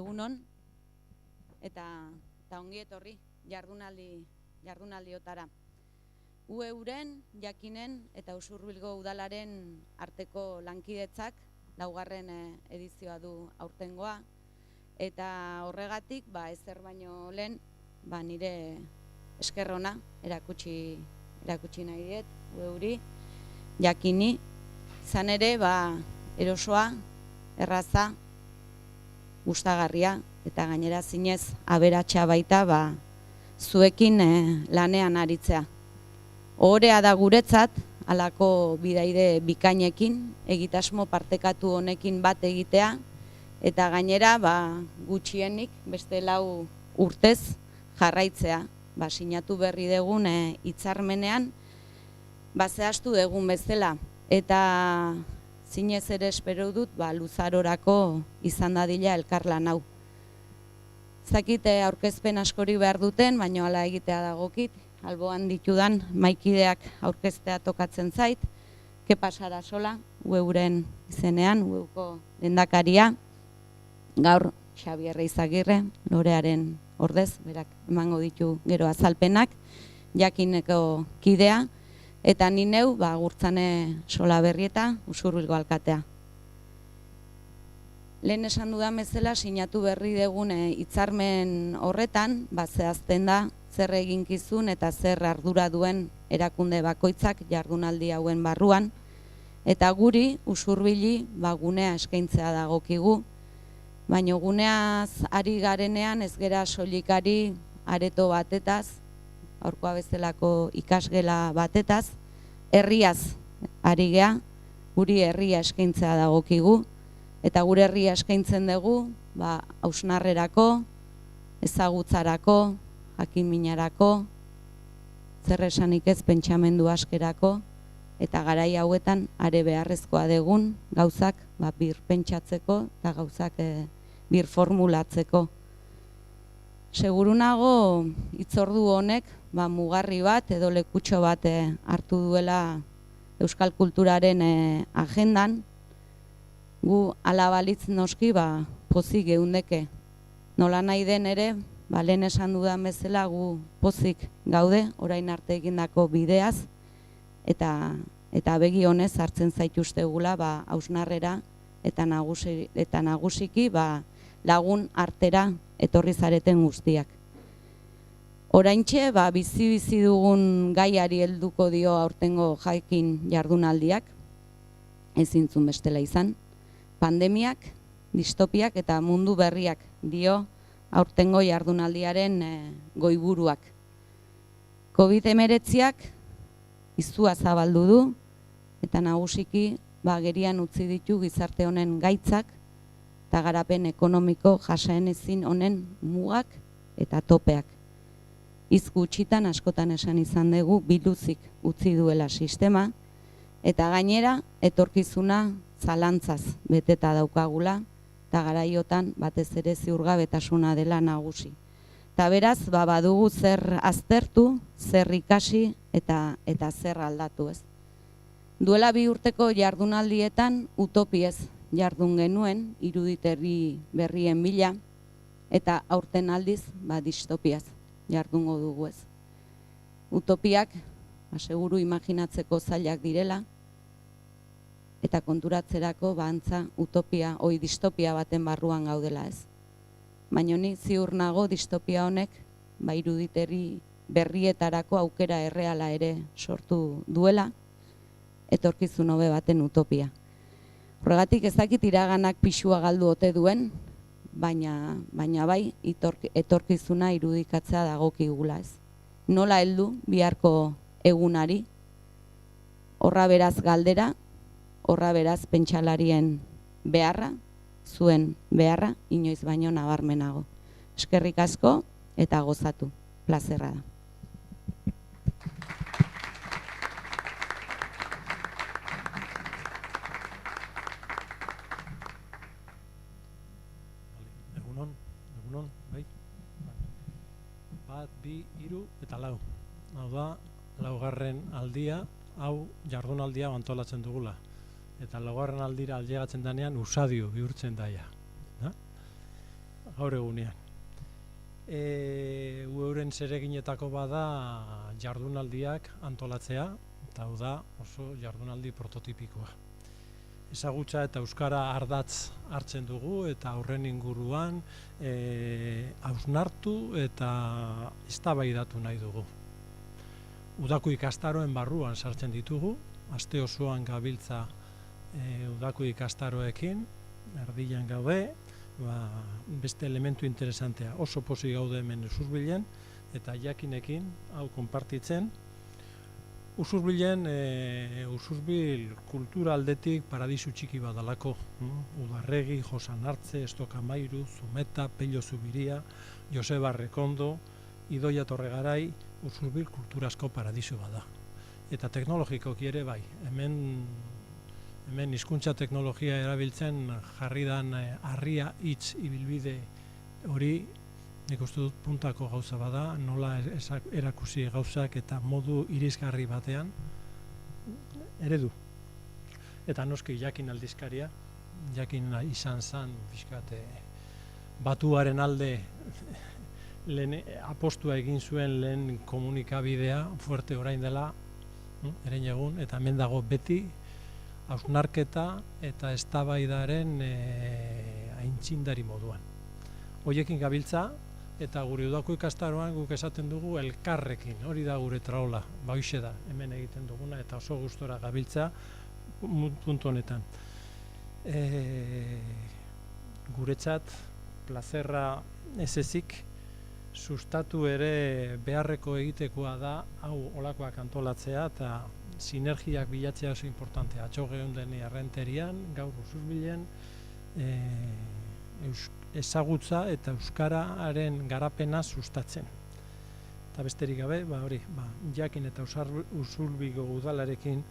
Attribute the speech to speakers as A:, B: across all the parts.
A: Egunon eta ongi etorri jardunaldiotara. Euren, Jakinen eta Usurbilgo udalaren arteko lankidetzak laugarren edizioa du aurtengoa, eta horregatik ezer baino lehen nire esker ona erakutsi nahi diet Euri, Jakini, izan ere erosoa, erraza, gustagarria eta gainera zinez aberatsa baita zuekin lanean aritzea. Ohorea da guretzat halako bidaide bikainekin, egitasmo partekatu honekin bat egitea, eta gainera gutxienik beste 4 urtez jarraitzea. Sinatu berri dugun hitzarmenean zehaztu dugun bezala, eta zinez ere espero dut luzarorako izan dadila elkarlan hau. Zakite aurkezpen askori behar duten, baina hala egitea dagokit, alboan ditudan maikideak aurkeztea tokatzen zait. Kepa Sarasola, Euren izenean, Euko lehendakaria, gaur Xabier Izagirre, Lorearen ordez, berak emango ditu gero azalpenak, Jakineko kidea, eta ni neu Gurtzane Solaberrieta, Usurbilgo alkatea. Lehen esan dudan bezala, sinatu berri dugun hitzarmen horretan, zehazten da zer eginkizun eta zer ardura duen erakunde bakoitzak jardunaldi hauen barruan, eta guri Usurbili gunea eskaintzea dagokigu, baina guneaz ari garenean ez gera soilikari areto batetaz, aurkoa bezalako ikasgela batetaz, herriaz ari gea, guri herria eskaintzea dagokigu, eta gure herria eskaintzen dugu hausnarrerako, ezagutzarako, jakinminarako, zer esanik ez pentsamendu askerako, eta garai hauetan are beharrezkoa dugun gauzak bir pentsatzeko eta gauzak bir formulatzeko. Seguru nago hitzordu honek mugarri bat edo lekutxo bat hartu duela euskal kulturaren agendan. Gu ala balitz noski pozik geundeke. Nola nahi den ere, lehen esan dudan bezala gu pozik gaude, orain arte egindako bideaz, eta begi honez hartzen zaituztegula hausnarrera eta nagusiki lagun artera etorri zareten guztiak. Oraintxe bizi dugun gaiari helduko dio aurtengo Jakin jardunaldiak, ezintzun bestela izan. Pandemiak, distopiak eta mundu berriak dio aurtengo jardunaldiaren goiburuak. COVID-19ak izua zabaldu du, eta nagusiki gerian utzi ditu gizarte honen gaitzak eta garapen ekonomiko jasanezin honen mugak eta topeak. Hitz gutxitan askotan esan izan dugu biluzik utzi duela sistema, eta gainera etorkizuna zalantzaz beteta daukagula, eta garaiotan batez ere ziurgabetasuna dela nagusi. Eta beraz, badugu zer aztertu, zer ikasi eta zer aldatu ez. Duela 2 urteko jardunaldietan utopiez jardun genuen, iruditegi berrien bila, eta aurten aldiz distopiaz jardungo dugu ez. Utopiak, seguru imaginatzeko zailak direla, eta konturatzerako antza utopia, distopia baten barruan gaudela ez. Baina ni ziur nago distopia honek iruditegi berrietarako aukera erreala ere sortu duela, etorkizun hobe baten utopia. Horregatik ez dakit iraganak pixua galdu ote duen, baina etorkizuna irudikatzea dagokigula ez. Nola heldu biharko egunari, horra beraz galdera, horra beraz pentsalarien beharra, zuen beharra, inoiz baino nabarmenago. Eskerrik asko eta gozatu, plazerra da.
B: Egunon, bai? 1, 2, 3 eta 4. Hau da, 4. aldia, hau jardunaldia antolatzen dugula. Eta 4. aldira ailegatzen denean usadio bihurtzen daia. gaur egunean. Euren zereginetako bada jardunaldiak antolatzea, eta hau da oso jardunaldi prototipikoa. Ezagutza eta euskara ardatz hartzen dugu eta horren inguruan hausnartu eta eztabaidatu nahi dugu. Udako ikastaroen barruan sartzen ditugu, aste osoan gabiltza udako ikastaroekin, erdian gaude, beste elementu interesantea, oso pozik gaude hemen Usurbilen eta jakinekin hau konpartitzen. Usurbilen, Usurbil kultura aldetik paradisu txiki badalako. Udarregi, Josan Artze, Estokamairu, Zumeta, Pello Zubiria, Joseba Rekondo, Idoia Torregarai, Usurbil kulturazko paradisu bada. Eta teknologikoki ere bai, hemen hizkuntza teknologia erabiltzen jarri dan harria hitz ibilbide hori nik uste dut puntako gauza bada, nola erakusi gauzak eta modu irisgarri batean eredu. Eta noski jakin aldizkaria, jakin izan zen batuaren alde lehen apostua egin zuen lehen komunikabidea fuerte orain dela, erein egun, eta hemen dago beti hausnarketa eta eztabaidaren aintzindari moduan. Horiekin gabiltza, eta gure udako ikastaroan guk esaten dugu elkarrekin, hori da gure traola, hoixe da, hemen egiten duguna, eta oso gustora gabiltza puntu honetan. Guretzat, plazerra ez ezik, sustatu ere beharreko egitekoa da, hau olakoak antolatzea, eta sinergiak bilatzea oso importantea. Atxo geunden Errenterian, gaur Usurbilen, ezagutza eta euskararen garapena sustatzen. Eta besterik gabe, jakin eta Usurbilgo udalarekin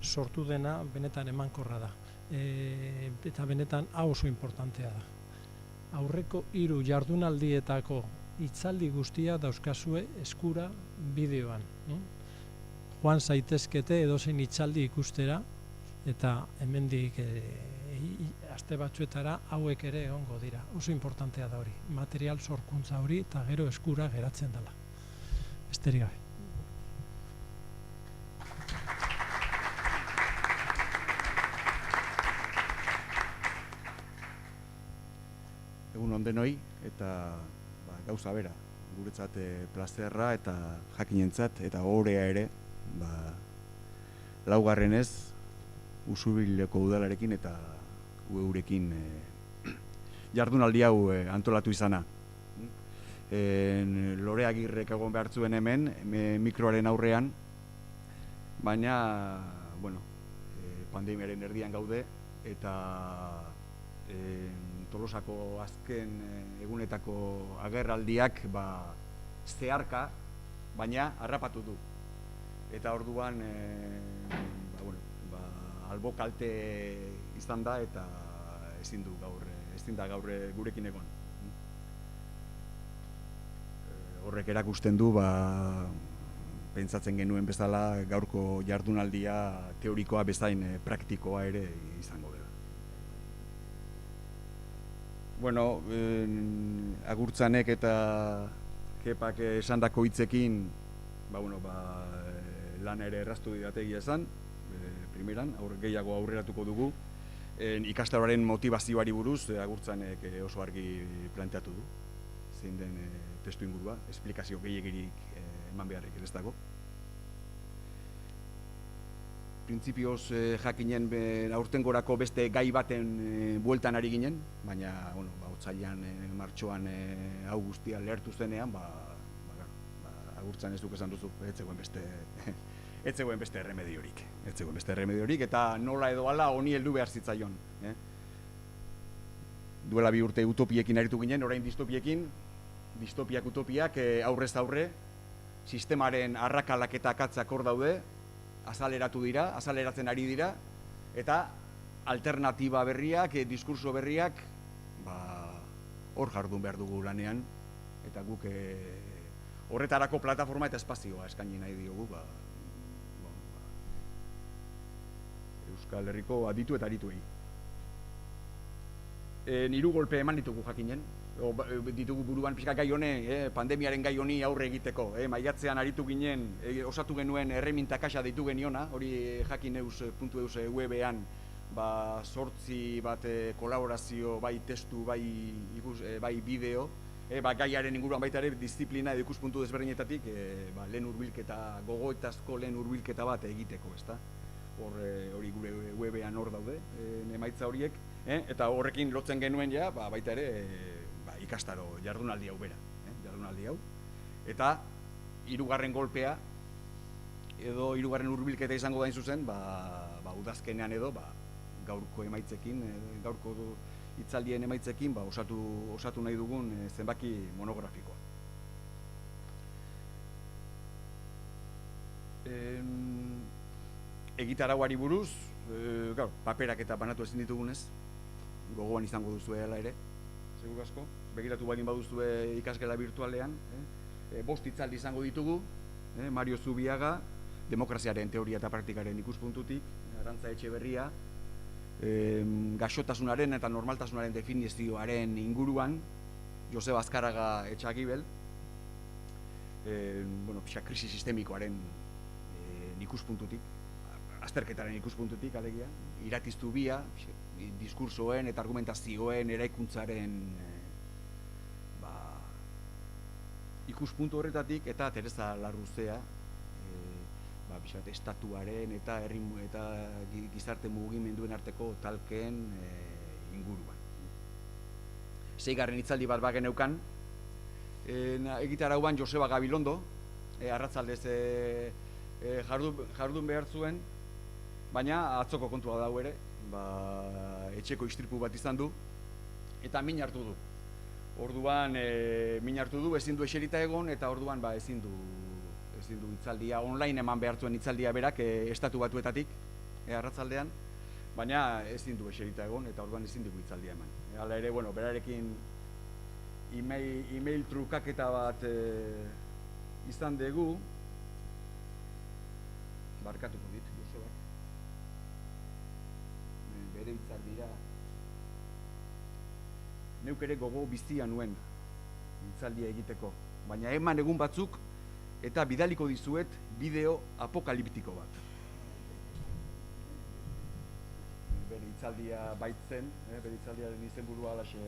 B: sortu dena benetan emankorra da. Eta benetan hau oso importantea da. Aurreko 3 jardunaldietako hitzaldi guztia dauzkazue eskura bideoan. Joan zaitezkete edozein hitzaldi ikustera, eta hemendik aste batzuetara hauek ere egongo dira. Oso importantea da hori, material sorkuntza hori eta gero eskura geratzen dela. Besterik gabe.
C: Egun on denoi eta gauza bera, guretzat plazerra eta jakinentzat eta ohorea ere, laugarrenez Usurbileko udalarekin eta eurekin jardunaldi hau antolatu izana. Lore Agirrek egon behar zuen hemen, mikroaren aurrean, baina pandemiaren erdian gaude eta Tolosako azken egunetako agerraldiak zeharka, baina harrapatu du. Eta orduan albo kalte izan da eta ezin da gaur gurekin egon. Horrek erakusten du pentsatzen genuen bezala gaurko jardunaldia teorikoa bezain praktikoa ere izango dela. Agurtzanek eta Kepak esandako hitzekin lan ere erraztu didategia esan, primeran, gehiago aurreratuko dugu. Ikastaroaren motivazioari buruz, Agurtzanek oso argi planteatu du. Zein den testu ingurua, esplikazio gehiegirik eman beharrik ez dago. Printzipioz jakinen aurtengorako beste gai baten bueltan ari ginen, baina otsailean, martxoan hau guztia lehertu zenean, Agurtzan ez duk esan duzu, ez zegoen beste erremediorik, eta nola edo ala honi heldu behar zitzaion. Duela 2 urte utopiekin aritu ginen, orain distopiak utopiak aurrez aurre, sistemaren arrakalak eta akatzak hor daude, azaleratzen ari dira, eta alternatiba berriak, diskurso berriak, hor jardun behar dugu lanean, eta guk horretarako plataforma eta espazioa eskaini nahi diogu, Euskal Herriko aditu eta arituei. 3 golpe eman ditugu jakinen, ditugu buruan pixka gai hone, pandemiaren gai honi aurre egiteko. Maiatzean aritu ginen, osatu genuen erreminta kaxa deitu geniona, hori jakineus.eus webean, sortzi bat kolaborazio, bai testu, bai bideo, gaiaren inguruan baita ere disiplina edo ikuspuntu desberdinetatik lehen hurbilketa, gogoetazko lehen hurbilketa bat egiteko, ezta? Hori gure webean hor daude, emaitza horiek, eta horrekin lotzen genuen ja, baita ere ikastaro jardunaldi hau bera, jardunaldi hau. Eta hirugarren golpea edo hirugarren hurbilketa izango da zuzen, udazkenean edo gaurko emaitzekin, gaurko hitzaldien emaitzekin osatu nahi dugun zenbaki monografikoa. Egitarauari buruz, paperak eta banatu ezin ditugunez, gogoan izango duzue hala ere, segur asko, begiratu baldin baduzue ikasgela virtualean, 5 hitzaldi izango ditugu, Mario Zubiaga, demokraziaren teoria eta praktikaren ikuspuntutik, Arantza Etxeberria, gaixotasunaren eta normaltasunaren definizioaren inguruan, Joseba Azkarraga Etxagibel, krisi sistemikoaren ikuspuntutik, azterketaren ikuspuntutik, alegia, Iratiz Zubia, diskursoen eta argumentazioen eraikuntzaren ikuspuntu horretatik, eta Teresa Larruzea, estatuaren eta gizarte mugimenduen arteko talkeen inguruan. 6. hitzaldi bat bageneukan, egitarauan Joseba Gabilondo, arratzaldez jardun behar zuen, baina atzoko kontua dago ere, etxeko istripu bat izan du, eta min hartu du. Orduan, min hartu du, ezin du eserita egon, eta orduan ezin du hitzaldia, online eman behar zuen hitzaldia berak, estatu batuetatik, arratzaldean, baina ezin du eserita egon, eta orduan ezin dugu hitzaldia eman. Hala ere, berarekin email trukaketa bat izan dugu, barkatuko dit, Joseba, bere hitzaldira, neuk ere gogo bizia nuen hitzaldia egiteko, baina eman egun batzuk eta bidaliko dizuet bideo apokaliptiko bat. Bere hitzaldia baitzen, bere hitzaldiaren izenburua halaxe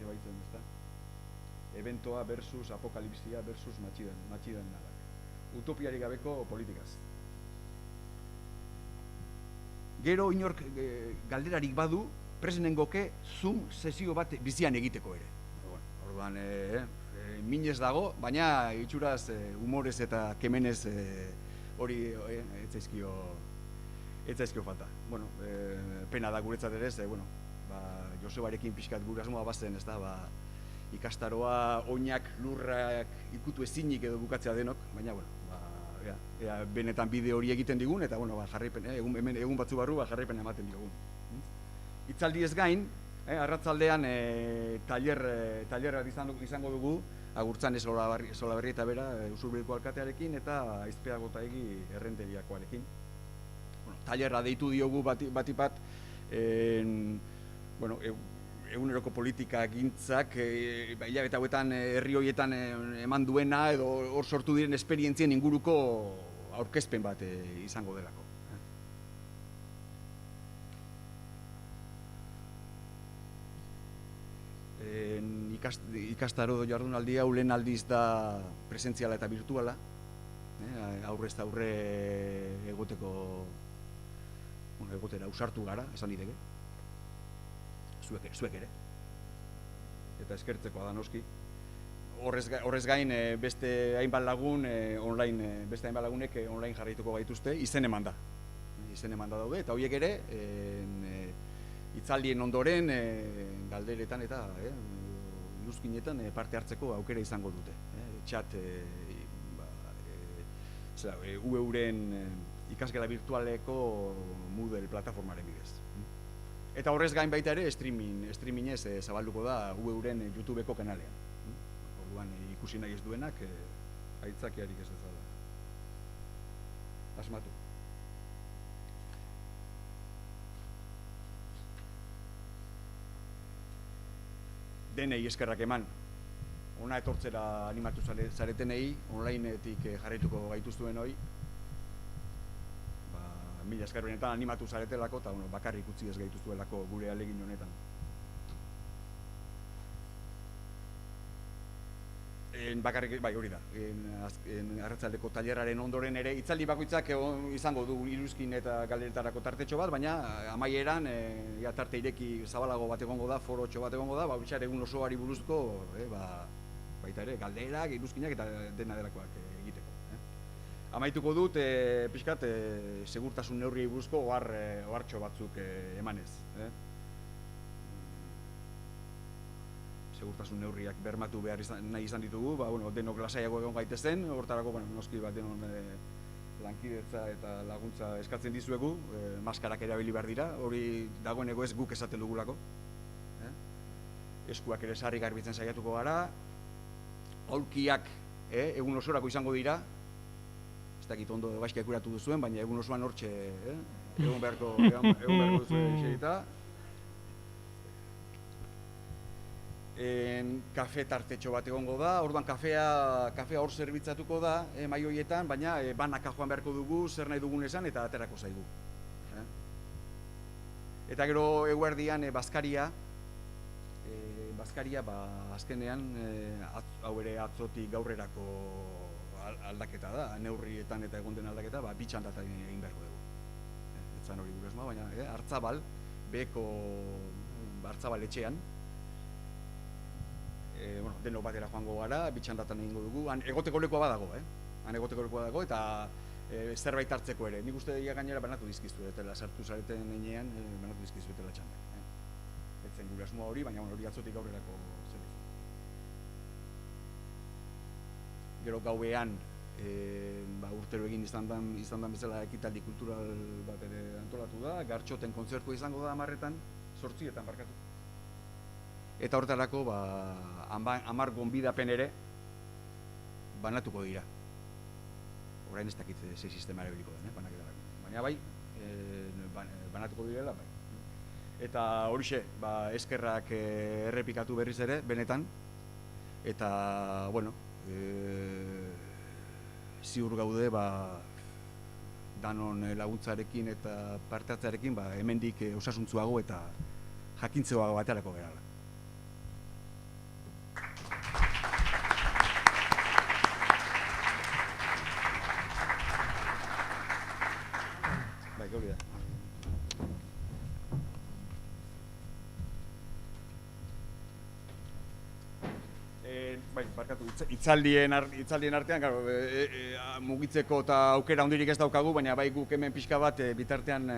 C: baitzen, ezta? Eventoa versus apokalipsia versus matxidan nadak. Utopiarik gabeko politikaz. Gero inork galderarik badu, presenengoke Zoom sesio bat bizian egiteko ere. Orduan, minez dago, baina itxuraz humorez eta kemenez hori ez zaizkio falta. Pena da guretzat ere, Josebarekin pixkat gure asmoa bazen, ez da, ikastaroa oinak lurrak ikutu ezinik edo bukatzea denok, baina, benetan bide hori egiten digun, eta, egun batzu barru, jarraipen ematen digun. Hitzaldi ez gain, arratzaldean tailerra izango dugu, Agurtzane Solaberri eta bera, Usurbilko alkatearekin, eta Aizpeagotaegi errenteriakoarekin. Tailerra deitu diogu batipat, eguneroko politika gintzak, hilabete hauetan herri horietan eman duena, edo hor sortu diren esperientzien inguruko aurkezpen bat izango delako. Ikastaro jardunaldi hau lehen aldiz da presentziala eta virtuala, aurrez aurre egotera ausartu gara, esan diteke, zuek ere, eta eskertzekoa da noski. Horrez gain beste hainbat lagunek online jarraituko gaituzte, izen eman da daude, eta horiek ere hitzaldien ondoren galderetan eta iruzkinetan parte hartzeko aukera izango dute. Txat UEuren ikasgela virtualeko Moodle plataformaren bidez. Eta horrez gain baita ere streamingez zabalduko da UEuren YouTubeko kanalean. Orduan ikusi nahi ez duenak aitzakiarik ez dezala asmatu. denei eskerrak eman. Ona etortzera animatu zaretenei, onlineetik jarraituko gaituztuen hoi. Mila esker benetan animatu zaretelako eta bakarrik utzi ez gaituztuelako gure ahalegin honetan. Bakarrik, bai, hori da. Arratsaldeko tailerraren ondoren ere hitzaldi bakoitzak izango du iruzkin eta galeretarako tartetxo bat, baina amaieran tarte ireki zabalago bat egongo da, forotxo bat egongo da, bitxar egun osoari buruzko, baita ere, galderak, iruzkinak eta dena delakoak egiteko. Amaituko dut, pixkat, segurtasun neurriei buruzko ohartxo batzuk emanez. Segurtasun neurriak bermatu behar nahi izan ditugu, denok lasaiago egon gaitezen, hortarako, noski bat denon lankidetza eta laguntza eskatzen dizuegu, maskarak erabili behar dira, hori dagoeneko ez guk esaten dugulako. Eskuak ere sarri garbitzen saiatuko gara, aulkiak egun osorako izango dira, ez dakit ondo gaizki akuratu duzuen, baina egun osoan hortxe egon beharko duzuen xerita. Kafe tartetxo bat egongo da, orduan kafea hor zerbitzatuko da mahai horietan, baina banaka joan beharko dugu, zer nahi dugun esan eta aterako zaigu. Eta gero eguerdian bazkaria, azkenean, hau ere atzotik gaurrerako aldaketa da, neurrietan eta egon den aldaketa, bi txandatan egin beharko dugu. Etzan hori gure esma, baina Hartzabal, beko Hartzabal etxean, denok batera joango gara, bi txandatan egingo dugu, han egoteko lekoa badago, eta zerbait hartzeko ere. Nik uste dira gainera banatu dizkizuetela, sartu zareten heinean, banatu dizkizuetela txandak. Etzen gure asmoa hori, baina hori atzotik aurrerako zer. Gero gauean, urtero egin izan dan bezala ekitaldi kultural bat ere antolatu da, Gartxoten kontzertua izango da 10:00, 8:00 barkatu. Eta horretarako 10 gonbidapen ere banatuko dira. Orain ez dakit ze sistema erabiliko den, banaketarako. Baina bai, banatuko direla bai. Eta horixe, eskerrak errepikatu berriz ere, benetan. Eta, ziur gaude, danon laguntzarekin eta parte hartzearekin, hemendik osasuntzuago eta jakintzeago baterako gerala. Bai, hori da. Barkatu, itzaldien artean, mugitzeko eta aukera hondirik ez daukagu, baina bai guk hemen pixka bat bitartean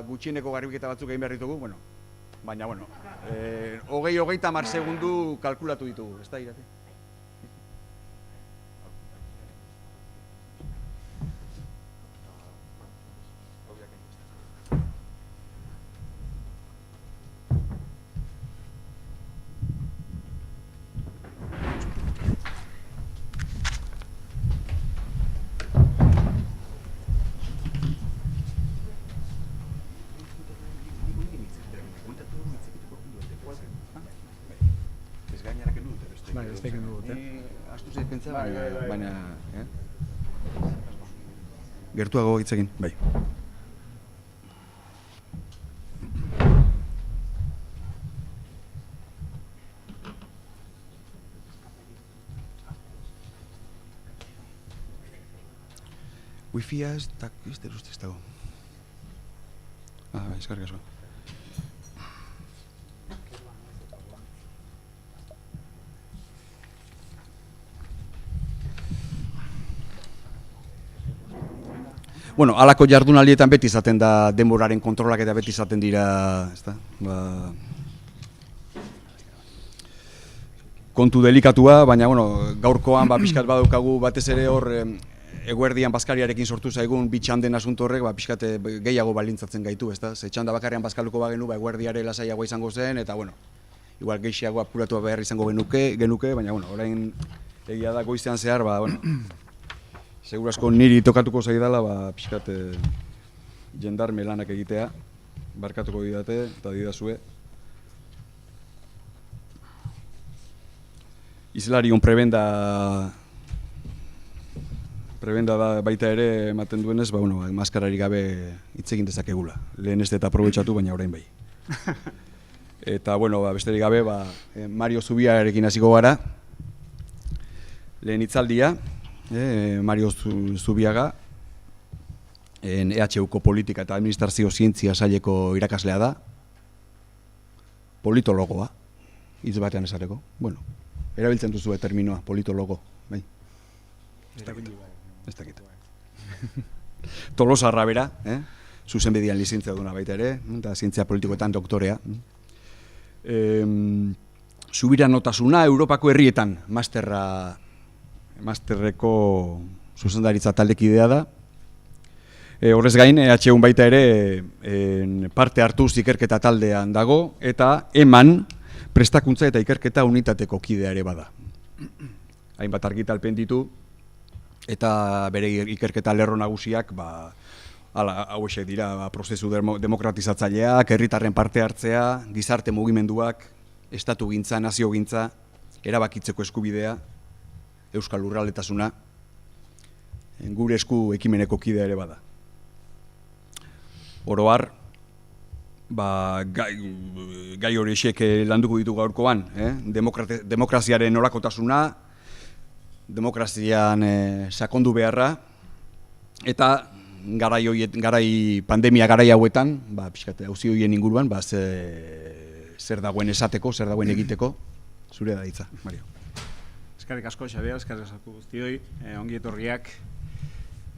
C: gutxieneko garbiketa batzuk egin behar ditugu, baina, 20-30 segundu kalkulatu ditugu, ez da irate? Baina, gertuago hitz egin, bai. Wi-Fi-a ez dago. Bai, eskarrik asko. Halako jardunaldietan beti izaten da denboraren kontrolak eta beti izaten dira, kontu delikatua, baina gaurkoan pixkat badaukagu batez ere hor eguerdian bazkariarekin sortu zaigun bitxanden asunto horrek pixkat gehiago balintzatzen gaitu, ze txanda bakarrean bazkaluko bagenu eguerdiare lasaiagoa izango zen, eta igual gehiago apuratu behar izango genuke, baina orain egia da goizean zehar, segur asko niri tokatuko zaidala pixkat jendarme lanak egitea, barkatuko didate eta didazue, Izlarion prebenda da baita ere ematen duenez, maskararik gabe hitz egin dezakegula. Lehen ez eta aprobetxatu, baina orain bai. Eta, besterik gabe, Mario Zubiarekin hasiko gara. Lehen hitzaldia, Mario Zubiaga, EHUko politika eta administrazio zientzia saileko irakaslea da. Politologoa, hitz batean esateko. Erabiltzen duzu terminoa, politologo, bai. Ez dakit. Tolosarra bera, zuzenbidean lizentzia duna baita ere, eta zientzia politikoetan doktorea. Subiranotasuna Europako herrietan masterreko zuzendaritza taldekidea da. Horrez gain, EHUn baita ere parte hartuz ikerketa taldean dago, eta eman prestakuntza eta ikerketa unitateko kidea ere bada. Hainbat argitalpen ditu, eta bere ikerketa lerro nagusiak hauexek dira prozesu demokratizatzaileak, herritarren parte hartzea, gizarte mugimenduak, estatu gintza, nazio gintza, erabakitzeko eskubidea, euskal lurraldetasuna, gure esku ekimeneko kidea ere bada. Oro har, gai horiek landuko ditu gaurkoan, demokraziaren nolakotasuna, demokrazian sakondu beharra, eta pandemia garai hauetan, auzi horien inguruan, zer dagoen esateko, zer dagoen egiteko, zure da hitza, Mario.
D: Eskerrik asko, Xabier, eskerrik asko guztioi, ongi etorriak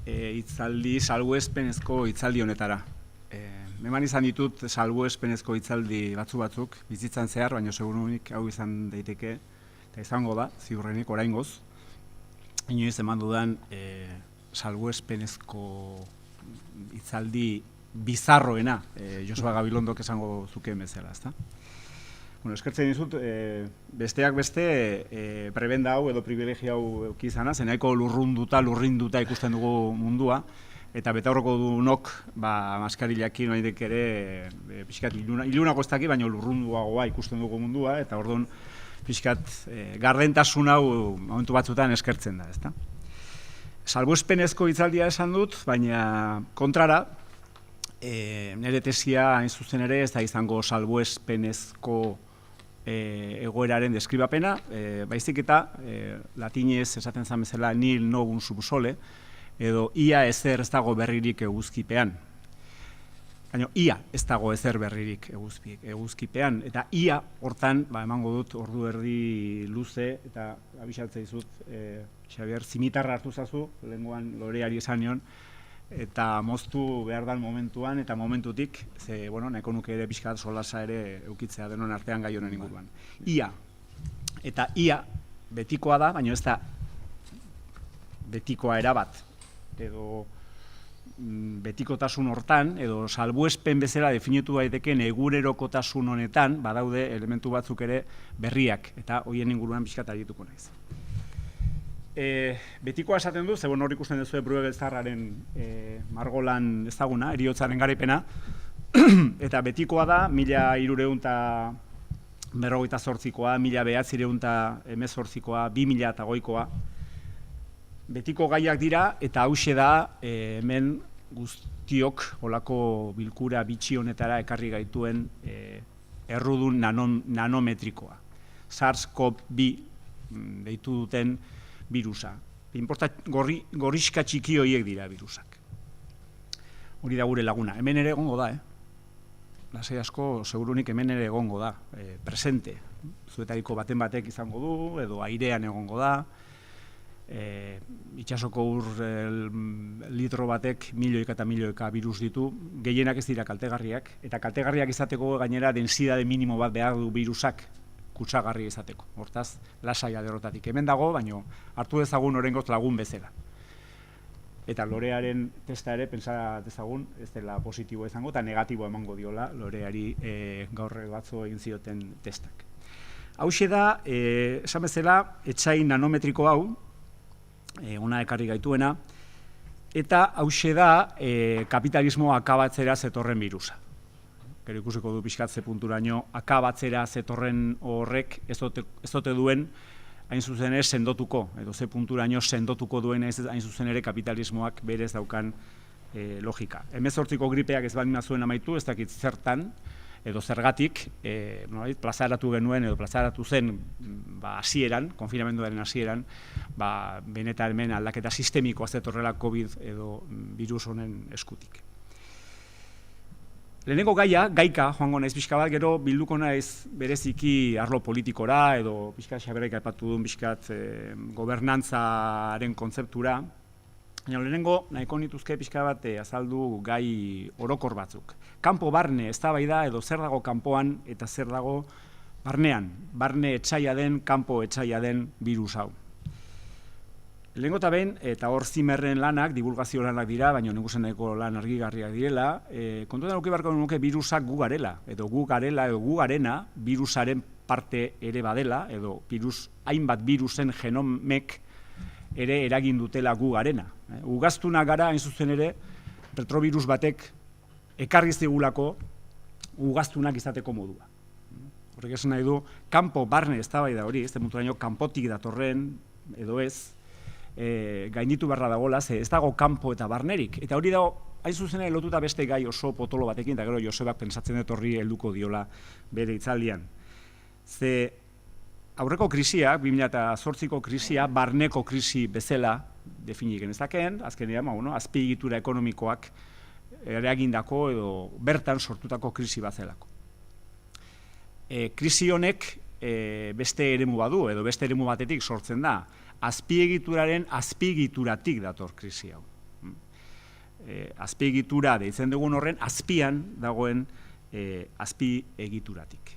D: hitzaldi salbuespenezko hitzaldi honetara. Eman izan ditut salbuespenezko hitzaldi batzuk, bizitzan zehar, baina segurunik hau izan daiteke, eta izango da, ziurrenik oraingoz, inoiz eman dudan salbuespenezko hitzaldi bizarroena, Joseba Gabilondok esango zukeen bezala, ezta? Eskertzen dizut, besteak beste, prebenda hau edo privilegia hau eukizana, zenaiko lurrinduta ikusten dugu mundua, eta betaurroko dunok maskarilakin oaitek ere pixkat ilunako ez daki, baina lurrunduagoa ikusten dugu mundua, eta orduan pixkat gardentasun hau momentu batzutan eskertzen da, ezta? Salbuespenezko hitzaldia esan dut, baina kontrara, nire tesia hain zuzen ere ez da izango salbuespenezko egoeraren deskribapena, baizik eta latinez esaten zan bezala nil novum sub sole, edo ia ezer ez dago berririk eguzkipean. Baina ia ez dago ezer berririk eguzkipean, eta ia hortan, emango dut ordu erdi luze, eta abixatzea dizut, Xabier, zimitarra hartu zazu, lehengoan loreari esan nion, eta moztu behar dan momentuan eta momentutik, nahiko nuke ere pixkat solasa ere eukitzea denon artean gai honen inguruan. Ia. Eta ia betikoa da, baina ez da betikoa erabat, edo betikotasun hortan, edo salbuespen bezala definitu daiteken egunerokotasun honetan, badaude elementu batzuk ere berriak, eta hoien inguruan pixkat arituko naiz. Betikoa esaten du, ze hor ikusten duzue Bruegel-Zaharraren margolan ezaguna, heriotzaren garaipena, eta betikoa da, 1348koa, 1918koa, 2008koa, betiko gaiak dira, eta hauxe da hemen guztiok olako bilkura bitxi honetara ekarri gaituen errudun nanometrikoa. SARS-CoV-2 deitu duten virusa. Gorriska txiki horiek dira virusak. Hori da gure laguna. Hemen ere egongo da, lasai asko, segurunik hemen ere egongo da, presente. Zuetariko baten batek izango du, edo airean egongo da, itxasoko litro batek milioika eta milioika virus ditu, gehienak ez dira kaltegarriak, eta kaltegarriak izateko gainera densidade minimo bat behar du virusak kutsagarri izateko. Hortaz, lasaia derrotatik. Hemen dago, baina hartu dezagun oraingoz lagun bezala. Eta lorearen testa ere, pentsa dezagun, ez dela positibo izango, eta negatibo emango diola loreari gaur batzu egin zioten testak. Hauxe da, esan bezala, etsai nanometriko hau, ona ekarri gaituena, eta hauxe da kapitalismo akabatzera zetorren virusa. Gero ikusiko du pixkat ze punturaino akabatzera zetorren horrek ez ote duen hain zuzen ere sendotuko, edo ze punturaino sendotuko duen hain zuzen ere kapitalismoak berez daukan logika. 18ko gripeak ez baldin zuen amaitu, ez dakit zertan, edo zergatik, plazaratu genuen, edo plazaratu zen hasieran, konfinamenduaren hasieran, benetan hemen aldaketa sistemikoa zetorrela COVID edo virus honen eskutik. Lehenengo gaika, joango naiz pixka bat, gero bilduko naiz bereziki arlo politikora, edo pixka Xaberrek aipatu duen pixkat gobernantzaren kontzeptura. Lehenengo nahiko nituzke pixka bat azaldu gai orokor batzuk. Kanpo barne eztabaida edo zer dago kanpoan eta zer dago barnean. Barne etsaia den, kanpo etsaia den birus hau. Lehenengo eta behin, eta hor Zimmerren lanak, divulgazio lanak dira, baina nik nahiko lan argigarriak direla, kontuetan eduki beharko nuke birusak gu garela, edo gu garena, birusaren parte ere badela, edo hainbat birusen genomek ere eragin dutela gu garena. Ugaztuna gara, hain zuzen ere, retrobirus batek ekarri zigulako ugaztunak izateko modua. Horrek esan nahi du, kanpo barne eztabaida hori, ez demuturaino kanpotik datorren, edo ez, gainditu beharra dagoela, ze ez dago kanpo eta barnerik. Eta hori dago, hain zuzen ere lotuta beste gai oso potolo batekin, eta gero Josebak pentsatzen dut horri helduko diola bere hitzaldian. Ze aurreko krisiak, 2008ko krisia, barneko krisi bezala definik genezakeen, azkenean, azpiegitura ekonomikoak eragindako edo bertan sortutako krisi bat zelako. Krisi honek beste eremu badu, edo beste eremu batetik sortzen da, azpiegituraren azpiegituratik dator krisi hau. Azpiegitura deitzen dugun horren azpian dagoen azpiegituratik.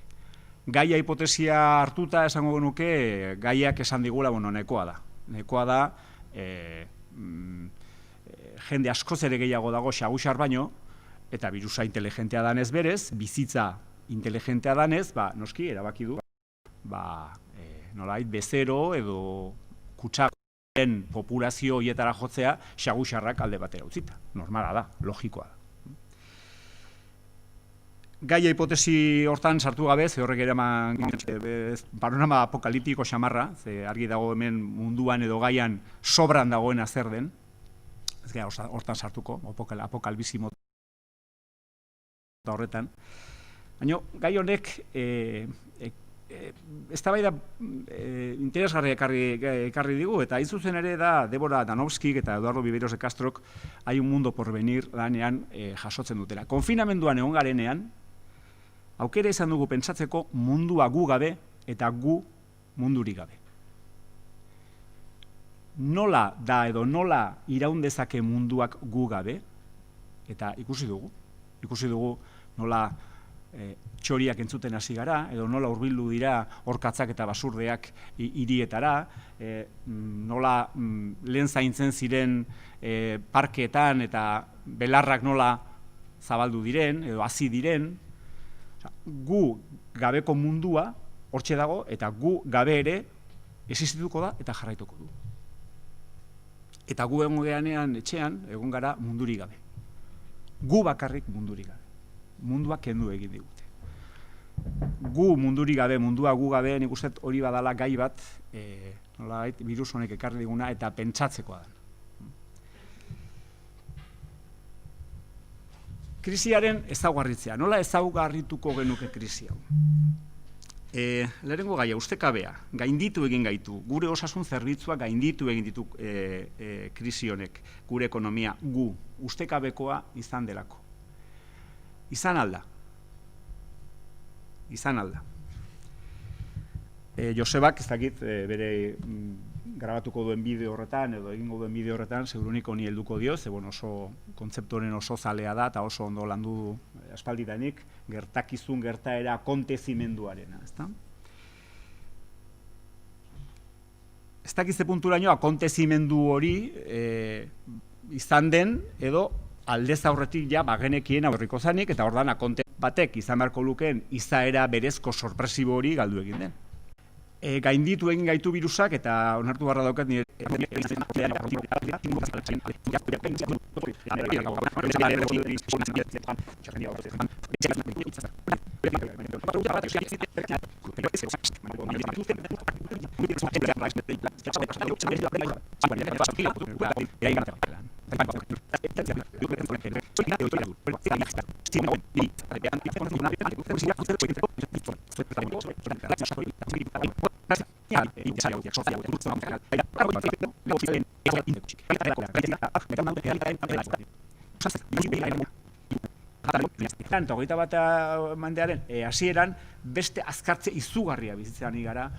D: Gaia hipotesia hartuta esango genuke, gaiak esan digula, nekoa da. Nekoa da, jende askoz ere gehiago dago xaguxar baino, eta birusa inteligentea danez berez, bizitza inteligentea danez, noski, erabaki du, nolait, bezero edo kutsakoen populazio hietara jotzea, xaguxarrak alde batera utzita. Normala da, logikoa da. Gaia hipotesi hortan sartu gabe, ze horrek ere panorama apokaliptiko xamarra, ze argi dago hemen munduan edo gaian sobran dagoena zer den, ez gara hortan sartuko, apokalipsi mota horretan. Baina gai honek eztabaida interesgarria ekarri digu, eta hain zuzen ere da Debora Danovskik eta Eduardo Viveros de Castrok Hay un mundo por venir lanean jasotzen dutela. Konfinamenduan egon garenean, aukera izan dugu pentsatzeko mundua gu gabe eta gu mundurik gabe. Nola da edo nola iraun dezake munduak gu gabe, eta ikusi dugu nola txoriak entzuten hasi gara, edo nola hurbildu dira orkatzak eta basurdeak hirietara, nola lehen zaintzen ziren parkeetan eta belarrak nola zabaldu diren, edo hazi diren. Gu gabeko mundua hortxe dago, eta gu gabe ere existituko da eta jarraituko du. Eta gu egon geanean etxean, egon gara mundurik gabe. Gu bakarrik mundurik gabe. Mundua kendu egin digute. Gu mundurik gabe, mundua gu gabe, nik uste hori badala gai bat, virus honek ekarri diguna eta pentsatzekoa da. Krisiaren ezaugarritzea. Nola ezaugarrituko genuke krisi hau? Lehenengo gaia, ustekabea, gainditu egin gaitu. Gure osasun zerbitzua gainditu egin ditu krisi honek, gure ekonomia, gu, ustekabekoa izan delako. Izan alda. Josebak, ez dakit, bere grabatuko duen bideo horretan, edo egingo duen bideo horretan, segurunik honi helduko dio, ze oso kontzeptoren oso zalea da, eta oso ondo landu du aspalditanik, gertakizun gertaera akontezimenduarena, ezta? Ez dakizte punturaino akontezimendu hori izan den, edo aldez aurretik ja bagenekien aurriko zanik, eta ordan akonte batek izan beharko lukeen izaera berezko sorpresibo hori galdu egin den. Gainditu egin gaitu virusak, eta onartu barra daukat nire Eta hogeita bat mendearen hasieran beste azkartze izugarria bizitzen ari gara.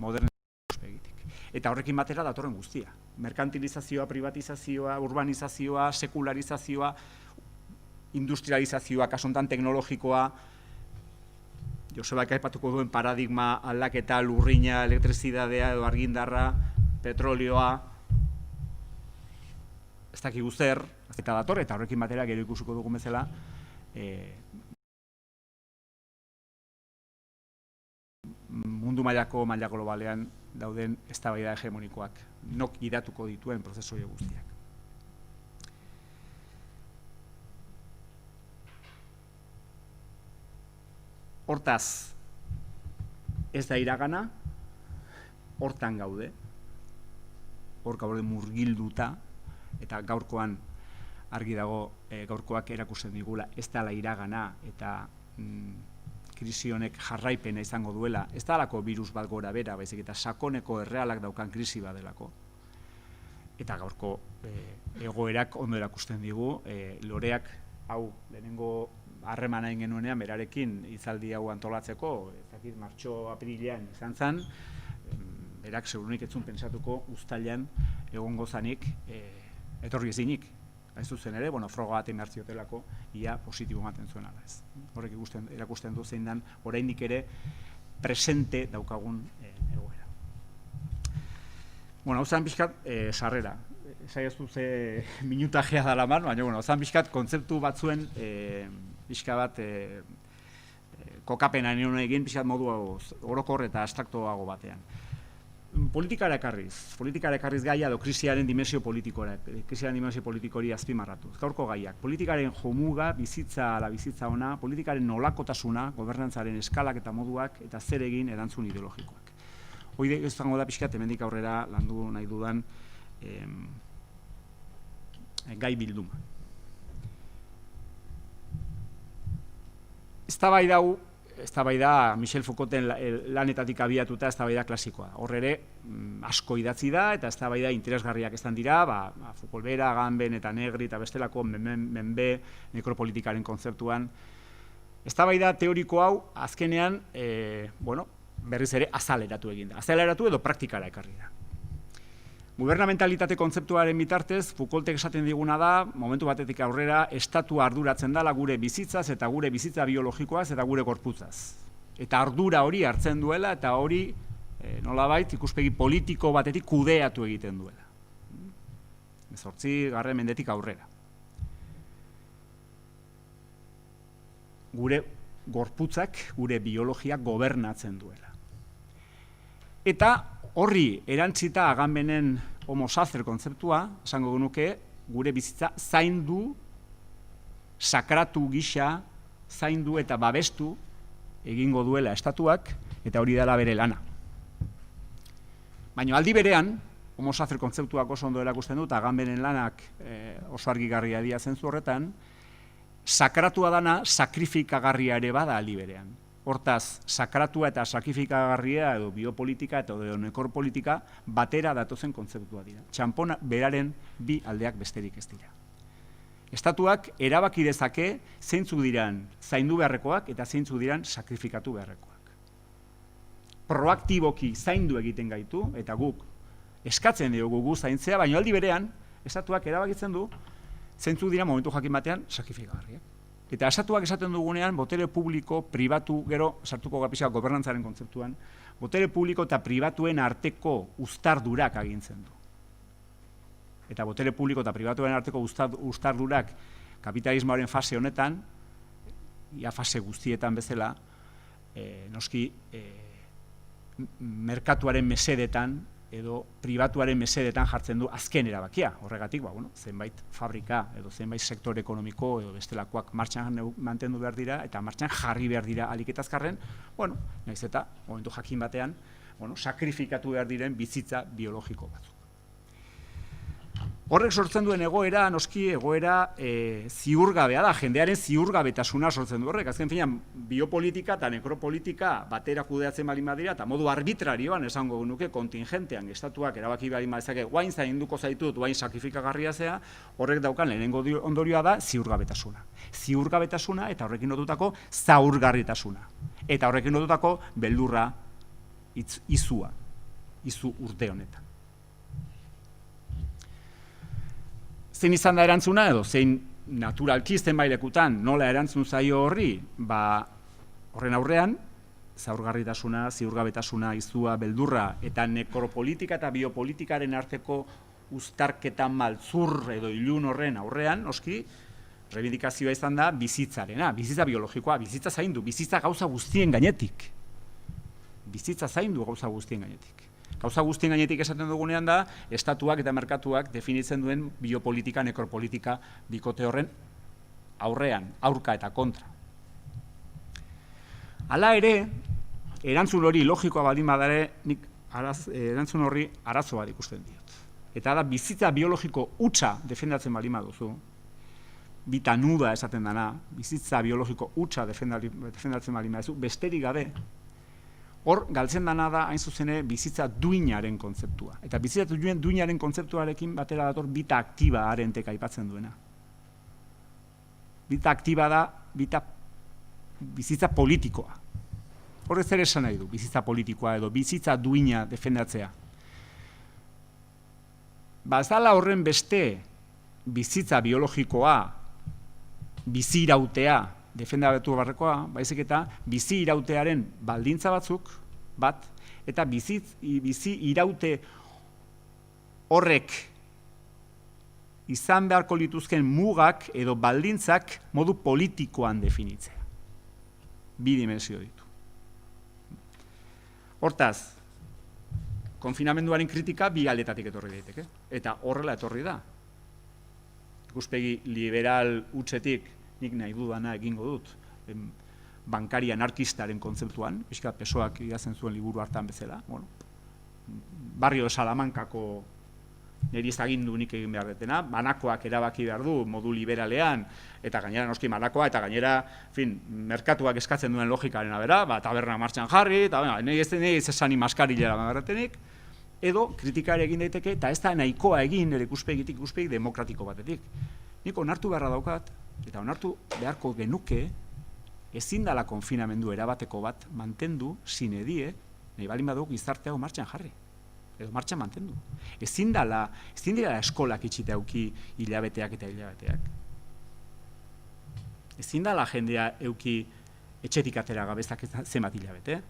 D: modernizazioa. Eta horrekin batera datorren guztia. Merkantilizazioa, privatizazioa, urbanizazioa, sekularizazioa, industrializazioa, kasu honetan teknologikoa, Josebak aipatuko duen paradigma aldaketa, lurrina, elektrizidadea edo argindarra, petrolioa, ez dakigu zer, eta dator, eta horrekin batera gero ikusiko dugu bezala, mundu maila globalean dauden eztabaida hegemonikoak, nok idatuko dituen prozesu guztiak. Hortaz, ez da iragana, hortan gaude, hor gaude murgilduta, eta gaurkoan argi dago gaurkoak erakusten digula ez dela iragana eta krisi honek jarraipena izango duela, ez dalako virus bat gora bera, baizik eta sakoneko errealak daukan krisi badelako. Eta gaurko egoerak ondo erakusten digu, loreak hau lehenengo harremana egin genuenean berarekin hitzaldi hau antolatzeko, ez dakit martxo aprilean izan zen, berak segurunik ez zuen pentsatuko uztailean egongo zanik etorri ezinik. Ez zuzen ere, froga bat egin hartziotelako, ia positibo ematen zuen ala ez. Horrek erakusten du zein dan, oraindik ere presente daukagun egoera. Hau zan pixkat sarrera. Saiazu ze minutajea dala man, baina zan pixkat kontzeptu batzuen pixka bat kokapena nion egin pixkat modu orokor eta abstraktoago batean. Politikara ekarriz gaia edo krisiaren dimensio politikori azpimarratuz. Gaurko gaiak, politikaren jomuga, bizitza ala bizitza ona, politikaren nolakotasuna, gobernantzaren eskalak eta moduak, eta zer egin erantzun ideologikoak. Hoi izango da pixkat hemendik aurrera landu nahi dudan gai bilduma. Eztabaida Michel Foucaulten lanetatik abiatuta eztabaida klasikoa. Hor ere asko idatzi da eta eztabaida interesgarriak izan dira, Foucault bera, Agamben eta Negri eta bestelako menbe nekropolitikaren kontzeptuan. Eztabaida teoriko hau azkenean berriz ere azaleratu egin da. Azaleratu edo praktikara ekarri da. Gubernamentalitate kontzeptuaren bitartez, Foucaultek esaten diguna da, momentu batetik aurrera, estatua arduratzen dela gure bizitzaz eta gure bizitza biologikoaz eta gure gorputzaz. Eta ardura hori hartzen duela eta hori nolabait ikuspegi politiko batetik kudeatu egiten duela. 8. mendetik aurrera. Gure gorputzak, gure biologia gobernatzen duela. Eta horri erantzita Agambenen homo sacer kontzeptua, esango genuke, gure bizitza zaindu, sakratu gisa, zaindu eta babestu egingo duela estatuak, eta hori dela bere lana. Baina aldi berean, homo sacer kontzeptuak oso ondo erakusten dut, Agambenen lanak oso argigarria dira zentzu horretan, sakratua dana sakrifikagarria ere bada aldi berean. Hortaz, sakratua eta sakrifikagarria edo biopolitika eta edo nekropolitika batera datozen kontzeptua dira. Txanpon beraren bi aldeak besterik ez dira. Estatuak erabaki dezake zeintzuk diran zaindu beharrekoak eta zeintzuk diran sakrifikatu beharrekoak. Proaktiboki zaindu egiten gaitu eta guk eskatzen diogu gu zaintzea, baina aldi berean estatuak erabakitzen du zeintzuk dira momentu jakin batean sakrifikagarriak. Eta estatuak esaten dugunean, botere publiko, pribatu, gero, sartuko gapisa gobernantzaren kontzeptuan, botere publiko eta pribatuen arteko uztardurak agintzen du. Eta botere publiko eta pribatuen arteko uztardurak kapitalismoaren fase honetan, ia fase guztietan bezala, noski merkatuaren mesedetan, edo pribatuaren mesedetan jartzen du azken erabakia. Horregatik, zenbait fabrika edo zenbait sektore ekonomiko edo bestelakoak martxan mantendu behar dira eta martxan jarri behar dira ahalik eta azkarren, nahiz eta momentu jakin batean, sakrifikatu behar diren bizitza biologiko batzuk. Horrek sortzen duen egoera, noski egoera ziurgabea da, jendearen ziurgabetasuna sortzen du horrek. Azken finean, biopolitika eta nekropolitika batera kudeatzen baldin badira, eta modu arbitrarioan esango nuke kontingentean estatuak erabaki baldin badezake, guain zainduko zaitut, guain sakrifikagarria zea, horrek daukan lehenengo ondorioa da ziurgabetasuna. Ziurgabetasuna eta horrekin lotutako zaurgarritasuna. Eta horrekin lotutako beldurra, izua. izu urte honetan. Zein izan da erantzuna edo, zein naturalki zenbailekutan nola erantzun zaio horri, horren aurrean, zaurgarritasuna, ziurgabetasuna, izua, beldurra eta nekropolitika eta biopolitikaren arteko uztarketa maltzur edo ilun horren aurrean, noski, reivindikazioa izan da bizitzarena, bizitza biologikoa, bizitza zaindu, bizitza gauza guztien gainetik. Bizitza zaindu gauza guztien gainetik. Gauza guztien gainetik esaten dugunean da, estatuak eta merkatuak definitzen duen biopolitika, nekropolitika bikote horren aurrean, aurka eta kontra. Hala ere, erantzun hori logikoa baldin badare, nik erantzun horri arazo bat ikusten diot. Eta da, bizitza biologiko hutsa defendatzen baldin baduzu, bitanuda esaten dana, bizitza biologiko hutsa defendatzen baldin baduzu, besterik gabe, hor galtzen dana da, hain zuzene, bizitza duinaren kontzeptua. Eta bizitza duinaren kontzeptuarekin batera dator bita aktiba arentek aipatzen duena. Bita aktiba da, bizitza politikoa. Horrez ere esan nahi du, bizitza politikoa edo bizitza duina defendatzea. Ez dala horren beste bizitza biologikoa, bizi irautea defendatu barrekoa, baizik eta bizi irautearen baldintza batzuk, eta bizi iraute horrek izan beharko lituzken mugak edo baldintzak modu politikoan definitzea. Bi dimensio ditu. Hortaz, konfinamenduaren kritika bi aldetatik etorri daiteke, eta horrela etorri da. Ikuspegi liberal hutsetik nik nahi dudana egingo dut, bankari anarkistaren kontzeptuan, pixka PSOEak idazten zuen liburu hartan bezala, barrio Salamankako niri ezagindu nik egin behar detena, banakoak erabaki behar du modu liberalean, eta gainera noski banakoa, eta gainera, merkatuak eskatzen duen logikaren abera, taberna martxan jarri, eta niri ez esani maskarillera bagarretenik, edo kritikari egin daiteke, eta ez da nahikoa egin nire ikuspegitik demokratiko batetik. Nik onartu beharra daukat, eta onartu beharko genuke, ezin dala konfinamendu erabateko bat mantendu, sine die, nahi balin baduk gizarteago martxan jarri. Edo martxan mantendu. Ezin dira eskolak itxite auki hilabeteak eta hilabeteak. Ezin dala jendea euki etxetik atera gabezak zenbat hilabete.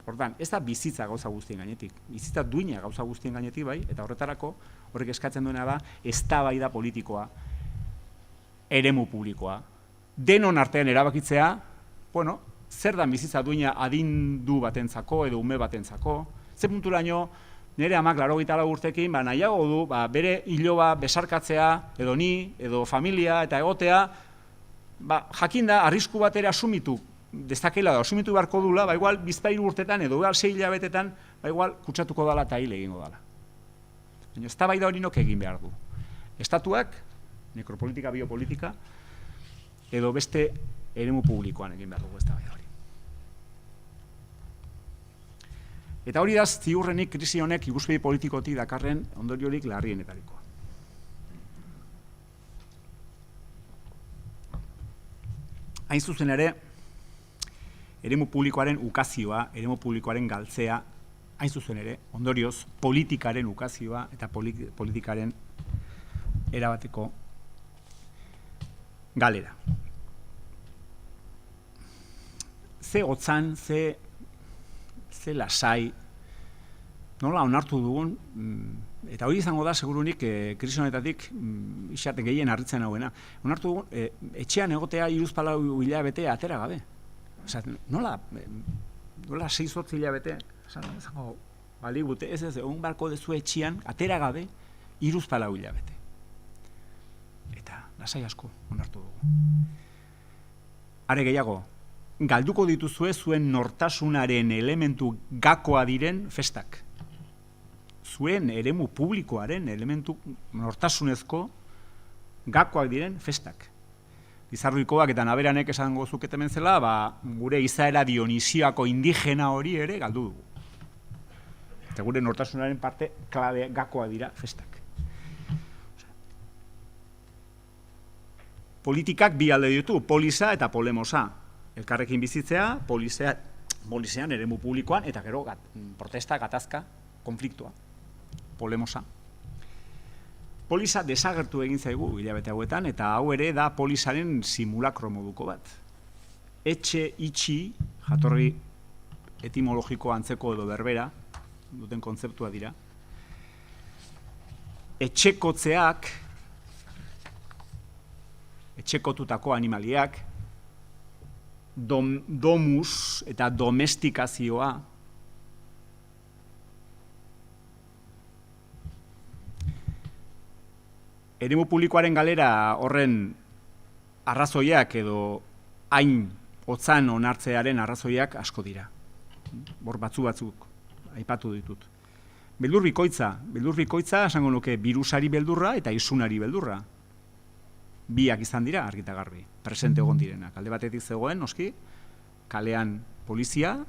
D: Ordan, ez da bizitza gauza guztien gainetik. Bizitza duina gauza guztien gainetik bai, eta horretarako horrek eskatzen duena da eztabaida politikoa, eremu publikoa. Denon artean erabakitzea, zer da bizitza duina adindu batentzako edo ume batentzako, ze punturaino nire amak 84 urtekin nahiago du bere iloba besarkatzea edo ni, edo familia eta egotea, jakinda arrisku bat ere asumitu dezakela da, asumitu beharko dula, igual bizpahiru urtetan edo 6 hilabetetan, igual kutsatuko dala eta hil egingo dala. Eztabaida hori nok egin behar du. Estatuak, nekropolitika, biopolitika, edo beste eremu publikoan egin behar dugu eztabaida hori. Eta hori da ziurrenik krisi honek ikuspegi politikotik dakarren ondoriorik larrienetarikoa. Hain zuzen ere, eremu publikoaren ukazioa, eremu publikoaren galtzea, hain zuzen ere, ondorioz, politikaren ukazioa eta politikaren erabateko galera. Ze hotzan, ze lasai, nola onartu dugun, eta hori izango da, segurunik, krisi honetatik, isaten gehien harritzen hauena, onartu dugun, etxean egotea 3-4 hilabete atera gabe. Nola 6-8 hilabete, izango baligute, ez egon barko dezu etxean, atera gabe, 3-4 hilabete. Eta lasai asko onartu dugu. Are gehiago, galduko dituzue zuen nortasunaren elementu gakoa diren festak. Zuen eremu publikoaren elementu nortasunezko gakoak diren festak. Izarruikoak eta naberanek esango zuketemen zela, gure izaera dionisiako indigena hori ere galdu dugu. Eta gure nortasunaren parte klabe gakoa dira festak. Politikak bi alde ditu, polisa eta polemosa. Elkarrekin bizitzea, polizian, eremu publikoan, eta gero protesta, gatazka, konfliktua, polemosa. Poliza desagertu egin zaigu hilabete hauetan, eta hau ere da polizaren simulakro moduko bat. Etxe itxi, jatorri etimologiko antzeko edo berbera, duten kontzeptua dira. Etxekotzeak, etxekotutako animaliak, domus eta domestikazioa, eremu publikoaren galera horren arrazoiak edo hain hotzan onartzearen arrazoiak asko dira. Hor batzuk aipatu ditut. Beldur bikoitza esango nuke birusari beldurra eta isunari beldurra. Biak izan dira argita garbi, presente egon direnak. Alde batetik zegoen, noski, kalean polizia,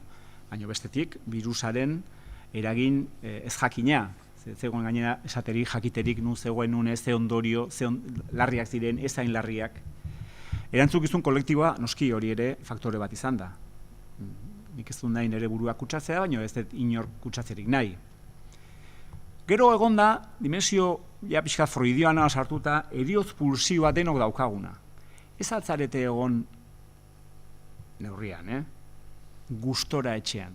D: baina bestetik birusaren eragin ez jakina. Zegoen gainera esaterik, jakiterik, nun zegoen, nun ez, ze ondorio, larriak ziren, ez hain larriak. Erantzukizun kolektiboa, noski hori ere faktore bat izan da. Nik ez dut nahi nire burua kutsatzea, baina ez dut inor kutsatzerik nahi. Gero egon da, dimensio ja pixka freudiana sartuta, heriotz pulsioa denok daukaguna. Ez atzarete egon neurrian, gustora etxean,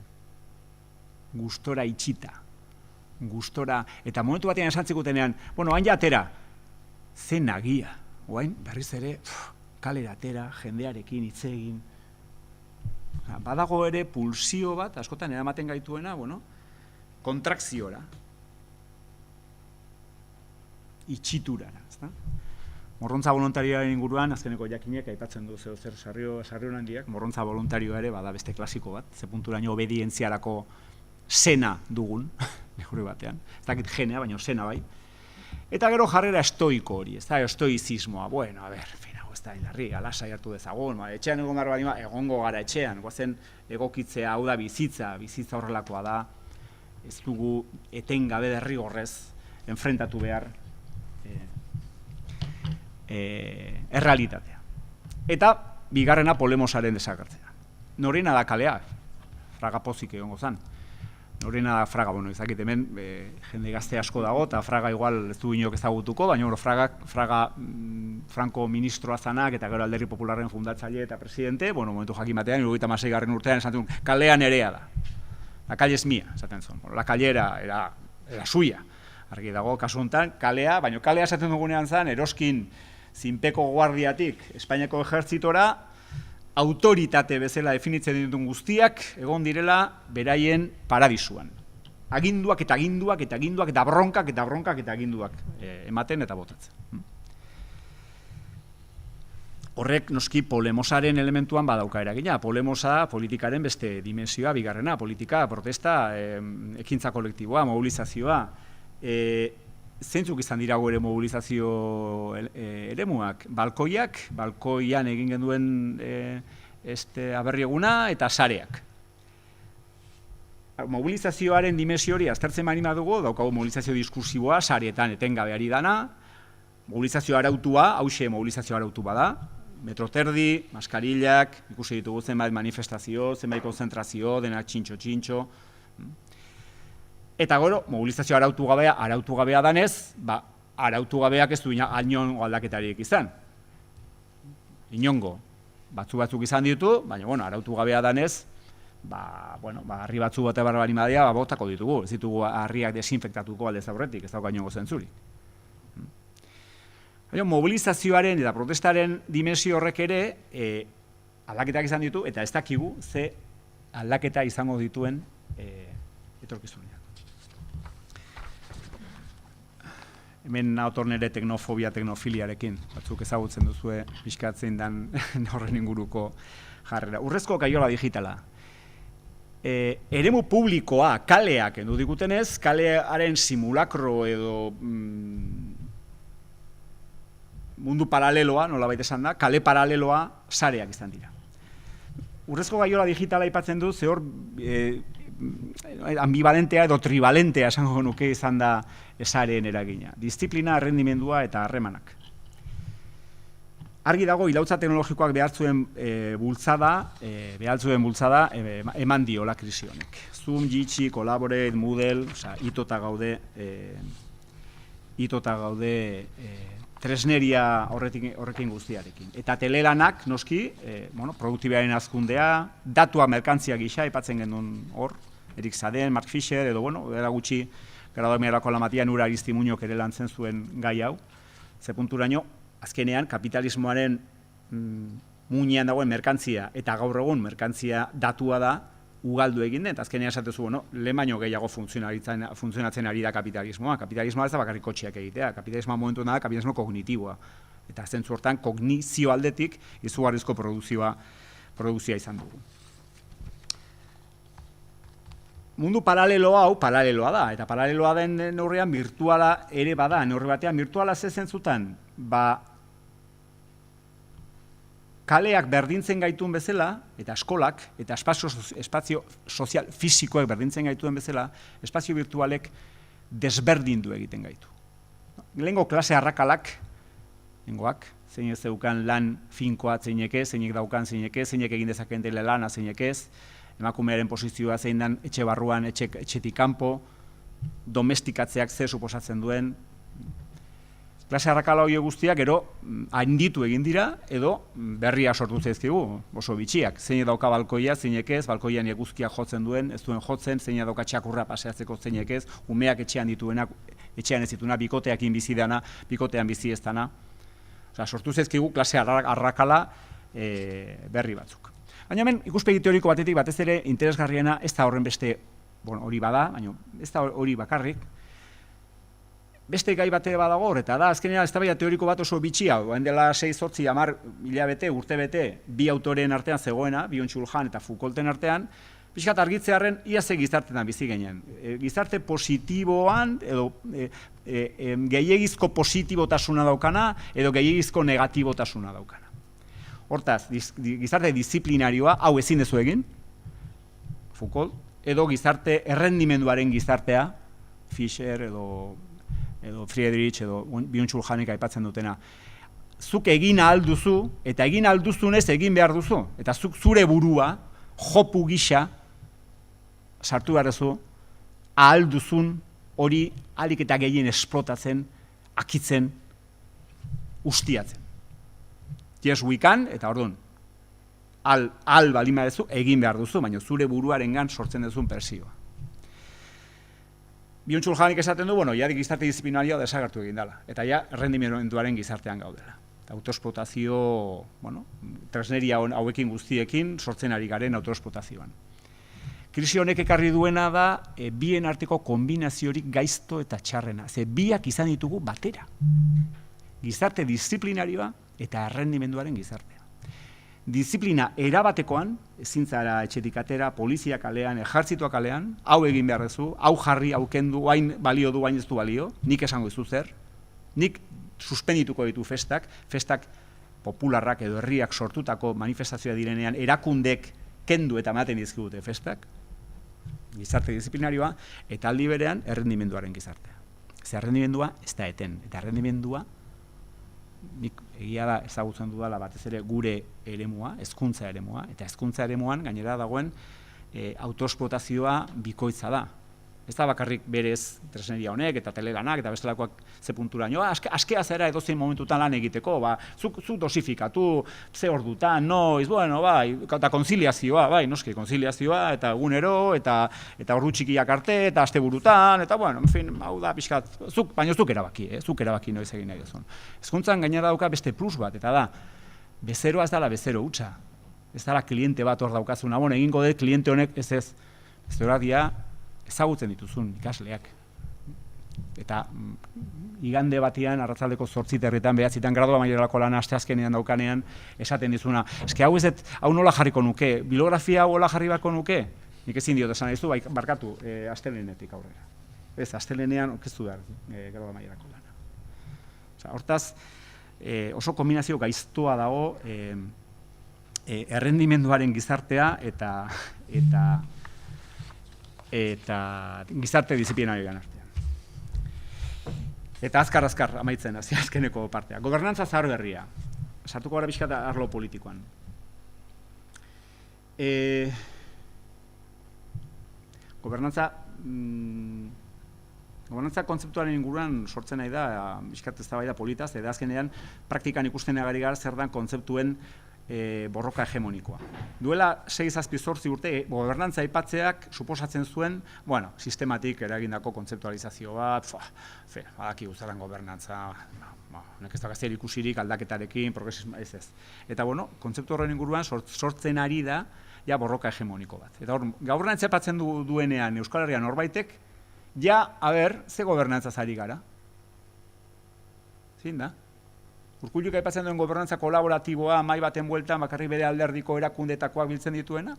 D: gustora itxita, gustora, eta momentu batean esantzikutenean, bueno, hain atera, zen nagia, oain berriz ere, kalera atera, jendearekin hitz egin. Badago ere pulsio bat, askotan eramaten gaituena, bueno, kontrakziora, itxiturara, ezta? Morrontza voluntarioaren inguruan, azkeneko jakinek aipatzen du zer sarrion handiak, morrontza voluntarioa ere bada beste klasiko bat, ze punturaino obedientziarako sena dugun, neure batean, ez dakit genea, baina sena bai. Eta gero jarrera estoiko hori, ez da, estoizismoa, bueno, a ber, ez da, hilarri, alasai hartu dezagun, etxean egon gara badima, egongo gara etxean, guazen egokitzea, hau da bizitza horrelakoa da, ez dugu etengabe derrigorrez enfrentatu behar errealitatea. Eta, bigarrena polemosaren desagertzea. Norena da kalea, fraga pozik egongo zan. Norena da fraga, bueno, ezakit hemen, jende gazte asko dago, eta fraga igual ez du inok ezagutuko, baina fraga Franco ministroa zanak, eta gero Alderdi Popularren fundatzaile eta presidente, bueno, momentu jakin batean, 76. urtean esaten duen, kalea nerea da. La calle es mía, esaten zuen. La calle era suya. Argi dago, kasu honetan, kalea, baina kalea esaten dugunean zan, eroskin zinpeko guardiatik Espainiako ejertzitora, autoritate bezala definitzen dituen guztiak egon direla beraien paradisuan. Aginduak eta aginduak eta aginduak eta bronkak eta bronkak eta aginduak ematen eta botatzen. Horrek noski polemosaren elementuan badauka eragina. Polemosa politikaren beste dimensioa, bigarrena, politika, protesta, ekintza kolektiboa, mobilizazioa. Zeintzuk izan dira ere mobilizazio eremuak? Balkoian egin genduen aberri eguna eta sareak. Mobilizazioaren dimensio hori aztertzen manima dugu, daukagu mobilizazio diskursiboa, sareetan etengabeari dana, mobilizazio arautua, hauxe mobilizazio arautu bada, metro terdi, maskarillak, ikusi ditugu zenbait manifestazio, zenbait konzentrazio, denak txintxo. Eta gero, mobilizazio arautu gabea danez, arautu gabeak ez du inongo aldaketariek izan. Inongo, batzuk izan ditu, baina, bueno, arautu gabea danez, harri batzu bate barbari madia, botako ditugu, ez ditugu harriak desinfektatuko aldez aurretik, ez dauka inongo zentzurik. Baina, mobilizazioaren eta protestaren dimensio horrek ere, aldaketak izan ditu, eta ez dakigu ze aldaketa izango dituen etorkizunean. Hemen naotor nire teknofobia, teknofiliarekin, batzuk ezagutzen duzue pixkatzen dan horren inguruko jarrera. Urrezko kaiola digitala. Eremu publikoa, kaleak endu digutenez, kalearen simulakro edo mundu paraleloa, nolabait esan da, kale paraleloa sareak izan dira. Urrezko gaiola digitala aipatzen du, ze hor ambivalentea edo trivalentea esango nuke izan da sareen eragina. Disiplina, errendimendua eta harremanak. argi dago, iraultza teknologikoak behar zuen bultzada eman diola krisi honek. Zoom, Jitsi, Collaborate, Moodle, itota gaude tresneria horrekin guztiarekin. Eta telelanak, noski, produktibaren azkundea, datua merkantzia gisa, aipatzen genuen hor, Erik Saden, Mark Fisher, edo, era gutxi, Graduak Lamatia, Nura Aristimuñok ere lantzen zuen gai hau, ze punturaino, azkenean, kapitalismoaren muinean dagoen merkantzia, eta gaur egun merkantzia datua da, ugaldu egin den, eta azkenean esatezu, lehen baino gehiago funtzionatzen ari da kapitalismoa. Kapitalismoa ez da bakarrik kotxeak egitea, kapitalismoa momentu da kapitalismo kognitiboa. Eta zentzu hortan, kognizio aldetik, izugarrizko produkzioa izan dugu. Mundu paraleloa da, eta paraleloa den neurrian virtuala ere bada, neurri batean virtuala ze zentzutan, kaleak berdintzen gaituen bezala, eta eskolak, eta espazio sozial fisikoak berdintzen gaituen bezala, espazio virtualek desberdindu egiten gaitu. Lehengo klase arrakalak, zein ez zeukan lan finkoa zeineke, zeinek daukan zeineke, zeinek egin dezaken dela lana zeineke ez, emakumearen posizioa zein dan etxe barruan, etxetik kanpo, domestikatzeak zer suposatzen duen. Klase arrakala hori guztiak gero handitu egin dira edo berria sortu zaizkigu, oso bitxiak. Zeinek dauka balkoia, zeinek ez, balkoian eguzkiak jotzen duen, ez duen jotzen, zeinek dauka txakurra paseatzeko zeinek ez, umeak etxean dituenak, etxean ez dituna, bikoteakin bizi dana, bikotean bizi ez dana. Sortu zaizkigu klase arrakala berri batzuk. Baina hemen, ikuspegi teoriko batetik batez ere interesgarriena ez da horren beste, hori bada, baina ez da hori bakarrik, beste gai bate badago hor, eta da, azkenean eztabaida teoriko bat oso bitxia, oen dela 6-8 hilabete, urtebete, bi autoren artean zegoena, Byung-Chul Han eta Foucaulten artean, pixkat argitzearen ia ze gizartetan bizi ginen. Gizarte positiboan, edo gehiegizko positibotasuna daukana, edo gehiegizko negatibotasuna daukana. Hortaz, gizarte disiplinarioa, hau ezin dezu egin, Foucault, edo gizarte errendimenduaren gizartea, Fisher edo Friedrich edo Byung-Chul Hanek aipatzen dutena. Zuk egin ahal duzu, eta egin ahal duzunez egin behar duzu. Eta zuk zure burua, jopu gisa, sartu behar duzu, ahal duzun hori ahalik eta gehien esplotatzen, akitzen, ustiatzen. Yes, we can, eta orduan, ahal balin badezu, egin behar duzu, baina zure buruarengan sortzen duzun persioa. Byung-Chul Hanek esaten du, ja gizarte disiplinarioa desagertu egin dela, eta ja errendimenduaren gizartean gaudela. Autoesplotazio, tresneria hauekin guztiekin sortzen ari garen autoesplotazioan. Krisi honek ekarri duena da bien arteko kombinaziorik gaizto eta txarrena, ze biak izan ditugu batera. Gizarte disiplinarioa eta errendimenduaren gizartea. Disiplina erabatekoan, ezin zara etxetik atera, polizia kalean, ejertzitoa kalean, hau egin behar duzu, hau jarri, hau kendu, hain balio du, hain ez du balio, nik esango izu zer, nik suspendituko ditu festak popularrak edo herriak sortutako manifestazioa direnean, erakundek kendu eta ematen dizkigute festak, gizarte disiplinarioa, eta aldi berean errendimenduaren gizartea. Ze errendimendua ez da eten, eta errendimendua nik egia da ezagutzen dudala batez ere gure eremua, hezkuntza eremua, eta hezkuntza eremuan gainera dagoen autoesplotazioa bikoitza da. Ez da bakarrik berez tresneria honek eta telelanak eta bestelakoak ze punturaino, askea zera edozein momentutan lan egiteko, zuk dosifikatu, ze ordutan, noiz, eta konziliazioa, noski, konziliazioa, eta egunero, eta ordu txikiak arte, eta asteburutan, eta hau da, pixkat, baina zuk erabaki noiz egin nahi duzun. Hezkuntzan gainera dauka beste plus bat, eta da, bezeroa ez dela bezero hutsa, ez dela kliente bat hor daukazuna, egingo dut kliente honek ez bezeroa dia, ezagutzen dituzun ikasleak. Eta igande batian, arratzaldeko 8:00 9:00 gradua mailerako lana asteazkenean daukanean, esaten dizuna, eske hau nola jarriko nuke, bilografia hau nola jarri beharko nuke? Nik ezin diot esan dizu, barkatu, astelehenetik aurrera. Ez, astelehenean orkestu behar gradua mailerako lana. Hortaz, oso kombinazio gaiztoa dago errendimenduaren gizartea eta gizarte disiplinarioan artean. Eta azkar amaitzen, azkeneko partea. Gobernantza zaharberria. sartuko gara pixka arlo politikoan. Gobernantza kontzeptuaren inguruan sortzen nahi da, bizkat eztabaida politaz, eta azkenean praktikan ikusten agari gara zer dan kontzeptuen borroka hegemonikoa. Duela 6-8 urte, gobernantza aipatzeak suposatzen zuen, sistematik eragindako kontzeptualizazio bat, badaki guztaran gobernantza, honek ez da gazterik ikusirik aldaketarekin, progresismo, ez. Eta kontzeptu horren inguruan sortzen ari da, borroka hegemoniko bat. Eta hor, gobernantza aipatzen duenean Euskal Herrian norbaitek, ze gobernantza zari gara? Zin da? Urkulluk aipatzen duen gobernantza kolaboratiboa mai baten bueltan bakarrik bere alderdiko erakundetakoak biltzen dituena?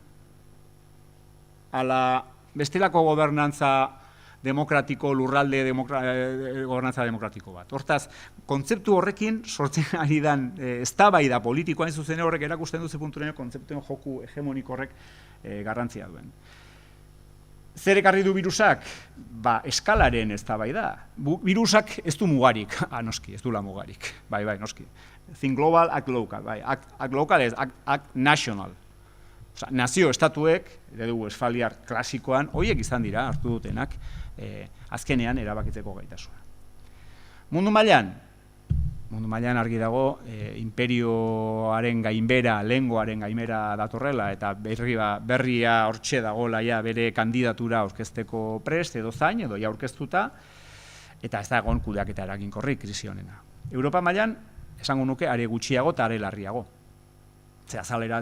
D: Ala bestelako gobernantza demokratiko, lurralde gobernantza demokratiko bat. Hortaz, kontzeptu horrekin sortzen ari dan eztabaida politikoa zuzen horrek erakusten duze punturen kontzeptuen joku hegemoniko horrek garrantzia duen. Zer ekarri du virusak? Eskalaren eztabaida. Virusak ez du mugarik. Noski, ez du la mugarik. Bai, noski. Think global, act local. Act local ez, act national. Nazio estatuek, eredu esfaliar klasikoan, horiek izan dira, hartu dutenak, azkenean erabakitzeko gaitasuna. Mundu mailan argi dago, imperioaren gainbera, lengoaren gainbera datorrela, eta berria hortxe dagoela bere kandidatura aurkezteko prest, edo zain, edo aurkeztuta, eta ez da egon kudeaketa eraginkorrik krisi honena. Europa mailan, esango nuke, are gutxiago eta are larriago. Azalera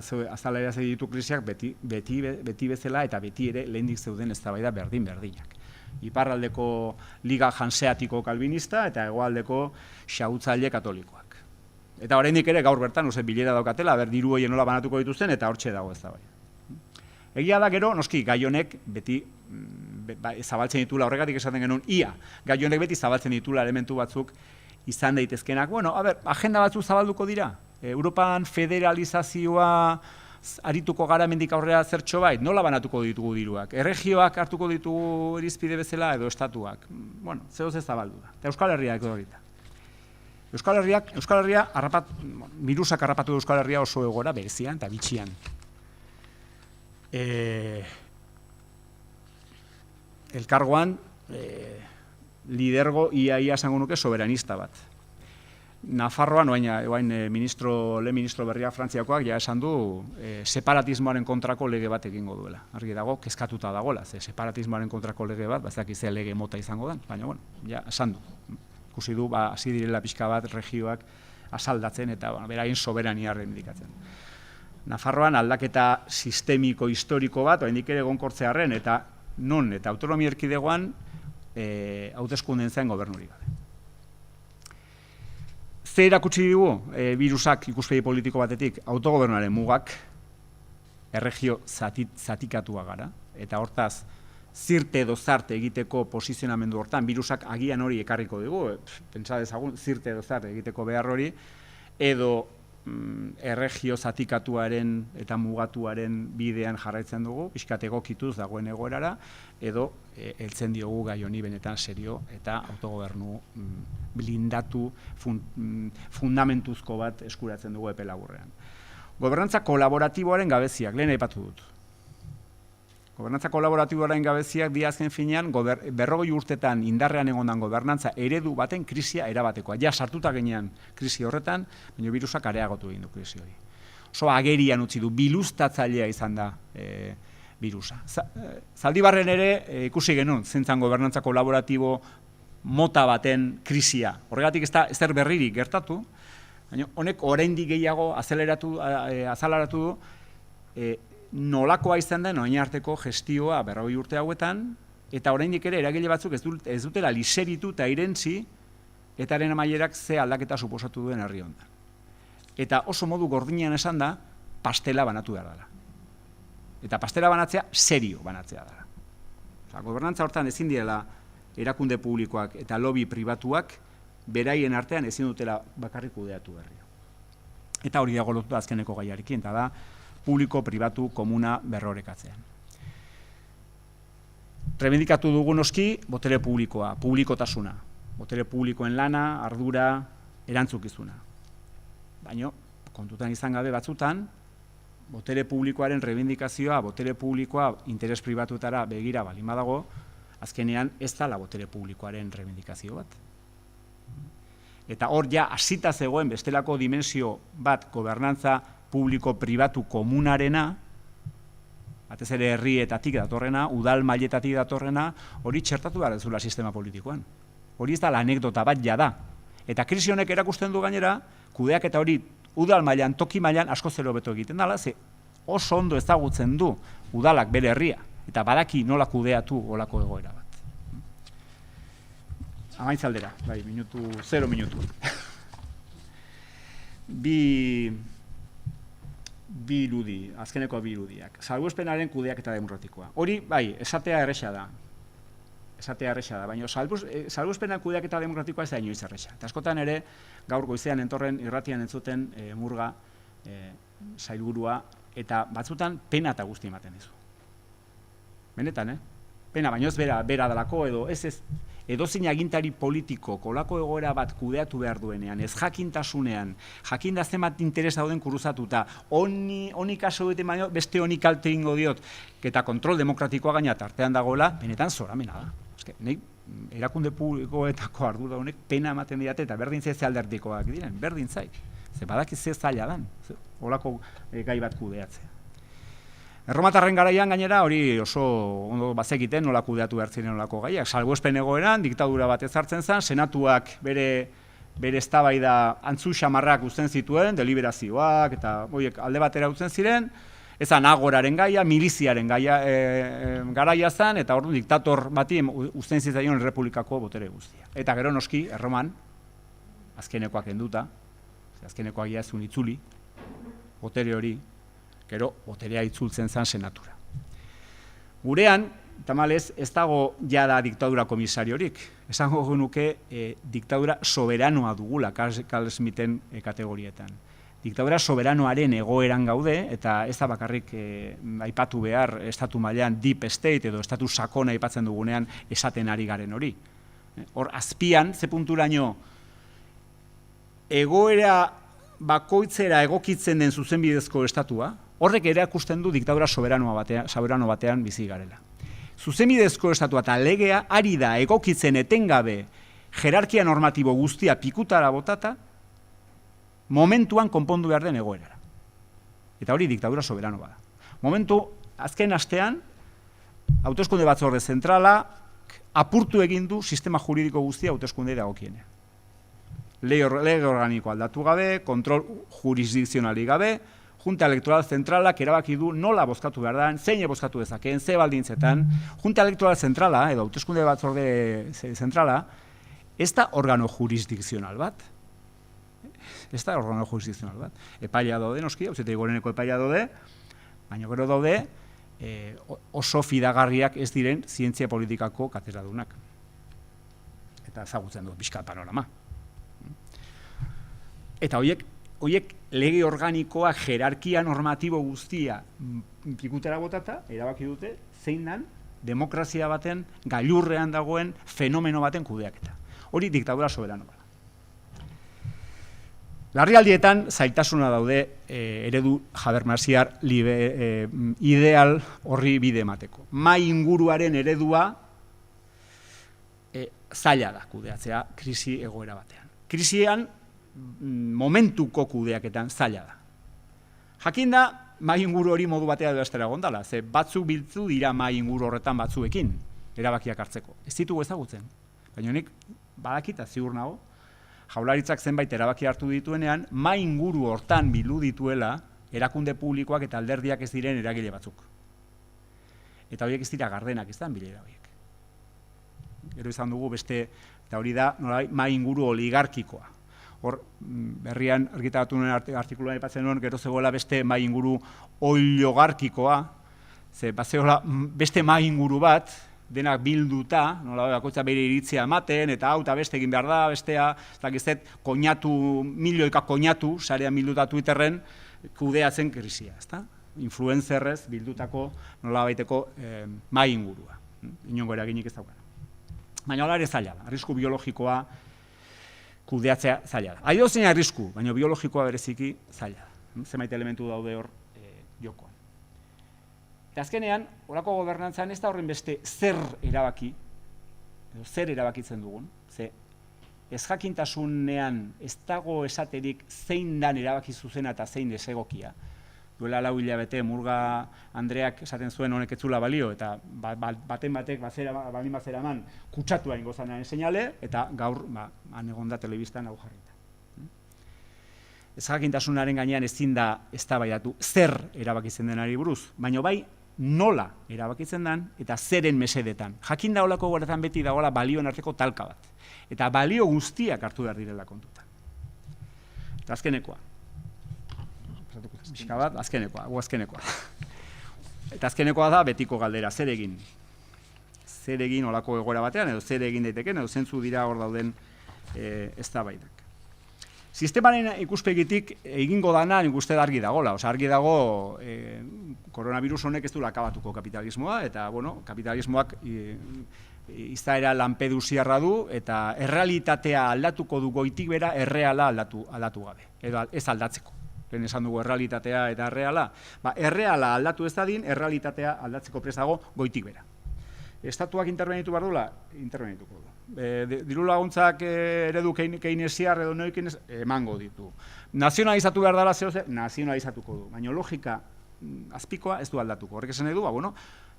D: ditu krisiak beti bezala eta beti ere lehendik zeuden eztabaida berdinak. Iparraldeko Liga Hanseatiko Kalvinista eta hegoaldeko xahutzaile katolikoak. Eta oraindik ere gaur bertan bilera daukatela, diru horien nola banatuko dituzten eta hortxe dago eztabaida. Egia da gero, noski, gai honek beti zabaltzen ditula, horregatik esaten genuen, gai honek beti zabaltzen ditula elementu batzuk izan daitezkenak. Agenda batzuk zabalduko dira. Europan federalizazioa arituko gara mendik aurrera zertxo bait, nola banatuko ditugu diruak? Erregioak hartuko ditugu irizpide bezala edo estatuak? Zehoz ez zabaldu da. Eta Euskal Herria eko horita. Euskal Herria, virusak harrapatu Euskal Herria oso egora berezian eta bitxian. Elkargoan, lidergo ia esango nuke soberanista bat. Nafarroan, lehen ministro berria Frantziakoak esan du separatismoaren kontrako lege bat egingo duela. Argi dago, kezkatuta dagoela, separatismoaren kontrako lege bat, ez dakiz lege mota izango den, baina, esan du. Ikusi du, hasi direla pixka bat regioak asaldatzen eta beraien soberania reivindicatzen. Nafarroan aldaketa sistemiko historiko bat, oraindik ere egonkortzearren eta autonomia erkidegoan hauteskundeen zen gobernurik gabe. Zer erakutsi digu virusak ikuspegi politiko batetik autogobernuaren mugak, erregio zatikatua gara, eta hortaz zirte edo zarte egiteko posizionamendu hortan, virusak agian hori ekarriko dugu, pentsa dezagun zirte edo zarte egiteko behar hori, edo erregio zatikatuaren eta mugatuaren bidean jarraitzen dugu, pixkat egokituz dagoen egoerara, edo heltzen diogu gai honi benetan serio eta autogobernu blindatu fundamentuzko bat eskuratzen dugu epe laburrean. Gobernantza kolaboratiboaren gabeziak, lehen aipatu dut. Gobernantza kolaboratiboaren gabeziak azken finean 40 urtetan indarrean egondan gobernantza eredu baten krisia erabatekoa. Sartuta genean krisi horretan, baina virusak areagotu egin du krisi hori. Oso agerian utzi du, biluztatzailea izan da virusa. Zaldibarren ere ikusi genuen, zentzan gobernantza kolaboratibo mota baten krisia. Horregatik ez da ezer berririk gertatu, baina honek oraindik gehiago azalaratu du nolakoa izan den orain arteko gestioa 40 urte hauetan, eta oraindik ere eragile batzuk ez dutela liseritu eta irentzi etaren amaierak ze aldaketa suposatu duen herri honetan. Eta oso modu gordinean esan da, pastela banatu behar dela. Eta pastela banatzea, serio banatzea dela. Gobernantza hortan ezin direla erakunde publikoak eta lobby pribatuak beraien artean ezin dutela bakarrik kudeatu herria. Eta hori dago lotuta azkeneko gaiarekin, eta da publiko-pribatu komuna berrorekatzean. Rebendikatu dugu noski, botere publikoa, publikotasuna. Botere publikoen lana, ardura, erantzukizuna. Baina, kontutan izan gabe batzutan, botere publikoaren reivindikazioa, botere publikoa interes pribatutara begira balin badago, azkenean ez da botere publikoaren reivindikazio bat. Eta hor ja hasita zegoen bestelako dimensio bat gobernantza publiko-pribatu komunarena, batez ere herrietatik datorrena, udal mailetatik datorrena, hori txertatu behar dezula sistema politikoan. Hori ez da anekdota bat jada. Eta krisi honek erakusten du gainera, kudeaketa hori udal mailan, toki mailan asko zero beto egiten dela, ze oso ondo ezagutzen du udalak bere herria, eta badaki nola kudeatu olako egoera bat. Amaitzaldera, bai, 0 minutu. Bi irudi, azkeneko bi irudiak. Salbuespenaren kudeaketa demokratikoa. Hori, bai, esatea erresa da, baina salbuespenan kudeaketa demokratikoa ez da inoiz erresa. Eta askotan ere, gaur goizean entorren irratian entzuten Murga sailburua, eta batzutan pena eta guzti ematen dizu. Benetan, pena, baina ez bera dalako, edozein agintari politiko kolako egoera bat kudeatu behar duenean, ez jakintasunean, jakinda zenbat interes dauden kuruzatuta, honi kaso dute baino, beste honi kalte ingo diot, eta kontrol demokratikoa gaina tartean dagoela, benetan zoramena da. Erakunde publikoetako ardura honek pena ematen didate eta berdin ze alderdikoak diren, berdin zait. Ze badaki ze zaila dan, holako gai bat kudeatzea. Erromatarren garaian gainera hori oso ondo bazekiten nola kudeatu behar ziren olako gaiak. Salbuespen egoeran, diktadura bat ezartzen zen, senatuak bere eztabaida antzu xamarrak uzten zituen, deliberazioak eta alde batera uzten ziren, ezan agoraren gaia, miliziaren garaia zen, eta orduan diktator bati uzten zitzaion errepublikako botere guztia. Eta gero noski, Erroman, azkenekoak enduta, azkenekoak iazun itzuli, botere hori, gero boterea itzultzen zen senatura. Gurean, tamalez, ez dago jada diktadura komisariorik. Esango genuke diktadura soberanoa dugula Carl Smithen kategorietan. Diktadura soberanoaren egoeran gaude, eta ez da bakarrik aipatu behar estatu mailan deep state edo estatu sakona aipatzen dugunean esaten ari garen hori. Hor, azpian, ze punturaino, egoera bakoitzera egokitzen den zuzenbidezko estatua, horrek erakusten du diktadura soberano batean bizi garela. Zuzenbidezko estatua eta legea ari da egokitzen etengabe jerarkia normatibo guztia pikutara botata, momentuan konpondu behar den egoerara. Eta hori diktadura soberano bada. Momentu, azken astean, hauteskunde batzorde zentrala apurtu egin du sistema juridiko guztia hauteskundei dagokienean. Lege organiko aldatu gabe, kontrol jurisdikzionali gabe, Junta Elektoral Zentralak erabaki du nola bozkatu behar da, zein bozkatu dezakeen, ze baldintzetan. Junta Elektoral Zentrala, edo hauteskunde batzorde zentrala, ez da organo jurisdikzional bat. Epaia daude, noski, hauzete goreneko epaia daude, baina gero daude oso fidagarriak ez diren zientzia politikako katedраdunak. Eta ezagutzen du pixka panorama. Eta horiek lege organikoa jerarkia normatibo guztia pikutera botata, erabaki dute, zein dan demokrazia baten gailurrean dagoen fenomeno baten kudeaketa. Hori diktadura soberano bada. Larrialdietan zailtasuna daude eredu Habermasiar ideal horri bide emateko. Mai inguruaren eredua zaila da kudeatzea krisi egoera batean. Krisian momentuko kudeaketan zaila da. Jakinda, mai inguru hori modu batea edo estera gondala, ze batzuk biltzu dira mai inguru horretan batzuekin erabakiak hartzeko. Ez ditugu ezagutzen, baina honek badakita ziur nago, Jaurlaritzak zenbait erabaki hartu dituenean, mai inguru hortan bildu dituela erakunde publikoak eta alderdiak ez diren eragile batzuk. Eta horiek ez dira gardenak izan bilera horiek. Gero izan dugu beste, eta hori da, mai inguru oligarkikoa. Hor, berrian argitaratu nuen artikuluan aipatzen nuen, gero zegoela beste mai inguru oligarkikoa, beste mai inguru bat, denak bilduta, bakoitza bere iritzia ematen, eta hau eta beste egin behar da, bestea, milioika koinatu, sarean bilduta Twitterren, kudeatzen krisia, ezta? Influenzerrez bildutako nolabaiteko mai ingurua. Inongo eraginik ez daukana. Baina hola ere zaila da, arrisku biologikoa kudeatzea zaila da. Edozein arrisku, baina biologikoa bereziki zaila da. Zenbait elementu daude hor jokoan. Eta azkenean, horako gobernantzan ez da horren beste zer erabakitzen dugun, ze ez jakintasunean ez dago esaterik zein dan erabaki zuzena eta zein desegokia. Duela 4 hilabete Murga Andreak esaten zuen honek ez zula balio, eta baten batek baldin bazera eman kutsatu egingo zanaren seinale, eta gaur han egon da telebistan hau jarrita. Ez jakintasunaren gainean ezin da eztabaidatu zer erabakitzen denari buruz, baina bai nola erabakitzen den eta zeren mesedetan. Jakin da holako goretan beti dagoela balioen arteko talka bat. Eta balio guztiak hartu behar direla kontutan. Eta azkenekoa. Azkenekoa. Eta azkenekoa da betiko galdera, zer egin? Zer egin olako egoera batean, edo zer egin daiteken, edo zentzu dira hor dauden eztabaidak. Sistemaren ikuspegitik egingo dana nik uste argi dagoela. Argi dago koronavirus honek ez du akabatuko kapitalismoa, eta kapitalismoak izaera lanpedusiarra du, eta errealitatea aldatuko du goitik bera erreala aldatu gabe, edo ez aldatzeko. Lehen esan dugu errealitatea eta erreala. Erreala aldatu ez dadin, errealitatea aldatzeko prest dago goitik bera. Estatuak intervenitu behar duela? Intervenituko du. Diru laguntzak eredu keynesiar edo neoikenes emango ditu. Nazionalizatu behar dela zehoze, nazionalizatuko du. Baina logika azpikoa ez du aldatuko. Horrek esan edu,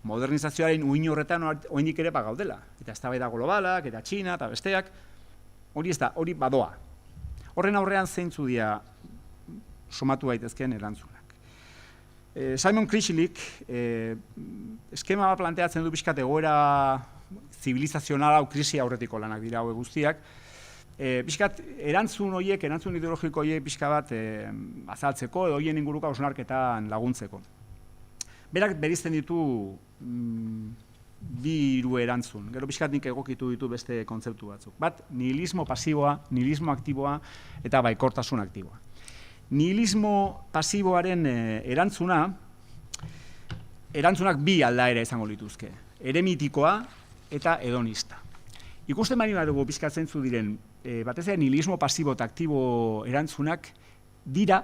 D: modernizazioaren uin horretan oraindik ere gaudela. Eta eztabaida globalak, eta Txina, eta besteak, hori ez da, hori badoa. Horren aurrean zeintzu dira somatu daitezkeen erantzunak. Simon Krisilik eskema bat planteatzen du pixkat egoera zibilizazionala hau krisi aurretiko lanak dira hauek guztiak. Pixkat erantzun ideologiko horiek pixka bat azaltzeko edo horien inguruko hausnarketan laguntzeko. Berak berizten ditu 2 erantzun. Gero pixkat nik egokitu ditu beste kontzeptu batzuk. Bat, nihilismo pasiboa, nihilismo aktiboa eta baikortasun aktiboa. Nihilismo pasiboaren erantzunak 2 aldaera izango lituzke. Eremitikoa eta hedonista. Ikusten bari badugu pixkat zentzu diren, batez ere nihilismo pasibo eta aktibo erantzunak dira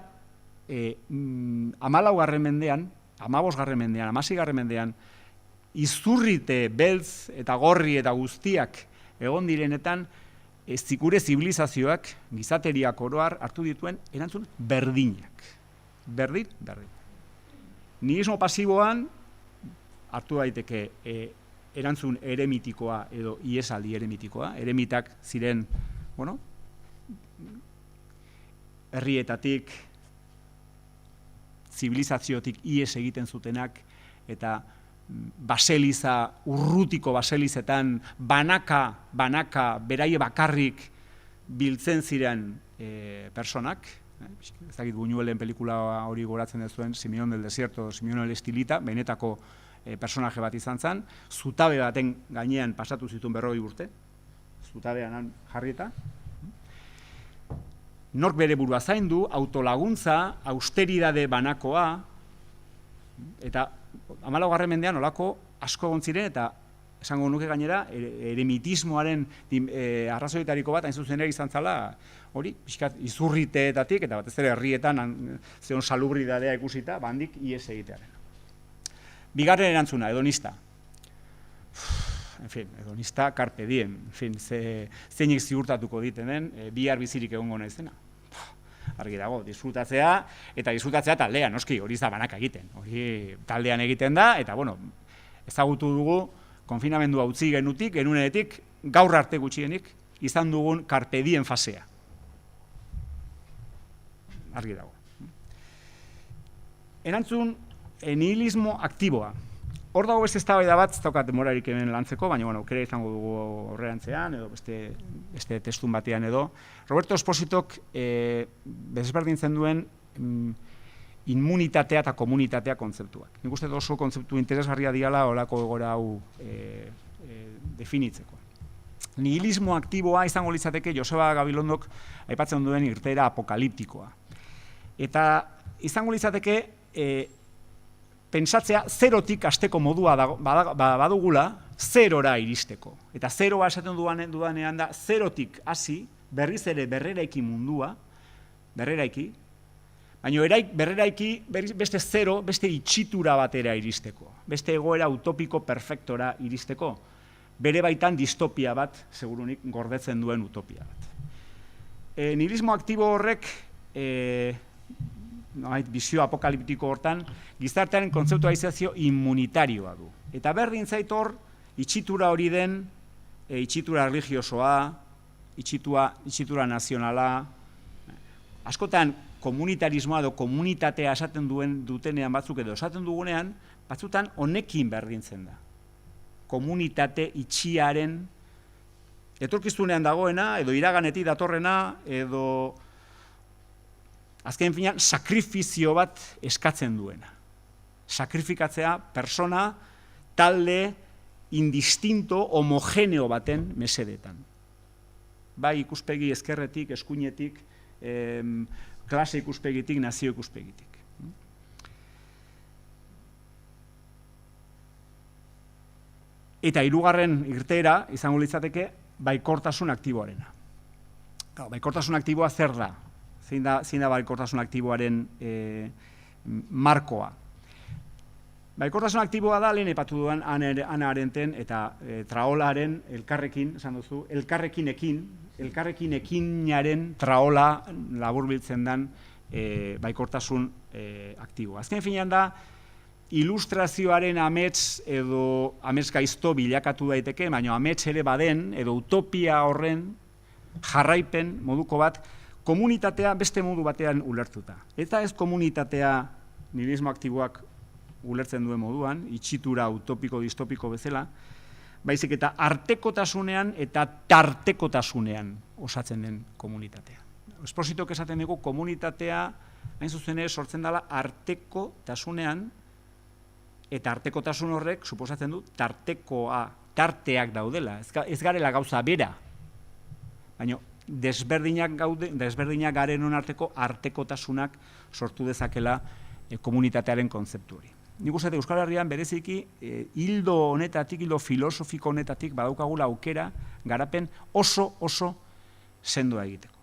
D: 14. mendean, 15. mendean, 16. mendean, izurrite, beltz eta gorri eta guztiak egon direnetan, gure zibilizazioak, gizateriak oroar hartu dituen erantzun berdinak. Berdin. Nihilismo pasiboan hartu daiteke erantzun eremitikoa edo iesaldi eremitikoa. Eremitak ziren, herrietatik, zibilizaziotik ies egiten zutenak, eta urrutiko baselizetan banaka beraie bakarrik biltzen ziren personak. Ez dakit Buñuelen pelikula hori goratzen dezuen, Simeón del Desierto, Simeón el Estilita, benetako personaje bat izan zen, zutabe baten gainean pasatu zituen 40 urte, zutabean jarrieta. Nork bere burua zaindu, autolaguntza, austeridade banakoa, eta 14. mendean olako asko egon ziren, eta esango nuke gainera, eremitismoaren arrazoietariko bat, hain zuzen ere izan zala, hori, pixkat izurriteetatik, eta batez ere herrietan zeon salubridadea ikusita, handik ies egitearen. Bigarren erantzuna, hedonista. Hedonista, carpe diem, zeinik ziurtatuko ditenen, bihar bizirik egongo naizena. Argi dago, disfrutatzea, eta disfrutatzea taldean, noski, hori ez da banaka egiten. Hori taldean egiten da, eta, ezagutu dugu, konfinamendua utzi genunenetik, gaur arte gutxienik, izan dugun carpe diem fasea. Argi dago. Erantzun, nihilismo aktiboa. Hor dago beste eztabaida bat, ez daukat demorarik hemen lantzeko, baina aukera izango dugu horrerantzean, edo beste testun batean edo. Roberto Espositok desberdintzen duen immunitatea eta komunitatea kontzeptuak. Nik uste oso kontzeptu interesgarria diala horako egoera hau definitzeko. Nihilismo aktiboa izango litzateke Joseba Gabilondok aipatzen duen irteera apokaliptikoa. Eta izango litzateke pentsatzea zerotik hasteko modua badugula zerora iristeko. Eta zeroa esaten dudanean da zerotik hasi berriz ere berreraiki mundua, berreraiki, baina berreraiki beste zero, beste itxitura batera iristeko, beste egoera utopiko perfektora iristeko, bere baitan distopia bat, segurunik, gordetzen duen utopia bat. Nihilismo aktibo horrek, bizio apokaliptiko hortan, gizartearen kontzeptualizazio immunitarioa du. Eta berdin zait hor, itxitura hori den, itxitura religiosoa, itxitura nazionala, askotan komunitarismoa edo komunitatea esaten dutenean batzuk edo esaten dugunean, batzutan honekin berdintzen da. Komunitate itxiaren etorkizunean dagoena, edo iraganetik datorrena, edo azken finean sakrifizio bat eskatzen duena. Sakrifikatzea persona, talde, indistinto, homogeneo baten mesedetan. Bai ikuspegi ezkerretik, eskuinetik, klase ikuspegitik, nazio ikuspegitik. Eta hirugarren irteera izango litzateke baikortasun aktiboarena. Baikortasun aktiboa zer da? Zein da baikortasun aktiboaren markoa? Baikortasun aktiboa da, lehen aipatu duan Hannah Arendten eta traolaren elkarrekin, esan duzu, elkarrekin ekinaren traola laburbiltzen den baikortasun aktiboa. Azken finean da, ilustrazioaren amets edo amets gaizto bilakatu daiteke, baina amets ere baden, edo utopia horren jarraipen moduko bat, komunitatea beste modu batean ulertuta. Eta ez komunitatea nihilismo aktiboak ulertzen duen moduan, itxitura utopiko distopiko bezala, baizik eta artekotasunean eta tartekotasunean osatzen den komunitatea. Espositok esaten dugu komunitatea, hain zuzen ere, sortzen dela artekotasunean, eta artekotasun horrek suposatzen du tarteak daudela, ez garela gauza bera, baina desberdinak garen arteko artekotasunak sortu dezakela komunitatearen kontzeptu hori. Nik uste Euskal Herrian bereziki hildo honetatik, hildo filosofiko honetatik badaukagula aukera garapen oso sendoa egiteko.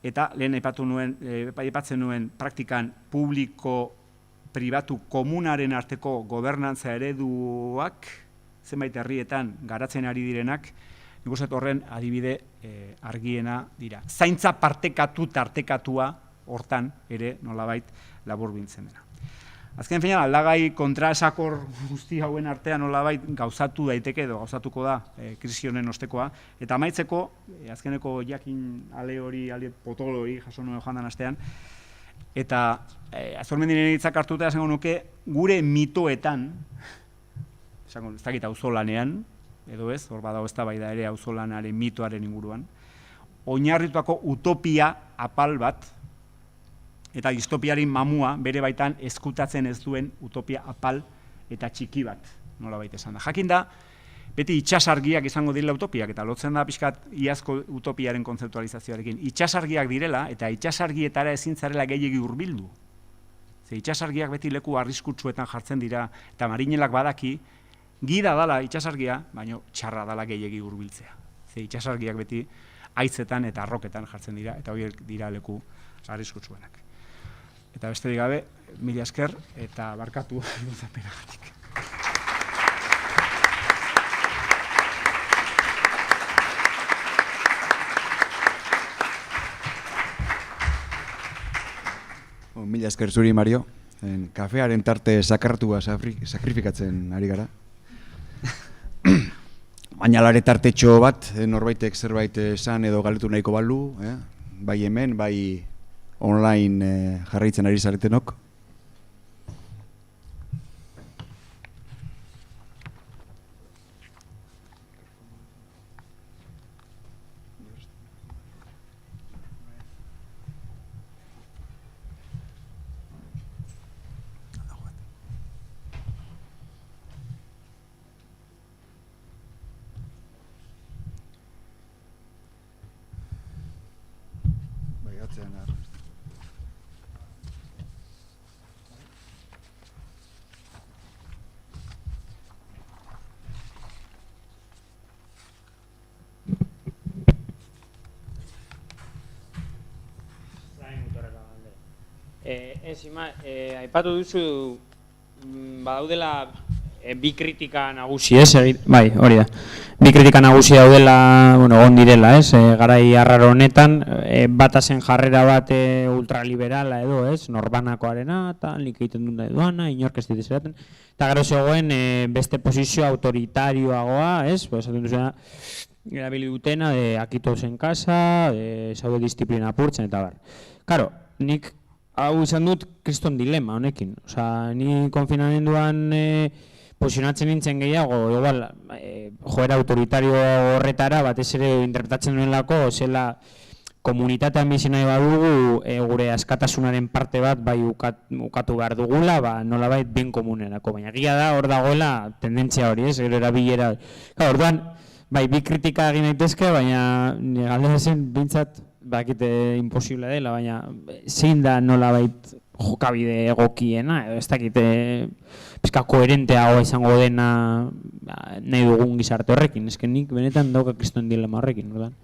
D: Eta lehen aipatzen nuen praktikan publiko-pribatu komunaren arteko gobernantza ereduak, zenbait herrietan garatzen ari direnak, nik uste horren adibide argiena dira. Zaintza tartekatua hortan ere nolabait laburbiltzen dena. Azken finean, aldagai kontraesakor guzti hauen artean nolabait gauzatu daiteke edo gauzatuko da krisi honen ostekoa. Eta amaitzeko, azkeneko jakin ale potolo hori jaso nuen joan den astean, eta Azormendinen hitzak hartuta esango nuke gure mitoetan, ez dakit auzolanean, edo ez, hor badago eztabaida ere auzolanaren mitoaren inguruan, oinarrituako utopia apal bat, eta distopiaren mamua bere baitan ezkutatzen ez duen utopia apal eta txiki bat, nola baita esan da. Jakin da, beti itsasargiak izango direla utopiak, eta lotzen da pixkat iazko utopiaren kontzeptualizazioarekin. Itsasargiak direla, eta itsasargietara ezin zarela gehiegi hurbildu. Ze itsasargiak beti leku arriskutsuetan jartzen dira, eta marinelak badaki, gida dala itsasargia, baina txarra dala gehiegi hurbiltzea. Ze itsasargiak beti haitzetan eta arroketan jartzen dira, eta horiek dira leku arriskutsuenak. Eta besterik gabe, mila esker eta barkatu zapenagatik.
C: Mila esker zuri, Mario. Kafearen tarte sakratua sakrifikatzen ari gara. Baina lare tartetxo bat, norbaitek zerbait esan edo galetu nahiko balu, bai hemen, bai online jarraitzen ari zaretenok.
E: Aipatu duzu, badaudela bi kritika nagusi, bai, hori da. Bi kritika nagusi daudela, egon direla, garai arraro honetan, bata zen jarrera bat ultraliberala edo, norbanakoarena, eta nik egiten dut da duana, inork ez dituzeraten. Eta gero zegoen beste posizio autoritarioagoa, esaten duzena, erabili dutena, akitu zen kasa, zaude disiplina apurtzen, eta bar. Karo, nik hau izan dut kriston dilema honekin. Osa, ni konfinamenduan posizionatzen nintzen gehiago, igual, joera autoritario horretara, batez ere interpretatzen duenlako, zela komunitatean bizi nahi badugu, gure askatasunaren parte bat bai ukatu behar dugula, nolabait bien komunerako. Baina egia da, hor dagoela tendentzia hori, gero erabilera. Orduan, bai, bi kritika egin daitezke, baina galdera zen bintzat, bakite imposible dela, baina zein da nolabait jokabide egokiena, edo ez dakite pizka koherenteagoa izango dena nahi dugun gizarte horrekin, ezken nik benetan dauka kriston dilema horrekin, ordan.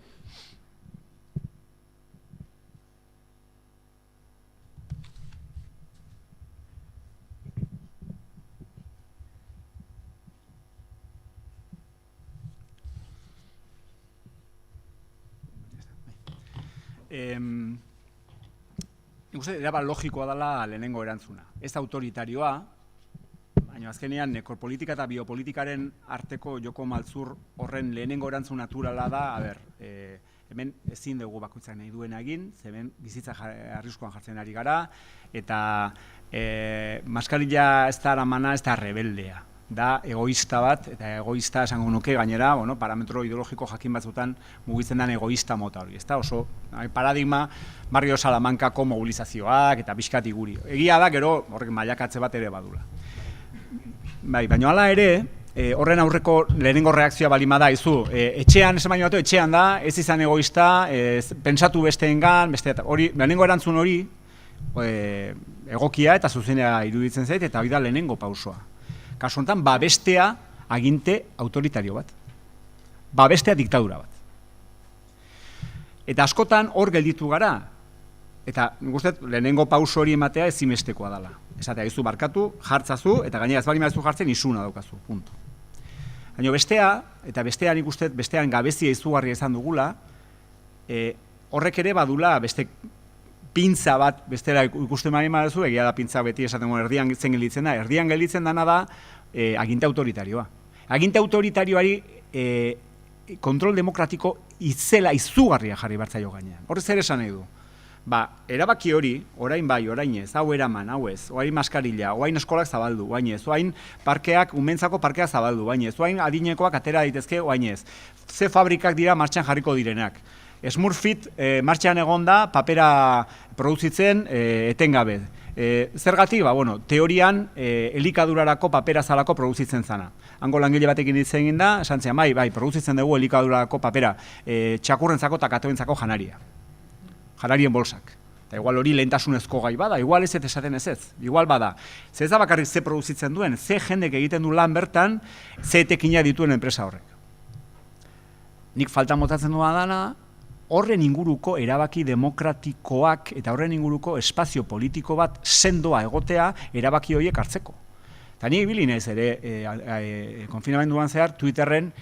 D: Ikuste, eraba logikoa dela lehenengo erantzuna. Ez autoritarioa, baina azkenean nekropolitika eta biopolitikaren arteko joko maltzur horren lehenengo erantzun naturala da, hemen ezin dugu bakoitzak nahi duena egin, hemen bizitza arriskuan jartzen ari gara, eta maskarilla ez da aramana, ez da rebeldea. Da egoista bat, eta egoista esango nuke gainera, parametro ideologiko jakin batzutan mugitzen den egoista mota hori. Oso paradigma Barrio Salamankako mobilizazioak eta pixkat iguri. Egia da, gero horrek mailakatze bat ere badula. Baina hala ere, horren aurreko lehenengo reakzioa balima da, etxean, esan baino batu, etxean da, ez izan egoista, pentsatu besteengan, lehenengo erantzun hori egokia eta zuzenea iruditzen zait, eta hori da lehenengo pausoa. Kasu honetan, babestea aginte autoritario bat. Babestea diktadura bat. Eta askotan hor gelditu gara. Eta guztet, lehenengo pauso hori ematea ezinbestekoa dela. Esatea, izu barkatu, jartzazu, eta gainera ez bali maizu jartzen isuna daukazu. Punto. Baina bestea, eta bestean ikustet, bestean gabezia izugarria izan dugula, horrek ere badula beste pintza bat, bestera ikusten mani maduzu, egia da pintza beti esaten erdian gelditzen da. Erdian gelditzen dana da aginte autoritarioa. Aginte autoritarioari kontrol demokratiko izugarria jarri bartzaio gainean. Horrez ere esan nahi du. Erabaki hori, orain bai, orain ez, hau eraman, hau ez, orain maskarilla, orain eskolak zabaldu, orain ez, orain parkeak, umentzako parkeak zabaldu, orain ez, orain adinekoak atera daitezke, orain ez. Ze fabrikak dira martxan jarriko direnak. Smurfit martxan egon da papera produzitzen etengabe. Zergatik, teorian elikadurarako papera zalako produzitzen zana. Hango langile batekin ditzen egin da, esan zian, bai, produzitzen dugu elikadurarako papera txakurrentzako eta katoentzako janaria. Janarien bolsak. Eta igual hori lehentasunezko gai bada, igual ez esaten ez. Igual bada. Ze ez da bakarrik ze produzitzen duen, ze jendek egiten du lan bertan, ze etekina dituen enpresa horrek. Nik falta motatzen duan dana, horren inguruko erabaki demokratikoak eta horren inguruko espazio politiko bat sendoa egotea erabaki horiek hartzeko. Eta ni ibili naiz ere konfinamenduan zehar Twitterren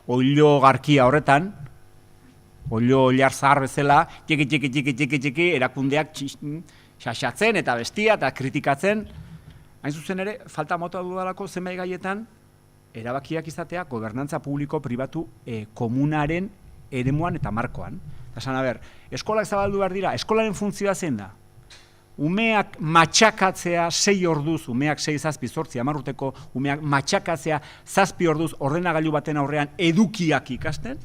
D: oilo garkia horretan, oilo oilar zahar bezala, txiki erakundeak xaxatzen eta bestia eta kritikatzen, hain zuzen ere, falta mota dudalako zenbait gaietan, erabakiak izatea gobernantza publiko pribatu komunaren eremuan eta markoan. Esan, eskolak zabaldu behar dira, eskolaren funtzioa zein da? Umeak matxakatzea 6 orduz, umeak 6 zazpi zortzi, 10 urteko umeak matxakatzea 7 orduz ordenagailu baten aurrean edukiak ikasten,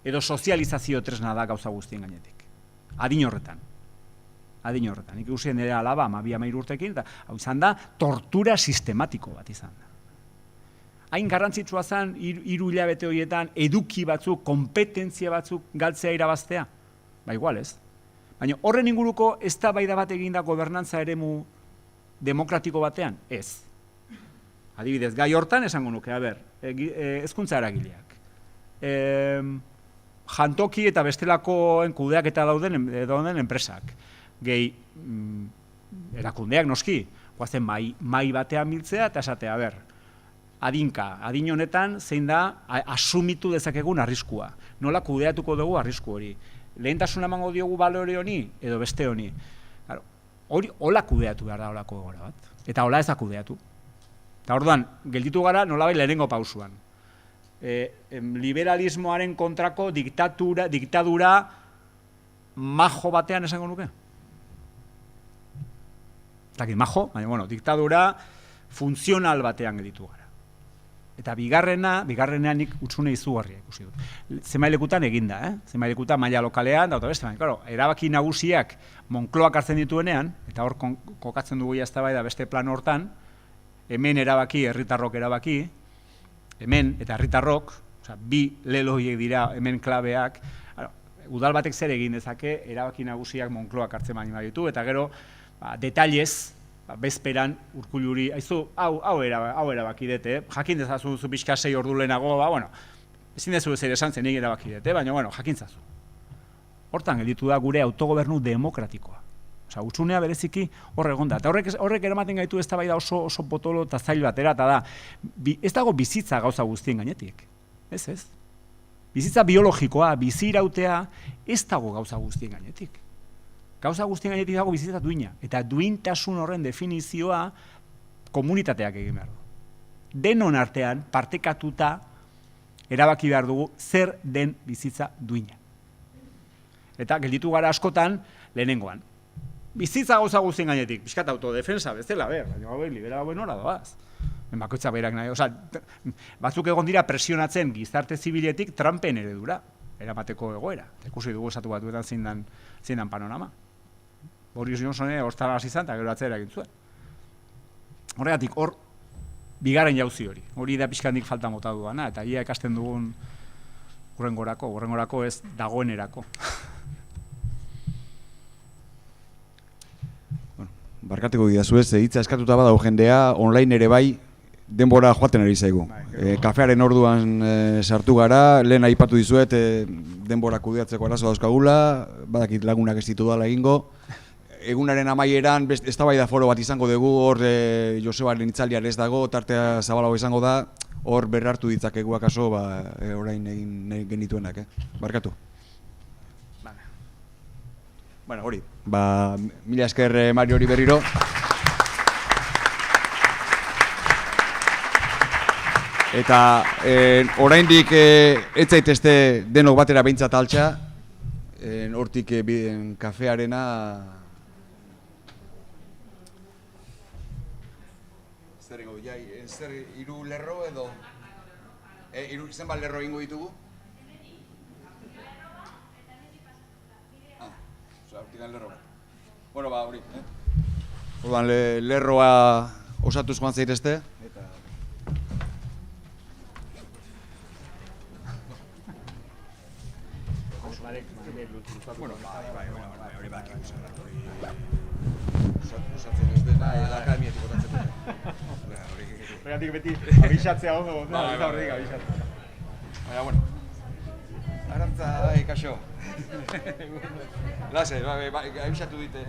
D: edo sozializazio tresna da gauza guztien gainetik. Adin horretan. Nik ikusten nire alaba, 12-13 urtekin, eta hau izan da, tortura sistematiko bat izan da. Hain garrantzitsua zen, 3 hilabete horietan, eduki batzuk, kompetentzia batzuk galtzea irabaztea? Igual ez. Baina horren inguruko eztabaida bat eginda gobernantza eremu demokratiko batean? Ez. Adibidez, gai hortan esango nuke, hezkuntza eragileak. Jantoki eta bestelakoen kudeak eta dauden enpresak. gehi erakundeak noski, guazen mai batean biltzea eta esatea, adin honetan zein da asumitu dezakegun arriskua. Nola kudeatuko dugu arrisku hori. Lehentasuna emango diogu balore honi edo beste honi. Hori hola kudeatu behar da holako egoera bat. Eta hola ez da kudeatu. Eta orduan, gelditu gara nolabait lehenengo pausuan. Liberalismoaren kontrako diktadura majo batean esango nuke? Eta majo, baina, diktadura funtzional batean gelditu gara. Eta bigarrenean nik utzune izugarria ikusi dut. Zenbailekutan eginda, zenbailekutan maila lokalean, eta beste, baina, erabaki nagusiak Moncloak hartzen dituenean, eta hor kokatzen dugu eztabaida beste plan hortan, hemen erabaki, herritarrok erabaki, hemen eta herritarrok, bi lelo horiek dira hemen klabeak, udal batek zer egin dezake, erabaki nagusiak Moncloak hartzen ditu, eta gero, detailez, bezperan Urkulluri, hau erabaki dute, jakin dezazu zu pixka 6 ordu lehenago, ezin dezu zer esan zen erabaki dute, baina, jakin zazu. Hortan gelditu da gure autogobernu demokratikoa. Osa, utsunea bereziki hor egon da. Eta horrek eramaten gaitu eztabaida oso potolo eta zail batera, eta da, ez dago bizitza gauza guztien gainetik. Ez. Bizitza biologikoa, bizi irautea, ez dago gauza guztien gainetik. Gauza guztien gainetik dago bizitza duina. Eta duintasun horren definizioa komunitateak egin behar du. Denon artean, partekatuta, erabaki behar dugu zer den bizitza duina. Eta gelditu gara askotan lehenengoan. Bizitza gauza guztien gainetik, pixkat autodefensa, bezala, baina libera hauen hora doaz. Bakoitza berak nahi, batzuk egon dira presionatzen gizarte zibiletik Trumpen eredura, eramateko egoera. Ikusi dugu esatu batuetan zein dan panorama. Boris Johnson hortara hasi izan, eta gero atzera egin zuen. Horregatik, hor, bigarren jauzi hori. Hori da pixkandik falta mota duana, eta ia ikasten dugun hurrengorako ez dagoenerako.
C: Barkateko didazu ez, hitza eskatuta badago jendea, online ere bai, denbora joaten ari zaigu. Kafearen orduan sartu gara, lehen aipatu dizuet, denbora kudeatzeko arazo dauzkagula, badakit lagunak ez ditu dala egingo. Egunaren amaieran, eztabaida foro bat izango dugu, hor Josebaren itzaldian ez dago, tartea zabalago izango da, hor berrartu ditzakegu akaso, orain egin genituenak, barkatu. Bueno, hori, mila esker Mario hori berriro. Eta oraindik ez zaitezte denok batera behintzat altxa, hortik kafearena... Zer ingo, zer hiru lerro edo? Zenbat lerro ingo ditugu? Hortikan lerro bat. Bueno, hori. Orduan, lerroa osatuz joan zaitezte. Bueno, hori baki osatzen ez dena, akademiatik botatzen.
D: Horregatik beti abisatzea ondo, horretik abisatzea.
C: Baina, bueno. Arantza, kaixo. Lase, abisatu dite.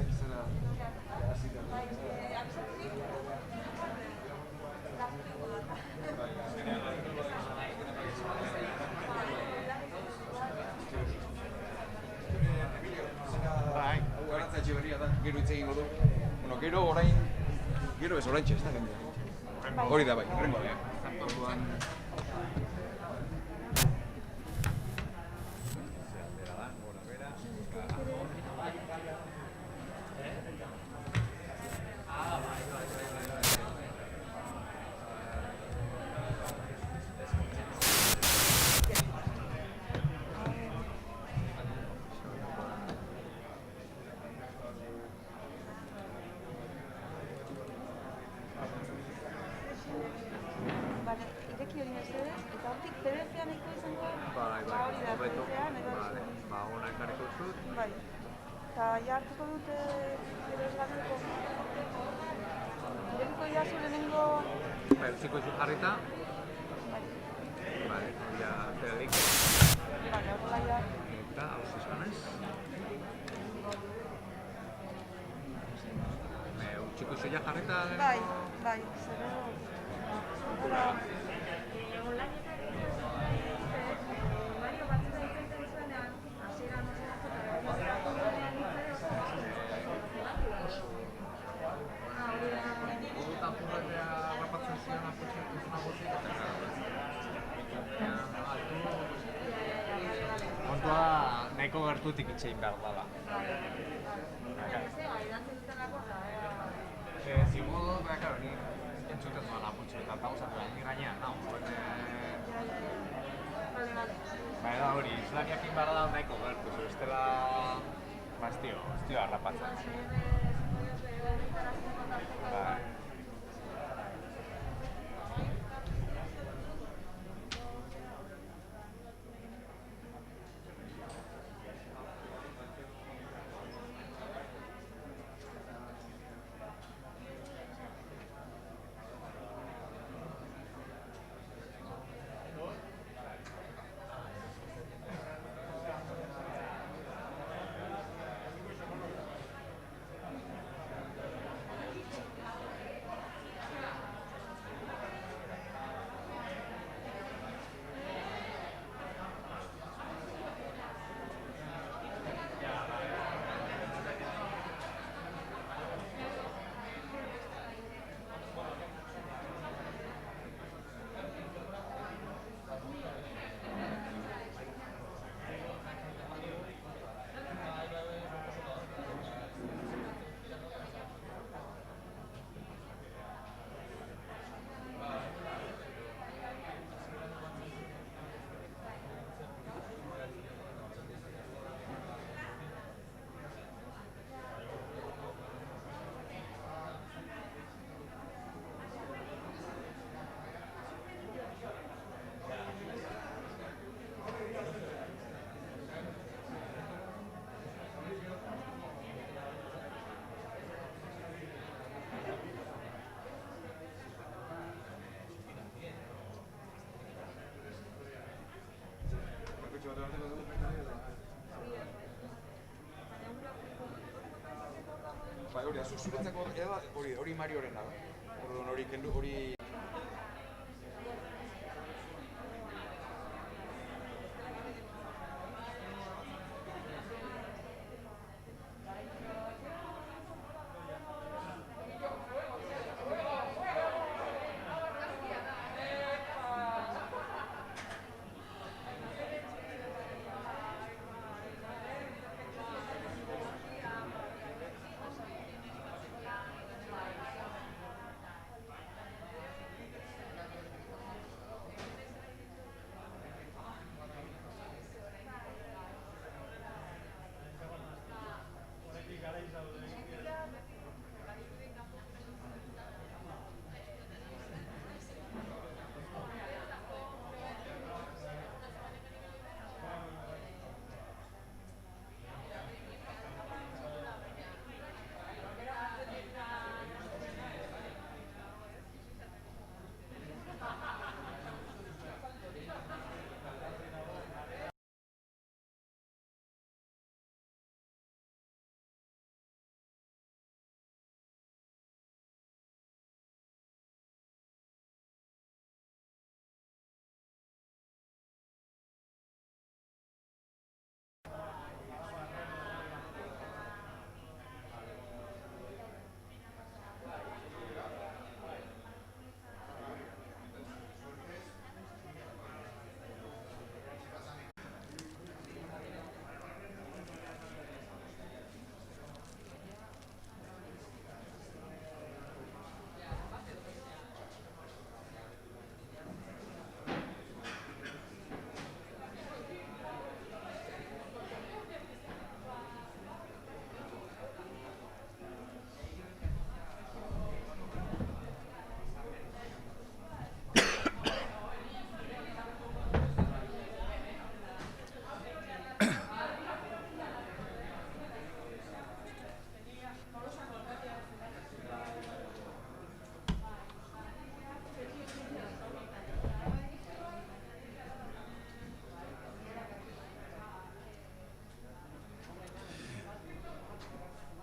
C: Arantza etxeberria da, gero hitz egingo du. Bueno, gero orain, gero ez oraintxe, ez da jendea. Hori da bai, horrengo da.
F: Hartuko dute gero eslateko. Irekiko iazu lehenengo...
G: Utziko izu jarrita. Vale, ya zelik.
F: Vale, horrela ja.
G: Eta, hau zizanez. eta
F: Bai, bai, zer edo...
G: Gurutan purretea rapatzen ziren apotxetu nagusi kontua nahiko gertutik itxein behar dela. Zigudu, karo, ni entzuten duan apotxetu eta pausatu ni gainean, nago. Da hori, islamiakin behar da nahiko gertu, bestela, ez dio harrapatzen.
C: Bai, hori, zuretzako hori Marioren da. Orduan hori kendu hori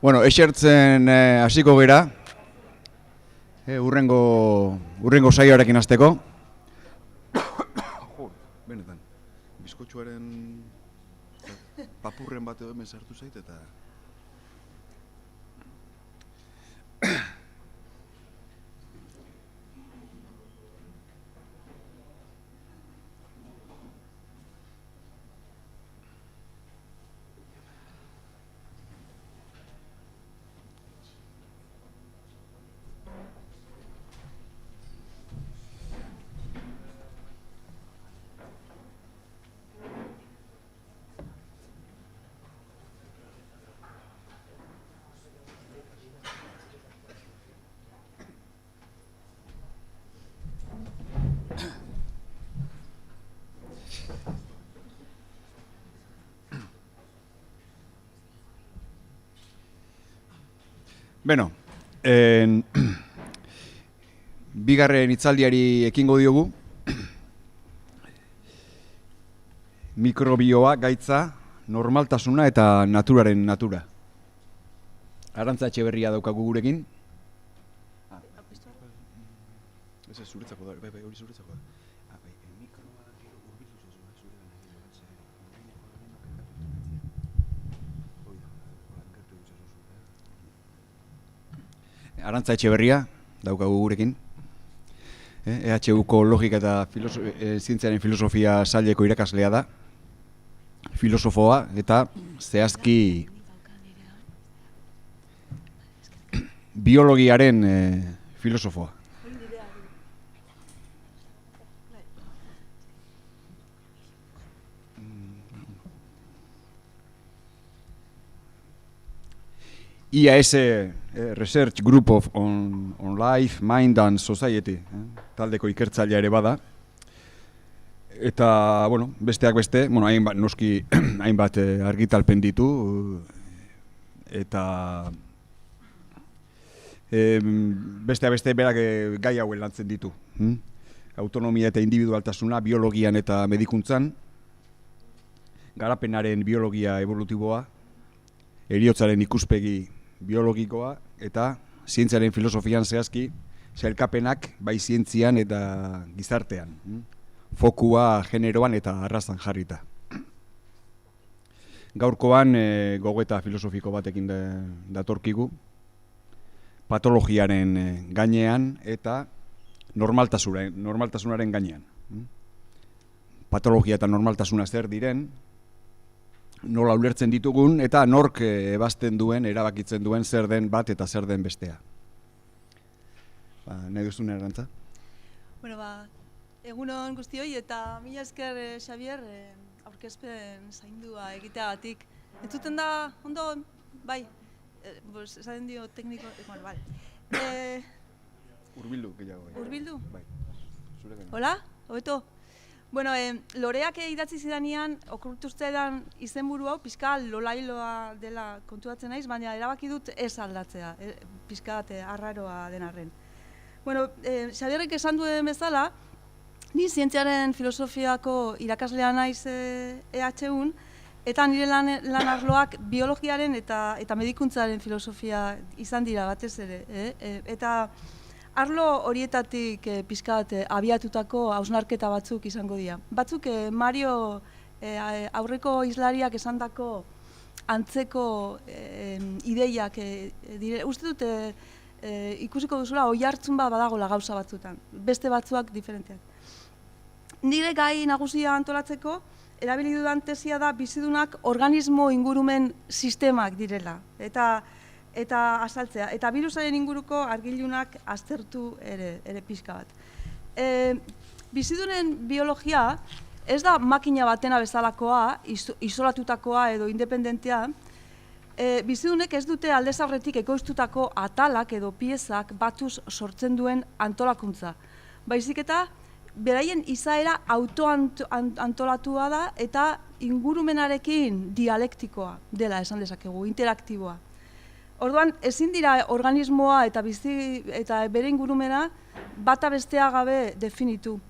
H: Bueno, esertzen hasiko gera.
C: Urrengo saioarekin hasteko. Benetan, bizkotxuaren papurren bat edo hemen sartu zait eta... Beno, bigarren hitzaldiari ekingo diogu. Mikrobioa, gaitza, normaltasuna eta naturaren natura. Arantza Etxeberria daukagu gurekin. Ez zuretzako da, bai, hori zuretzako da. Arantza Etxeberria daukagu gurekin. EHUko logika eta zientziaren filosofia saileko irakaslea da. Filosofoa eta zehazki biologiaren filosofoa. IAS Research Group on Life, Mind and Society, taldeko ikertzailea ere bada. Eta, bueno, besteak beste, bueno, hainbat argitalpen ditu, eta besteak beste berak gai hauen lantzen ditu. Autonomia eta individualtasuna, biologian eta medikuntzan, garapenaren biologia evolutiboa, heriotzaren ikuspegi biologikoa eta zientziaren filosofian zehazki sailkapenak bai zientzian eta gizartean. Fokua generoan eta arrazan jarrita. Gaurkoan gogoeta filosofiko batekin datorkigu, patologiaren gainean eta normaltasunaren gainean. Patologia eta normaltasuna zer diren, nola ulertzen ditugun eta nork ebazten duen, erabakitzen duen zer den bat eta zer den bestea. Nahi duzun Arantza?
F: Bueno, egunon guztioi eta mila esker Xabier aurkezpen zaindua egiteagatik. Entzuten da, ondo, bai, esaten dio tekniko, bueno, bai.
C: Urbildu gehiago.
F: Urbildu?
C: Bai.
F: Hola, hobeto? Bueno, Loreak idatzi zidanean, okurtuztean izenburu hau, pixka lolailoa dela konturatzen naiz, baina erabaki dut ez aldatzea, pixka arraroa den arren. Bueno, Xabierrek esan duen bezala, ni zientziaren filosofiako irakaslea naiz EHUn, eta nire lan arloak biologiaren eta medikuntzaren filosofia izan dira batez ere. Eta arlo horietatik pixkat abiatutako hausnarketa batzuk izango dira. Batzuk Mario aurreko hizlariak esandako antzeko ideiak dire. Uste dut ikusiko duzula oihartzun bat badagola gauza batzutan, beste batzuak diferenteak. Nire gai nagusia antolatzeko erabili dudan tesia da bizidunak organismo ingurumen sistemak direla. Eta azaltzea, eta birusaren inguruko argilunak aztertu ere pixka bat. Bizidunen biologia ez da makina batena bezalakoa, isolatutakoa edo independentea. Bizidunek ez dute aldez aurretik ekoiztutako atalak edo piezak batuz sortzen duen antolakuntza. Baizik eta beraien izaera autoantolatua da eta ingurumenarekin dialektikoa dela esan dezakegu, interaktiboa. Orduan, ezin dira organismoa eta bere ingurumena bata bestea gabe definitu.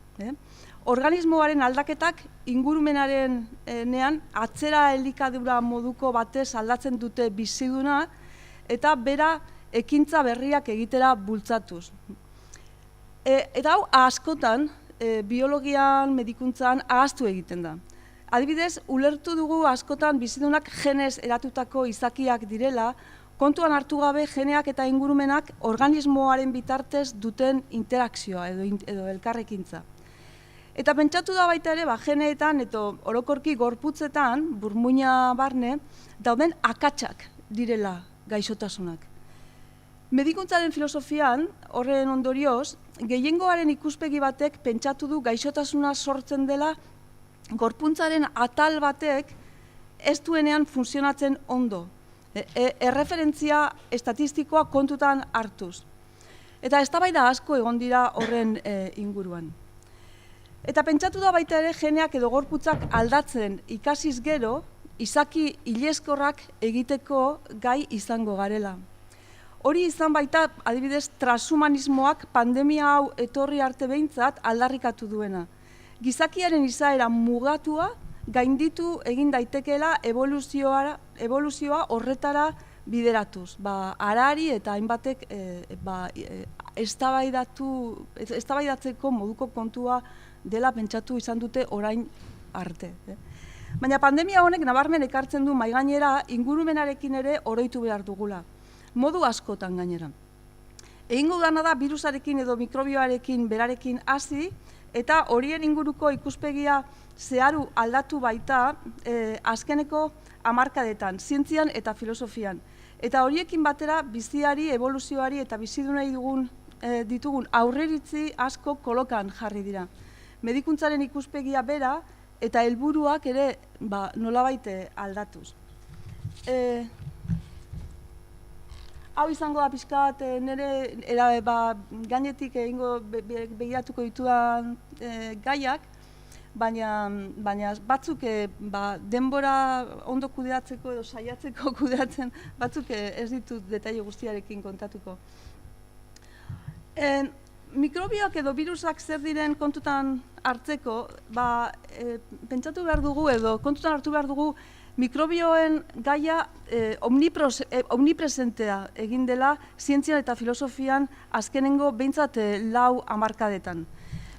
F: Organismoaren aldaketak ingurumenaren nean atzera elikadura moduko batez aldatzen dute biziduna eta bera ekintza berriak egitera bultzatuz. Eta hau askotan, biologian, medikuntzan ahaztu egiten da. Adibidez, ulertu dugu askotan bizidunak genez eratutako izakiak direla, kontuan hartu gabe geneak eta ingurumenak organismoaren bitartez duten interakzioa edo elkarrekintza. Eta pentsatu da baita ere, geneetan eta orokorki gorputzetan, burmuina barne, dauden akatsak direla gaixotasunak. Medikuntzaren filosofian, horren ondorioz, gehiengoaren ikuspegi batek pentsatu du gaixotasuna sortzen dela gorpuntzaren atal batek ez duenean funtzionatzen ondo. Erreferentzia estatistikoa kontutan hartuz. Eta eztabaida asko egon dira horren inguruan. Eta pentsatu da baita ere geneak edo gorputzak aldatzen ikasiz gero, izaki ileskorrak egiteko gai izango garela. Hori izan baita, adibidez, transhumanismoak pandemia hau etorri arte behintzat aldarrikatu duena. Gizakiaren izaera mugatua gainditu egin daitekeela evoluzioa horretara bideratuz. Harari eta hainbatek eztabaidatzeko moduko kontua dela pentsatu izan dute orain arte. Baina pandemia honek nabarmen ekartzen du mahaigainera ingurumenarekin ere oroitu behar dugula. Modu askotan gainera. Egingo dana da birusarekin edo mikrobioarekin berarekin hasi, eta horien inguruko ikuspegia zeharu aldatu baita azkeneko hamarkadetan, zientzian eta filosofian. Eta horiekin batera biziari, evoluzioari eta bizidunei ditugun aurreritzi asko kolokan jarri dira. Medikuntzaren ikuspegia bera eta helburuak ere nolabait aldatuz. Hau izango da pixka bat nire gainetik begiratuko ditudan gaiak, baina batzuk denbora ondo kudeatzeko edo saiatzeko kudeatzen, batzuk ez ditut detaile guztiarekin kontatuko. Mikrobioak edo virusak zer diren kontutan hartzeko, pentsatu behar dugu edo kontutan hartu behar dugu mikrobioen gaia omnipresentea egin dela zientzian eta filosofian azkenengo behintzat 4 hamarkadetan.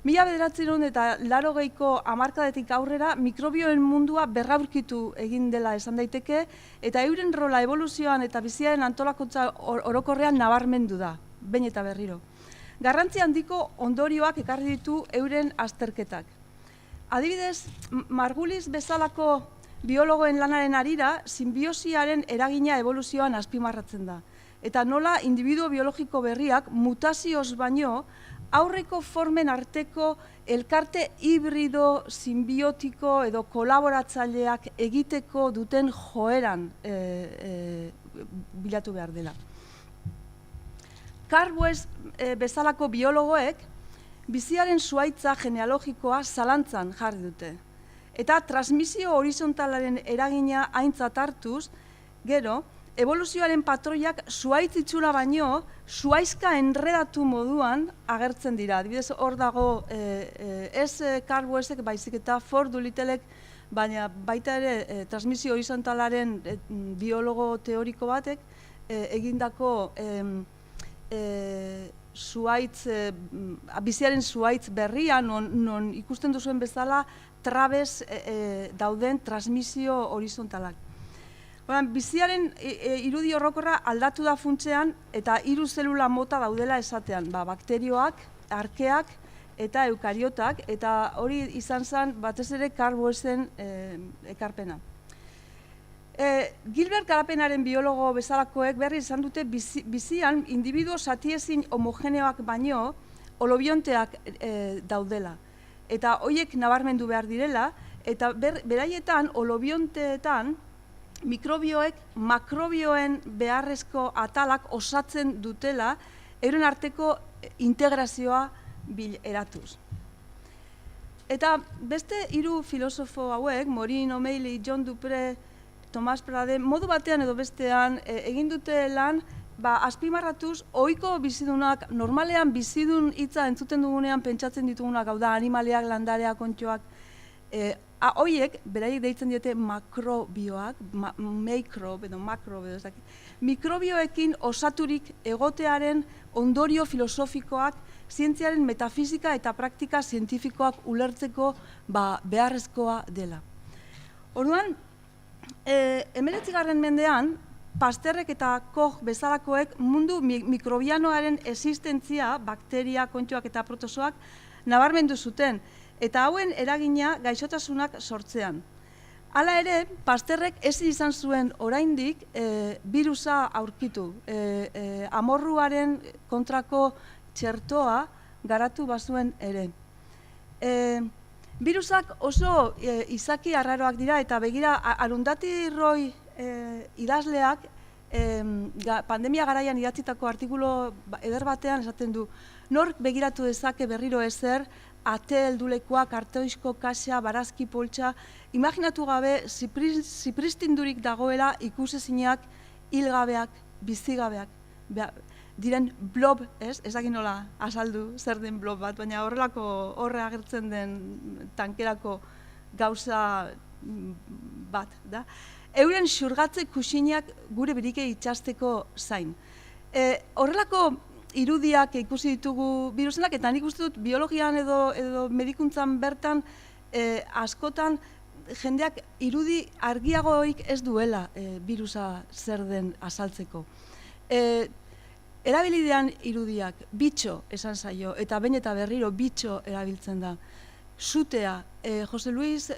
F: 1980ko hamarkadetik aurrera mikrobioen mundua berraurkitu egin dela esan daiteke eta euren rola evoluzioan eta biziaren antolakuntza orokorrean nabarmendu da, behin eta berriro. Garrantzi handiko ondorioak ekarri ditu euren azterketak. Adibidez, Margulis bezalako biologoen lanaren harira, sinbiosiaren eragina evoluzioan azpimarratzen da. Eta nola individuo biologiko berriak mutazioz baino aurreko formen arteko elkarte hibrido, sinbiotiko edo kolaboratzaileak egiteko duten joeran bilatu behar dela. Carl Weiss bezalako biologoek biziaren zuhaitza genealogikoa zalantzan jarri dute. Eta transmisio horizontalaren eragina aintzat hartuz, gero, evoluzioaren patroiak zuhaitz itxura baino, zuhaizka enredatu moduan agertzen dira. Adibidez, hor dago, ez Carl Weissek baizik eta Ford Doolittleek, baina baita ere transmisio horizontalaren biologo teoriko batek egindako biziaren zuhaitz berria, non ikusten duzuen bezala, trabez dauden transmisio horizontalak. Biziaren irudi orokorra aldatu da funtsean eta 3 zelula mota daudela esatean, bakterioak, arkeak eta eukariotak, eta hori izan zen batez ere Carl Weissen ekarpena. Gilbert Garapenaren biologo bezalakoek berri izan dute bizian individuo zatiezin homogeneoak baino holobionteak daudela. Eta horiek nabarmendu behar direla, eta beraietan, holobionteetan, mikrobioek makrobioen beharrezko atalak osatzen dutela euren arteko integrazioa eratuz. Eta beste 3 filosofo hauek, Maureen O'Malley, John Dupré, Thomas Prade, modu batean edo bestean egin dute lan, azpimarratuz, ohiko bizidunak, normalean bizidun hitza entzuten dugunean pentsatzen ditugunak, hau da, animaliak, landareak, ontxoak, horiek, beraiek deitzen diete makrobioak, mikrobioekin osaturik egotearen ondorio filosofikoak zientziaren metafisika eta praktika zientifikoak ulertzeko beharrezkoa dela. Orduan, 19. mendean, Pasterrek eta Koch bezalakoek mundu mikrobianoaren existentzia, bakteria, kontxoak eta protozoak, nabarmendu zuten, eta hauen eragina gaixotasunak sortzean. Hala ere, Pasterrek ezin izan zuen oraindik birusa aurkitu, amorruaren kontrako txertoa garatu bazuen ere. Birusak oso izaki arraroak dira, eta begira, Arundhati Roy idazleak pandemia garaian idatzitako artikulu eder batean esaten du, nork begiratu dezake berriro ezer, ate heldulekoak, artoizko kaxa, barazki poltsa, imaginatu gabe zipristindurik dagoela ikusezinak, hilgabeak, bizigabeak, diren blob, ez dakit nola azaldu zer den blob bat, baina horre agertzen den tankerako gauza bat, da? Euren xurgatze kusinak gure berike itxasteko zain. Horrelako irudiak ikusi ditugu birusenak, eta nik uste dut biologian edo medikuntzan bertan askotan jendeak irudi argiagoik ez duela birusa zer den azaltzeko. Erabilidean irudiak, bitxo esan zaio, eta behin eta berriro bitxo erabiltzen da. Zutea, Jose Luis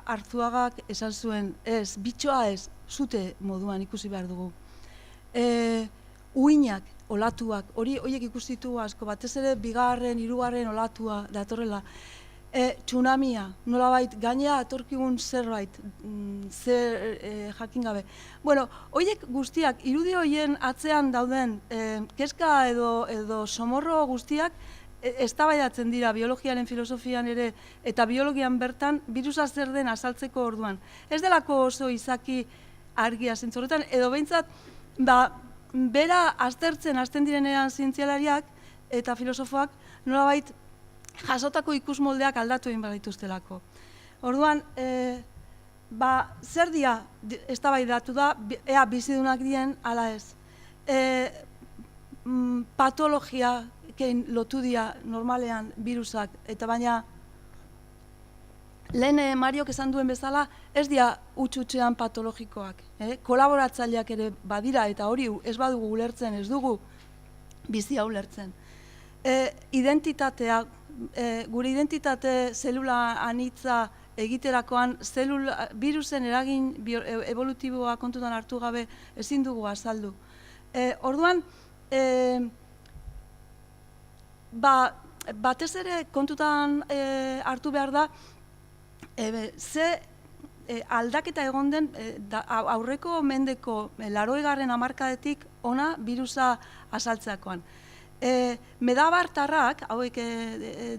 F: Arzuagak esan zuen, ez, bitxoa ez, zute moduan ikusi behar dugu. Uinak, olatuak, horiek ikusi ditugu asko, batez ere bigarren, hirugarren olatua datorrela. Tsunamia, nolabait, gainea atorkigun zerbait, jakin gabe. Bueno, horiek guztiak, irudi horien atzean dauden kezka edo somorro guztiak, eztabaidatzen dira biologiaren, filosofian ere, eta biologian bertan, birusa zer den azaltzeko orduan. Ez delako oso izaki argia zentzorretan, edo behintzat, bera azten direnean zientzialariak eta filosofoak nolabait jasotako ikusmoldeak aldatu egin behar dituztelako. Orduan, zer dia eztabaidatu da, ea bizidunak dien, ala ez. Patologia lotu dira normalean birusak, eta baina lehen Mariok esan duen bezala, ez dira utxutxean patologikoak. Kolaboratzaileak ere badira, eta hori ez badugu ulertzen, ez dugu bizia ulertzen. Identitatea, gure identitate zelula anitza egiterakoan, birusen eragin evolutiboa kontutan hartu gabe ezin dugu azaldu. Orduan, batez ere kontutan hartu behar da, ze aldaketa egon den aurreko mendeko 80. hamarkadetik ona birusa azaltzeakoan. Medabartarrak, hauek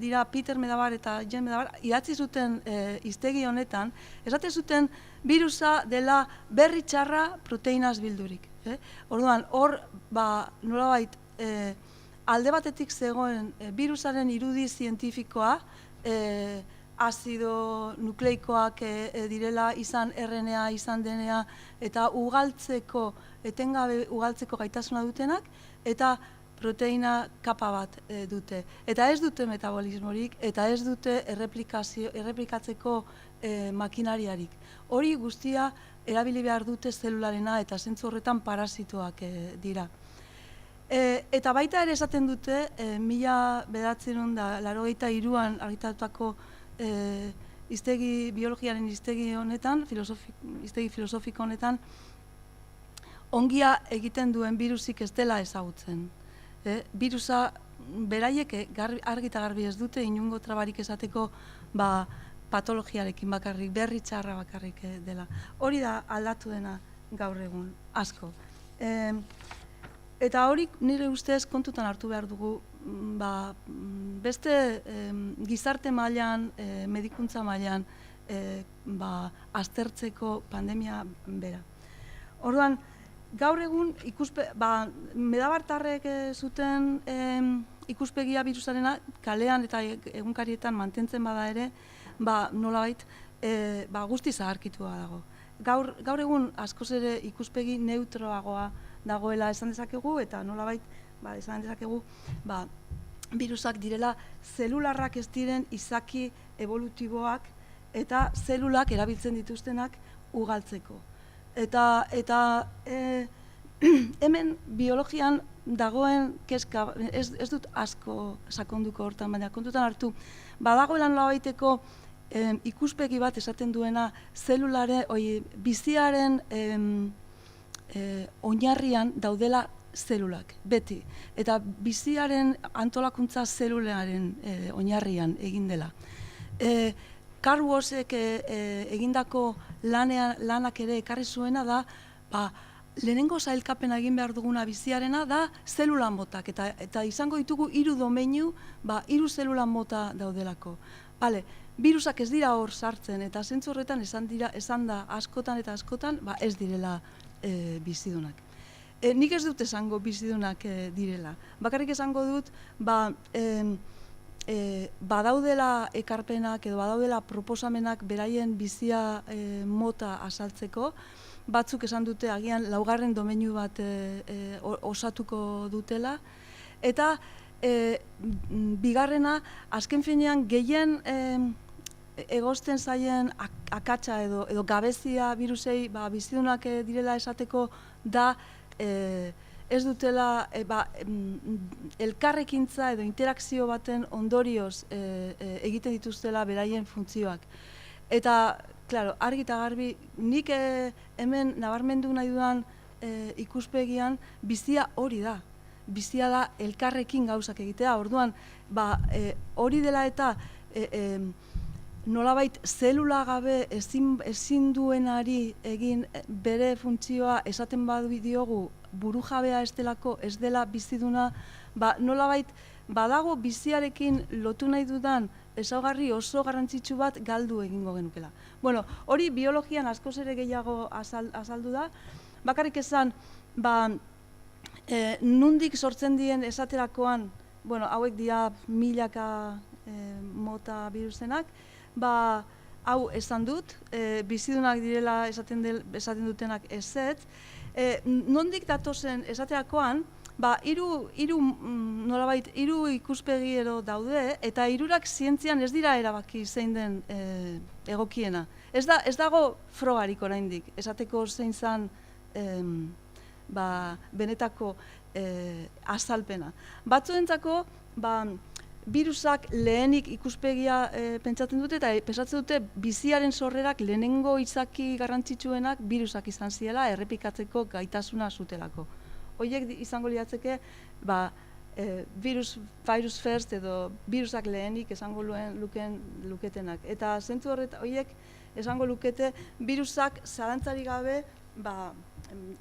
F: dira Peter Medabar eta Jen Medabar, idatzi zuten hiztegi honetan, esate zuten birusa dela berri txarra proteinaz bildurik. Orduan, hor, nolabait, alde batetik zegoen birusaren irudi zientifikoa, azido nukleikoak direla, izan RNA, izan DNA, eta etengabe ugaltzeko gaitasuna dutenak, eta proteina kapa bat dute. Eta ez dute metabolismorik, eta ez dute erreplikatzeko makinariarik. Hori guztia erabili behar dute zelularena, eta zentzu horretan parasitoak dira. Eta baita ere esaten dute, 1983an argitatutako biologiaren hiztegi honetan, hiztegi filosofiko honetan, ongia egiten duen birusik ez dela ezagutzen. Birusa beraiek argi eta garbi ez dute, inungo trabarik esateko patologiarekin bakarrik, berri txarra bakarrik dela. Hori da aldatu dena gaur egun, asko. Eta hori nire ustez kontutan hartu behar dugu, beste gizarte mailan, medikuntza mailan aztertzeko pandemia bera. Orduan, gaur egun medabartarrek zuten ikuspegia birusarena kalean eta egunkarietan mantentzen bada ere, nolabait guzti zaharkitua dago. Gaur egun askoz ere ikuspegi neutroagoa dagoela esan dezakegu, eta nolabait esan dezakegu birusak direla zelularrak ez diren izaki evolutiboak eta zelulak erabiltzen dituztenak ugaltzeko. Eta hemen biologian dagoen kezka, ez dut asko sakonduko hortan, baina kontutan hartu, badagoela nolabaiteko ikuspegi bat esaten duena biziaren oinarrian daudela zelulak, beti. Eta biziaren antolakuntza zelularen oinarrian egin dela. Carl Woesek egindako lanak ere ekarri zuena da, lehenengo sailkapena egin behar duguna biziarena da zelula motak, eta izango ditugu 3 domeinu, 3 zelula mota daudelako. Birusak ez dira hor sartzen, eta zentzu horretan esan da askotan eta askotan ez direla bizidunak. Nik ez dut esango bizidunak direla. Bakarrik esango dut, badaudela ekarpenak edo badaudela proposamenak beraien bizia mota azaltzeko, batzuk esan dute agian 4. domeinu bat osatuko dutela, eta bigarrena, azken finean gehien egozten zaien akatsa edo gabezia birusei bizidunak direla esateko da ez dutela elkarrekintza edo interakzio baten ondorioz egiten dituztela beraien funtzioak. Eta, klaro, argi eta garbi, nik hemen nabarmendu nahi dudan ikuspegian bizia hori da. Bizia da elkarrekin gauzak egitea. Orduan, hori dela eta nolabait zelula gabe ezin duenari egin bere funtzioa esaten badu diogu burujabea ez delako, ez dela biziduna, nolabait badago biziarekin lotu nahi dudan ezaugarri oso garrantzitsu bat galdu egingo genukela. Bueno, hori biologian askoz ere gehiago azaldu da. Bakarrik esan, nundik sortzen dien esaterakoan, hauek dira milaka mota virusenak, hau esan dut, bizidunak direla esaten dutenak ezetz. Nondik datozen esaterakoan, hiru ikuspegi ero daude, eta hirurak zientzian ez dira erabaki zein den egokiena. Ez dago frogarik oraindik, esateko zein zen benetako azalpena. Batzuentzako, birusak lehenik ikuspegia pentsatzen dute, eta pentsatzen dute biziaren sorrerak lehenengo izaki garrantzitsuenak birusak izan ziela errepikatzeko gaitasuna zutelako. Horiek izango liatzeke, virus first edo virusak lehenik esango luketenak. Eta zentzu horretan horiek esango lukete virusak zalantzari gabe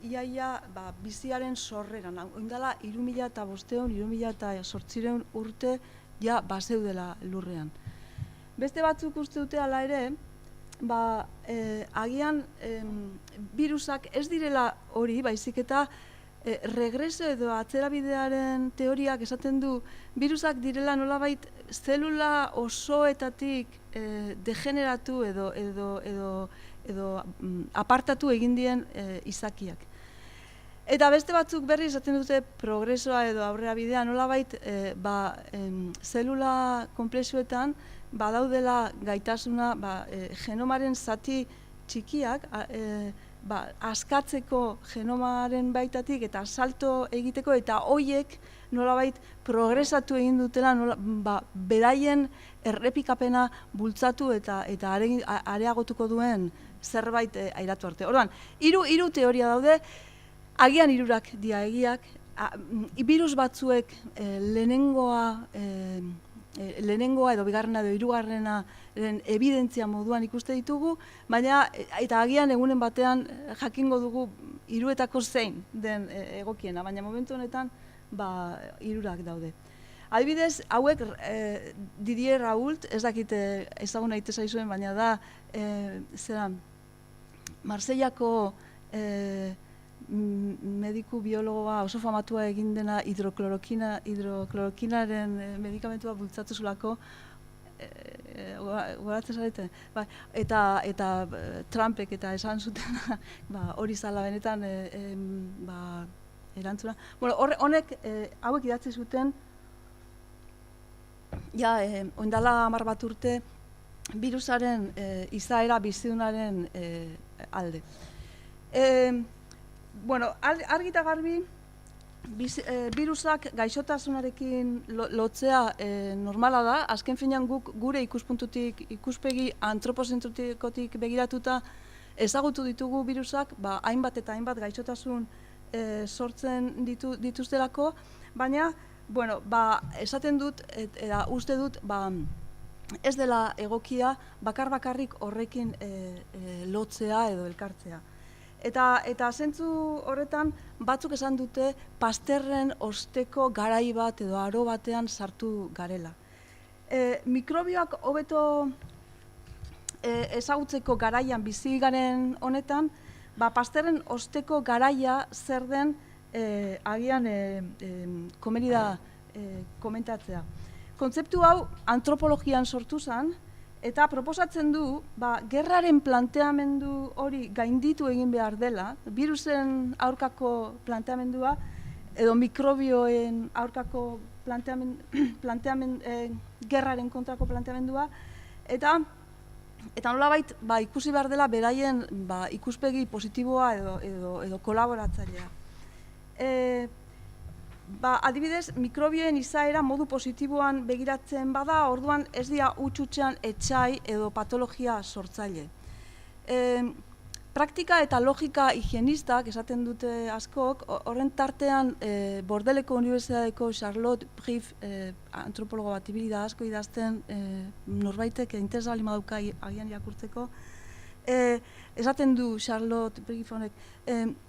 F: iaia biziaren sorreran. Oindala 3.500, 3.800 urte ja bazeudela lurrean. Beste batzuk uste dute hala ere, agian virusak ez direla hori, baizik eta regreso edo atzerabidearen teoriak esaten du virusak direla nolabait zelula osoetatik degeneratu edo apartatu egin dien izakiak. Eta beste batzuk berri esaten dute progresoa edo aurrerabidea nolabait zelula konplexuetan badaudela gaitasuna genomaren zati txikiak askatzeko genomaren baitatik eta salto egiteko, eta hoiek nolabait progresatu egin dutela beraien errepikapena bultzatu eta areagotuko duen zerbait airatu arte. Orduan, hiru teoria daude, agian hirurak dira egiak, birus batzuek lehenengoa edo bigarrena edo hirugarrena evidentzia moduan ikuste ditugu, baina eta agian egunen batean jakingo dugu hiruetako zein den egokiena, baina momentu honetan hirurak daude. Adibidez, hauek Didier Raoult, ez dakit ezaguna ite zaizuen, baina da Marseillako mediku biologoa oso famatua egin dena hidroklorokinaren medikamentua bultzatu zulako, goratzen zarete, eta Trumpek eta esan zuten hori zala benetan erantzuna. Honek hauek idatzi zuten ja, oindala 10 bat urte, birusaren izaera bizidunaren alde. Bueno, argi eta garbi, birusak gaixotasunarekin lotzea normala da. Azken finean guk gure ikuspegi antropozentrikotik begiratuta ezagutu ditugu birusak, hainbat eta hainbat gaixotasun sortzen dituztelako, baina, bueno, esaten dut, eta uste dut, ez dela egokia bakarrik horrekin lotzea edo elkartzea. Eta zentzu horretan batzuk esan dute Pasteurren osteko garai bat edo aro batean sartu garela. Mikrobioak hobeto ezagutzeko garaian bizi garen honetan, Pasteurren osteko garaia zer den agian komeni da komentatzea. Kontzeptu hau antropologian sortu zen, eta proposatzen du, gerraren planteamendu hori gainditu egin behar dela, birusen aurkako planteamendua, edo mikrobioen aurkako gerraren kontrako planteamendua, eta nolabait ikusi behar dela beraien ikuspegi positiboa edo kolaboratzailea. Adibidez, mikrobioen izaera modu positiboan begiratzen bada, orduan ez dira huts-hutsean etsai edo patologia sortzaile. Praktika eta logika higienistak, esaten dute askok, horren tartean Bordeleko Unibertsitateko Charlotte Brief, antropologo bat ibili da asko idazten, norbaitek interesa baldin badauka agian irakurtzeko, esaten du Charlotte Brief honek,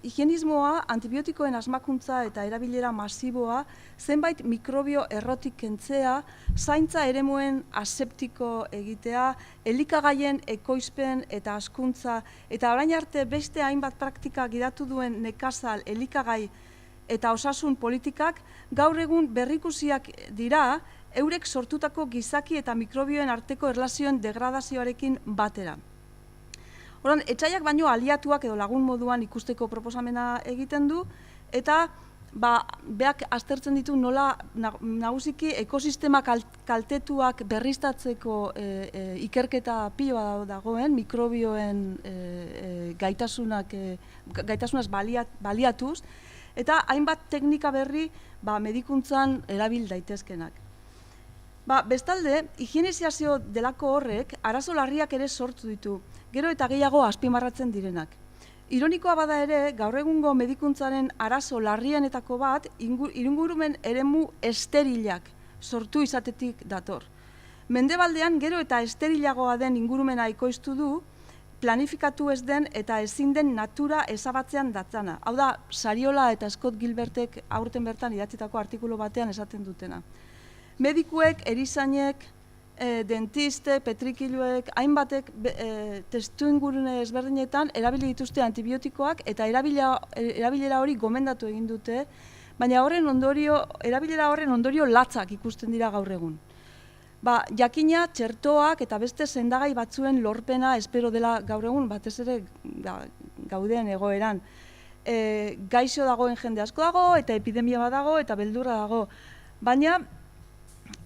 F: higienismoa, antibiotikoen asmakuntza eta erabilera masiboa, zenbait mikrobio errotik kentzea, zaintza eremuen aseptiko egitea, elikagaien ekoizpen eta hazkuntza, eta orain arte beste hainbat praktika gidatu duen nekazal, elikagai eta osasun politikak, gaur egun berrikusiak dira, eurek sortutako gizaki eta mikrobioen arteko erlazioen degradazioarekin batera. Horan, etsaiak baino aliatuak edo lagun moduan ikusteko proposamena egiten du, eta beak aztertzen ditu nola nagusiki ekosistema kaltetuak berriztatzeko ikerketa piloa dagoen, mikrobioen gaitasunaz baliatuz, eta hainbat teknika berri medikuntzan erabil daitezkenak. Bestalde, higienizazio delako horrek arazo larriak ere sortu ditu, gero eta gehiago azpimarratzen direnak. Ironikoa bada ere, gaur egungo medikuntzaren arazo larrienetako bat, ingurumen eremu esterilak sortu izatetik dator. Mendebaldean gero eta esterilagoa den ingurumena ekoiztu du, planifikatu ez den eta ezin den natura ezabatzean datzana. Hau da, Sariola eta Scott Gilbertek aurten bertan idatzitako artikulu batean esaten dutena. Medikuek, erizainek, dentiste, petrikiluek, hainbatek testu ingurune ezberdinetan erabili dituzte antibiotikoak eta erabilera hori gomendatu egin dute, baina erabilera horren ondorio latzak ikusten dira gaur egun. Jakina, txertoak eta beste sendagai batzuen lorpena espero dela gaur egun, batez ere gauden egoeran. Gaixo dagoen jende asko dago eta epidemia bat dago eta beldurra dago, baina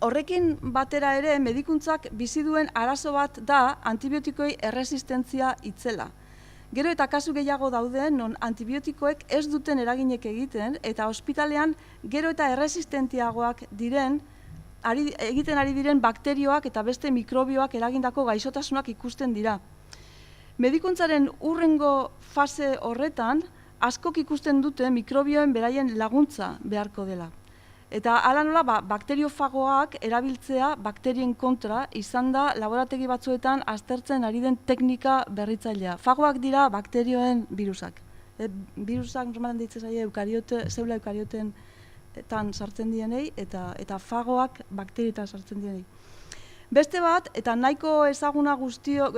F: horrekin batera ere medikuntzak bizi duen arazo bat da antibiotikoei erresistentzia itzela. Gero eta kasu gehiago dauden non antibiotikoek ez duten eraginek egiten eta ospitalean gero eta erresistentiagoak egiten ari diren bakterioak eta beste mikrobioak eragindako gaixotasunak ikusten dira. Medikuntzaren hurrengo fase horretan askok ikusten dute mikrobioen beraien laguntza beharko dela. Eta hala nola, bakteriofagoak erabiltzea bakterien kontra izan da laborategi batzuetan aztertzen ari den teknika berritzailea. Fagoak dira bakterioen birusak. Birusak normalen deitzen zaie zeula eukariotetan sartzen dienei eta fagoak bakterietan sartzen dienei. Beste bat, eta nahiko ezaguna guztio,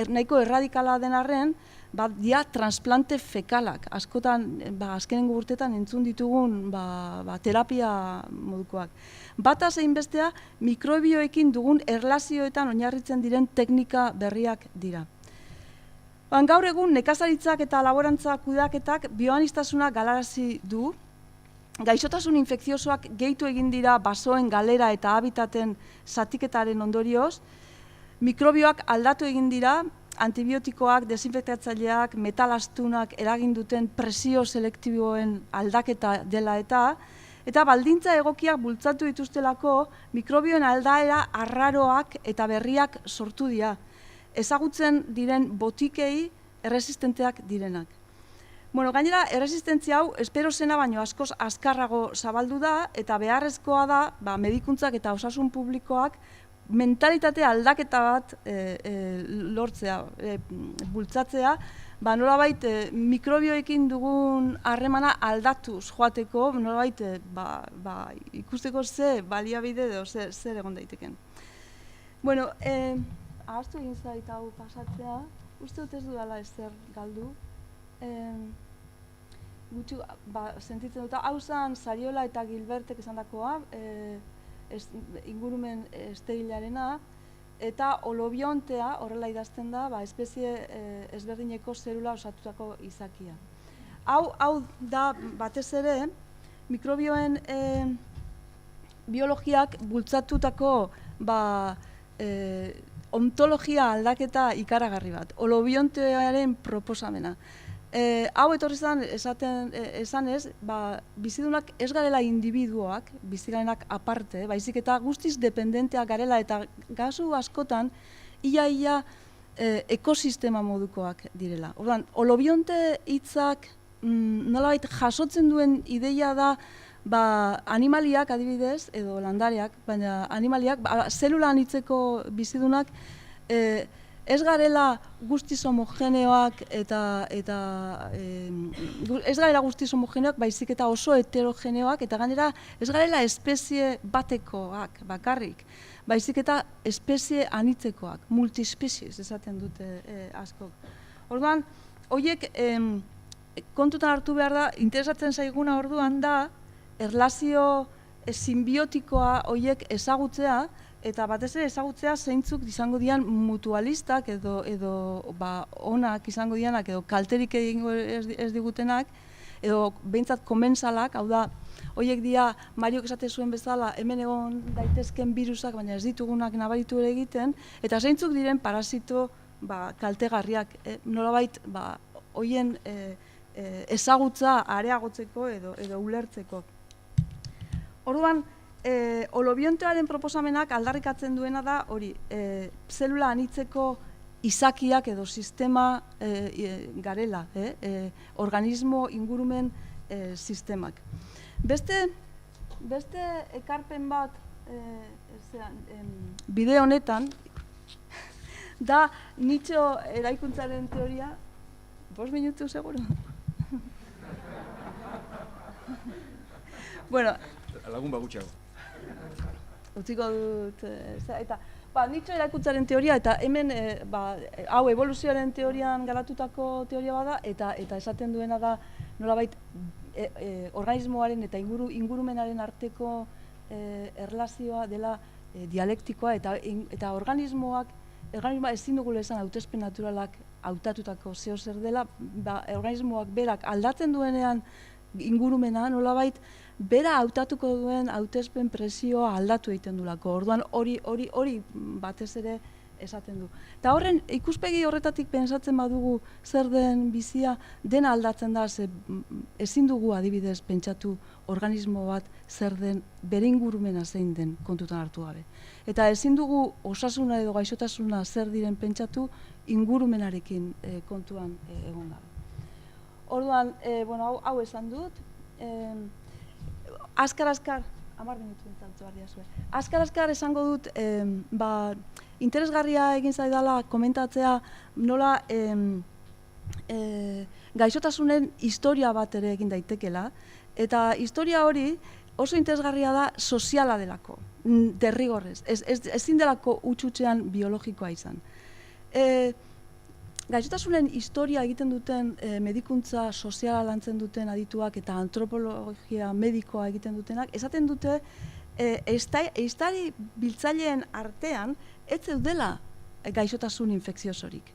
F: nahiko erradikala den arren, dia transplante fekalak. Askotan, azkenengo urtetan entzun ditugun terapia modukoak. Bata zein bestea, mikrobioekin dugun erlazioetan oinarritzen diren teknika berriak dira. Gaur egun, nekazaritzak eta laborantza kudeaketak bioaniztasuna galarazi du, gaixotasun infekziosoak gehitu egin dira basoen galera eta habitaten zatiketaren ondorioz, mikrobioak aldatu egin dira, antibiotikoak, desinfektatzaileak, metal astunak eragin duten presio selektiboen aldaketa dela eta baldintza egokiak bultzatu dituztelako mikrobioen aldaera arraroak eta berriak sortu dira. Ezagutzen diren botikei erresistenteak direnak. Bueno, gainera, erresistentzia hau espero zena baino askoz azkarrago zabaldu da eta beharrezkoa da medikuntzak eta osasun publikoak mentalitate aldaketa bat lortzea, bultzatzea, nolabait mikrobioekin dugun harremana aldatuz joateko, nolabait ikusteko ze baliabide edo zer egon daiteken. Bueno, ahaztu egin zait hau pasatzea, uste dut ez dudala ezer galdu. Gutxi, sentitzen dut, hau zen Sariola eta Gilbertek esandakoa, ingurumen esterilarena, eta holobiontea, horrela idazten da, espezie ezberdineko zelula osatutako izakia. Hau da batez ere, mikrobioen biologiak bultzatutako ontologia aldaketa ikaragarri bat, holobiontearen proposamena. Hau etorri zen esanez, bizidunak ez garela individuoak, bizigarenak aparte, baizik eta guztiz dependenteak garela eta gazu askotan ia ekosistema modukoak direla. Orduan, holobionte hitzak nolabait jasotzen duen ideia da animaliak adibidez, edo landareak, baina animaliak, zelula anitzeko bizidunak, ez garela guztiz homogeneoak eta ez garela guztiz homogeneoak, baizik eta oso heterogeneoak, eta gainera ez garela espezie batekoak bakarrik, baizik eta espezie anitzekoak, multispecies esaten dute askok. Orduan, horiek kontutan hartu behar da, interesatzen zaiguna orduan da, erlazio sinbiotikoa horiek ezagutzea, eta batez ere ezagutzea zeintzuk izango dian mutualistak edo onak izango dianak edo kalterik egingo ez digutenak, edo behintzat komensalak, hau da, horiek dira Mariok esate zuen bezala hemen egon daitezken birusak, baina ez ditugunak nabaritu ere egiten, eta zeintzuk diren parasito kaltegarriak, nolabait horien ezagutza areagotzeko edo ulertzeko. Orduan, holobiontearen proposamenak aldarrikatzen duena da hori, zelula anitzeko izakiak edo sistema garela, organismo ingurumen sistemak. Beste ekarpen bat bide honetan da Nietzsche eraikuntzaren teoria, 5 minutu seguro? Bueno,
C: lagun bagutxeago.
F: utziko dut, eta Nietzsche eraikuntzaren teoria, eta hemen hau evoluzioaren teorian garatutako teoria bada, eta esaten duena da nolabait organismoaren eta ingurumenaren arteko erlazioa dela dialektikoa, eta organismoa ezin dugula esan hautespen naturalak hautatutako zeo zer dela, organismoak berak aldatzen duenean ingurumena nolabait bera hautatuko duen hautespen presioa aldatu egiten dulako. Orduan hori batez ere esaten du. Eta horren ikuspegi horretatik pentsatzen badugu zer den bizia, dena aldatzen da, ezin dugu adibidez pentsatu organismo bat zer den bere ingurumena zein den kontutan hartu gabe. Eta ezin dugu osasuna edo gaixotasuna zer diren pentsatu ingurumenarekin kontuan egon gabe. Orduan, hau esan dut, azkar, 10 minutu entzaltu behar diazue. Azkar esango dut, interesgarria egin zaidala komentatzea nola gaixotasunen historia bat ere egin daitekela, eta historia hori oso interesgarria da soziala delako, derrigorrez, ezin delako utxutxean biologikoa izan. Gaixotasunen historia egiten duten medikuntza soziala lantzen duten adituak eta antropologia medikoa egiten dutenak, esaten dute ehiztari biltzaileen artean ez zeudela gaixotasun infekziosorik.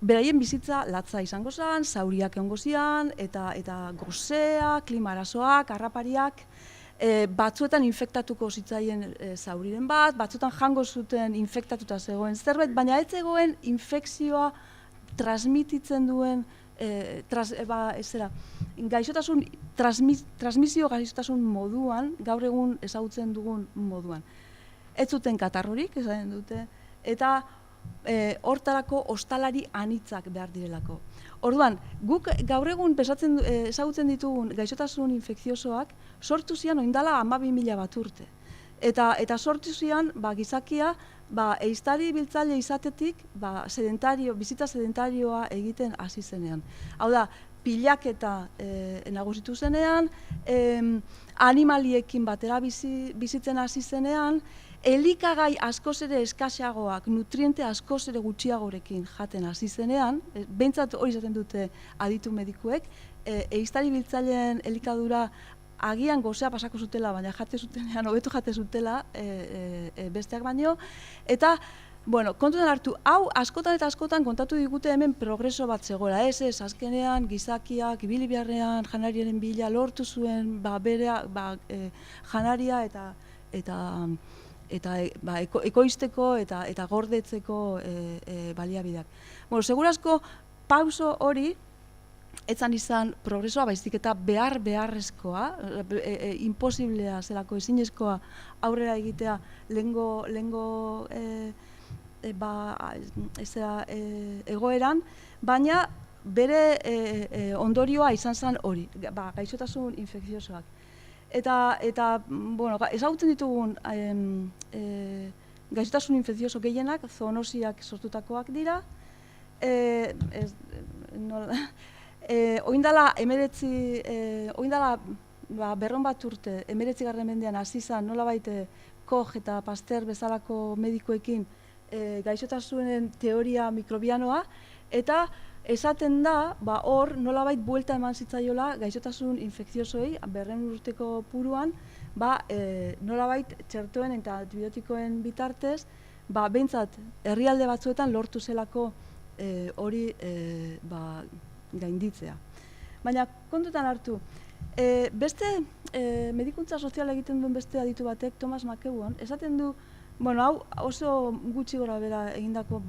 F: beraien bizitza latza izango zen, zauriak egongo zian, eta gozea, klima arazoak, harrapariak, batzuetan infektatuko zitzaien zauriren bat, batzuetan jango zuten infektatuta zegoen zerbait, baina ez zegoen infekzioa transmititzen duen transmisio gaixotasun moduan, gaur egun ezagutzen dugun moduan. Ez zuten katarrorik, esaten dute, eta hortarako ostalari anitzak behar direlako. Orduan, guk gaur egun ezagutzen ditugun gaixotasun infekziosoak sortu zian oindala 12.000 bat urte. Eta sortu zian gizakia ehiztari biltzaile izatetik bizitza sedentarioa egiten hasi zenean. Hau da, pilaketa nagusitu zenean, animaliekin batera bizitzen hasi zenean, elikagai askoz ere eskasagoak, nutriente askoz ere gutxiagorekin jaten hasi zenean, behintzat hori izaten dute aditu medikuek, ehiztari biltzaileen elikadura agian gozea pasako zutela, baina jate zutenean, hobeto jate zutela besteak baino, eta kontutan hartu, hau askotan eta askotan kontatu digute hemen progreso bat zegoela, ez, azkenean gizakiak ibili beharrean janariaren bila lortu zuen bere janaria eta ekoizteko eta gordetzeko baliabideak. Segurazko pauso hori etzan izan progresoa, baizik eta beharrezkoa, imposiblea zelako ezinezkoa aurrera egitea lehengo egoeran, baina bere ondorioa izan zen hori, gaixotasun infekziosoak. Eta ezagutzen ditugun gaixotasun infekzioso gehienak zoonosiak sortutakoak dira, oindala berron bat urte, 19. mendean hasi zen nolabait Koch eta Pasteur bezalako medikuekin gaixotasunen teoria mikrobianoa, eta esaten da, hor nolabait buelta eman zitzaiola gaixotasun infekziosoei, 200 urteko puruan, nolabait txertoen eta antibiotikoen bitartez, behintzat herrialde batzuetan lortu zelako hori gainditzea. Baina kontutan hartu, beste medikuntza soziala egiten duen beste aditu batek, Thomas McEwan, esaten du, hau oso gutxi gora bera egindako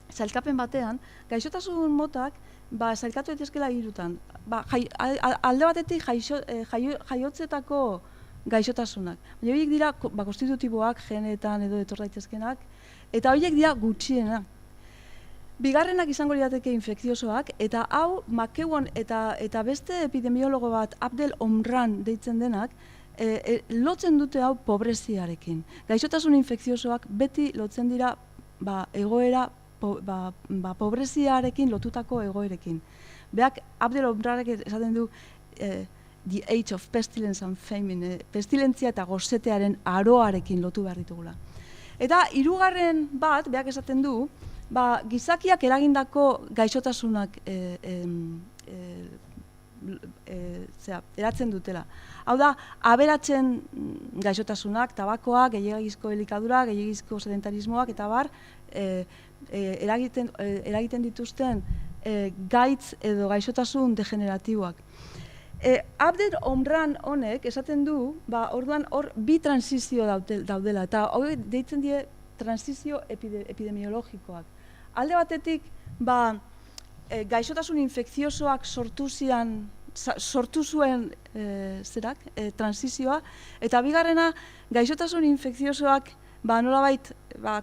F: sailkapen batean, gaixotasun motak sailkatu daitezkeela hirutan. Alde batetik jaiotzetako gaixotasunak. Baina horiek dira konstitutiboak, genetan edo etor daitezkenak, eta horiek dira gutxiena. Bigarrenak izango lirateke infekziosoak, eta hau McEwan eta beste epidemiologo bat, Abdel Omran deitzen denak, lotzen dute hau pobreziarekin. Gaixotasun infekziosoak beti lotzen dira egoera pobreziarekin lotutako egoerekin. Beak, Abdel Omranek esaten du the age of pestilence and famine, pestilentzia eta gozetearen aroarekin lotu behar ditugula. Eta hirugarren bat, beak esaten du, gizakiak eragindako gaixotasunak eratzen dutela. Hau da, aberatzen gaixotasunak, tabakoak, gehiagizko elikadura, gehiagizko sedentarismoak, eta eragiten dituzten gaitz edo gaixotasun degeneratiboak. Abdel Omran honek esaten du, orduan hor bi transizio daudela, eta hori deitzen die transizio epidemiologikoak. Alde batetik, gaixotasun infekziosoak sortu zuen transizioa, eta bigarrena, gaixotasun infekziosoak nolabait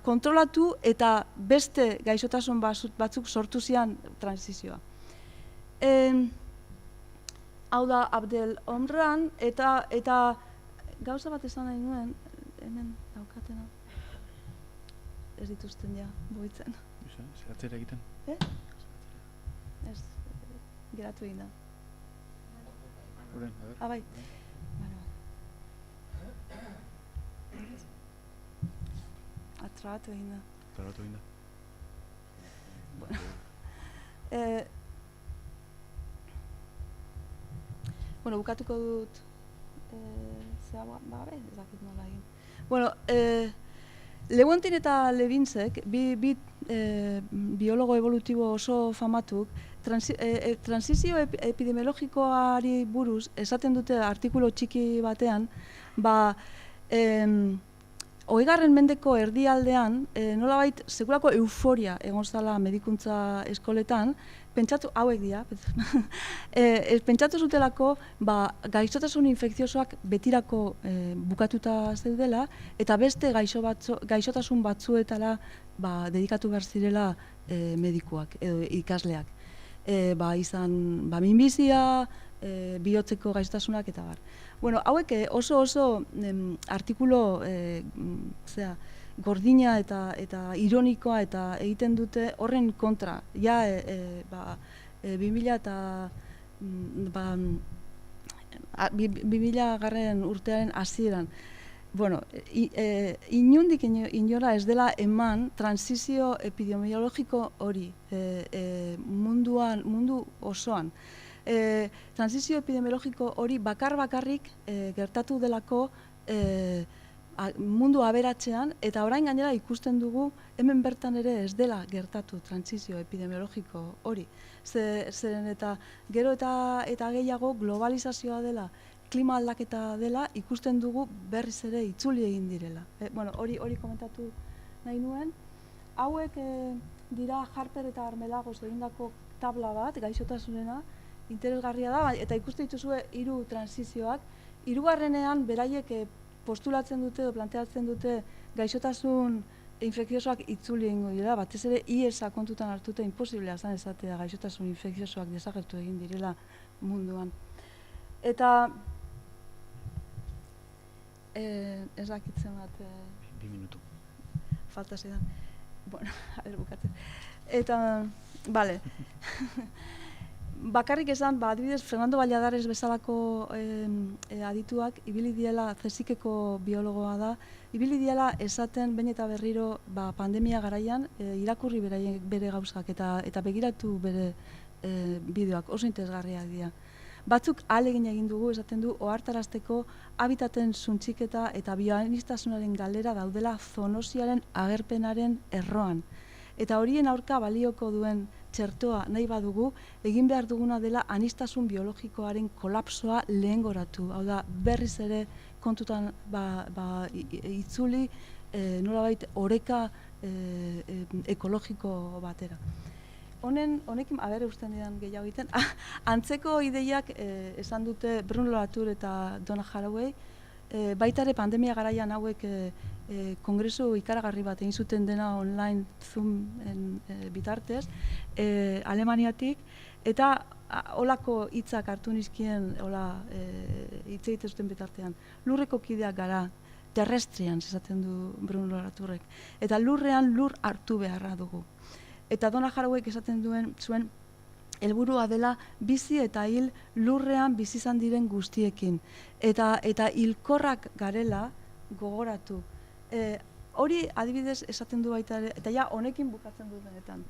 F: kontrolatu eta beste gaixotasun batzuk sortu zian transizioa. Hau da Abdel Omran, eta gauza bat esan nahi nuen, hemen daukatena. Ez dituzten ja, boitzen.
C: Zeratzera egiten?
F: Ez, geratu egin da. Bai. Atrabatu egin da.
C: Atrabatu egin
F: da. Bukatuko dut ez dakit nola egin. Lewontin eta Levinsek, bi biologo evolutibo oso famatuk, transizio epidemiologikoari buruz esaten dute artikulu txiki batean, 20. mendeko erdialdean, nolabait segurako euforia egon zala medikuntza eskoletan, pentsatu, hauek dira, pentsatu zutelako gaixotasun infekziosoak betirako bukatuta zeudela, eta beste gaixotasun batzuetara dedikatu behar zirela medikuak edo ikasleak. Izan minbizia, bihotzeko gaixotasunak eta bar. Bueno, hauek oso artikulo gordina eta ironikoa eta egiten dute horren kontra. Ja, 2000 urtearen hasieran. Bueno, inundik inora ez dela eman transizio epidemiologiko hori mundu osoan. Transizio epidemiologiko hori bakarrik gertatu delako mundu aberatzean, eta orain gainera ikusten dugu hemen bertan ere ez dela gertatu transizio epidemiologiko hori. Zeren eta gero eta gehiago globalizazioa dela, klima aldaketa dela, ikusten dugu berriz ere itzuli egin direla. Hori komentatu nahi nuen. Hauek dira Harper eta Armelagoz egindako tabla bat, gaixotasunena, interesgarria da, eta ikusten dituzue 3 transizioak. 3. beraiek postulatzen dute edo planteatzen dute gaixotasun infekziosoak itzuli egingo dira, batez ere IESa kontutan hartuta imposiblea zan esatea gaixotasun infekziosoak desagertu egin direla munduan. Eta ez dakitzen bat
D: 2 minutu.
F: Falta zidan. Bueno, bukatzen. Eta, bale. Bakarrik esan, adibidez, Fernando Valladares bezalako adituak, ibili diela, CSIC-eko biologoa da, ibili diela esaten behin eta berriro pandemia garaian irakurri bere gauzak eta begiratu bere bideoak, oso interesgarriak dira. Batzuk ahalegin egin dugu, esaten du, ohartarazteko habitaten suntziketa eta bioanistasunaren galera daudela zoonosiaren agerpenaren erroan. Eta horien aurka balioko duen txertoa nahi badugu, egin behar duguna dela anistasun biologikoaren kolapsoa lehengoratu. Hau da, berriz ere kontutan itzuli nolabait oreka ekologiko batera. Honekin, usten didan gehiago egiten, antzeko ideiak esan dute Bruno Latour eta Donna Haraway, baita ere pandemia garaian hauek kongresu ikaragarri bat egin zuten dena online Zoom bitartez, Alemaniatik, eta holako hitzak hartu nizkien hitz egiten zuten bitartean. Lurreko kideak gara, terrestrian, esaten du Bruno Latourrek, eta lurrean lur hartu beharra dugu. Eta Donna Harawayk esaten zuen helburua dela bizi eta hil lurrean bizi izan diren guztiekin. Eta hilkorrak garela gogoratu. Hori adibidez esaten du baita ere, eta ja honekin bukatzen dut benetan.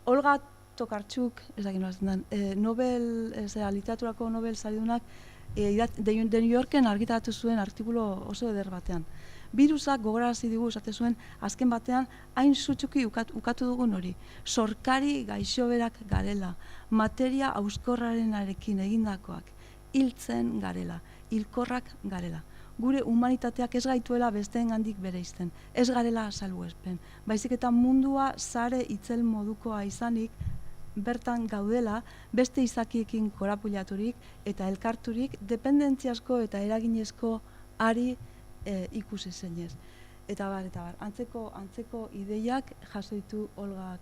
F: Olga Tokarczuk, ez dakit nolazten den, literaturako Nobel saridunak de New Yorken argitaratu zuen artikulu oso eder batean. Birusak gogorarazi digu esaten zuen azken batean hain sutsuki ukatu dugun hori. Sorkari gaixoberak garela, materia hauskorrarenarekin egindakoak, hiltzen garela, hilkorrak garela. Gure humanitateak ez gaituela besteengandik bereizten, ez garela salbuespen. Baizik eta mundua sare itzel modukoa izanik, bertan gaudela, beste izakiekin korapulaturik eta elkarturik, dependentziazko eta eraginezko ari ikusi zenez. Eta bar, antzeko ideiak jaso ditu Olgak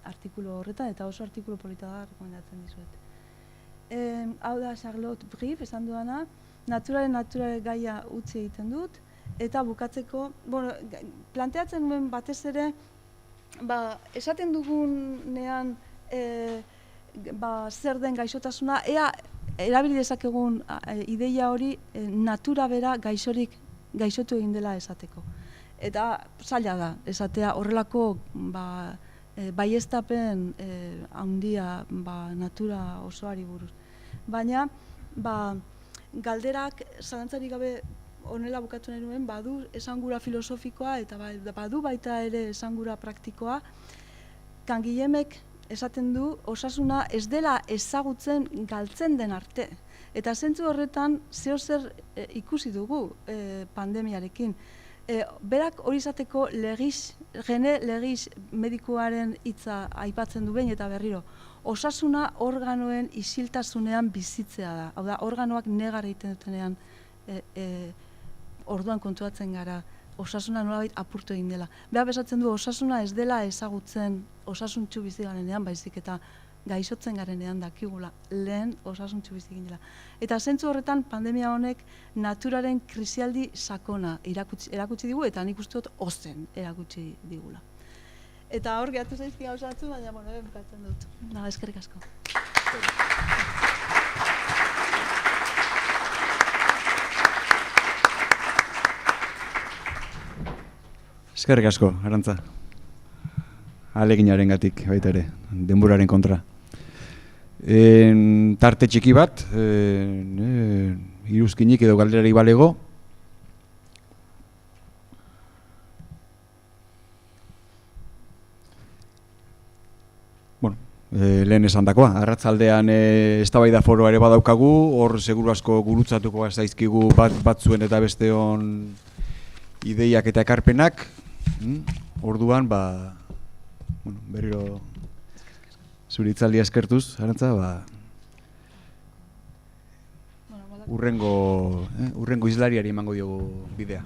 F: artikulu horretan, eta oso artikulu polita da, rekomendatzen dizuet. Hau da Charlotte Brief, esan duana, naturaren gaia utzi egiten dut, eta bukatzeko, planteatzen duen batez ere, esaten dugunean zer den gaixotasuna, ea erabili dezakegun ideia hori natura bera gaixotu egin dela esateko. Eta zaila da, esatea horrelako baieztapen handia natura osoari buruz. Baina, galderak zalantzarik gabe honela bukatu nahi nuen, badu esangura filosofikoa eta badu baita ere esangura praktikoa. Canguillemek esaten du osasuna ez dela ezagutzen galtzen den arte. Eta zentzu horretan zeozer ikusi dugu pandemiarekin. Berak hori izateko gene legis medikuaren hitza aipatzen du behin eta berriro. Osasuna organoen isiltasunean bizitzea da. Hau da, organoak negar egiten dutenean orduan kontuatzen gara. Osasuna nolabait apurtu egin dela. Beha besatzen du osasuna ez dela ezagutzen osasuntsu bizi garenean, baizik eta gaixotzen garenean dakigula, lehen osasuntsu bizi egin dela. Eta zentzu horretan pandemia honek naturaren krisialdi sakona erakutsi digu, eta nik uste dut ozen erakutsi digula. Eta hor gehatu zaizki gauza batzu, baina bukatzen dut. Eskerrik asko.
C: Eskerrik asko, Arantza. Ahaleginarengatik baita ere, denboraren kontra. Tarte txiki bat, iruzkinik edo galderari balego. Lehen esandakoa, arratzaldean eztabaida foroa ere badaukagu, hor seguru asko gurutzatuko zaizkigu batzuen eta besteon ideiak eta ekarpenak. Orduan, berriro zure hitzaldia eskertuz, Arantza, urrengo izlariari emango diogu bidea.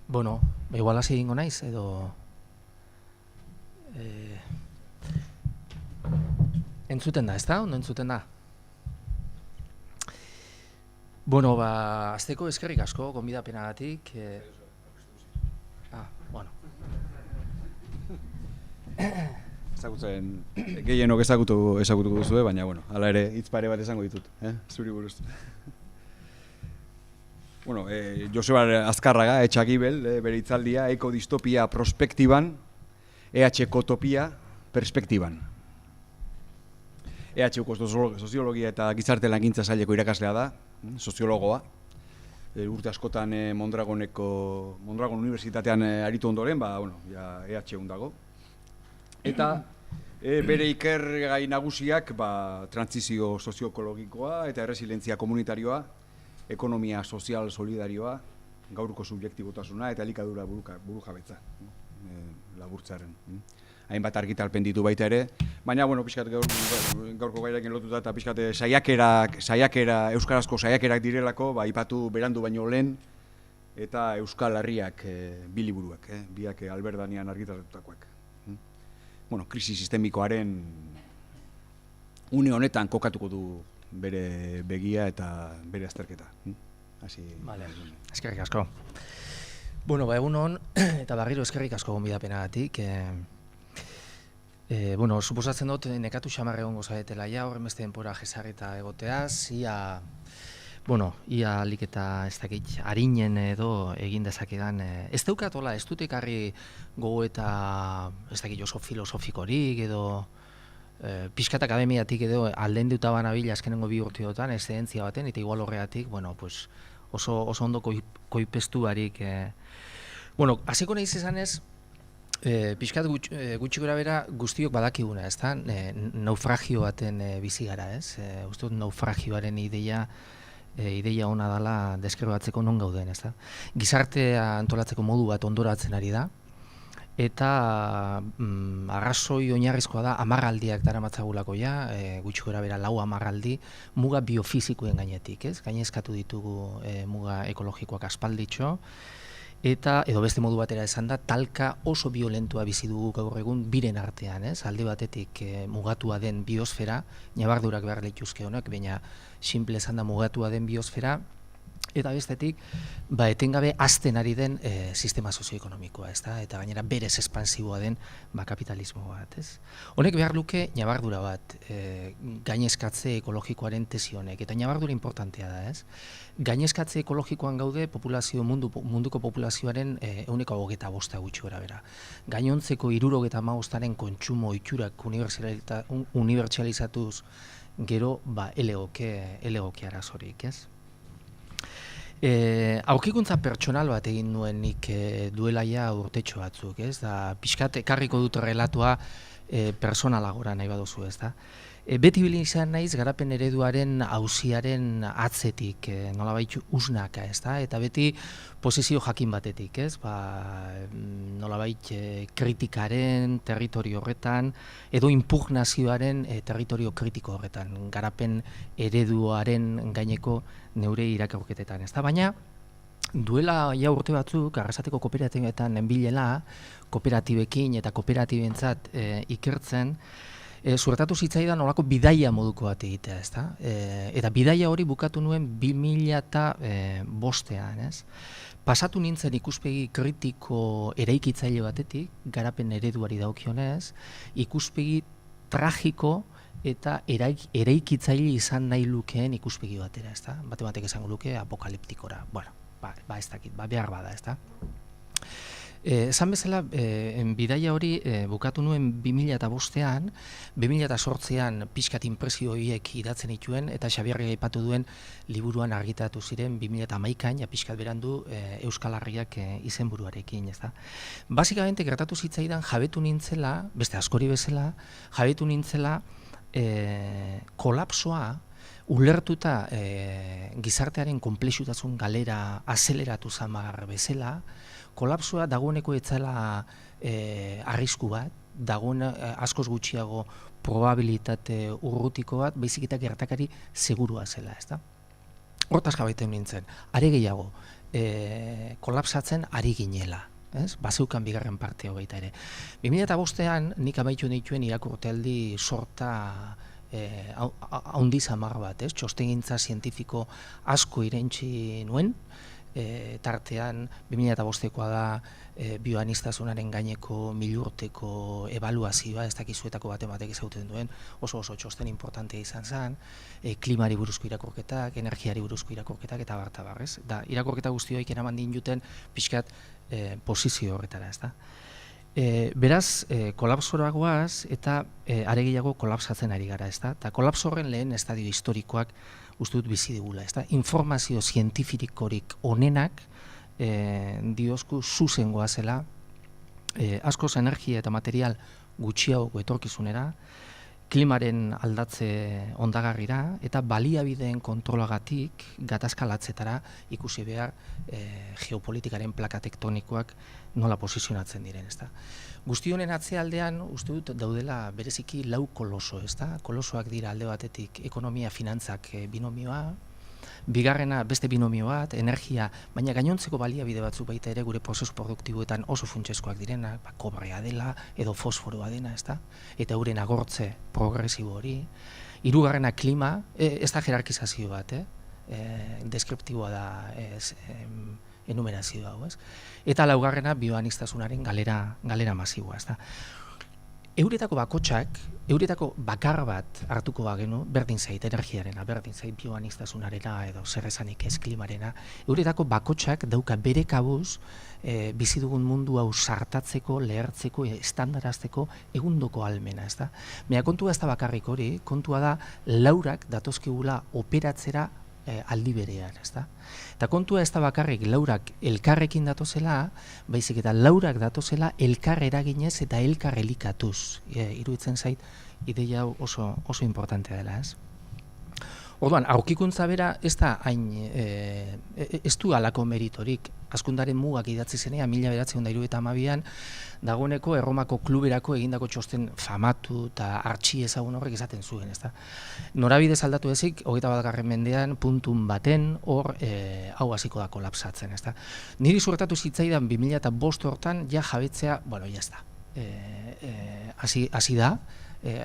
H: Bueno, igual hasi egingo naiz, edo... Entzuten da, ezta? Ondo entzuten da? Bueno, azteko eskerrik asko, gonbidapenagatik. Bueno.
C: Ezagutzen, gehienok ezagutuko duzue, baina, hala ere, hitz pare bat esango ditut, zuri buruz. Joseba Azkarraga, Etxagibel, bere hitzaldia, ekodistopia prospektiban, EH-kotopia perspektiban. EH-ko soziologia eta gizarte langintza saileko irakaslea da, soziologoa. Urte askotan Mondragon Unibertsitatean aritu ondoren, EH-un dago. Eta bere ikergai nagusiak trantsizio sozioekologikoa eta erresilientzia komunitarioa, ekonomia sozial solidarioa, gaurko subjektibotasuna eta elikadura burujabetza laburtzaren. Hainbat argitalpen ditu baita ere, baina, pixkat gaurko gairakin lotuta eta pixkat euskarazko saiakerak direlako, aipatu berandu baino lehen, eta Euskal Herriak bi liburuak, biak Albert Danian argitaratutakoak. Bueno, krisi sistemikoaren une honetan kokatuko du bere begia eta bere azterketa.
H: Vale, eskerrik asko. Bueno, egun hon, eta barriro eskerrik asko gonbidapenagatik. Bueno, suposatzen dut, nekatu xamarre egongo zaretela ja, horren beste denpora jesarrita egoteaz, ia alik eta ez dakit, harinen edo egin dezakedan. Ez daukatola, ez dut ekarri gogo eta ez dakit oso filosofikorik edo pixkat akademiatik edo alden duta banabila azkenengo 2 urteotan, eszedentzia baten, eta igual horregatik, oso ondo koipestu barik. Hasiko nahiz izanez, pixkat gutxi gora bera guztiok badakiguna, ez da? Naufragio baten bizi gara, ez? Uste dut naufragioaren ideia ona dela deskribatzeko non gauden, ez da? Gizartea antolatzeko modu bat ondoratzen ari da, eta arrazoi oinarrizkoa da 10 aldiak daramatzagulako ja, gutxi gora bera 4 aldi, muga biofizikoen gainetik, ez? Gainezkatu ditugu muga ekologikoak aspalditxo, eta edo beste modu batera esan da, talka oso violentua bizi dugu gaur egun biren artean, ez? Alde batetik mugatua den biosfera, ñabardurak behar lituzke honek, baina simple esan da mugatua den biosfera, eta bestetik, etengabe hazten ari den sistema sozioekonomikoa, ez da? Eta gainera berez espansiboa den kapitalismo bat, ez? Honek behar luke ñabardura bat, gainezkatze ekologikoaren tesi honek, eta ñabardura importantea da, ez? Gainezkatze ekologikoan gaude munduko populazioaren 25% gutxi gora bera. Gainontzeko 75%aren kontsumo itxurak unibertsalizatuz gero elegoke arazorik, ez? Aurkikuntza pertsonal bat egin nuen nik duela ja urtetxo batzuk, ez? Da, pixkat ekarriko dut relatua personalagora nahi baduzu, ez da? Beti bilin izan naiz garapen ereduaren auziaren atzetik, nolabait usnaka, ez da? Eta beti posizio jakin batetik, ez? Nolabait kritikaren territorio horretan, edo impugnazioaren territorio kritiko horretan, garapen ereduaren gaineko neure irakurketetan, ez da? Baina, duela ja urte batzuk, Arrasateko kooperatibetan nenbilela, kooperatibekin eta kooperatibentzat ikertzen, suertatu zitzaidan olako bidaia moduko bat egitea, ezta? Eta bidaia hori bukatu nuen 2005ean, ez? Pasatu nintzen ikuspegi kritiko eraikitzaile batetik, garapen ereduari daukionez, ikuspegi tragiko eta eraikitzaile izan nahi lukeen ikuspegi batera, ezta? Batek esango luke apokaliptikora. Bueno, ez dakit, behar bada, ezta? Esan bezala, bidaia hori bukatu nuen 2005ean, 2008ean pixkat inpresio horiek idatzen dituen, eta Xabierrek aipatu duen liburuan argitaratu ziren 2011an, pixkat berandu Euskal Herriak izenburuarekin, ez da. Basikamente, gertatu zitzaidan jabetu nintzela, beste askori bezala, jabetu nintzela kolapsoa, ulertuta gizartearen konplexutasun galera azeleratu zamar bezala, kolapsoa dagoeneko etzela arrisku bat, dagoen askoz gutxiago probabilitate urrutiko bat, baizik eta gertakari segurua zela, ezta? Hortaz jabetzen nintzen, are gehiago, kolapsatzen ari ginela, bazeukan bigarren partea baita ere. 2005ean nik amaitu dituen irakurtaldi sorta haundi zamar bat, txostengintza zientifiko asko irentsi nuen, tartean 2005ekoa da bioaniztasunaren gaineko 1000 urteko ebaluazioa, ez dakizuetako batek ezauten duen, oso txosten importantea izan zen, klimari buruzko irakurketak, energiari buruzko irakurketak eta bartabar, ez? Da, irakurketa guztioik eraman dintuten pixkat posizio horretara, ez da? Beraz, kolapsoragoaz eta are gehiago kolapsatzen ari gara, ez da? Eta kolapso horren lehen estadio historikoak uste dut bizi digula, ez da? Informazio zientifikorik onenak diozku zuzengoa zela, askoz energia eta material gutxiago etorkizunera, klimaren aldatze ondagarrira eta baliabideen kontrolagatik gatazkalatzetara ikusi behar geopolitikaren plaka tektonikoak nola posizionatzen diren, ezta. Guzti honen atzealdean uste dut daudela bereziki 4 koloso, ezta. Kolosoak dira alde batetik ekonomia finantzak binomioa, Bigarrena beste binomio bat, energia, baina gainontzeko baliabide batzuk baita ere gure prozesu produktiboetan oso funtsezkoak direnak, kobrea dela edo fosforoa dena, ezta? Eta euren agortze progresibo hori. Hirugarrena klima, ez da jerarkizazio bat, deskriptiboa da enumerazio hau, ez? Eta laugarrena bioaniztasunaren galera masiboa, ez da? Euretako bakotxak, euretako bakar bat hartuko bagenu, berdin zait energiarena, berdin zait bioaniztasunarena edo zer esanik ez klimarena, euretako bakotxak dauka bere kabuz bizi dugun mundu hau sartatzeko, lehertzeko, estandarazteko egundoko almena, ez da? Baina kontua ez da bakarrik hori, kontua da laurak datozkigula operatzera aldi berean, ez da? Eta kontua ez da bakarrik laurak elkarrekin datozela, baizik eta laurak datozela elkar eraginez eta elkar elikatuz. Iruditzen zait, ideia hau oso importantea dela, ez? Orduan, aurkikuntza bera ez da hain, ez du halako meritorik. Azkundaren mugak idatzi zenean, 1972an, dagoeneko Erromako kluberako egindako txosten famatu eta artxi ezagun horrek esaten zuen, ezta? Norabidez aldatu ezik, 21. mendean puntun baten hor hau hasiko da kolapsatzen, ezta? Niri suertatu zitzaidan 2005 hortan ja jabetzea, bueno, ya está. Hasi da,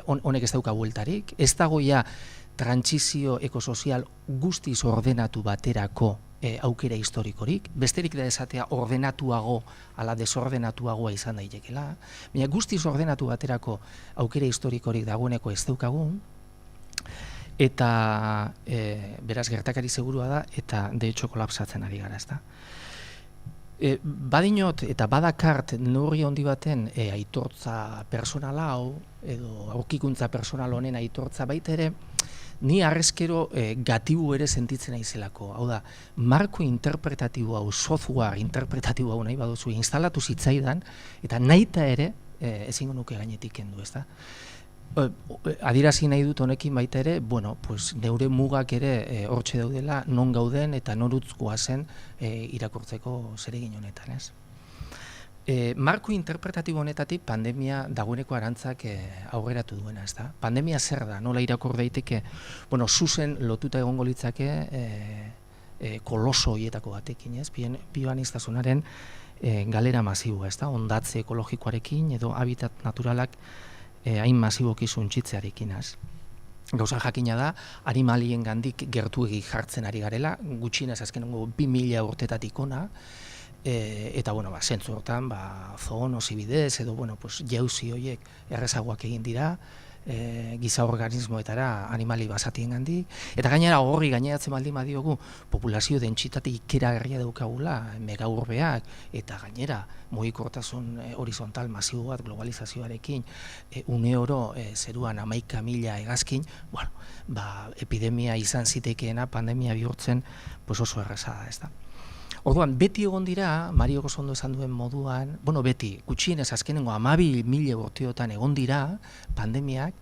H: honek ez dauka bueltarik, ez dago ja trantsizio ekosozial guztiz ordenatu baterako aukera historikorik, besterik da esatea ordenatuago ala desordenatuagoa izan daitekela, baina guztiz ordenatu baterako aukera historikorik dagoeneko ez daukagun, eta beraz gertakari segurua da, eta de hecho kolapsatzen ari gara, ezta. Badinot eta badakart neurri handi baten aitortza personala hau, edo aurkikuntza personal honen aitortza baita ere, ni harrezkero gatibu ere sentitzen naizelako. Hau da, marko interpretatibo hau, software interpretatibo hau nahi baduzu instalatu zitzaidan, eta nahita ere ezingo nuke gainetik kendu, ezta? Adierazi nahi dut honekin baita ere, bueno, pues neure mugak ere hortxe daudela, non gauden eta norutzkoa zen irakurtzeko zeregin honetan, ez? Marko interpretatibo honetatik pandemia dagoeneko arantzak aurreratu duena, ez da? Pandemia zer da, nola irakur daiteke, bueno, zuzen lotuta egongo litzake koloso hietako batekin, ez? Bioaniztasunaren galera masiboa, ez da? Ondatze ekologikoarekin edo habitat naturalak hain masiboki suntsitzearekin, ez? Gauza jakina da, animalien gandik gertuegi jartzen ari garela, gutxienez azkenengo 2000 urtetatik ona, eta, bueno, zentzu hortan, zoonosi bidez, edo, bueno, jauzi horiek errezagoak egin dira, giza organismoetara animali basatien gandik, eta gainera horri gaineratzen baldin badiogu populazio dentsitate ikeragarria daukagula, megaurbeak, eta gainera mugikortasun horizontal masibo bat globalizazioarekin, une oro zeruan 11.000 hegazkin, bueno, epidemia izan zitekeena pandemia bihurtzen oso erraza da, ez da. Orduan, beti egon dira, Mario Gozondo esan duen moduan, bueno, beti, gutxienez azkenengo 12.000 urteotan egon dira pandemiak,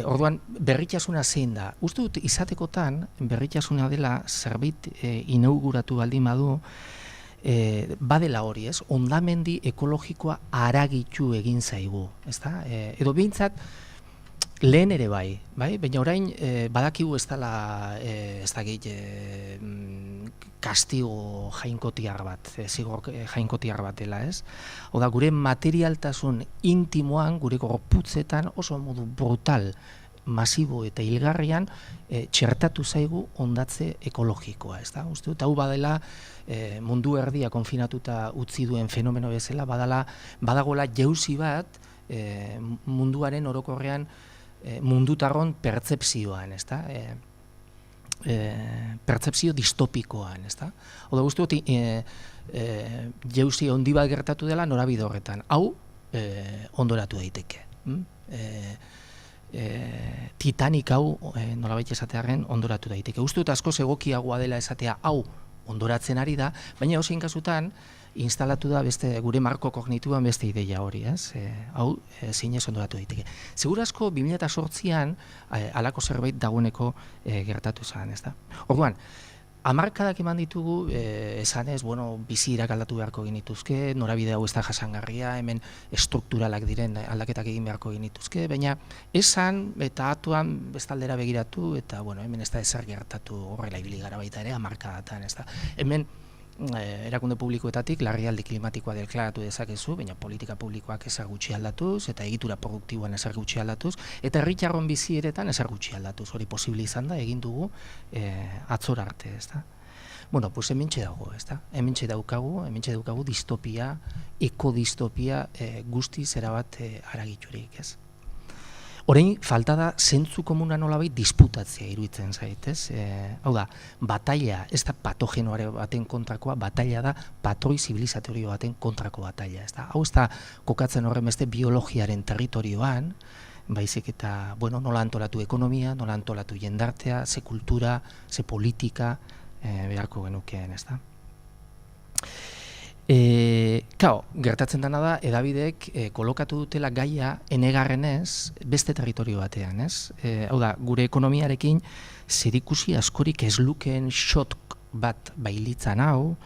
H: orduan, berritasuna zein da. Uste dut, izatekotan, berritasuna dela zerbait inauguratu baldin badu, badela hori, ez? Hondamendi ekologikoa haragitu egin zaigu, ezta? Edo behintzat, lehen ere bai, baina orain badakigu ez dela, ez dakit, kastigo jainkotiar bat, zigor jainkotiar bat dela, ez? Oda, gure materialtasun intimoan, gure gorputzetan oso modu brutal, masibo eta hilgarrian txertatu zaigu ondatze ekologikoa, ez da? Uste dut, hau badela mundu erdia konfinatuta utzi duen fenomeno bezala, badagola jauzi bat munduaren orokorrean mundutarron pertzepzioan, ez da? Pertzepzio distopikoan, ez da? Oda, uste dut, jauzi handi bat gertatu dela norabide horretan. Hau, ondoratu daiteke. Titanic hau, nolabait esatearen, ondoratu daiteke. Uste dut, askoz egokiagoa dela esatea hau ondoratzen ari da, baina osein kasutan, instalatu da gure marko kognituan beste ideia hori, ez? Hau, zinez ondoratu daiteke. Segurazko 2008an, halako zerbait dagoeneko gertatu zen, ez da? Orduan, Hamarkadak eman ditugu, esanez, bizi irakaldatu beharko genituzke, norabide hau ez da jasangarria, hemen strukturalak diren aldaketak egin beharko genituzke, baina esan eta atuan bestaldera begiratu, eta hemen ez da ezer gertatu horrela ibili gara baita ere, hamarkadatan, ez da. Hemen erakunde publikoetatik larrialdi klimatikoa deklaratu dezakezu, baina politika publikoak ezer gutxi aldatuz, eta egitura produktiboan ezer gutxi aldatuz, eta herritarron bizi eretan ezer gutxi aldatuz, hori posible izan da, egin dugu atzora arte, ez da. Pues hementxe dago, ez da. Hementxe daukagu distopia, ekodistopia guztiz erabat haragiturik, ez. Orain, falta da zentzu komuna nolabait disputatzea iruditzen zait, ez? Hau da, bataila, ez da patogenoare baten kontrakoa, bataila da patroi zibilizatorio baten kontrako bataila, ez da? Hau ez da kokatzen horren beste biologiaren territorioan, baizik eta, nola antolatu ekonomia, nola antolatu jendartea, ze kultura, ze politika, beharko genukeen, ez da? Gertatzen dena da, edabideek kolokatu dutela gaia enegarrenez beste territorio batean, ez? Hau da, gure ekonomiarekin zerikusi askorik ez lukeen shot bat bailitzan hau,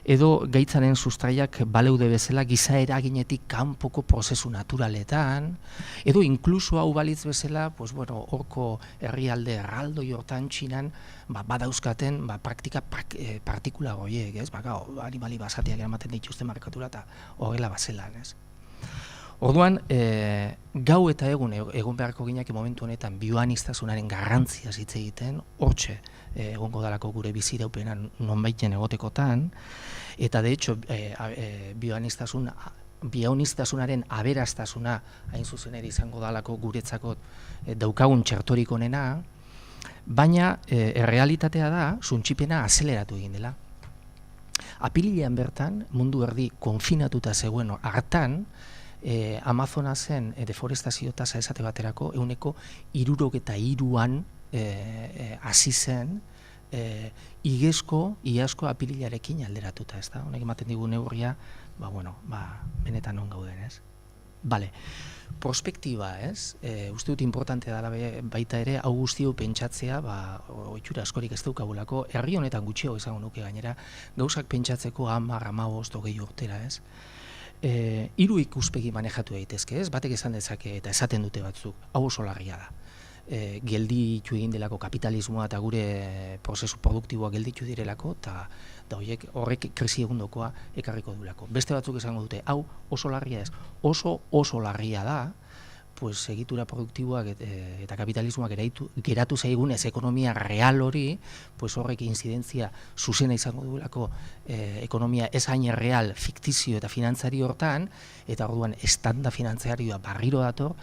H: edo gaitzaren sustraiak baleude bezala giza eraginetik kanpoko prozesu naturaletan, edo inkluso hau balitz bezala, horko herrialde erraldoi hortan Txinan badauzkaten praktika partikula horiek, ez? Animali basatiak eramaten dituzte markatura eta horrela bazelan, ez? Orduan, gau eta egun beharko ginak momentu honetan bioaniztasunaren garrantzia hitz egiten, hortxe egongo dalako gure biziraupenan nonbaiten egotekotan, eta de hecho bioaniztasunaren aberastasuna hain zuzen ere izango dalako guretzako daukagun txertorik onena, baina errealitatea da suntsipena azeleratu egin dela. Apirilean bertan, mundu erdi konfinatuta zegoen hartan, Amazonasen deforestazio tasa esate baterako 63an hasi zen iazko apirilarekin alderatuta, ez da? Honek ematen digu neurria, benetan on gauden, ez? Bale, prospektiba, ez? Uste dut importantea dela baita ere, hau guztiu pentsatzea, ohitura askorik ez daukagulako, herri honetan gutxiago izango nuke gainera, gauzak pentsatzeko 10, 15, 20 urtera, ez? Hiru ikuspegi manejatu daitezke, ez? Batek esan dezake eta esaten dute batzuk, hau oso larria da. Gelditu egin delako kapitalismoa eta gure prozesu produktiboa gelditu direlako, eta horrek krisi egundokoa ekarriko duelako. Beste batzuk esango dute, hau oso larria ez, oso larria da, egitura produktiboak eta kapitalismoak geratu zaigunez ekonomia real hori, horrek inzidentzia zuzena izango duelako ekonomia ez hain real, fiktizio eta finantzari hortan, eta orduan estanda finantzarioa barriro dator,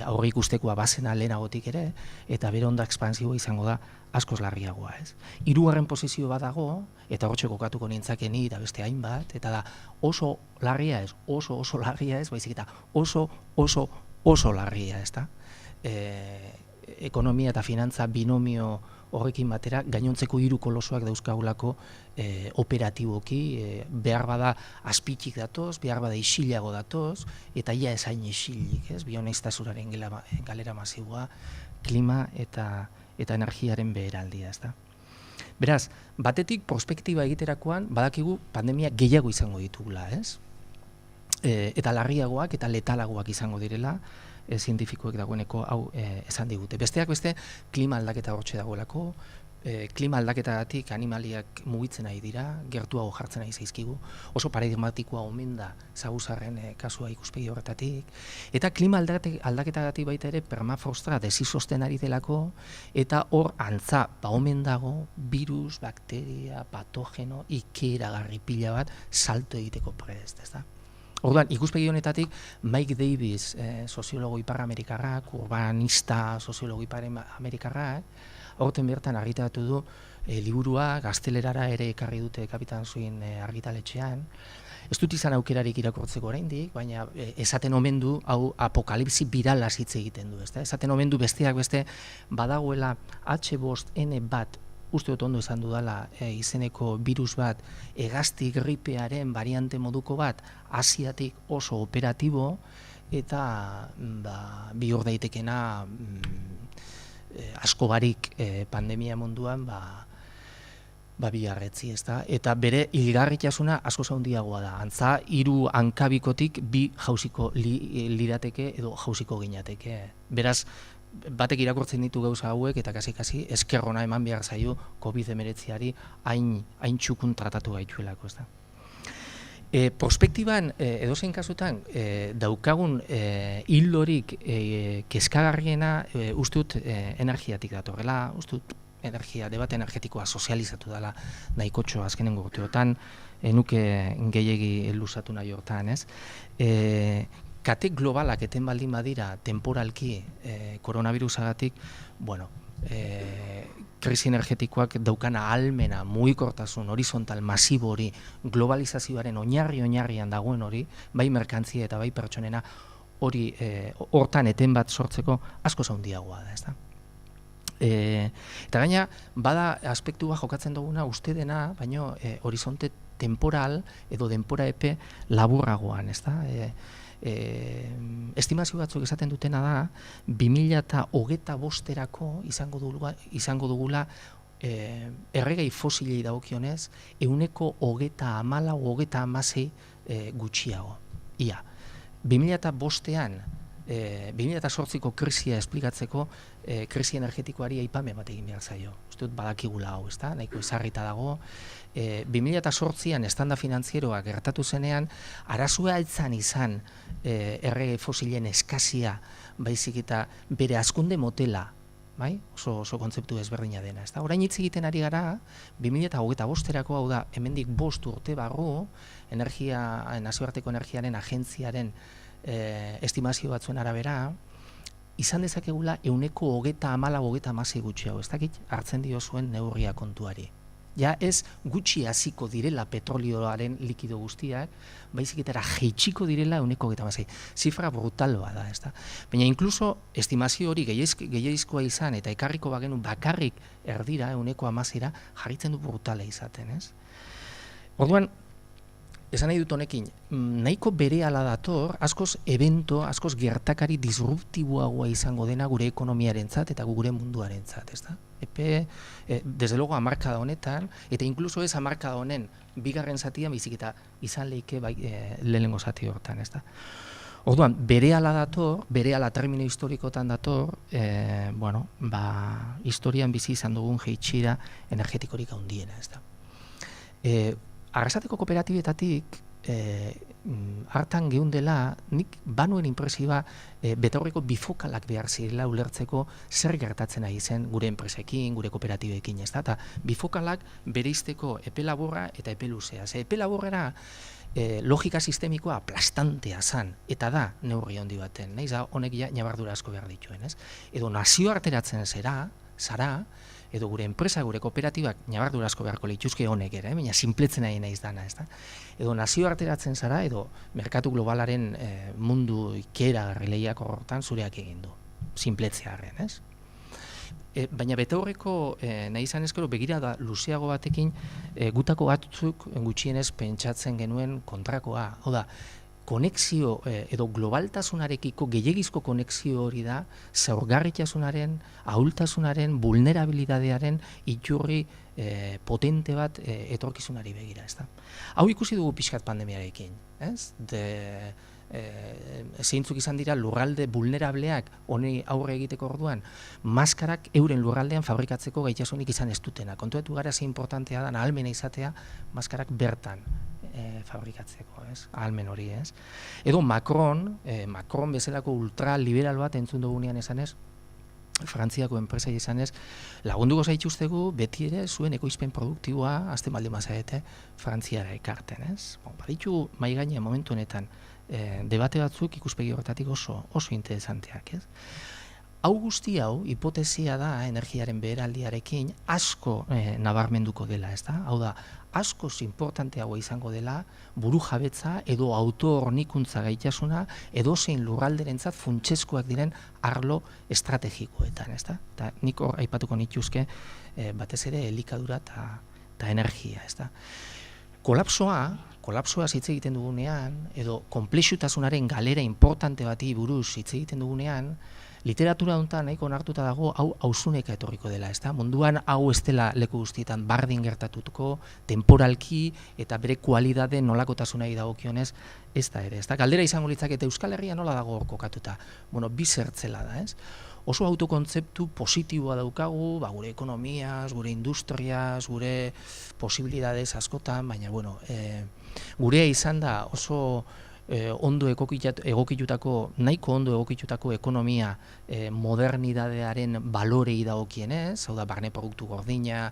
H: aurre ikustekoa bazena lehenagotik ere, eta bere onda ekspansiboa izango da askoz larriagoa, ez? Hirugarren posizio bat dago, eta hortxe kokatuko nintzakeni eta beste hainbat, eta da oso larria ez, oso larria ez, baizik eta oso larria, ez da? Ekonomia eta finantza binomio horrekin batera, gainontzeko hiru kolosoak dauzkagulako operatiboki, behar bada azpitik datoz, behar bada isilago datoz, eta ia esain isilik, ez? Bioaniztasunaren galera masiboa, klima eta energiaren beheraldia, ez da? Beraz, batetik prospektiba egiterakoan, badakigu pandemia gehiago izango ditugula, ez? Eta larriagoak eta letalagoak izango direla, zientifikoek dagoeneko hau esan digute. Besteak beste, klima aldaketa hortxe dagoelako, klima aldaketatik animaliak mugitzen ari dira, gertuago jartzen ari zaizkigu, oso paradigmatikoa omen da Saguzarren kasua ikuspegi horretatik, eta klima aldaketagatik baita ere permafrostra desizosten ari delako, eta hor antza omen dago virus, bakteria, patogeno, ikeragarri pila bat salto egiteko prest, ez da? Orduan, ikuspegi honetatik, Mike Davis, soziologo ipar-amerikarrak, urbanista soziologo ipar-amerikarrak, horten bertan argitaratu du liburua, gaztelerara ere ekarri dute Kapitan Swing argitaletxean. Ez dut izan aukerarik irakurtzeko oraindik, baina esaten omen du, hau apokalipsi biralaz hitz egiten du, ezta? Esaten omen du besteak beste badagoela H5N1, uste dut ondo esan dudala izeneko virus bat, hegazti gripearen variante moduko bat, Asiatik oso operatibo, eta bihur daitekena asko barik pandemia munduan biarretzi, ezta? Eta bere hilgarritasuna asko handiagoa da. Antza, 3 hankabikotik 2 jausiko lirateke edo jausiko ginateke. Beraz, batek irakurtzen ditu gauza hauek eta kasi eskerrona eman behar zaio COVID-19ari hain txukun tratatu gaituelako, ezta? Prospektiban, edozein kasutan, daukagun hildorik kezkagarriena ustut energiatik datorrela, ustut debate energetikoa sozializatu dela nahikotxo azkenengo urteotan, nuke gehiegi luzatu nahi hortan, ez? Kate globalak eten baldin badira temporalki koronavirusagatik, bueno, krisi energetikoak daukana ahalmena, mugikortasun, horizontal, masibo hori, globalizazioaren oinarrian dagoen hori, bai merkantzia eta bai pertsonena hori hortan eten bat sortzeko asko handiagoa da, ezta? Eta gaina, bada aspektua jokatzen duguna uste dena, baino horizonte temporal edo denpora epe laburragoan, ezta? Estimazio batzuk esaten dutena da 2025erako izango dugula erregai fosilei dagokionez 34% gutxiago. Ia, 2005ean 2008ko krisia esplikatzeko krisi energetikoari aipamen bat egin behar zaio. Uste dut badakigula hau, ezta? Nahiko ezarrita dago. 2008an estanda finantzieroa gertatu zenean, arazoa altzan izan erregai fosilen eskazia, baizik eta bere hazkunde motela, bai? Oso kontzeptu ezberdina dena, ezta? Orain hitz egiten ari gara, 2025erako, hau da, hemendik 5 urte barru, nazioarteko energiaren agentziaren estimazio batzuen arabera, izan dezakegula 34% gutxiago, ez dakit hartzen dio zuen neurria kontuari. Ja ez gutxi hasiko direla petrolioaren likido guztiak, baizik eta jaitsiko direla 34%. Zifra brutaloa da, ezta? Baina inkluso estimazio hori gehiegizkoa izan eta ekarriko bagenu bakarrik erdira 10%ra jarritzen du brutala izaten, ez? Orduan, esan nahi dut honekin, nahiko berehala dator, askoz gertakari disruptiboagoa izango dena gure ekonomiarentzat eta gure munduarentzat, ezta? Desde luego hamarkada honetan, eta inkluso ez hamarkada honen bigarren zatian baizik eta izan leike lehenengo zati hortan, ezta? Orduan, berehala dator, berehala termino historikotan dator, historian bizi izan dugun jaitsira energetikorik handiena, ezta? Arrasateko kooperatibetatik hartan geundela, nik banuen inpresioa betaurreko bifokalak behar zirela ulertzeko zer gertatzen ari zen gure enpresekin, gure kooperatibekin, ez da? Eta bifokalak bereizteko epe laburra eta epe luzea. Epe laburrera logika sistemikoa aplastantea zan, eta da neurri handi baten, nahiz da honek ñabardura asko behar dituen, ez? Edo nazioarteratzen zara, edo gure enpresa, gure kooperatibak ñabardura asko beharko lituzke honek ere, baina sinpletzen ari naiz dana, ez da? Edo nazioarteratzen zara, edo merkatu globalaren mundu ikera lehiako hortan zureak egin du, sinpletzearen, ez? Baina betaurreko nahi izan ezkero begirada luzeago batekin gutako batzuk gutxienez pentsatzen genuen kontrakoa. Hau da, konexio edo globaltasunarekiko gehiegizko konexio hori da zaurgarritasunaren, ahultasunaren, vulnerabilidadearen iturri potente bat etorkizunari begira, ezta? Hau ikusi dugu pixkat pandemiarekin, ez? Zeintzuk izan dira lurralde vulnerableak honi aurre egiteko orduan, maskarak euren lurraldean fabrikatzeko gaitasunik izan ez dutena. Kontuetu gara ze importantea da ahalmena izatea maskarak bertan fabrikatzeko, ez? Ahalmen hori, ez? Edo Macron bezalako ultraliberal bat entzun dugunean esanez, Frantziako enpresai izanez, lagunduko zaituztegu beti ere zuen ekoizpen produktiboa azten baldin bazaete Frantziara ekarten, ez? Baditu mai gainean momentu honetan debate batzuk ikuspegi horretatik oso interesanteak, ez? Hau guzti hau, hipotesia da energiaren beheraldiarekin asko nabarmenduko dela, ez da? Hau da, askoz importanteagoa izango dela burujabetza edo autohornikuntza gaitasuna edozein lurralderentzat funtsezkoak diren arlo estrategikoetan, ez da? Eta nik hor aipatuko nituzke batez ere elikadura eta energia, ez da? Kolapsoa hitz egiten dugunean, edo konplexutasunaren galera importante bati buruz hitz egiten dugunean, literatura honetan nahiko onartuta dago hau auzuneka etorriko dela, ezta? Munduan hau ez dela leku guztietan bardin gertatuko, temporalki eta bere kualidade nolakotasunari dagokionez ez da ere, ezta? Galdera izango litzake eta Euskal Herria nola dago hor kokatuta? Bueno, bi zertzela da, ez? Oso autokontzeptu positiboa daukagu, gure ekonomiaz, gure industriaz, gure posibilidades askotan, baina bueno, gurea izan da oso ondo egokitutako, nahiko ondo egokitutako ekonomia modernidadearen balorei dagokienez, hau da barne produktu gordina,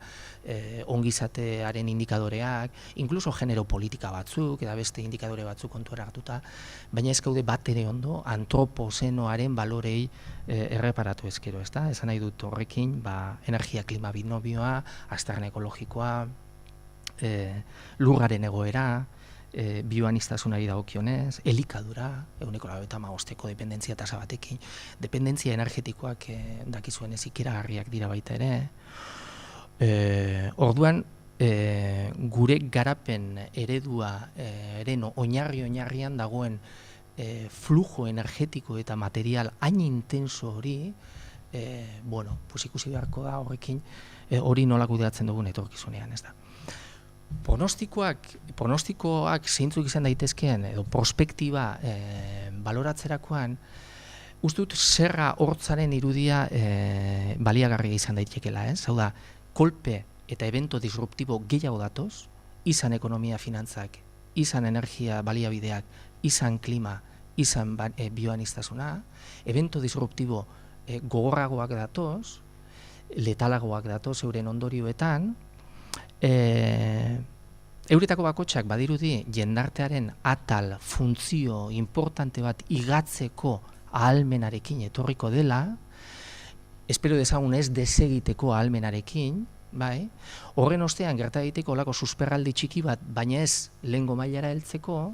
H: ongizatearen indikadoreak, inkluso genero politika batzuk, eta beste indikadore batzuk kontuara hartuta, baina ez gaude bat ere ondo antropozenoaren balorei erreparatu ezkero, ezta? Esan nahi dut horrekin, energia klima binobioa, aztarna ekologikoa, lurraren egoera, bioaniztasunari dagokionez, elikadura, 95%ko dependentzia tasa batekin, dependentzia energetikoak dakizuen ez ikeragarriak dira baita ere. Orduan, gure garapen eredua oinarrian dagoen flujo energetiko eta material hain intenso hori, ikusi beharko da horrekin hori nola kudeatzen dugun etorkizunean, ez da. Pronostikoak zeintzuk izan daitezkeen edo prospektiba baloratzerakoan, uste dut zerra hortzaren irudia baliagarria izan daitekela, ez? Hau da, kolpe eta evento disruptibo gehiago datoz, izan ekonomia finantzak, izan energia baliabideak, izan klima, izan bioaniztasuna, evento disruptibo gogorragoak datoz, letalagoak datoz euren ondorioetan, euretako bakotxak badirudi jendartearen atal funtzio importante bat igatzeko ahalmenarekin etorriko dela, espero dezagun ez desegiteko ahalmenarekin, bai? Horren ostean gerta daiteke olako susperraldi txiki bat, baina ez lehengo mailara heltzeko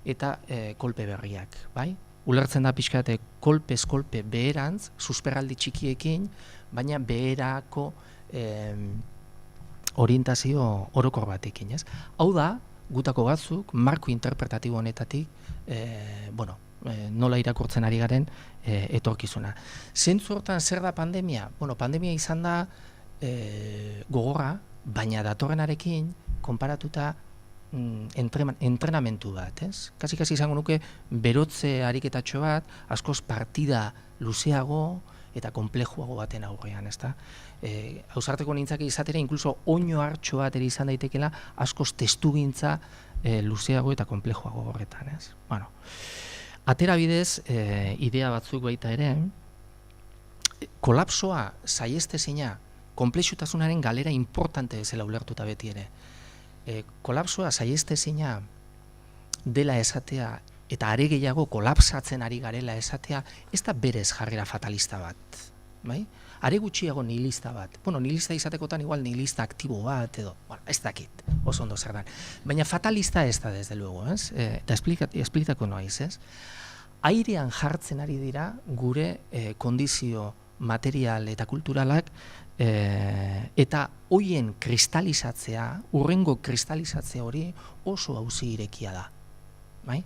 H: eta kolpe berriak, bai? Ulertzen da pixkate kolpez kolpe beherantz, susperraldi txikiekin, baina beherako orientazio orokor batekin, ez? Hau da, gutako batzuk, marko interpretatibo honetatik, nola irakurtzen ari garen etorkizuna. Zentzu hortan zer da pandemia? Pandemia izan da gogorra, baina datorrenarekin konparatuta entrenamentu bat, ez? Kasi izango nuke berotze ariketatxo bat, askoz partida luzeago eta konplejuago baten aurrean, ezta? Ausarteko nintzake izatera, inkluso oino hartxo bat ere izan daitekela, askoz testugintza luzeago eta konplejuago horretan, ez? Atera bidez, idea batzuk baita ere, kolapsoa saiestezina, konplexutasunaren galera importante bezala ulertuta beti ere. Kolapsoa saiestezina dela esatea eta are gehiago kolapsatzen ari garela esatea, ez da berez jarrera fatalista bat, bai? Are gutxiago nihilista bat. Nihilista izatekotan igual nihilista aktibo bat edo, ez dakit, oso ondo zer dan. Baina fatalista ez da, desde luego, ez? Eta esplikako noiz, ez? Airean jartzen ari dira gure kondizio material eta kulturalak eta hoien kristalizatzea, urrengo kristalizatzea hori oso auzi irekia da, bai?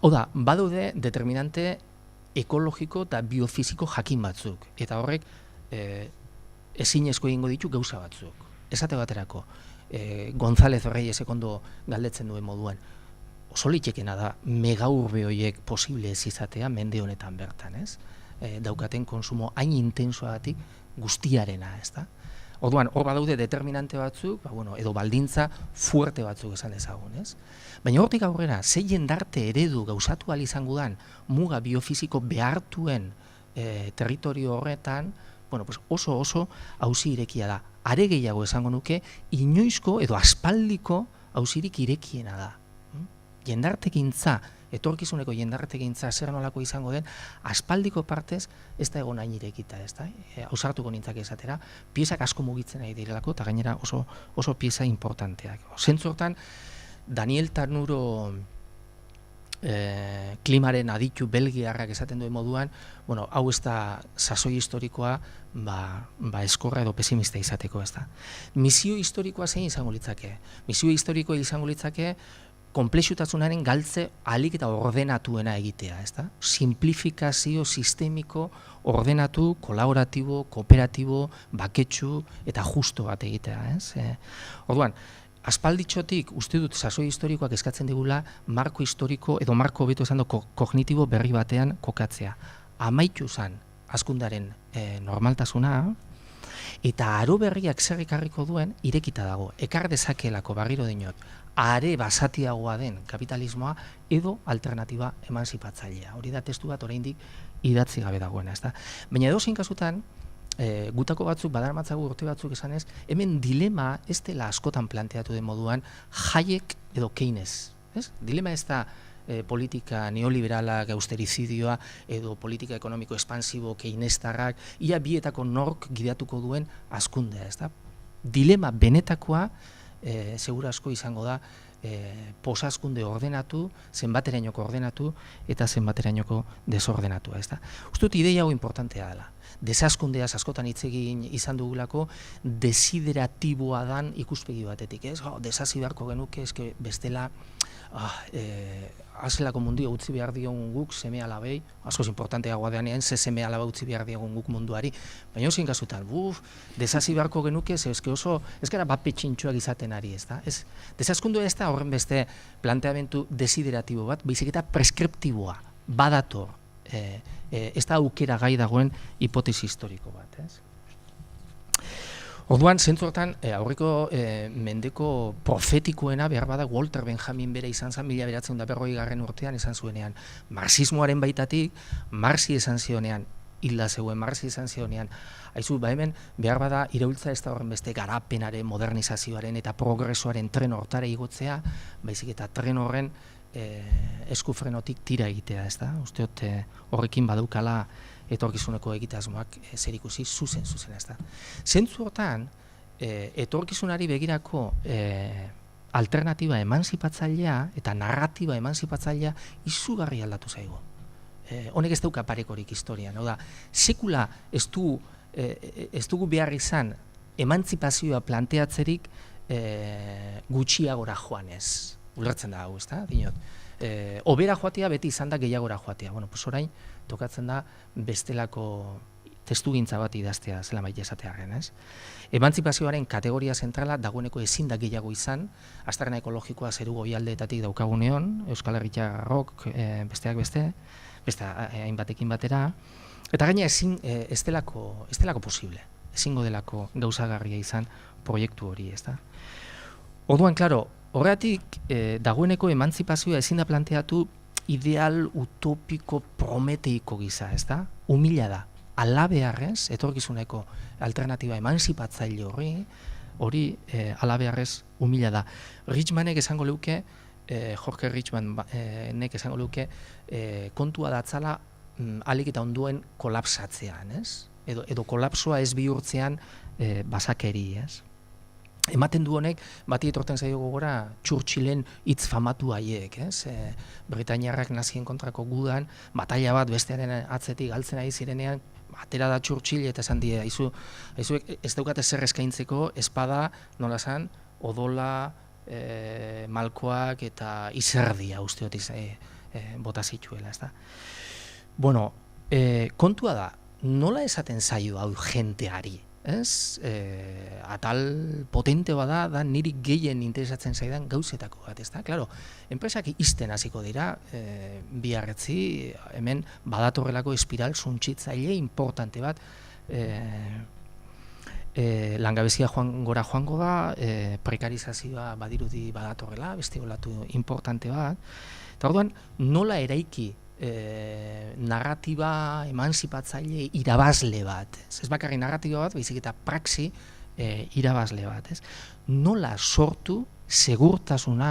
H: Hau da, badaude determinante ekologiko eta biofiziko jakin batzuk, eta horrek ezinezko egingo ditu gauza batzuk. Esate baterako, González Reyesek ondo galdetzen duen moduan, oso litekena da megaurbe horiek posible ez izatea mende honetan bertan, ez? Daukaten konsumo hain intensoagatik guztiarena, ez da? Orduan, hor badaude determinante batzuk, edo baldintza fuerte batzuk esan dezagun, ez? Baina hortik aurrera, ze jendarte eredu gauzatu ahal izango dan muga biofiziko behartuen territorio horretan, oso auzi irekia da. Are gehiago esango nuke, inoizko edo aspaldiko auzirik irekiena da. Jendartekintza, etorkizuneko jendartekintza zer nolako izango den, aspaldiko partez ez da egon hain irekita, ez da? Ausartuko nintzak esatera, piezak asko mugitzen ari direlako, eta gainera oso pieza importanteak. Zentzu hortan, Daniel Tarnuro klimaren aditu belgiarrak esaten duen moduan, hau ez da sasoi historikoa eskorra edo pesimista izateko, ez da. Misio historikoa zein izango litzake? Misio historikoa izango litzake konplexutasunaren galtze ahalik eta ordenatuena egitea, ezta? Simplifikazio sistemiko, ordenatu, kolaboratibo, kooperatibo, baketsu eta justo bat egitea, ez? Orduan, aspalditxotik uste dut sasoi historikoak eskatzen digula marko historiko edo marko hobeto esan kognitibo berri batean kokatzea. Amaitu zen hazkundearen normaltasuna, eta aro berriak zer ekarriko duen irekita dago. Ekar dezakeelako barriro dinot, are basatiagoa den kapitalismoa edo alternatiba emanzipatzailea. Hori da testu bat oraindik idatzi gabe dagoena, ezta? Baina edozein kasutan, gutako batzuk, badarmatzagu urte batzuk esanez, hemen dilema ez dela askotan planteatu den moduan Hayek edo Keynes. Dilema ez da politika neoliberalak, austerizidioa edo politika ekonomiko espansibo keynestarrak, ia bietako nork gidatuko duen hazkundea, ezta? Dilema benetakoa, segura asko izango da, posazkunde ordenatu, zenbaterainoko ordenatu eta zenbaterainoko desordenatu, ezta? Uste dut ideia hau importantea dela. Desazkundeaz askotan hitz egin izan dugulako desideratiboa dan ikuspegi batetik, ez? Desazi beharko genuke, eske bestela azelako mundia utzi behar diogun guk seme alabei, askoz importanteagoa deanean, ze seme alaba utzi behar diogun guk munduari, baina zein kasutan, desazi beharko genuke, eske oso, ez gara bat petxintxoak izaten ari, ez da? Desazkundua ez da horren beste planteamentu desideratibo bat, baizik eta preskriptiboa, badator, ez da aukera gai dagoen hipotesi historiko bat, ez? Orduan, zentzu hortan, aurreko mendeko profetikoena behar bada Walter Benjamin bere izan zen 1940 urtean izan zuenean. Marxismoaren baitatik, Marxi esan zionean, hilda zegoen Marxi esan zionean, haizu, hemen behar bada iraultza ez da horren beste garapenaren, modernizazioaren eta progresoaren tren hortara igotzea, baizik eta tren horren eskufrenotik tira egitea, ez da? Usteot horrekin badaukala etorkizuneko egitasmoak zerikusi zuzen, ez da. Zentzu hortan, etorkizunari begirako alternatiba emanzipatzailea eta narratiba emanzipatzailea izugarri aldatu zaigu. Honek ez dauka parekorik historian, da, sekula ez dugu behar izan emantzipazioa planteatzerik gutxiagora joanez. Ulertzen da hau, ez da, dinot. Obera joatea beti izan da gehiagora joatea. Bueno, pues orain tokatzen da bestelako testugintza bat idaztea zela maite esatearen, ez? Emantzipazioaren kategoria zentrala dagoeneko ezin da gehiago izan, aztarna ekologikoa zeru goialdeetatik daukaguneon, Euskal Herritarrok besteak beste hainbatekin batera, eta gaina ezin ez delako posible, ezingo delako gauzagarria izan proiektu hori, ez da? Orduan, klaro, horregatik dagoeneko emantzipazioa ezin da planteatu ideal utopiko prometeiko gisa, ez da? Humila da. Alabeharrez, etorkizuneko alternatiba emantzipatzaile hori alabeharrez humila da. Richmanek esango leuke, Jorge Richmanek esango leuke, kontua datzala alik eta onduen kolapsatzean, ez? Edo kolapsoa ez bihurtzean basakeri, ez? Ematen du honek, bati etorten zaio gogora Churchillen hitz famatu haiek, ez? Britainiarrak nazien kontrako gudan, bataila bat bestearen atzetik galtzen ari zirenean, atera da Churchill eta esan die, ez daukate zer eskaintzeko, espada, nola zan, odola, malkoak eta izerdia usteot bota zituela, ez da? Bueno, kontua da, nola esaten zaio hau jenteari? Ez, atal potente bada, da niri gehien interesatzen zaidan gauzetako bat, ez da? Klaro, enpresak izten hasiko dira, biharretzi, hemen badatorrelako espiral suntsitzaile importante bat, langabezia gora joango da, prekarizazioa badirudi badatorrela, beste olatu importante bat, eta orduan, nola eraiki narratiba emanzipatzaile irabazle bat, ez bakarri narratiba bat, baizik eta praxi irabazle bat, ez? Nola sortu segurtasuna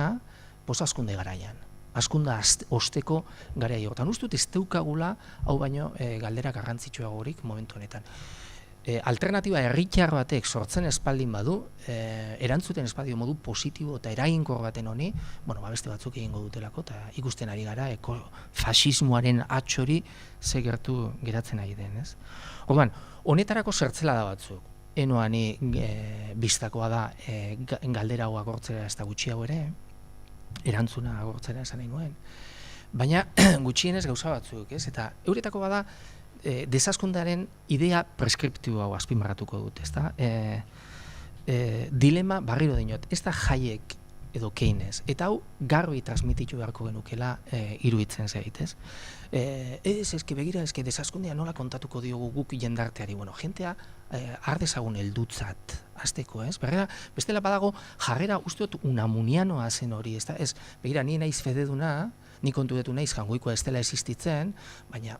H: posazkunde garaian, hazkunda osteko garaia hortan. Ustut ez daukagula, hau baino galdera garrantzitsuagorik momentu honetan. Alternatiba herritar batek sortzen espaldin badu, erantzuten espadio modu positibo eta eraginkor baten honi, beste batzuk egingo dutelako, eta ikusten ari gara, fasismoaren atxori ze gertu geratzen ari den, ez? Orduan, honetarako zertzela da batzuk, enoani biztakoa da galdera hau agortzera ez da gutxiago ere, erantzuna agortzera esan nahi nuen. Baina gutxienez gauza batzuk, ez? Eta euretako bada desazkundearen idea preskriptibo hau azpimarratuko dut, ezta? Dilema barriro dinot, ez da Hayek edo Keynes, eta hau garbi transmititu beharko genukela iruditzen zait, ez? Eske begira, eske desazkundea nola kontatuko diogu guk jendarteari, bueno, jentea har dezagun heldutzat hasteko, ez? Bestela badago jarrera uste dut unamunianoa zen hori, ezta? Ez, begira, ni naiz fededuna, ni kontu detu naiz jangoikoa ez dela existitzen, baina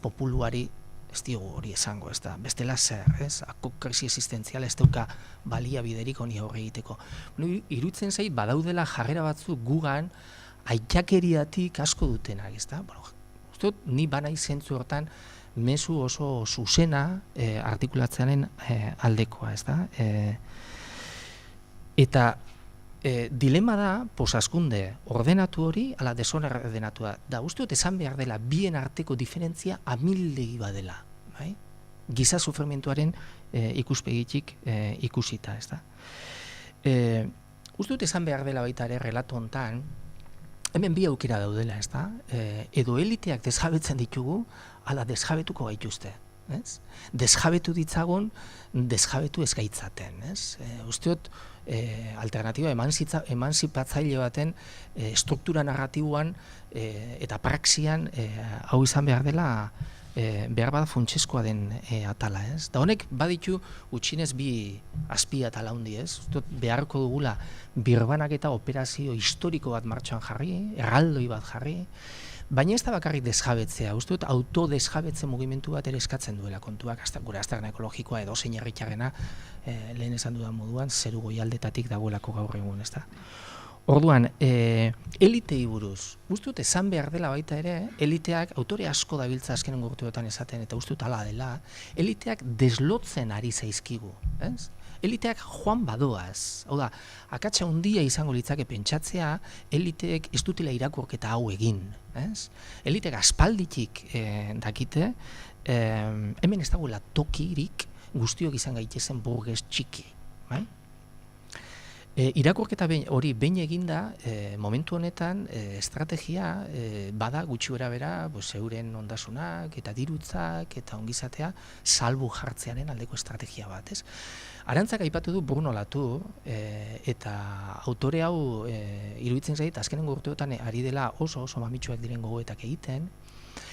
H: populuari ez diogu hori esango, ez da, bestela zer, ez? Krisi existentziala ez dauka baliabiderik honi aurre egiteko. Iruditzen zait badaudela jarrera batzuk gugan aitakeriatik asko dutenak, ez da? Bueno, uste dut, ni banai zentzu hortan mezu oso zuzena artikulatzearen aldekoa, ez da? Eta dilema da, posazkunde ordenatu hori, ala desordenatua. Da, uste dut esan behar dela, bien arteko diferentzia amildegi badela. Bai? Giza sufrimentuaren ikuspegitik ikusita, ez da. Uste dut esan behar dela baita ere, relato hontan, hemen bi aukera daudela, ez da. Edo eliteak desjabetzen ditugu, ala desjabetuko gaituzte. Ez? Desjabetu ditzagun, desjabetu ez gaitzaten. Ez? Uste dut, alternatiba emanzipatzaile baten struktura narratiboan eta praxian hau izan behar dela behar bada funtsezkoa den atala, ez? Da honek baditu gutxienez bi azpi atala handi, ez? Beharko dugula birbanak eta operazio historiko bat martxan jarri, erraldoi bat jarri, baina ez da bakarrik desjabetzea, uste dut autodesjabetze mugimendu bat ere eskatzen duela kontuak, gure azterna ekologikoa edo zein herritarrena lehen esan dudan moduan, zeru goialdetatik dagoelako gaur egun, ez da. Orduan, elitei buruz, uste dut esan behar dela baita ere, eliteak, autore asko dabiltza azkenen urteotan esaten, eta uste dut ala dela, eliteak deslotzen ari zaizkigu, ez? Eliteak joan badoaz, hau da, akatsa handia izango litzake pentsatzea, eliteek ez dutela irakurketa hau egin, ez? Eliteak aspalditik dakite, hemen ez dagoela tokirik guztiok izan gaitezen burges txiki, bai? Irakurketa hori behin eginda, momentu honetan estrategia bada gutxi bera euren ondasunak eta dirutzak eta ongizatea salbu jartzearen aldeko estrategia bat, ez? Arantzak aipatu du Bruno Latour, eta autore hau iruditzen zait azkenengo urteotan ari dela oso mamitsuak diren gogoetak egiten,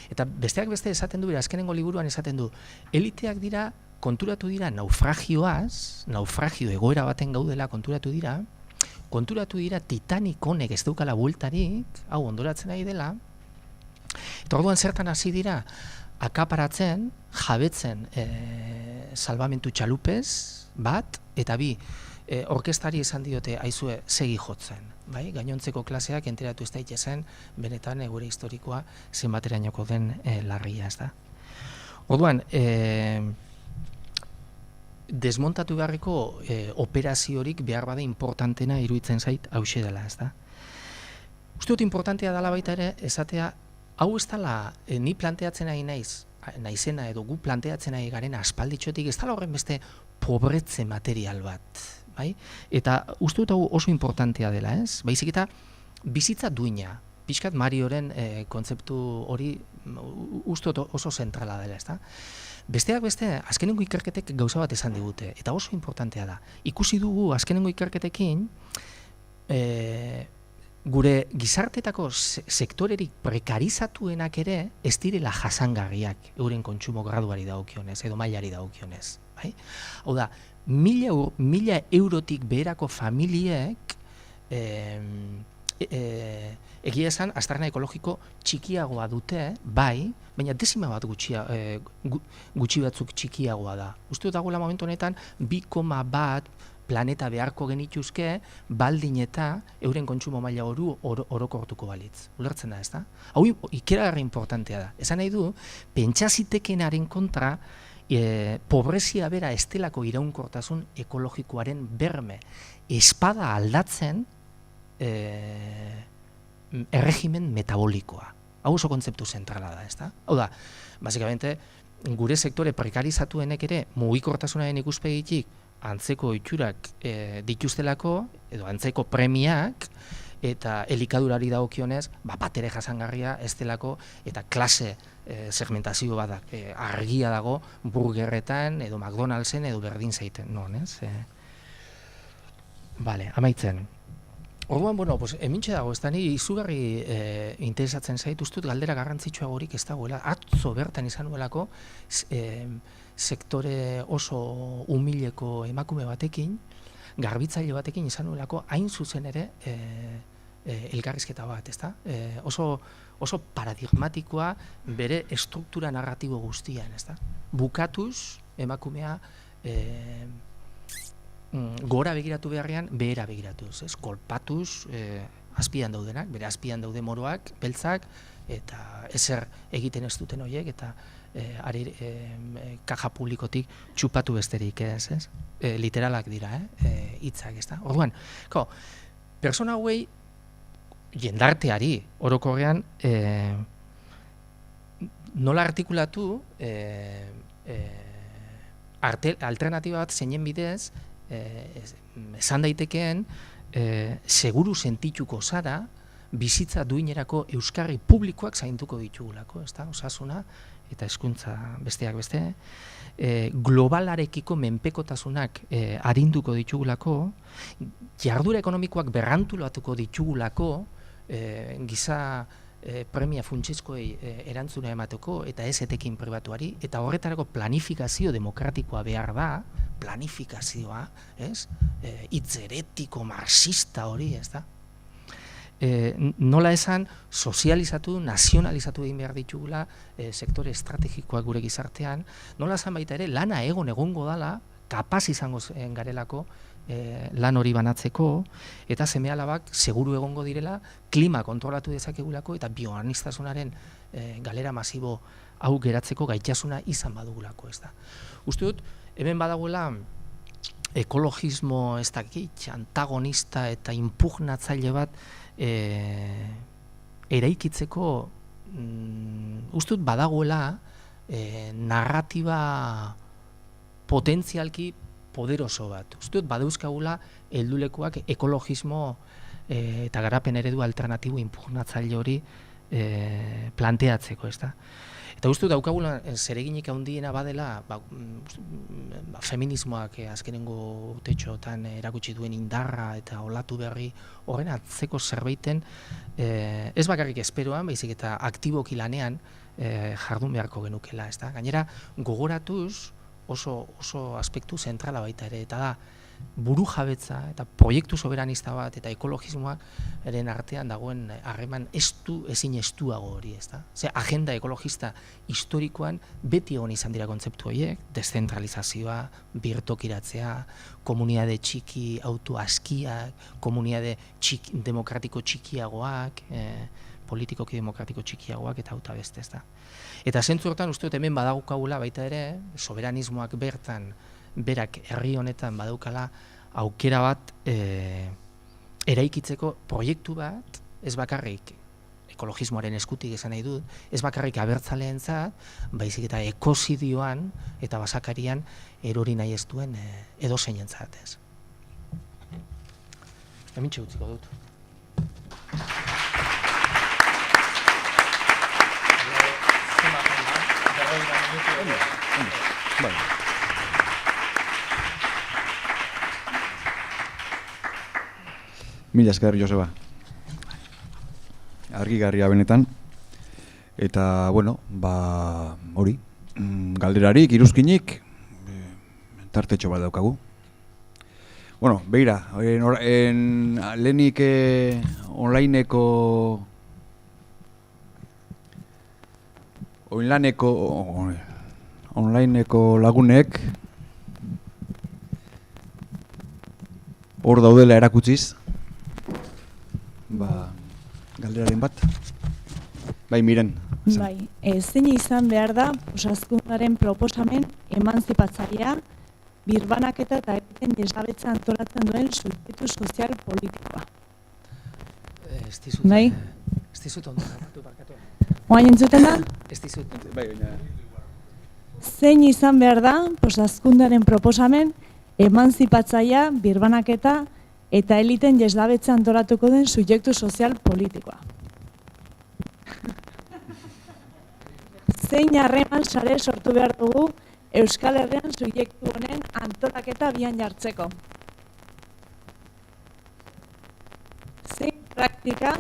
H: eta besteak beste esaten du, azkenengo liburuan esaten du, eliteak dira konturatu dira naufragioaz, naufragio egoera baten gaudela konturatu dira Titanic honek ez daukala bueltarik, hau ondoratzen ari dela, eta orduan zertan hasi dira akaparatzen, jabetzen salbamentu txalupez bat, eta bi, orkestari esan diote aizue segi jotzen, bai? Gainontzeko klaseak enteratu ez daitezen benetan gure historikoa zenbaterainoko den larria, ez da. Orduan, desmontatu beharreko operaziorik behar bada importantena iruditzen zait hauxe dela, ez da. Uste dut importantea dela baita ere, esatea, hau ez dela, ni planteatzen nahi naizena edo gu planteatzen nahi garen aspalditxotik, ez dela horren beste pobretze material bat, bai? Eta uste dut hau oso importantea dela, ez? Baizik eta bizitza duina, pixkat Marioren kontzeptu hori uste dut oso zentrala dela, ez da? Besteak beste, azkenengo ikerketek gauza bat esan digute, eta oso importantea da. Ikusi dugu azkenengo ikerketekin, gure gizartetako sektorerik prekarizatuenak ere ez direla jasangarriak euren kontsumo graduari dagokionez, edo mailari dagokionez. Bai? Hau da, 1000 eurotik beherako familiek egia esan, aztarna ekologiko txikiagoa dute, bai, baina dezima bat gutxi batzuk txikiagoa da. Uste dut dagoela momentu honetan, 2,1 planeta beharko genituzke, baldin eta euren kontsumo maila orokortuko balitz. Ulertzen da, ez da? Hau ikeragarri importantea da. Esan nahi du, pentsazitekenaren kontra, pobrezia bera estelako iraunkortasun ekologikoaren berme. Espada aldatzen, erregimen metabolikoa. Hau oso kontzeptu zentrala da, ezta? Hau da, basikamente, gure sektore prekarizatuenek ere mugikortasunaren ikuspegitik antzeko itxurak dituztelako, edo antzeko premiak, eta elikadurari dagokionez, bat ere jasangarria ez delako, eta klase segmentazio bat argia dago burgerretan, edo McDonaldsen, edo berdin zaiten, non, ez? Bale, amaitzen. Orduan, bueno, pues, emintxe dago, ez da ni izugarri interesatzen zait, ustut galdera garrantzitsuagorik ez dagoela, atzo bertan izan nuelako, sektore oso humileko emakume batekin, garbitzaile batekin izan nuelako, hain zuzen ere elkarrizketa bat, ezta? Oso paradigmatikoa bere estruktura narratibo guztian, ezta? Bukatuz, emakumea gora begiratu beharrean, behera begiratuz, ez? Kolpatuz, azpian daudenak, bere azpian daude moroak, beltzak, eta ezer egiten ez duten horiek, eta kaja publikotik txupatu besterik, ez? Literalak dira, hitzak, ez da? Orduan, persona hauei, jendarteari, orokorrean, nola artikulatu alternatiba bat zeinen bidez, esan daitekeen, seguru sentituko zara, bizitza duinerako euskarri publikoak zainduko ditugulako, ez da? Osasuna eta hezkuntza besteak beste, globalarekiko menpekotasunak arinduko ditugulako, jardura ekonomikoak berrantulatuko ditugulako, giza premia funtsezkoei erantzuna emateko eta ez etekin pribatuari, eta horretarako planifikazio demokratikoa behar da, planifikazioa, ez? Hitz eretiko, marxista hori, ez da? Nola esan, sozializatu, nazionalizatu egin behar ditugula sektore estrategikoak gure gizartean, nola esan baita ere, lana egongo dala, kapaz izango garelako lan hori banatzeko, eta seme-alabak seguru egongo direla, klima kontrolatu dezakegulako, eta bioaniztasunaren galera masibo hau geratzeko gaitasuna izan badugulako, ez da. Uste dut, hemen badagoela ekologismo ez dakit, antagonista eta impugnatzaile bat eraikitzeko uste dut badagoela narratiba potentzialki poderoso bat. Uste dut badauzkagula heldulekuak ekologismo eta garapen eredu alternatibo impugnatzaile hori planteatzeko, ez da. Eta uste daukagula zereginik handiena badela feminismoak azkenengo urtetxotan erakutsi duen indarra eta olatu berri horren atzeko zerbaiten ez bakarrik esperoan, baizik eta aktiboki lanean jardun beharko genukela, ez da. Gainera, gogoratuz oso aspektu zentrala baita ere, eta da buru jabetza eta proiektu soberanista bat eta ekologismoaren artean dagoen harreman ezin estuago hori, ez da? Ze agenda ekologista historikoan beti egon izan dira kontzeptu horiek, deszentralizazioa, birtokiratzea, komunitate txiki autoaskiak, komunitate demokratiko txikiagoak, politikoki demokratiko txikiagoak eta auta beste, ez da? Eta zentzu hortan uste dut hemen badaukagula baita ere, soberanismoak bertan berak herri honetan badaukala aukera bat eraikitzeko proiektu bat, ez bakarrik ekologismoaren eskutik esan nahi dut, ez bakarrik abertzaleentzat, baizik eta ekosidioan eta basakarian erori nahi ez duen edozeinentzat, ez. Hementxe utziko dut.
C: Mila esker, Joseba. Argigarria benetan. Eta, bueno, hori, galderarik, iruzkinik, tartetxo bat daukagu. Bueno, beira, lehenik onlineko lagunek hor daudela erakutsiz, galderaren bat. Bai, Miren.
I: Bai, zein izan behar da Osaskunaren proposamen emanzipatzailea, birbanaketa eta egiten desgabetza antolatzen duen subjektu sozial politikoa. Bai?
H: Ez dizut ondo garratu barkatu.
I: Oain entzuten da?
H: Ez dizut.
C: Bai, baina.
I: Zein izan behar da Osaskunaren proposamen emanzipatzailea, birbanaketa eta eliten jesdabetza antolatuko den subjektu sozial politikoa. Zein harreman sare sortu behar dugu Euskal Herrian subjektu honen antolaketa bian jartzeko? Zein praktika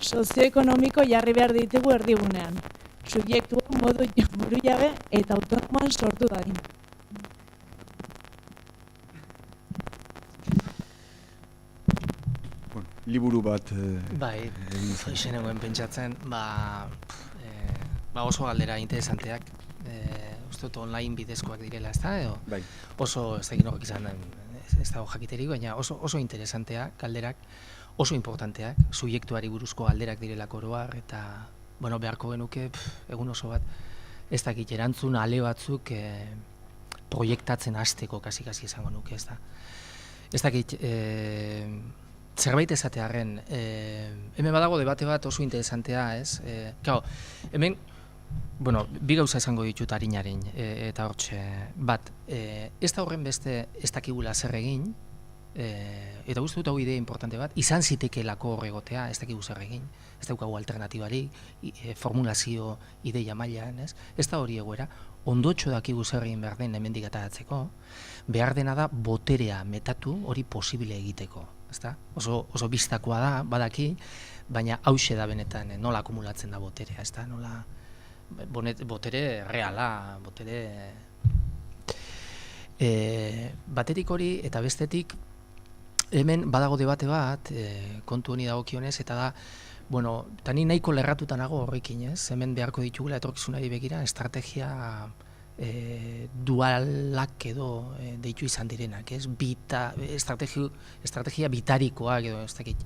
I: sozioekonomiko jarri behar ditugu erdigunean, subjektua modu burujabe eta autonomoan sortu dadin.
C: Liburu bat...
H: Bai, hoxe nengoen pentsatzen, oso galdera interesanteak, uste dut online bidezkoak direla, ez da, edo?
C: Bai.
H: Oso, ez da ginorok izan, ez dago jakiterik, baina oso interesanteak, galderak, oso importanteak, subjektuari buruzko galderak direla koroar, eta, bueno, beharko genuke, egun oso bat, ez dakit, erantzun ale batzuk proiektatzen hasteko kasi izango nuke, ez da. Ez dakit, zerbait esatearren, hemen badago debate bat oso interesantea, ez? Claro, hemen, bueno, bi gauza esango ditut arinaren, eta hortxe, bat, ez da horren beste ez dakigula zer egin, eta guzti dut hau idea importante bat, izan zitekeelako hor egotea, ez dakigu zer egin, ez daukagu alternatibari, formulazio ideia mailan, ez? Ez da hori egoera, ondotxo dakigu zer egin behar den hemendik ateratzeko, behar dena da boterea metatu hori posible egiteko. Oso biztakoa da, badaki, baina hauxe da benetan nola akumulatzen da boterea, ez da, nola botere reala, botere batetik hori eta bestetik hemen badago debate bat, kontu honi dagokionez, eta da, bueno, eta ni nahiko lerratuta nago horrekin, ez, hemen beharko ditugula etorkizunari begira, estrategia dualak edo deitu izan direnak, ez? Estrategia bitarikoak edo ez dakit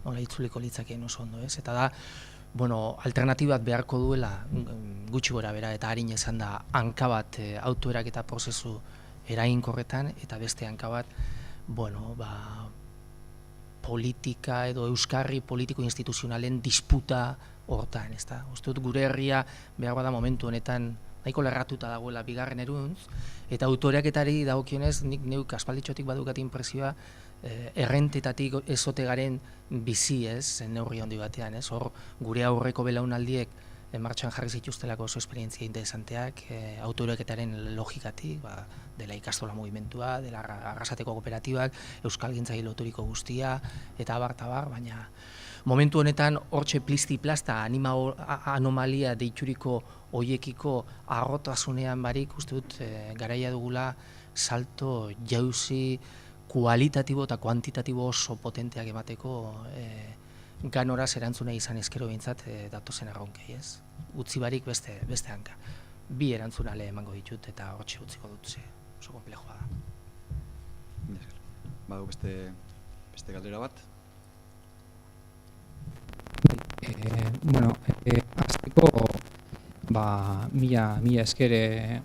H: nola itzuliko litzakeen oso ondo, ez? Eta da, bueno, alternatibat beharko duela gutxi gora bera eta harin esan da hanka bat autoeraketa prozesu eraginkorretan eta beste hanka bat, bueno, politika edo euskarri politiko instituzionalen disputa hortan, ez da? Uste dut gure herria behar bada momentu honetan nahiko lerratuta dagoela bigarren eruntz, eta autoreaketari dagokionez nik neuk aspalditxotik badukat inpresioa errentetatik ezote garen bizi, ez, neurri handi batean, ez, hor gure aurreko belaunaldiek martxan jarri zituztelako oso esperientzia interesanteak, autoreaketaren logikatik, dela ikastola mugimentua, dela arrasateko kooperatibak, euskalgintzai loturiko guztia, eta abar, baina momentu honetan hortxe plisti-plasta anomalia deituriko hoiekiko arrotasunean barik, uste dut garaia dugula salto jauzi kualitatibo eta kuantitatibo oso potenteak emateko ganoraz erantzuna izan ezkero bintzat datozen erronkei, ez? Utzi barik beste hanka. Bi erantzunale emango ditut eta hortxe utziko dut, oso komplejoa da.
C: Badu beste galdera bat?
J: Bueno, azteko mila eskere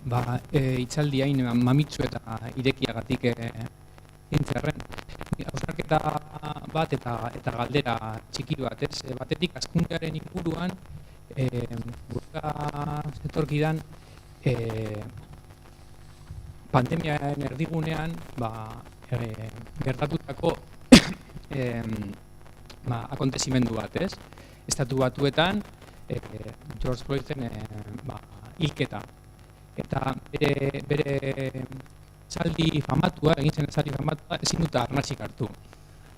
J: itzaldi hain mamitsu eta irekiagatik entzerren. Hausnarketa bat eta galdera txiki bat, ez? Batetik hazkundearen inguruan gurka zetorkidan pandemiaren erdigunean gertatutako akontezimendu bat, ez? Estatu Batuetan George Floyden hilketa. Eta bere esaldi famatua, egin zen esaldi famatua, ezin dut arnasik hartu.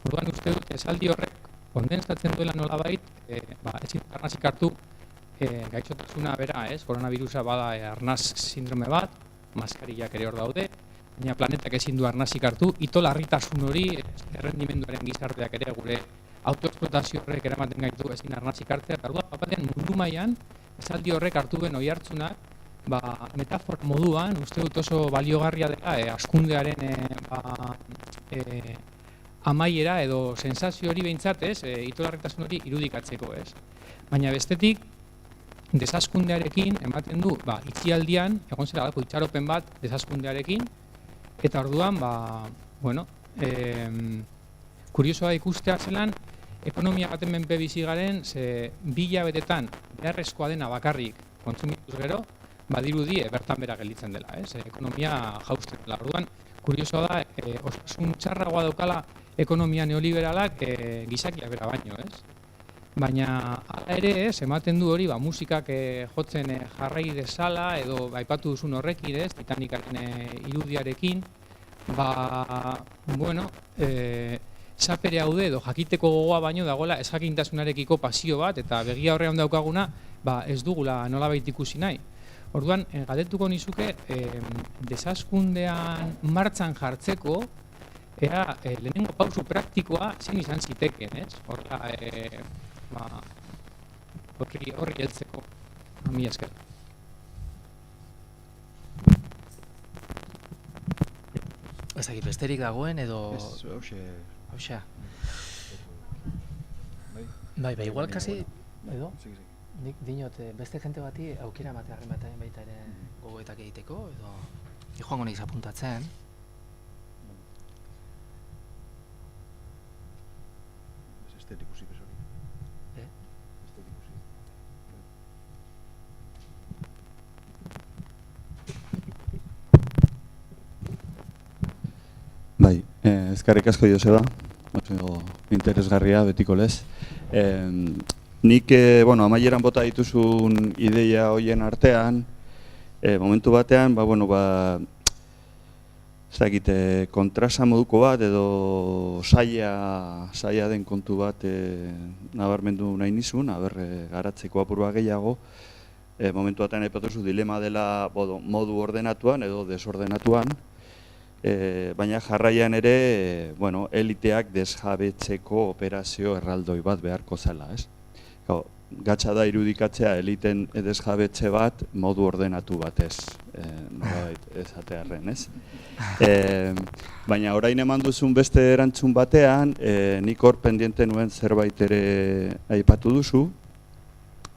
J: Orduan uste dut esaldi horrek kondensatzen duela nolabait, ezin dut arnasik hartu gaixotasuna bera, ez? Koronavirusa bada arnas sindrome bat, maskarillak ere hor daude, baina planetak ezin du arnasik hartu, ito larritasun hori errendimenduaren gizarteak ere gure autoexplotazio horrek eramaten gaitu ezin arnasik hartzea, eta orduan batean mundu mailan esaldi horrek hartu ben oihartzunak metafora moduan, uste dut oso baliogarria dela hazkundearen amaiera edo sensazio hori behintzat, ez, itolarritasun hori irudikatzeko, ez. Baina bestetik, desazkundearekin ematen du, itxialdian, egon zera dalako itxaropen bat desazkundearekin, eta orduan, kuriosoa ikustea zelan, ekonomia baten menpe bizi garen, ze 2 hilabetetan beharrezkoa dena bakarrik kontsumituz gero, badirudi bertan bera gelditzen dela, ez? Ekonomia jausten dela. Orduan, kuriosoa da, osasun txarragoa daukala ekonomia neoliberalak gizakiak bera baino, ez? Baina hala ere, ematen du hori, musikak jotzen jarrai dezala, edo aipatu duzun horrekin, ez, Titanicaren irudiarekin, bueno, zapere haude edo jakiteko gogoa baino dagoela ezjakintasunarekiko pasio bat, eta begia horrean daukaguna, ez dugula nolabait ikusi nahi. Orduan, galdetuko nizuke, desazkundean martxan jartzeko, lehenengo pausu praktikoa zein izan ziteken, ez? Horri heltzeko, mila esker.
H: Ezagik, besterik dagoen edo... Hauxa. Bai, igual kasi, edo? Nik dinot, beste jente bati aukera ematearen baita ere gogoetak egiteko, edo... Joango nahiz apuntatzen.
C: Estetikusi bezori.
K: Bai, ezkarrik asko Joseba, interesgarria betiko lez. Nik, amaieran bota dituzun ideia hoien artean, momentu batean, ez dakit, kontrasa moduko bat edo saia den kontu bat nabarmendu nahi nizun, garatzeko apurua gehiago, momentu batean aipatuzu dilema dela modu ordenatuan edo desordenatuan, baina jarraian ere, eliteak desjabetzeko operazio erraldoi bat beharko zela, ez? Gatsa da irudikatzea eliten desjabetze bat modu ordenatu batez, esatearren, ez? Baina orain eman duzun beste erantzun batean, nik hor pendiente nuen zerbait ere aipatu duzu,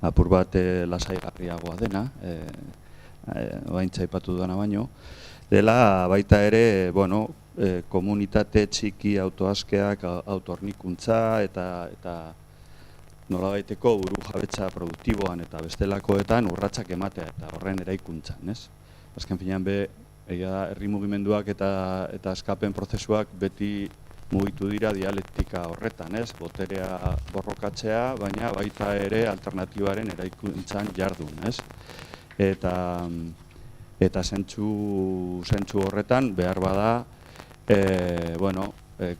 K: apur bat lasaigarriagoa dena, baintza aipatu duena baino, dela baita ere, komunitate txiki autoaskeak, autornikuntza eta nolabaiteko buru jabetza produktiboan eta bestelakoetan urratsak ematea eta horren eraikuntzan, ez? Azken finean herri mugimenduak eta eskapen prozesuak beti mugitu dira dialektika horretan, ez? Boterea borrokatzea, baina baita ere alternatibaren eraikuntzan jardun, ez? Eta zentzu horretan behar bada,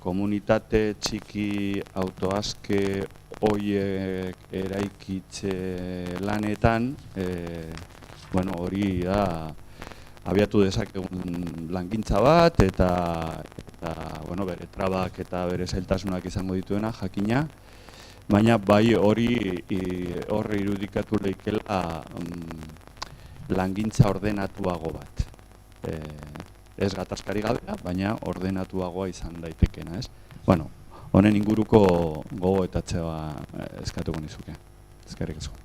K: komunitate txiki autoaske horiek eraikitze lanetan, hori da abiatu dezakegun langintza bat eta bere trabak eta bere zailtasunak izango dituena jakina, baina bai horri irudikatu leikela langintza ordenatuago bat. Ez gatazkari gabea, baina ordenatuagoa izan daitekena, ez? Honen inguruko gogoetatzea eskatuko nizuke. Eskerrik asko.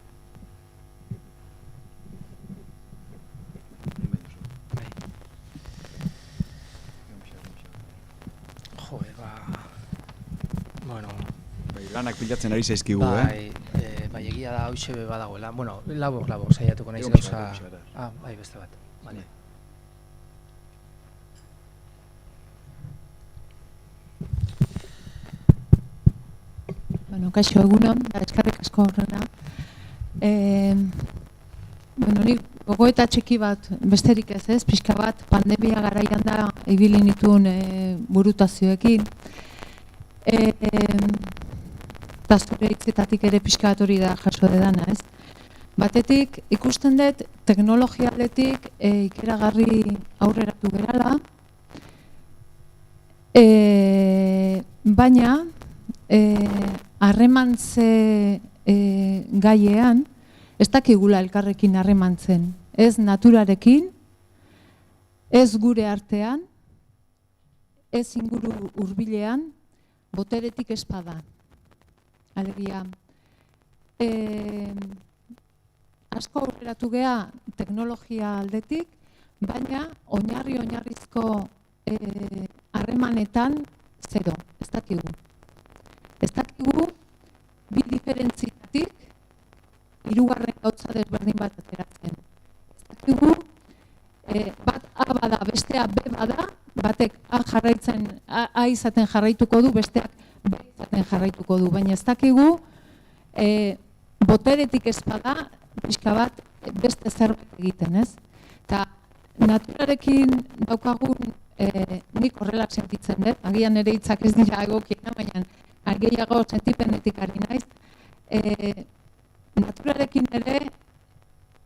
C: Lanak pilatzen ari zaizkigu,
H: Bai, egia da hauxe badagoela. Labor, saiatuko nahiz gauza... Bai, beste bat.
L: Kaixo egunon, eskerrik asko horrena. Nik gogoeta txiki bat, besterik ez, pixka bat, pandemia garaian da ibili nituen burutazioekin. Eta zure hitzetatik ere pixka bat hori da jaso dedana, ez? Batetik, ikusten dut teknologia aldetik ikeragarri aurreratu gerala, baina harremantze gaiean ez dakigula elkarrekin harremantzen, ez naturarekin, ez gure artean, ez inguru hurbilean, boteretik espada. Alegia, asko aurreratu gea teknologia aldetik, baina oinarrizko harremanetan zero, ez dakigu. Ez dakigu, bi diferentziatik, hirugarren gauza desberdin bat ateratzen. Ez dakigu, bat A bada, bestea B bada, batek A izaten jarraituko du, besteak B izaten jarraituko du, baina ez dakigu boteretik ez bada pixka bat beste zerbait egiten, ez? Eta naturarekin daukagun nik horrela sentitzen dut, agian ere hitzak ez dira egokiena, baina gehiago sentipenetik ari naiz. Naturarekin ere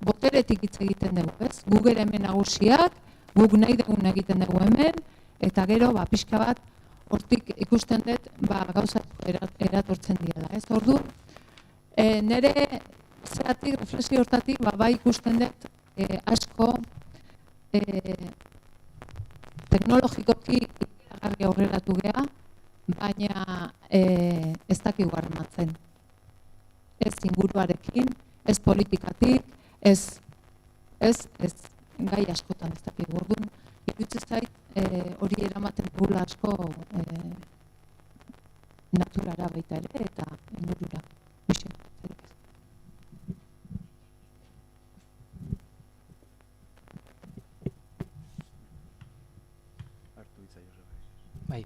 L: boteretik hitz egiten dugu, ez? Gu gere hemen nagusiak, guk nahi dugun egiten dugu hemen, eta gero pixka bat hortik ikusten dut gauza eratortzen diela, ez? Ordu, nire zeratik, reflexio hortatik, bai ikusten dut asko teknologikoki ikaragarri aurreratu gea, baina ez dakigu armatzen. Ez inguruarekin, ez politikatik, ez gai askotan ez dakigu. Orduan, iruditzen zait hori eramaten dugula asko naturara baita ere eta ingurura.
H: Bai.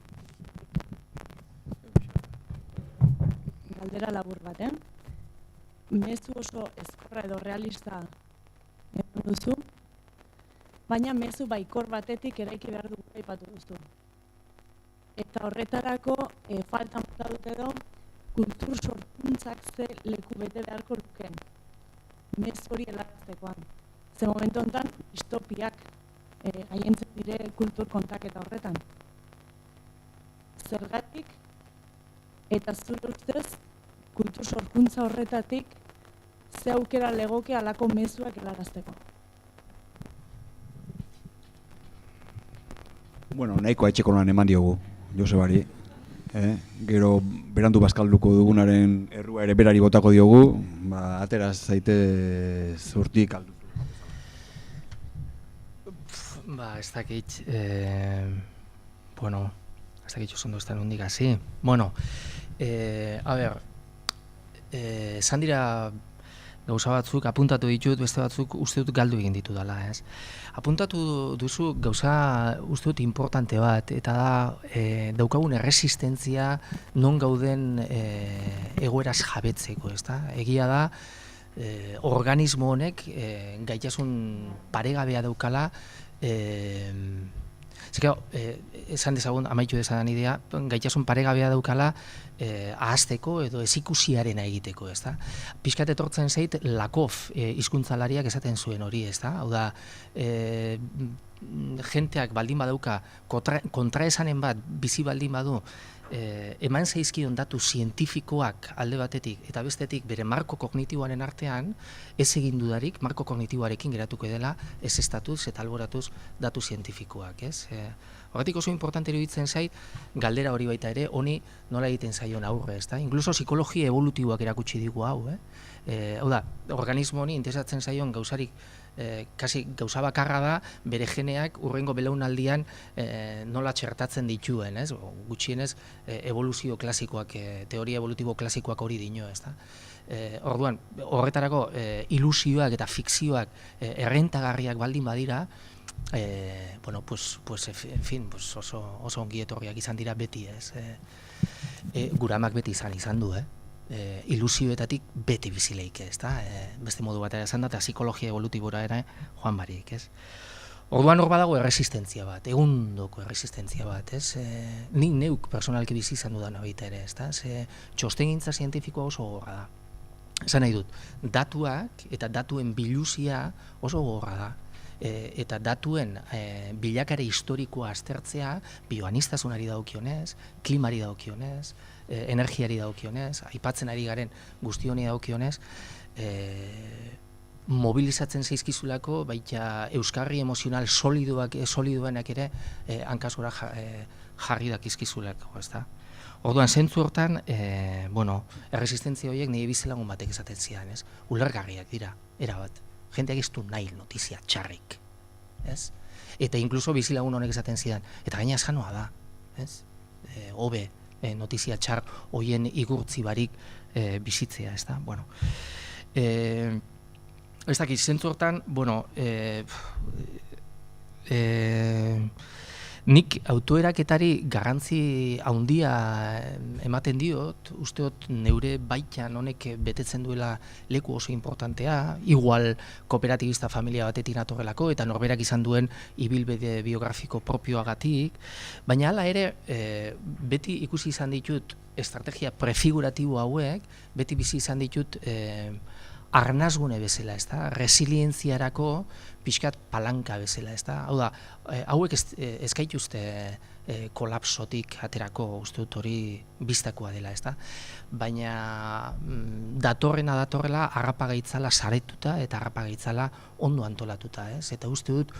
I: Galdera labur bat, mezu oso ezkorra edo realista eman duzu, baina mezu baikor batetik eraiki behar dugu aipatu duzu. Eta horretarako falta mota dut edo kultur sorkuntzak ze leku bete beharko lukeen. Mezu hori helaraztekoan. Ze momentu honetan distopiak haientzen dire kultur kontaketa horretan. Zergatik eta zure ustez kultur sorkuntza horretatik ze aukera legoke halako mezuak helarazteko.
C: Bueno, nahiko etxeko lan eman diogu, Josebari. Gero berandu bazkalduko dugunaren errua ere berari botako diogu, ateraz zaite zurtik aldu.
H: Ez dakit, bueno, ez dakit oso ez da nondik hasi. Bueno, a ber, esan dira gauza batzuk, apuntatu ditut, beste batzuk uste dut galdu egin ditu dela, ez? Apuntatu duzu gauza uste dut importante bat, eta da daukagun erresistentzia non gauden egoeraz jabetzeko, ez da? Egia da, organismo honek gaitasun paregabea daukala, esan dezagun, amaitu dezadan idea, gaitasun paregabea daukala ahazteko edo ezikusiarena egiteko, ez da? Pixkat etortzen zait, Lakoff hizkuntzalariak esaten zuen hori, ez da? Hau da, jenteak baldin badauka kontraesanen bat bizi baldin badu, eman zaizkion datu zientifikoak alde batetik eta bestetik bere marko kognitiboaren artean, ez egin dudarik marko kognitiboarekin geratuko dela ez estatuz eta alboratuz datu zientifikoak, ez? Horretik oso importante iruditzen zait, galdera hori baita ere, honi nola egiten zaion aurre, ez da? Inkluso psikologia evolutiboak erakutsi digu hau, hau da, organismo honi interesatzen zaion gauzarik kasi gauza bakarra da, bere geneak urrengo belaunaldian nola txertatzen dituen, ez? Gutxienez evoluzio klasikoak, teoria evolutibo klasikoak hori dino, ez da? Orduan, horretarako ilusioak eta fikzioak errentagarriak baldin badira, bueno, pues en fin, oso ongi etorriak izan dira beti, ez? Gure amak beti izan du, ilusioetatik beti bizileik, ez da? Beste modu batera esan da, eta psikologia evolutibora ere joan barik, ez? Orduan hor badago erresistentzia bat, egundoko erresistentzia bat, ez? Nik neuk personalki bizi izan dudan baita ere, ez da? Txostengintza zientifikoa oso gogorra da. Esan nahi dut, datuak eta datuen biluzia oso gogorra da. Eta datuen bilakare historikoa aztertzea, bioanistasunari dagokionez, klimari dagokionez, energiari dagokionez, aipatzen ari garen guzti honi dagokionez, mobilizatzen zaizkizulako, baita euskarri emozional soliduenak ere hankasora jarri dakizkizulako, ez da? Orduan, zentzu hortan, erresistentzia horiek nire bizilagun batek esaten zidan, ez? Ulergarriak dira, erabat. Jendeak ez du nahi notizia txarrik, ez? Eta inkluso bizilagun honek esaten zidan, eta gaina sanoa da, ez? Hobe notizia txar hoien igurtzi barik bizitzea, ez da? Bueno, ez dakit, zentzu hortan, bueno, Nik autoeraketari garrantzi handia ematen diot, usteot neure baitan honek betetzen duela leku oso importantea, igual kooperatibista familia batetik natorrelako eta norberak izan duen ibilbide biografiko propioagatik, baina hala ere beti ikusi izan ditut estrategia prefiguratibo hauek, beti bizi izan ditut arnazgune bezala, resilientziarako pixkat palanka bezala, hau da, hauek ez gaituzte kolapsotik aterako, uste dut hori biztakoa dela, baina datorrela harrapagaitzala saretuta eta harrapagaitzala ondo antolatuta, eta uste dut,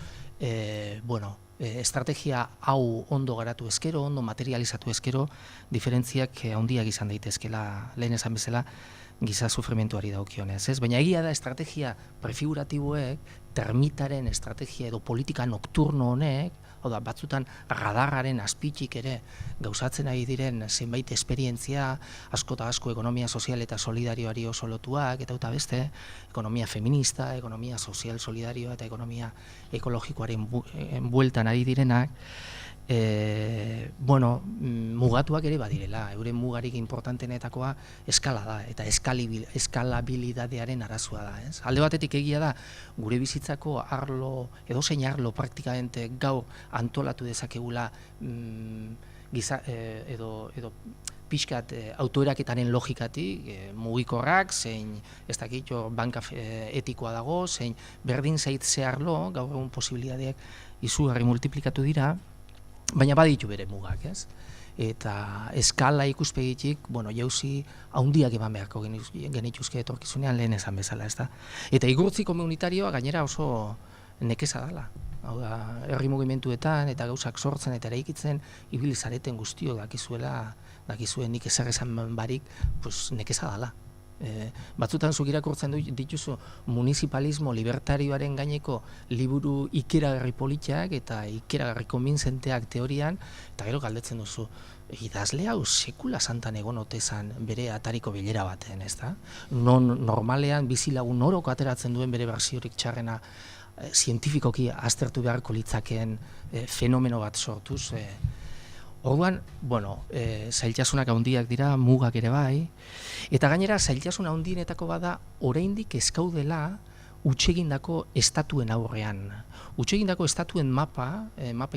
H: estrategia hau ondo garatu ezkero, ondo materializatu ezkero, diferentziak handiak izan daitezkela, lehen esan bezala, giza sufrimentuari daukionez, baina egia da estrategia prefiguratiboek, termitaren estrategia edo politika nokturno honek, hau da, batzutan radarraren azpitik ere gauzatzen ari diren zenbait esperientzia, asko eta asko ekonomia sozial eta solidarioari oso lotuak, eta beste, ekonomia feminista, ekonomia sozial solidarioa eta ekonomia ekologikoaren bueltan ari direnak, mugatuak ere badirela, euren mugarik importantenetakoa eskala da, eta eskalabilidadearen arazoa da. Alde batetik egia da, gure bizitzako arlo, edozein arlo praktikamente gaur antolatu dezakegula edo pixkat autoeraketaren logikatik, mugikorrak, zein ez dakit banka etikoa dago, zein berdin zaitze arlo, gaur egun posibilidadeak izugarri multiplikatu dira, baina baditu bere mugak, eta eskala ikuspegitik, jauzi handiak eman beharko genituzke etorkizunean lehen esan bezala, eta igurtzi komunitarioa gainera oso nekeza dela, hau da, herri mugimenduetan eta gauzak sortzen eta eraikitzen ibilizareten guztio dakizuen nik esan barik, nekeza dela. Batzutan zuk irakurtzen dituzu municipalismo libertarioaren gaineko liburu ikeragarri politiak eta ikeragarri konbintzenteak teorian, eta gero galdetzen duzu, idazle hau sekula santan egon otezan bere atariko bilera baten, non normalean bizilagun orok ateratzen duen bere berziorik txarrena zientifikoki aztertu beharko litzakeen fenomeno bat sortuz. Orduan, zailtasunak handiak dira, mugak ere bai, eta gainera zailtasun handienetako bada oraindik ez gaudela hutsegindako estatuen aurrean. Hutsegindako estatuen mapa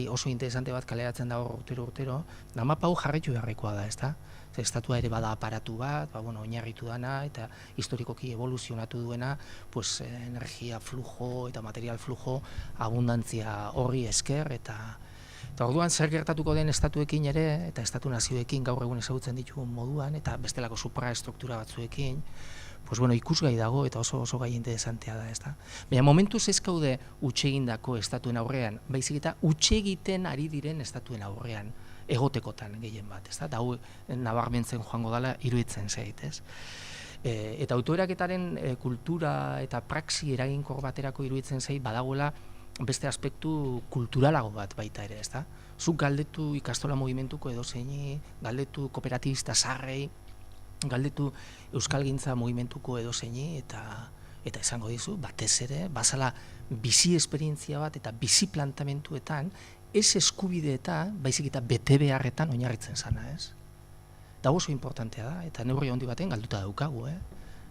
H: oso interesante bat kaleratzen da urtero, da mapa hau jarraitu beharrekoa da, estatua ere bada aparatu bat, oinarritu dana, eta historikoki evoluzionatu duena, energia flujo eta material flujo abundantzia horri esker, eta orduan zer gertatuko den estatuekin ere, eta estatu nazioekin gaur egun ezagutzen ditugun moduan, eta bestelako supraestruktura batzuekin, ikusgai dago eta oso gai interesantea da, Baina momentuz ez gaude hutsegindako estatuen aurrean, baizik eta hutsegiten ari diren estatuen aurrean, egotekotan gehien bat, eta hau nabarmentzen joango dela iruditzen zait, Eta autoeraketaren kultura eta praxi eraginkor baterako iruditzen zait badagoela beste aspektu kulturalago bat baita ere, Zuk galdetu ikastola mugimenduko edozeini, galdetu kooperatibista zaharrei, galdetu euskalgintza mugimenduko edozeini, eta esango dizu, batez ere, bazala bizi esperientzia bat eta bizi plantamentuetan, ez eskubideetan, baizik eta bete beharretan oinarritzen zana, Da oso importantea da, eta neurri handi baten galduta daukagu,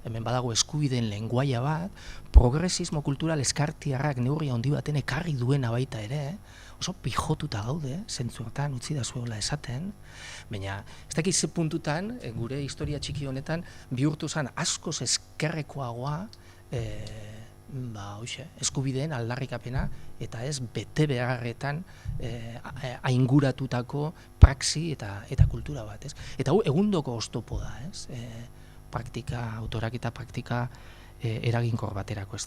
H: Hemen badago eskubideen lenguaia bat, progresismo kultural eskartiarrak neurri handi baten ekarri duena baita ere, oso pijotuta gaude, zentzuetan utzi da zuela esaten, baina ez dakiz ze puntutan, gure historia txiki honetan, bihurtu zen askoz eskerrekoagoa eskubideen aldarrikapena, eta ez bete beharretan ainguratutako praxi eta kultura bat. Eta hau egundoko oztopo da, autoeraketa praktika eraginkor baterako,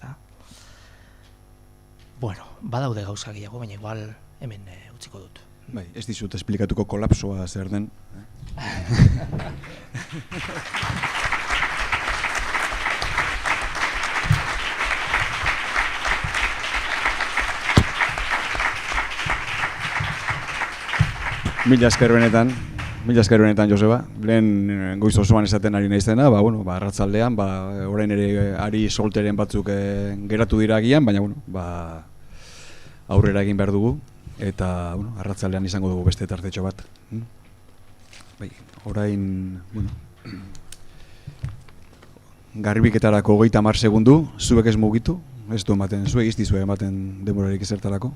H: badaude gauza gehiago, baina igual hemen utziko dut.
C: Bai, ez dizut esplikatuko kolapsoa zer den. Mila esker benetan, Joseba. Lehen goiz osoan esaten ari naizena, arratzaldean, orain ere ari solteren batzuk geratu dira agian, baina aurrera egin behar dugu. eta arratzaldean izango dugu beste tartetxo bat. Bai, orain, garbiketarako 30 segundu, zuek ez mugitu, ez du ematen, zuek iztizue ematen denborarik ezertarako.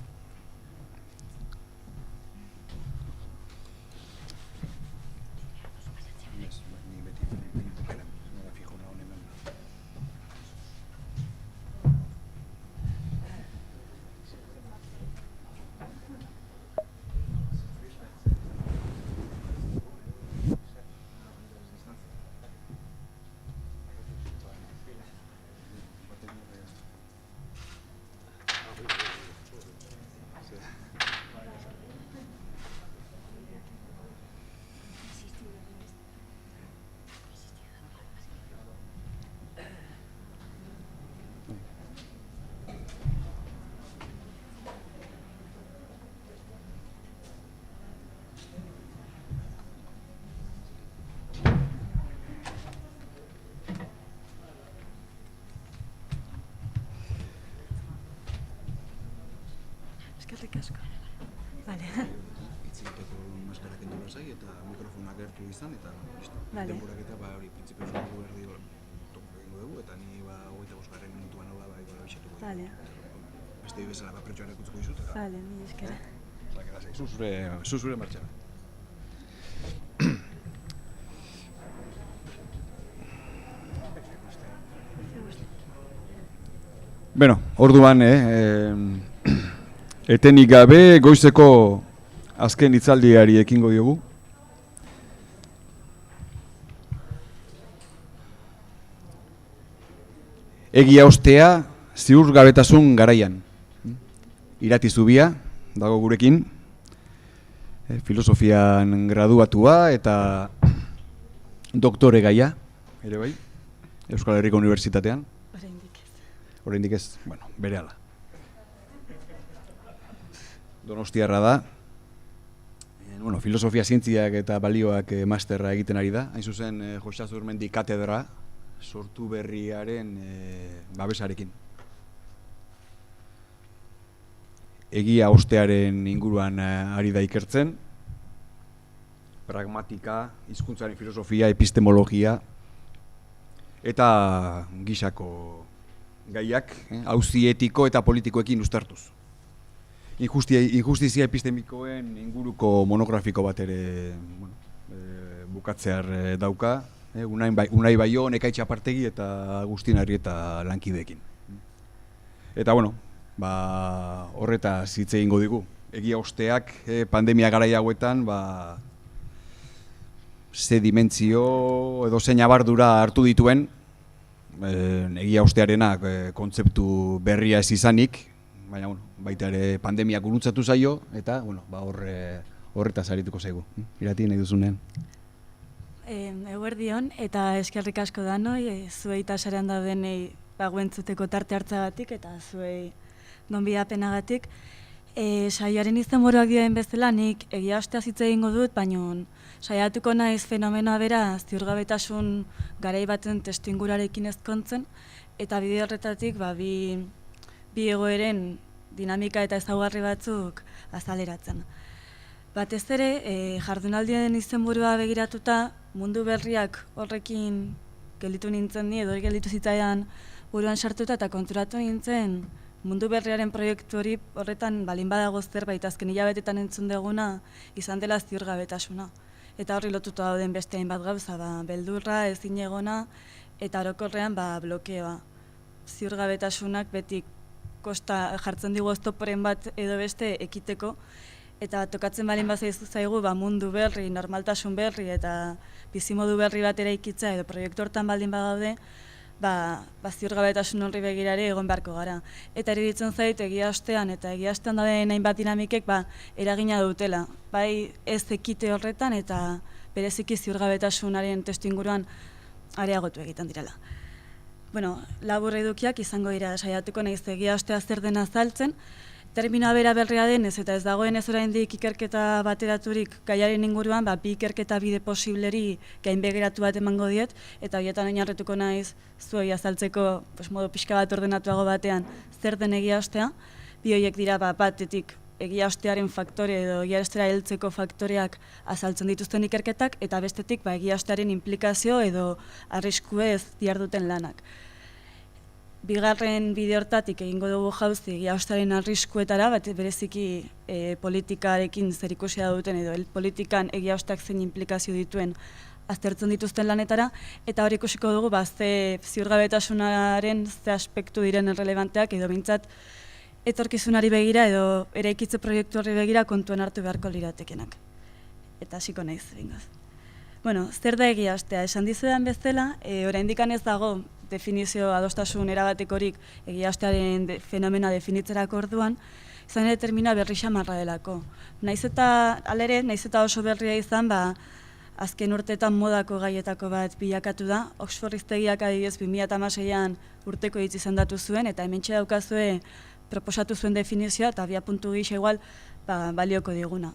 F: Eskerrik asko. Vale.
C: Itziteko maskara kendu lasai eta mikrofonak gertu izan eta listo.
F: Vale.
C: Denborak eta hori printzipioz dugu erdi topo egingo dugu eta ni 25. minutuan hau da bisatuko.
F: Vale.
C: Beste bezala papertxoan ikutziko dizut.
F: Vale, mila esker.
C: Zuzure martxan. Bueno, orduan, etenik gabe goizeko azken hitzaldiari ekingo diogu. Egia ostea ziurgabetasun garaian. Irati Zubia dago gurekin, filosofian graduatua eta doktore gaia, ere bai, Euskal Herriko Unibertsitatean. Oraindik ez, bueno, berehala. Donostiarra da. Bueno, filosofia zientziak eta balioak masterra egiten ari da. Hain zuzen, Jose Azurmendi katedra sortu berriaren babesarekin. Egia ostearen inguruan ari da ikertzen. Pragmatika, hizkuntzaren filosofia, epistemologia eta gisako gaiak, auzi etiko eta politikoekin uztartuz. Injustizia epistemikoen inguruko monografiko bat ere bukatzear dauka, Unai Baion, Ekaitz Apartegi eta Agustin Arrieta lankideekin. Eta bueno, horretaz hitz egingo digu. Egia osteak pandemia garai hauetan ze dimentsio edo zein abardura hartu dituen, egia ostearenak kontzeptu berria ez izanik, baina baita ere pandemia gurutzatu zaio eta horretaz arituko zaigu. Irati nahi duzunean.
F: Eguerdion eta eskerrik asko danoi, zuei eta sarean daudenei guentzuteko tarte hartzagatik eta zuei gonbidapenagatik. Saioaren izenburuak dioen bezala nik egia osteaz hitz egingo dut, baina saiatuko naiz fenomenoa bera ziurgabetasun garai baten testuingurarekin ezkontzen eta bide horretatik bi egoeren dinamika eta ezaugarri batzuk azaleratzen. Batez ere, jardunaldien izenburua begiratuta mundu berriak horrekin gelditu nintzen ni edo gelditu zitzaidan buruan sartuta eta konturatu nintzen mundu berriaren proiektu hori horretan balin badago zerbait azken hilabetetan entzun duguna izan dela ziurgabetasuna. Eta horri lotuta dauden beste hainbat gauza, beldurra, ezinegona eta orokorrean blokeoa. Ziurgabetasunak beti kosta jartzen digu oztoporen bat edo beste ekiteko eta tokatzen balin bazaigu mundu berri, normaltasun berri eta bizimodu berri bat eraikitza edo proiektu hortan baldin badaude, ziurgabetasun horri begirare egon beharko gara. Eta iruditzen zait egia ostean eta egia ostean dauden hainbat dinamikek eragina dutela. Bai ez ekite horretan eta bereziki ziurgabetasunaren testuinguruan areagotu egiten direla. Labur edukiak izango dira, saiatuko naiz egia ostea zer den azaltzen. Terminoa bera berria denez eta ez dagoen ez oraindik ikerketa bateraturik gaiaren inguruan, bi ikerketa bide posibleri gainbegiratu bat emango diet, eta horietan oinarrituko naiz zuei azaltzeko modu pixka bat ordenatuago batean zer den egia ostea. Bi horiek dira batetik
M: egia ostearen faktore edo egia ostera heltzeko faktoreak azaltzen dituzten ikerketak, eta bestetik egia ostearen implikazio edo arriskuez diharduten lanak. Bigarren bide hortatik egingo dugu jauzi egia ostearen arriskuetara, bereziki politikarekin zerikusia duten edo politikan egia osteak zein implikazio dituen aztertzen dituzten lanetara, eta hori ikusiko dugu ze ziurgabetasunaren ze aspektu diren errelevanteak edo bintzat etorkizunari begira edo eraikitze proiektu horri begira kontuan hartu beharko liratekenak. Eta hasiko naiz, bingoz. Bueno, zer da egia ostea? Esan dizudan bezala, oraindik ez dago definizio adostasun erabatekorik egia ostearen fenomena definitzerako orduan, izan ere termina berri xamarra delako. Naiz eta alere, naiz eta oso berria izan, azken urteetan modako gaietako bat bilakatu da. Oxford hiztegiak adibidez 2016an urteko hitz izendatu zuen, eta hementxe daukazue proposatu zuen definizioa, eta abiapuntu gisa igual balioko diguna.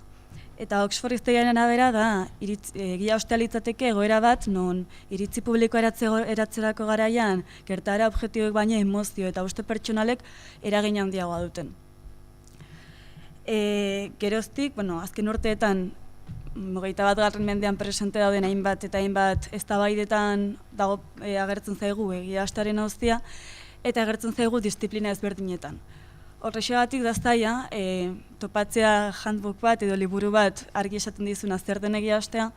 M: Eta Oxford hiztegiaren arabera da, egia ostea litzateke egoera bat, non iritzi publiko eratzerako garaian, gertaera objektiboek baina emozio eta uste pertsonalek eragin handiagoa duten. Geroztik, azken urteetan, 21. mendean presente dauden hainbat eta hainbat eztabaidetan dago agertzen zaigu egia ostearen auzia, eta agertzen zaigu disiplina ezberdinetan. Horrexegatik da zaila, topatzea handbook bat edo liburu bat argi esaten dizuna zer den egia ostea,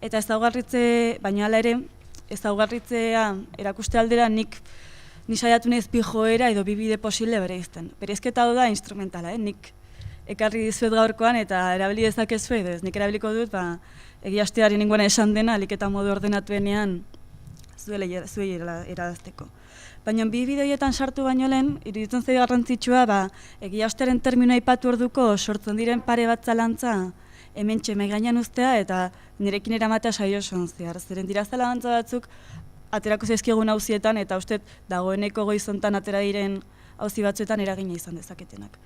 M: eta ezaugarritze, baina hala ere, ezaugarritzea erakuste aldera ni saiatu naiz bi joera edo bi bide posible bereizten. Bereizketa da instrumentala, nik ekarri dizuet gaurkoan eta erabili dezakezu edo ez nik erabiliko dut, egia ostearen nengoen esan dena, alik eta modu ordenatuenean zuei eradazteko. Baina bi bideoietan sartu baino lehen, iruditzen zaigu garrantzitsua, egia ostearen terminoa aipatu orduko sortzen diren pare bat zalantza hementxe mahai gainean uztea eta nirekin eramatea saio osoan zehar. Zeren dira zalantza batzuk aterako zaizkigun auzietan eta uste dagoeneko goizontan atera diren auzi batzuetan eragina izan dezaketenak.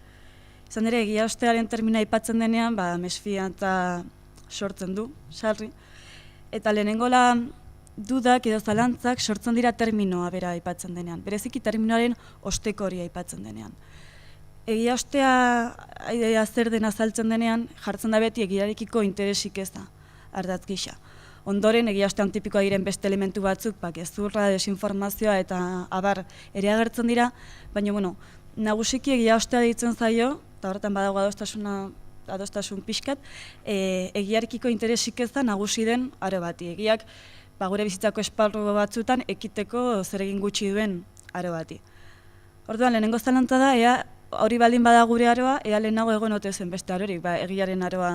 M: Izan ere, egia ostearen terminoa aipatzen denean, mesfidantza sortzen du, sarri, eta lehenengola dudak edo zalantzak sortzen dira terminoa bera aipatzen denean, bereziki terminoaren osteko hori aipatzen denean. Egia ostea zer den azaltzen denean, jartzen da beti egiarekiko interesik ez da, ardatz gisa. Ondoren, egia ostean tipikoa diren beste elementu batzuk, gezurra, desinformazioa eta abar ere agertzen dira, baina, nagusiki egia ostea deitzen zaio, eta horretan badago adostasun pixkat, egiarekiko interesik ez da nagusi den aro bati. Egiak, gure bizitzako esparru batzutan ekiteko zer egin gutxi duen aro bati. Orduan, lehenengo zalantza da, ea hori baldin bada gure aroa, ea lehenago egon ote zen beste arorik, egiaren aroa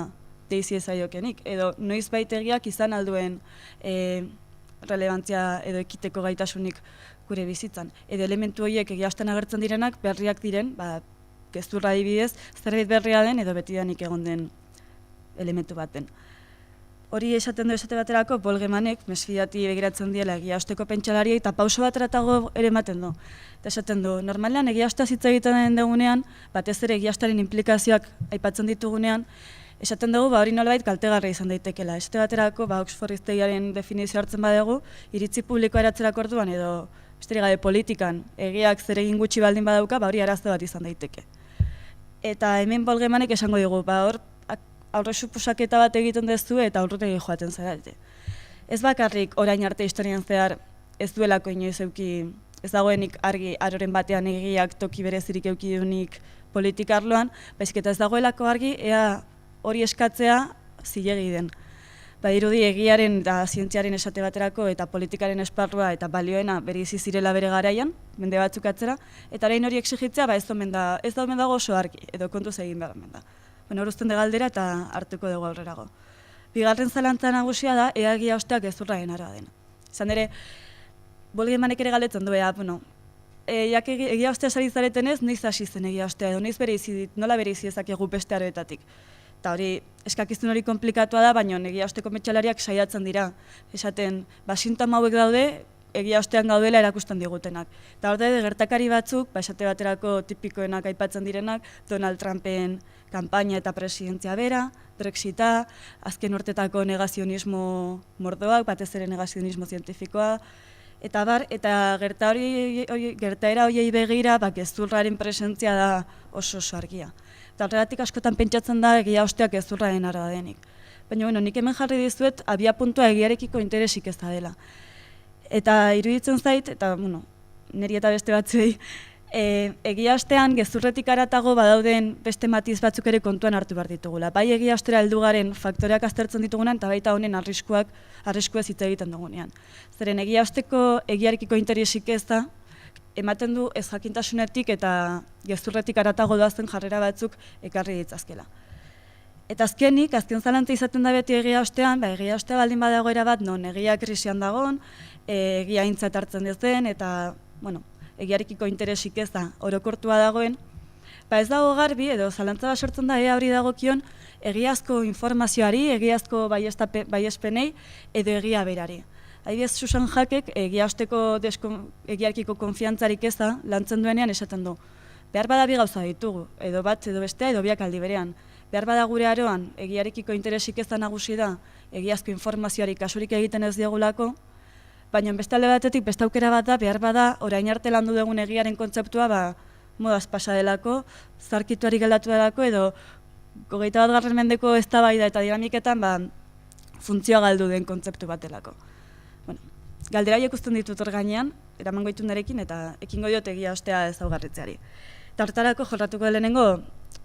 M: deizi ezaiokenik, edo noizbait egiak izan alduen relevantzia edo ekiteko gaitasunik gure bizitzan. Edo elementu horiek egia ostean agertzen direnak berriak diren, gezurra adibidez, zerbait berria den edo betidanik egon den elementu baten. Hori esaten du esate baterako, Bolgemanek mesfidati begiratzen diela egia osteko pentsalaria eta pauso bateratago ere ematen du. Eta esaten du, normalean egia ostea hitz egiten den dugunean, batez ere egia ostearen implikazioak aipatzen ditugunean, esaten dugu hori nolabait kaltegarria izan daitekela. Esate baterako, Oxford hiztegiaren definizio hartzen badegu, iritzi publikoa eratzerako orduan edo besterik gabe politikan egiak zer egin gutxi baldin badauka, hori arazo bat izan daiteke. Eta hemen Bolgemanek esango digu, hor aurre suposaketa bat egiten duzu eta aurrutegi joaten zarete. Ez bakarrik orain arte historian zehar ez duelako inoiz euki, ez dagoenik argi aroren batean egiak toki berezirik euki dunik politikarloan, baizik eta ez dagoelako argi ea hori eskatzea zilegi den. Badirudi egiaren eta zientziaren esate baterako eta politikaren esparrua eta balioena bereizi zirela bere garaian, mende batzuk atzera, eta orain hori exigitzea ez da omen dago oso argi, edo kontuz egin behar omen da. Horuzten de galdera eta hartuko dugu aurrerago. Bigarren zalantza nagusia da, ea egia osteak gezurraen aroa den. Izan ere, Bolgemanek ere galdetzen du, egia ostea sari zaretenez, noiz hasi zen egia ostea, edo nola bereizi ezakegu beste aroetatik. Eta hori, eskakizun hori komplikatua da, baina egia osteko metxalariak saiatzen dira. Esaten, sintoma hauek daude, egia ostean gaudela erakusten digutenak. Eta hor da, gertakari batzuk, esate baterako tipikoenak aipatzen direnak, Donald Trumpen kanpaina eta presidentzia bera, Brexita, azken urtetako negazionismo mordoak, batez ere negazionismo zientifikoa, eta gertaera horiei begira, gezurraren presentzia da oso argia. Eta horregatik askotan pentsatzen da egia osteak gezurraren arra denik. Baina, bueno, nik hemen jarri dizuet abia puntua egiarekiko interesik ez da dela. Eta iruditzen zait, eta, bueno, niri eta beste batzuei, egia ostean gezurretik aratago badauden beste matiz batzuk ere kontuan hartu behar ditugula. Bai egia ostera heldu garen faktoreak aztertzen ditugunean, eta baita honen arriskuez hitz egiten dugunean. Zeren egia osteko egiarekiko interesik ez da, ematen du ez jakintasunetik eta gezurretik aratago doazen jarrera batzuk ekarri ditzazkela. Eta azkenik, azken zalantza izaten da beti egia ostean, egia ostea baldin badago erabat non egia krisian dagon, egia aintzat hartzen ez den, eta, bueno, egiarekiko interesik ez da orokortua dagoen, ez dago garbi, edo zalantza bat sortzen da ea hori dagokion egiazko informazioari, egiazko baiespenei, edo egia berari. Adibidez, Susan Jakek egiarekiko konfiantzarik ez da lantzen duenean esaten du. Behar bada bi gauza ditugu, edo bat, edo bestea, edo biak aldi berean. Behar bada gure aroan egiarekiko interesik ez da nagusi da, egiazko informazioari kasurik egiten ez diogulako, baina beste alde batetik, beste aukera bat da, behar bada orain arte landu dugun egiaren kontzeptua modaz pasa delako, zarkituari geldatu delako, edo 21. mendeko eztabaida eta dinamiketan funtzioa galdu den kontzeptu bat delako. Galdera ikusten ditut hor gainean, eramango ditut nerekin, eta ekingo diot egia ostea ezaugarritzeari. Eta horretarako jorratuko lehenengo,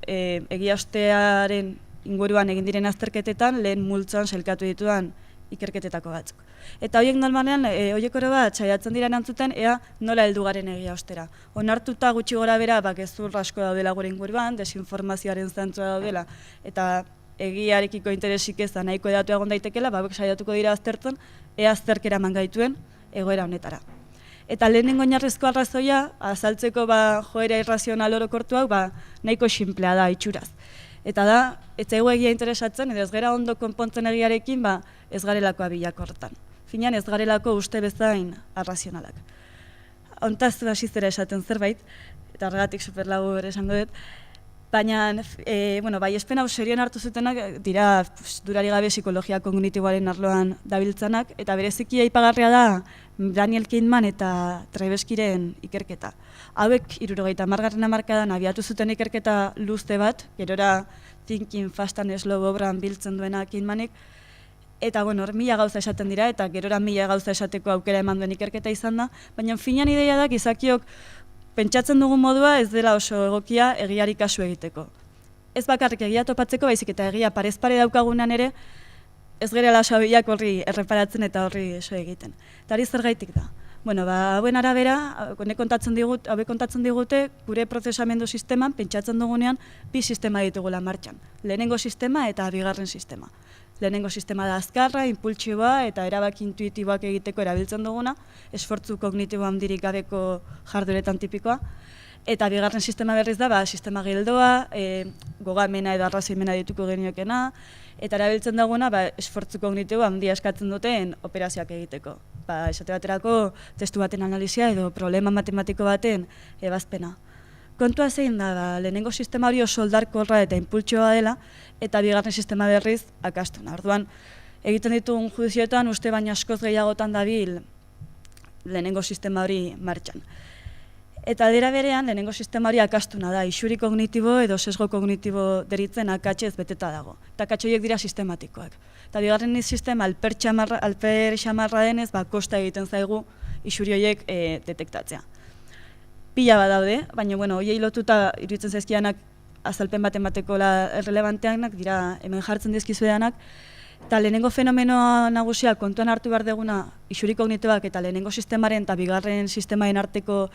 M: egia ostearen inguruan egin diren azterketetan, lehen multzoan sailkatu ditudan ikerketetako batzuk. Eta horiek normalean, horiek oro bat, saiatzen dira entzuten, ea nola heldu garen egia ostera. Onartuta gutxi gora bera, gezur asko daudela gure inguruan, desinformazioaren zantzua daudela, eta egiarekiko interesik ez da nahiko edatu egon daitekela, saiatuko dira aztertzen, ea azterkera eman gaituen egoera honetara. Eta lehenengo oinarrizko arrazoia, azaltzeko joera irrazional orokortu hau, nahiko sinplea da, itxuraz. Eta da, ez zaigu egia interesatzen, edo ez gara ondo konpontzen egiarekin, ez garelako abilak horretan. Finean ez garelako uste bezain arrazionalak. Hontaz basizera esaten zerbait, eta horregatik superlagur esango dut, baina, espen hau serioan hartu zutenak dira durari gabe psikologia kognitiboaren arloan dabiltzanak, eta bereziki aipagarria da Daniel Kahneman eta Trebeskiren ikerketa. Hauek 70. hamarkadan abiatu zuten ikerketa luze bat, gerora Thinking Fast and Slow obran biltzen duena Kahnemanek, eta hor 1000 gauza esaten dira, eta gerora 1000 gauza esateko aukera eman duen ikerketa izan da, baina finean ideia da gizakiok pentsatzen dugun modua ez dela oso egokia egiari kasu egiteko. Ez bakarrik egia topatzeko, baizik eta egia parez pare daukagunan ere, ez gerela oso abilak horri erreparatzen eta horri eso egiten. Eta hori zergaitik da. Hauen arabera, hauek kontatzen digute, gure prozesamendu sisteman, pentsatzen dugunean, bi sistema ditugula martxan. Lehenengo sistema eta bigarren sistema. Lehenengo sistema da azkarra, impultsiboa eta erabaki intuitiboak egiteko erabiltzen duguna, esfortzu kognitibo handirik gabeko jarduretan tipikoa. Eta bigarren sistema berriz da, sistema gildoa, gogamena edo arrazoimena dituko geniokena, eta erabiltzen duguna esfortzu kognitibo handia eskatzen duten operazioak egiteko. Esate baterako testu baten analizia edo problema matematiko baten ebazpena. Kontua zein da, lehenengo sistema hori oso oldarkorra eta impultsioa dela, eta bigarren sistema berriz akastuna. Orduan, egiten ditugun judizioetan uste baina askoz gehiagotan dabil lehenengo sistema hori martxan. Eta aldera berean, lehenengo sistema hori akastuna da, isuri kognitibo edo sesgo kognitibo deritzen akatxez beteta dago. Eta akatxe horiek dira sistematikoak. Eta bigarren sistema alper xamarra denez, kosta egiten zaigu isuri horiek detektatzea. Pila bat daude, baina horiei lotuta iruditzen zaizkianak azalpen bat emateko relevanteanak dira hemen jartzen dizkizuedanak, eta lehenengo fenomenoa nagusia kontuan hartu behar deguna isuri kognitiboak eta lehenengo sistemaren eta bigarren sistemaren arteko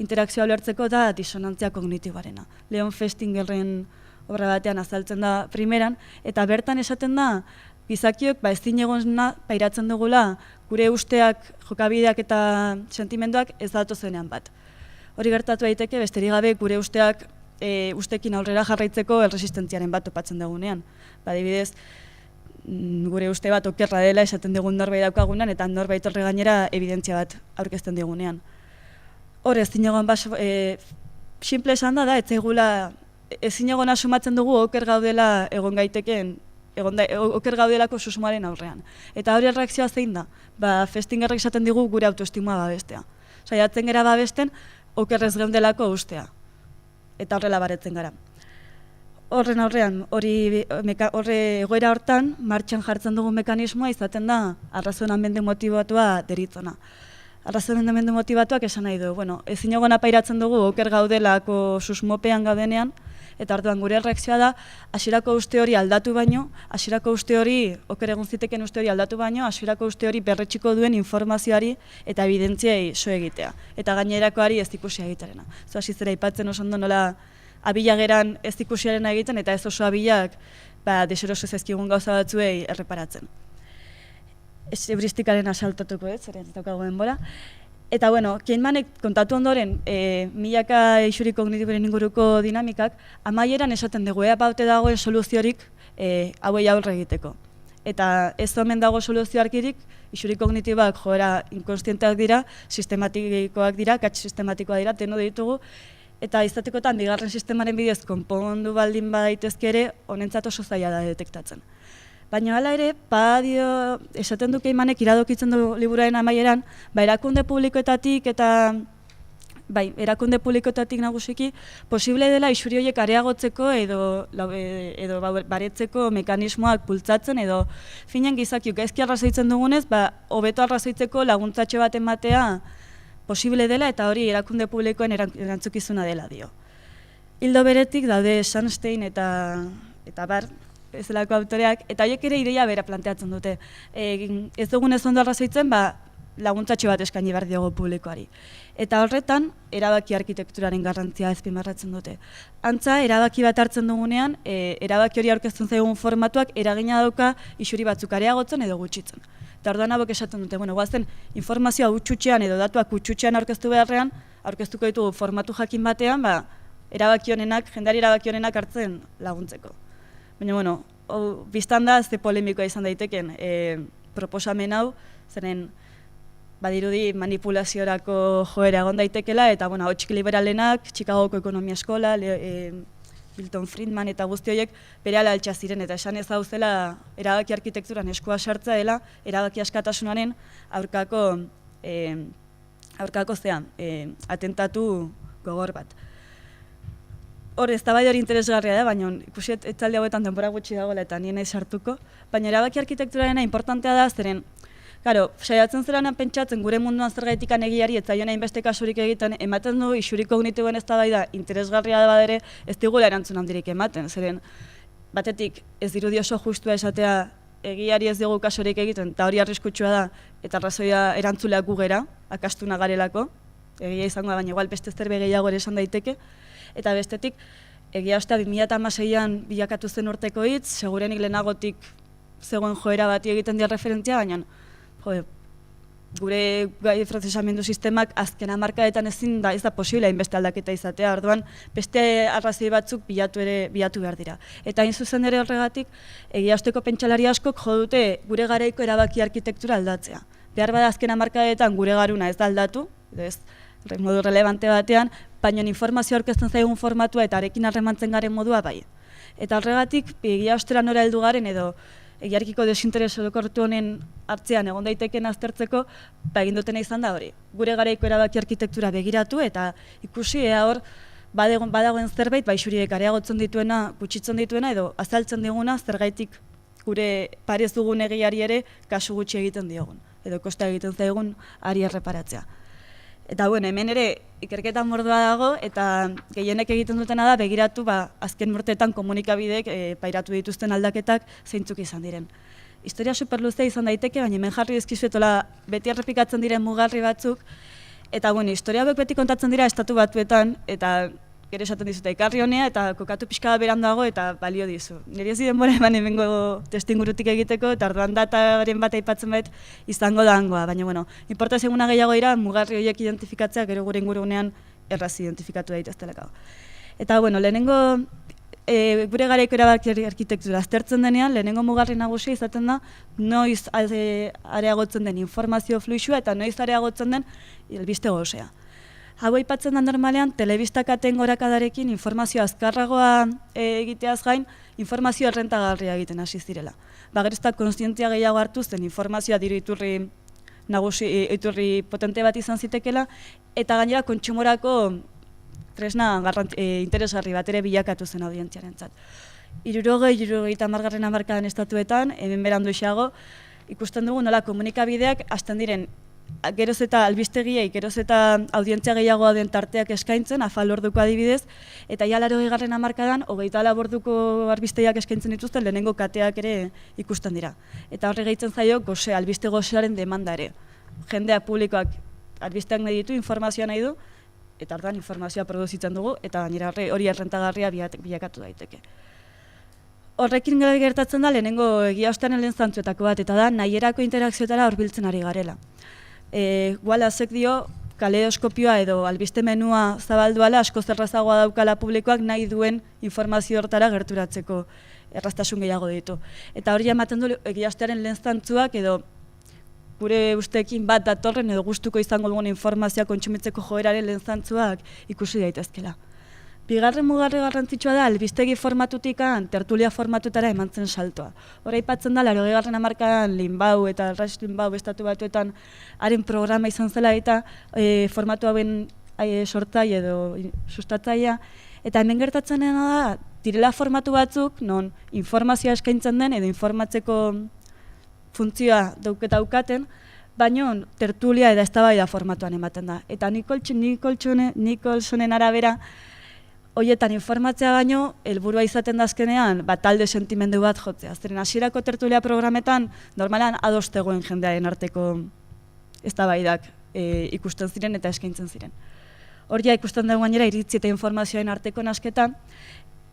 M: interakzioa ulertzeko da disonantzia kognitiboarena. Leon Festingerren obra batean azaltzen da primeran, eta bertan esaten da gizakiok ezin egona pairatzen dugula gure usteak, jokabideak eta sentimenduak ez datozenean bat. Hori gertatu daiteke besterik gabe gure usteak ustekin aurrera jarraitzeko erresistentziaren bat topatzen dugunean. Adibidez, gure uste bat okerra dela esaten dugun norbait daukagunan eta norbait horre gainera evidentzia bat aurkezten digunean. Hor ezin egon simple esan da, ezin egon asumatzen dugu oker gaudela egon gaiteken, oker gaudelako susmoaren aurrean. Eta hori erreakzioa zein da? Festingerrek esaten digu gure autoestimua babestea. Saiatzen gara babesten, okerrez geundelako ustea. Eta horrela baretzen gara. horren aurrean, horre egoera hortan, martxan jartzen dugun mekanismoa izaten da arrazonamendu motibatua deritzona. Arrazonamendu motibatuak esan nahi du, ezin egon apairatzen dugu oker gaudelako susmopean gaudenean, eta orduan gure reakzioa da, hasierako uste hori aldatu baino, hasierako uste hori, oker egun ziteken uste hori aldatu baino, hasierako uste hori berretxiko duen informazioari eta evidentziai so egitea. Eta gainerakoari ez ikusia egitearena. Hasi zera aipatzen oso ondo nola abilageran ez ikusiarena egiten eta ez oso abilak deseroso ezkigun gauza batzuei erreparatzen. Heuristikaren asaltatuko zeren ez daukago denbora. Eta Kahnemak kontatu ondoren milaka isuri kognitiboren inguruko dinamikak, amaieran esaten dugu ea baute dagoen soluziorik hauei aurre egiteko. Eta ez omen dago soluzio argirik, isuri kognitiboak joera inkonstienteak dira, sistematikoak dira, gatz sistematikoak dira, teno ditugu, eta izatekotan bigarren sistemaren bidez konpondu baldin badaitezke ere, honentzat oso zaila da detektatzen. Baina hala ere, esaten du Kahnemak iradokitzen du liburuaren amaieran, erakunde publikoetatik eta erakunde publikoetatik nagusiki, posible dela isuri horiek areagotzeko edo baretzeko mekanismoak bultzatzen edo finen gizakiuk gaizki arrazoitzen dugunez, hobeto arrazoitzeko laguntzatxo bat ematea posible dela eta hori erakunde publikoen erantzukizuna dela dio. Ildo beretik daude Sunstein eta bar, ez delako autoreak, eta horiek ere ideia bera planteatzen dute. Ez dugunez ondo arrazoitzen, laguntzatxo bat eskaini behar diogu publikoari. Eta horretan, erabaki arkitekturaren garrantzia azpimarratzen dute. Antza, erabaki bat hartzen dugunean, erabaki hori aurkezten zaigun formatuak eragina dauka isuri batzuk areagotzen edo gutxitzen. Eta orduan abok esaten dute, guazen informazioa utxutxean edo datuak utxutxean aurkeztu beharrean, aurkeztuko ditugu formatu jakin batean, jendari erabaki honenak hartzen laguntzeko. Baina, biztan da, ze polemikoa izan daiteken proposamen hau, zeren badirudi manipulaziorako joera egon daitekela, eta hotxik liberalenak, Chicagoko ekonomia eskola, Milton Friedman eta guzti horiek berehala altxa ziren, eta esan ez hau zela erabaki arkitekturan eskua sartza dela, erabaki askatasunaren aurkako atentatu gogor bat. Hor, ez da bai hori interesgarria da, baina ikusi etzaldi hauetan denbora gutxi dagoela eta nien ez sartuko, baina erabaki arkitekturarena importantea da, zeren, saiatzen zeranean pentsatzen gure munduan zergaitikan egiari eta joan hainbeste kasurik egiten, ematen du isuri kognitiboen eztabaida interesgarria da badere ez digula erantzun handirik ematen, zeren batetik ez dirudi oso justua esatea egiari ez dugu kasurik egiten eta hori arriskutsua da eta arrazoia erantzuleak gu gera, akastuna garelako, egia izango da, baina igual beste zerbe gehiago ere esan daiteke, eta bestetik egia ostea 2006an bilakatu zen urteko hitz, segurenik lehenagotik zegoen joera bati egiten dira referentzia, baina gure gai prozesamendu sistemak azken hamarkadetan ezin da, ez da posible hainbeste aldaketa izatea, orduan beste arrazoi batzuk bilatu behar dira. Eta hain zuzen ere horregatik, egia osteko pentsalari askok jo dute gure garaiko erabaki arkitektura aldatzea. Behar bada azken hamarkadetan gure garuna ez da aldatu, ez modu relevante batean, baina informazio aurkezten zaigun formatua eta arekin harremantzen garen modua bai. Eta horregatik, egia ostera nora heldu garen edo egiarkiko desinteres orokortu honen hartzean egon daiteken aztertzeko, egin dutena izan da hori. Gure garaiko erabaki arkitektura begiratu eta ikusi hor badagoen zerbait isuriek areagotzen dituena, gutxitzen dituena edo azaltzen diguna zergaitik gure parez dugun egiari ere kasu gutxi egiten diogun, edo kosta egiten zaigun ari erreparatzea. Eta hemen ere ikerketa mordoa dago eta gehienek egiten dutena da begiratu azken urteetan komunikabideek pairatu dituzten aldaketak zeintzuk izan diren. Historia superluzea izan daiteke, baina hemen jarri dizkizuetola beti errepikatzen diren mugarri batzuk, eta historia hauek beti kontatzen dira estatu batuetan, eta gero esaten dizute ekarri honea eta kokatu pixka berandago eta balio dizu. Niri ez denbora eman hemengo testuingurutik egiteko eta orduan dataren bat aipatzen bat izango da hangoa, baina importa seguna gehiago dira mugarri horiek identifikatzea gero gure ingurunean erraz identifikatu daiteztelako. Eta lehenengo gure garaiko erabaki arkitektura aztertzen denean, lehenengo mugarri nagusia izaten da noiz areagotzen den informazio fluxua eta noiz areagotzen den albiste gozea. Hau aipatzen da normalean, telebistakaten gorakadarekin informazio azkarragoa egiteaz gain, informazio errentagarria egiten hasi zirela. Gero ez da kontzientzia gehiago hartu zen informazioa diru iturri potente bat izan zitekela, eta gainera kontsumorako tresna interesgarri bat ere bilakatu zen audientziarentzat. 60-70 hamarkadan estatuetan, hemen beranduxeago, ikusten dugu nola komunikabideak hasten diren geroz eta albistegiei, geroz eta audientzia gehiagoa den tarteak eskaintzen, afal orduko adibidez, eta ja 80 hamarkadan, 24 orduko albistegiak eskaintzen dituzten lehenengo kateak ere ikusten dira. Eta horre gehitzen zaio albiste gosearen demanda ere. Jendeak publikoak albisteak nahi ditu, informazioa nahi du, eta hartan informazioa produzitzen dugu, eta gainera hori errentagarria bilakatu daiteke. Horrekin gertatzen da lehenengo egia ostean lehen zantzuetako bat, eta da nahierako interakzioetara hurbiltzen ari garela. Wallaceek dio, kaleidoskopioa edo albiste menua zabalduala asko zerrazagoa daukala publikoak nahi duen informazio hortara gerturatzeko erraztasun gehiago ditu. Eta hori ematen du egia ostearen lehen zantzuak edo gure usteekin bat datorren edo gustuko izango dugun informazioa kontsumitzeko joeraren lehen zantzuak ikusi daitezkela. Bigarren mugarri garrantzitsua da albistegi formatutikan tertulia formatutara eman zen saltoa. Hora aipatzen da 80. hamarkadan Limbaugh eta Rush Limbaugh Estatu Batuetan haren programa izan zela eta formatu hauen sortzaile edo sustatzailea. Eta hemen gertatzen da direla formatu batzuk non informazioa eskaintzen den edo informatzeko funtzioa daukaten, baina tertulia eta eztabaida formatuan ematen da. Eta Nicholsonen arabera horietan informatzea baino, helburua izaten da azkenean, talde sentimendu bat jotzea. Zeren hasierako tertulia programetan, normalan adostegoen jendearen arteko eztabaidak ikusten ziren eta eskaintzen ziren. Hori ikusten dugu gainera iritzi eta informazioen arteko nasketa,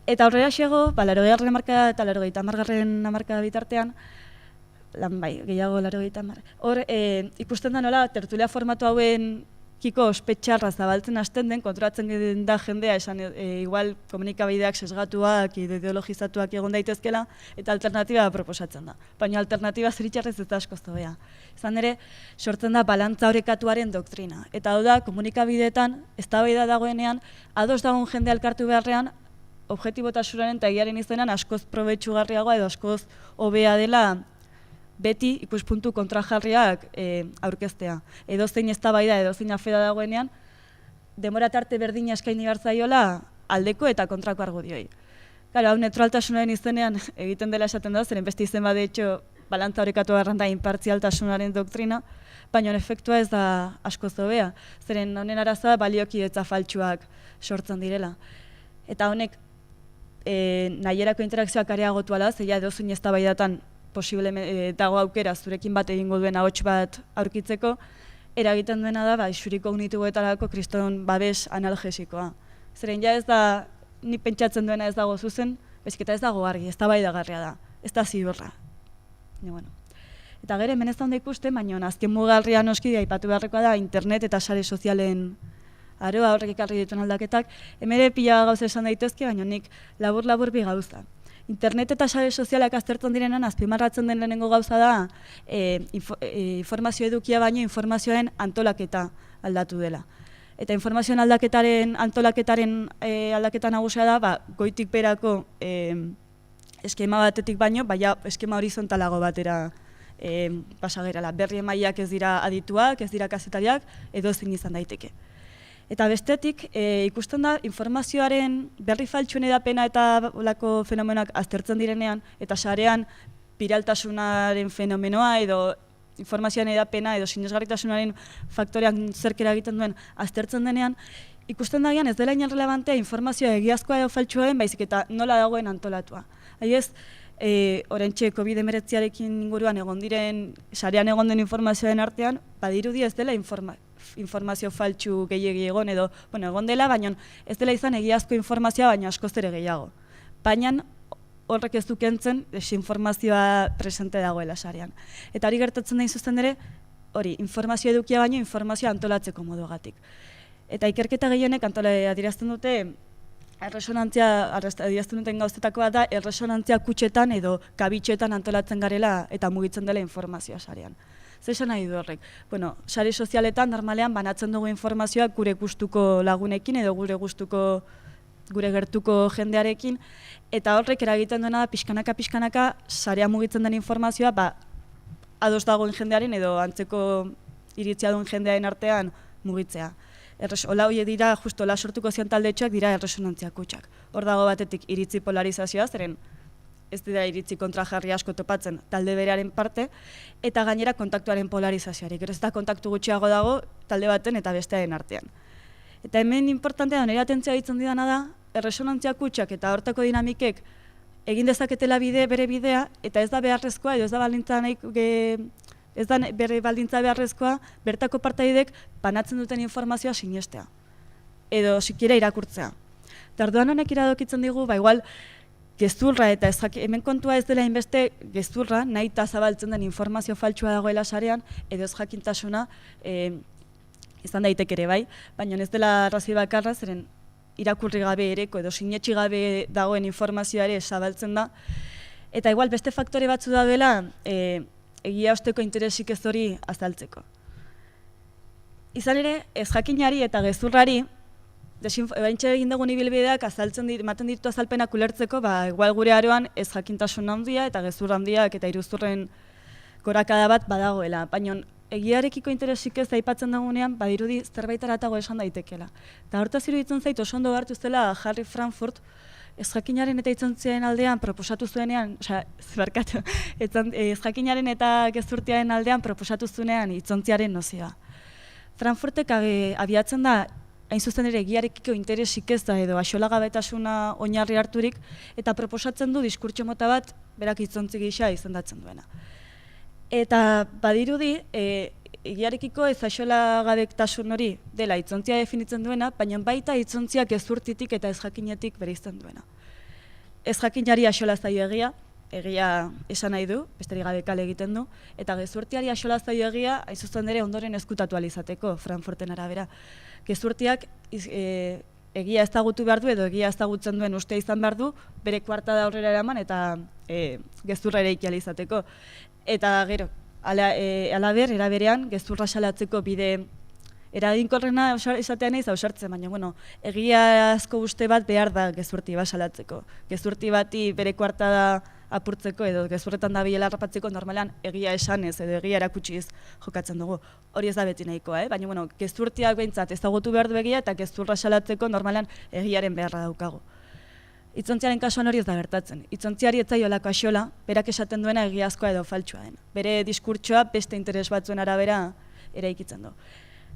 M: eta horrela xego, 80. hamarkada eta 80. hamarkada bitartean, gehiago 80. Hor ikusten da nola tertulia formatu hauen kiko ospetxarra zabaltzen hasten den, kontrolatzen da jendea esan igual komunikabideak sesgatuak, ideologizatuak egon daitezkela, eta alternatiba proposatzen da. Baina alternatiba zeritxarrez ez da asko zobea. Izan ere, sortzen da balantza orekatuaren doktrina. Eta hau da, komunikabideetan, eztabaida dagoenean, ados dagoen jende elkartu beharrean, objetibotasunaren eta egiaren izenan askoz probetxugarriagoa edo askoz hobea dela beti ikuspuntu kontrajarriak aurkeztea. Edozein eztabaida, edozein afera dagoenean, denbora tarte berdina eskaini behar zaiola aldeko eta kontrako argudioi. Hau neutraltasunaren izenean egiten dela esaten da, zeren beste izen bat, de hecho, balantza orekatu garran da inpartzialtasunaren doktrina, baina efektua ez da asko zobea, zeren honen arazoa baliokidetza faltsuak sortzen direla. Eta honek nahierako interakzioak areagotu ala, zeia edozein eztabaidatan posible dago aukera zurekin bat egingo duen ahots bat aurkitzeko, eragiten duena da isuri kognitiboetarako kriston babes analgesikoa. Zeren ja ez da, ni pentsatzen duena ez dago zuzen, bezketa ez dago argi, ez da baidagarria da, ez da ziurra. Eta gero hemen ez da ondo ikusten, baina azken mugarria noski aipatu beharrekoa da internet eta sare sozialen aroa horrek ekarri dituen aldaketak. Hemen pila gauza esan daitezke, baina nik labur bi gauza. Internet eta sare sozialak aztertzen direnan azpimarratzen den lehenengo gauza da informazio edukia baino informazioaren antolaketa aldatu dela. Eta informazioen aldaketaren aldaketa nagusia da goitik berako eskema batetik baino, eskema horizontalago batera pasagerala. Berri emaileak ez dira adituak, ez dira kazetariak, edo zein izan daiteke. Eta bestetik, ikusten da informazioaren berri faltsuen edapena eta olako fenomenoak aztertzen direnean, eta sarean biraltasunaren fenomenoa edo informazioaren edapena edo sinesgarritasunaren faktoreak zerkera egiten duen aztertzen denean, ikusten da ez dela inen relevantea informazioa egiazkoa edo faltsuen, baizik eta nola dagoen antolatua. Haiez, oraintxe COVID-19arekin inguruan egon diren, sarean egon den informazioaren artean, badirudi ez dela informazio faltsu gehiegi egon edo, egon dela, baina ez dela izan egiazko informazioa, baina askoz ere gehiago. Baina horrek ez dukentzen desinformazioa presente dagoela sarean. Eta hori gertatzen da zuzen ere, hori, informazio edukia baino informazioa antolatzeko moduagatik. Eta ikerketa gehienek adierazten dute, adierazten duten gauzetakoa da, erresonantzia kutxetan edo kabitxetan antolatzen garela eta mugitzen dela informazioa sarean. Zer esan nahi du horrek? Sare sozialetan normalean banatzen dugu informazioa gure gustuko lagunekin edo gure gertuko jendearekin, eta horrek eragiten duena da pixkanaka sarea mugitzen den informazioa ados dagoen jendearen edo antzeko iritzia duen jendearen artean mugitzea. Ola horiek dira, justo ola sortuko zian taldetxoak dira erresonantzia kutsak. Hor dago batetik iritzi polarizazioa, zeren ez dira iritzi kontrajarri asko topatzen talde berearen parte, eta gainera kontaktuaren polarizazioarik. Gero ez da kontaktu gutxiago dago talde baten eta bestearen artean. Eta hemen importantea da, nire atentzia ditzen didana da, erresonantzia kutsak eta hortako dinamikek egin dezaketela bere bidea, eta ez da beharrezkoa, edo ez da baldintza ez da bere baldintza beharrezkoa, bertako partaidek banatzen duten informazioa sinestea, edo sikiera irakurtzea. Eta orduan honek iradokitzen digu, igual, gezurra eta hemen kontua ez dela inbeste gezurra, nahi eta zabaltzen den informazio faltsua dagoela sarean, edo ez jakintasuna izan daitek ere bai, baina ez dela arrazoi bakarra, zeren irakurri gabe ereko edo sinetxi gabe dagoen informazioa ere zabaltzen da. Eta igual beste faktore batzu da dela, egia osteko interesik ez hori azaltzeko. Izan ere, ez jakinari eta gezurrari, baintxe egin dugun ibilbideak ematen ditu azalpenak ulertzeko, igual gure aroan ez jakintasun handia eta gezur handiak eta iruzurren gorakada bat badagoela. Baina egiarekiko interesik ez aipatzen dagunean, badirudi zerbait aratago esan daitekela. Eta hortaz iruditzen zait oso ondo hartu zela Harry Frankfurt, ez jakinaren eta hitzontziaren aldean proposatu zuenean, ez jakinaren eta gezurtiaren aldean proposatu zuenean hitzontziaren nozioa. Frankfurtek abiatzen da, hain zuzen ere egiarekiko interesik ez da edo axolagabetasuna oinarri harturik, eta proposatzen du diskurtso mota bat berak hitzontzi gisa izendatzen duena. Eta badirudi, egiarekiko ez axolagabetasun hori dela hitzontzia definitzen duena, baina baita hitzontziak gezurtitik eta ez jakinetik bereizten duena. Ez jakinari axola zaio egia esan nahi du, besterik gabe kale egiten du, eta gezurtiari axola zaio egia, hain zuzen ere ondoren ezkutatu alizateko, Frankfurten arabera. Gezurtiak egia ezagutu behar du edo egia ezagutzen duen uste izan behar du, bere kuartada aurrera eraman eta gezurra ere ikializateko. Eta gero, alaber, eraberean, gezurra salatzeko bide eraginkorrena esatean naiz ausartzen, baina egiazko uste bat behar da gezurti bat salatzeko. Gezurti bati bere kuartada apurtzeko edo gezurretan da bilela harrapatzeko normalean egia esanez edo egia erakutsiz jokatzen dugu. Hori ez da beti nahikoa, baina gezurtiak behintzat ezagutu behar du egia eta gezurra salatzeko normalean egiaren beharra daukagu. Hitzontziaren kasuan hori ez da gertatzen. Hitzontziari ez zaiolako axola, berak esaten duena egiazkoa edo faltsua den. Bere diskurtsoa beste interes batzuen arabera eraikitzen du.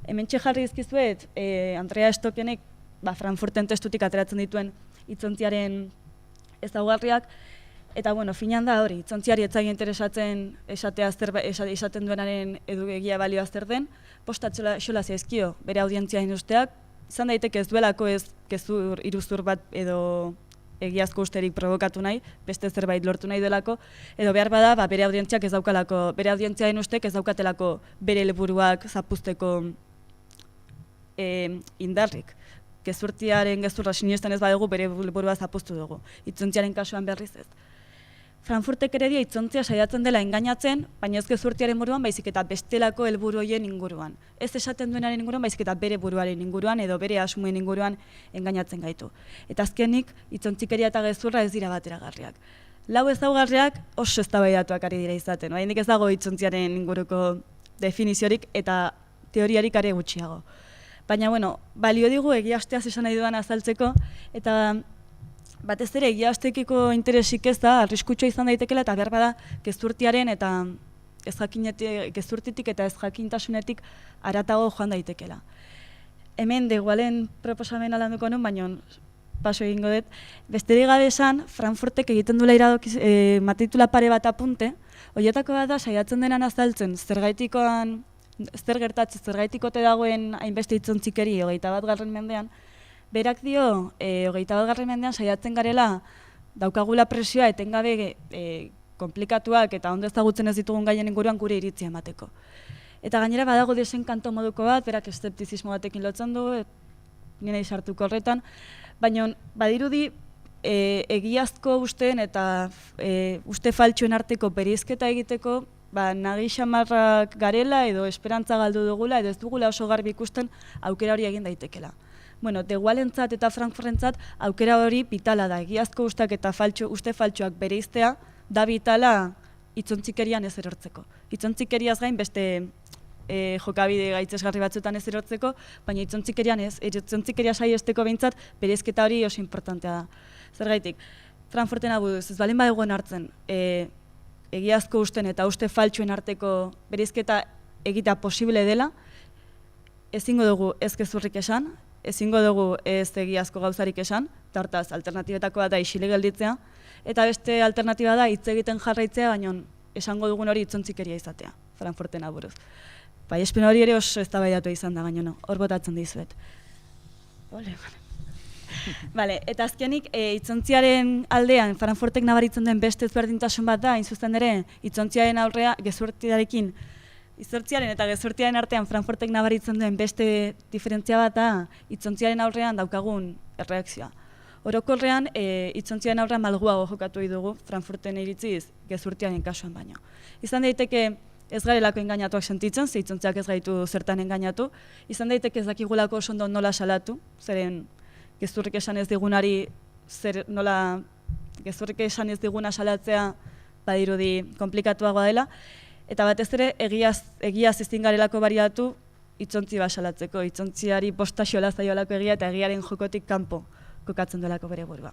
M: Hementxe jarri izkizuet, Andrea Stockenek Frankfurten testutik ateratzen dituen hitzontziaren ezaugarriak, eta finean da hori, hitzontziari ez zaio interesatzen esaten duenaren egia balioa zer den, postatxola zaizkio bere audientziaen usteak, izan daiteke ez duelako ez gezur iruzur bat edo egiazko usterik provokatu nahi, beste zerbait lortu nahi delako, edo behar bada bere audientziak ez daukalako, bere audientziaen ustek ez daukatelako bere helburuak zapuzteko indarrik. Gezurtiaren gezurra sinesten ez badugu bere helburua zapuztu dugu. Hitzontziaren kasuan berriz ez. Frankfurtek ere dio hitzontzia saiatzen dela engainatzen, baina ez gezurtiaren buruan baizik eta bestelako helburu horien inguruan. Ez esaten duenaren inguruan baizik eta bere buruaren inguruan edo bere asmoen inguruan engainatzen gaitu. Eta azkenik hitzontzikeria eta gezurra ez dira bateragarriak. Lau ezaugarriak oso eztabaidatuak ari dira izaten. Oraindik ez dago hitzontziaren inguruko definiziorik eta teoriarik are gutxiago. Baina balio digu egiazteaz esan nahi duan azaltzeko eta batez ere egiaztekiko interesik ez da, arriskutsua izan daitekela eta behar bada gezurtiaren eta gezurtitik eta ez jakintasunetik haratago joan daitekela. Hemen degualen proposamena landuko nun, baina paso egingo dut. Besterik gabe esan, Frankfurtek egiten duela matitula pare bat apunte, horietako bat da saiatzen denan azaltzen zergaitikoan zer gertatzen, zergaitikote dagoen hainbeste hitzontzikerri 21. mendean, berak dio 21. mendean saiatzen garela daukagula presioa etengabe konplikatuak eta ondo ezagutzen ez ditugun gaien inguruan gure iritzia emateko. Eta gainera badago desenkanto moduko bat, berak eszeptizismo batekin lotzen du, nire sartuko horretan, baina badirudi egiazko usteen eta uste faltsuen arteko bereizketa egiteko nagi xamarrak garela edo esperantza galdu dugula edo ez dugula oso garbi ikusten aukera hori egin daitekela. Degualentzat eta Frankfurtentzat aukera hori bitala da, egiazko ustak eta uste faltsuak bereiztea da bitala hitzontzikerian ez erortzeko. Hitzontzikeriaz gain beste jokabide gaitzesgarri batzuetan ez erortzeko, baina itzontzikerian ez, itzontzikeria saiesteko behintzat bereizketa hori oso importantea da. Zergaitik, Frankfurten abuduz, ez balin badegoen hartzen, egiazko usten eta uste faltsuen arteko bereizketa egitea posible dela, ezingo dugu ez gezurrik esan, ezingo dugu ez egiazko gauzarik esan, eta hortaz, alternatibetako bat da isile gelditzea, eta beste alternatiba da hitz egiten jarraitzea, baina esango dugun hori itzontzikeria izatea, Frankfurten aburuz. Bai, espen hori ere oso eztabaidatu izan da, gaino, hor botatzen dizuet. Vale, eta azkenik, itzontziaren aldean, Frankfurtek nabaritzen den beste ezberdintasun bat da, hain zuzen ere, itzontziaren aurrea gezurtiarekin, izortziaren eta gezurtiaren artean Frankfurtek nabaritzen duen beste diferentzia bat da, itzontziaren aurrean daukagun erreakzioa. Orokorrean, itzontziaren aurrean malguago jokatu dugu Frankfurten iritziz gezurtiaren kasuan baino. Izan daiteke ez garelako engainatuak sentitzen, ze itzontziak ez gaitu zertan engainatu, izan daiteke ez dakigulako oso ondo nola salatu, zeren gezurrik esan ez digunari, gezurrik esan ez diguna salatzea badirudi komplikatuagoa dela, eta batez ere egiaz ezin garelako bariatu itzontzi bat salatzeko, itzontziari postaxola zaiolako egia eta egiaren jokotik kanpo kokatzen delako bere burua.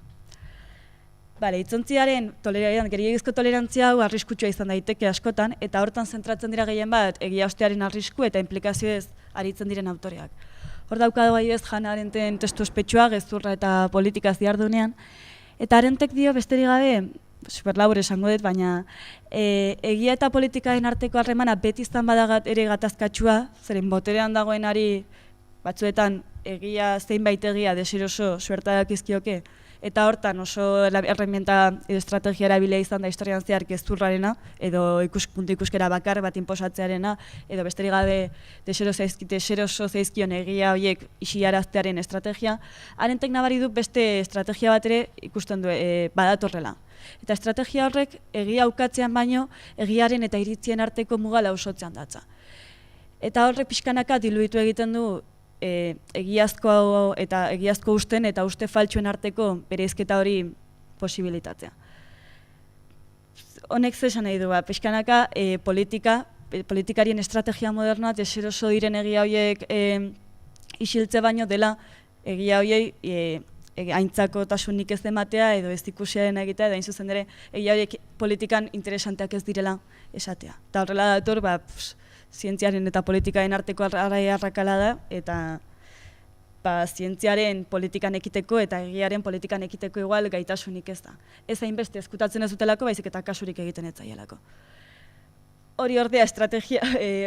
M: Bale, itzontziaren gehiagizko tolerantzia hau arriskutsua izan daiteke askotan, eta hortan zentratzen dira gehien bat egia ostearen arrisku eta implikazioez aritzen diren autoreak. Hor daukago adibidez Hannah Arendten testu ospetsua, gezurra eta politikaz dihardunean, eta Arendtek dio besterik gabe, superlabur esango dut, baina egia eta politikaren arteko harremana beti izan badagat ere gatazkatsua, zeren boterean dagoenari batzuetan egia zeinbait egia deseroso suertadak izkioke, eta hortan oso herramienta edo estrategia erabilia izan da historian zehar gezurrarena, edo puntu ikuskera bakar bat inposatzearena, edo besterik gabe deseroso zaizkion egia horiek isiaraztearen estrategia, Arendtek nabari du beste estrategia bat ere ikusten du badatorrela. Eta estrategia horrek egia aukatzean baino, egiaren eta iritzien arteko muga lausotzean datza. Eta horrek pixkanaka diluitu egiten du egiazko usten eta uste faltsuen arteko bereizketa hori posibilitatea. Honek zesan nahi du, pixkanaka politikarien estrategia modernoa deseroso diren egia horiek isiltze baino dela egia horiei aintzakotasunik ez ematea edo ez ikusiaren egitea, da zuzen ere egia horiek politikan interesanteak ez direla esatea. Eta horrela dator, zientziaren eta politikaren arteko arrakala da, eta zientziaren politikan ekiteko eta egiaren politikan ekiteko igual gaitasunik ez da. Ez hainbeste ezkutatzen ez dutelako, baizik eta kasurik egiten ez zaielako. Hori ordea estrategia,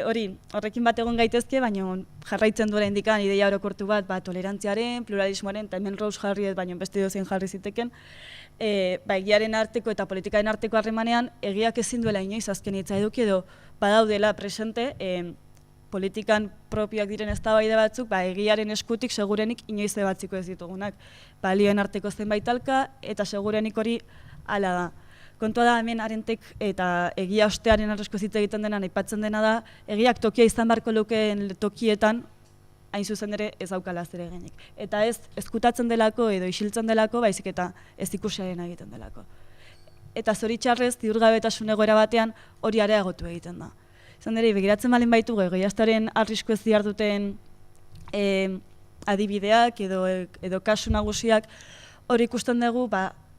M: horrekin bat egon gaitezke, baina jarraitzen duela indikan ideia orokortu bat, tolerantziaren, pluralismoaren, eta hemen Rose jarri ez, baina beste dozen jarri ziteken, egiaren arteko eta politikaren arteko harremanean, egiak ezin duela inoiz azken hitza eduki edo badaudela presente, politikan propioak diren eztabaide batzuk, egiaren eskutik segurenik inoiz ebatziko ez ditugunak. Balioen arteko zenbait talka, eta segurenik hori hala da. Kontua da hemen Arendtek eta egia ostearen arrezko hitz egiten dena aipatzen dena da, egiak tokia izan beharko lukeen tokietan, hain zuzen ere ez daukala zer eginik. Eta ez ezkutatzen delako edo isiltzen delako, baizik eta ez ikusiaren egiten delako. Eta zoritxarrez, ziurgabetasun egoera batean hori areagotu egiten da. Izan ere, begiratzen balin baitugu egiaztaren arrisku ez dihar duten adibideak edo kasu nagusiak, hori ikusten dugu,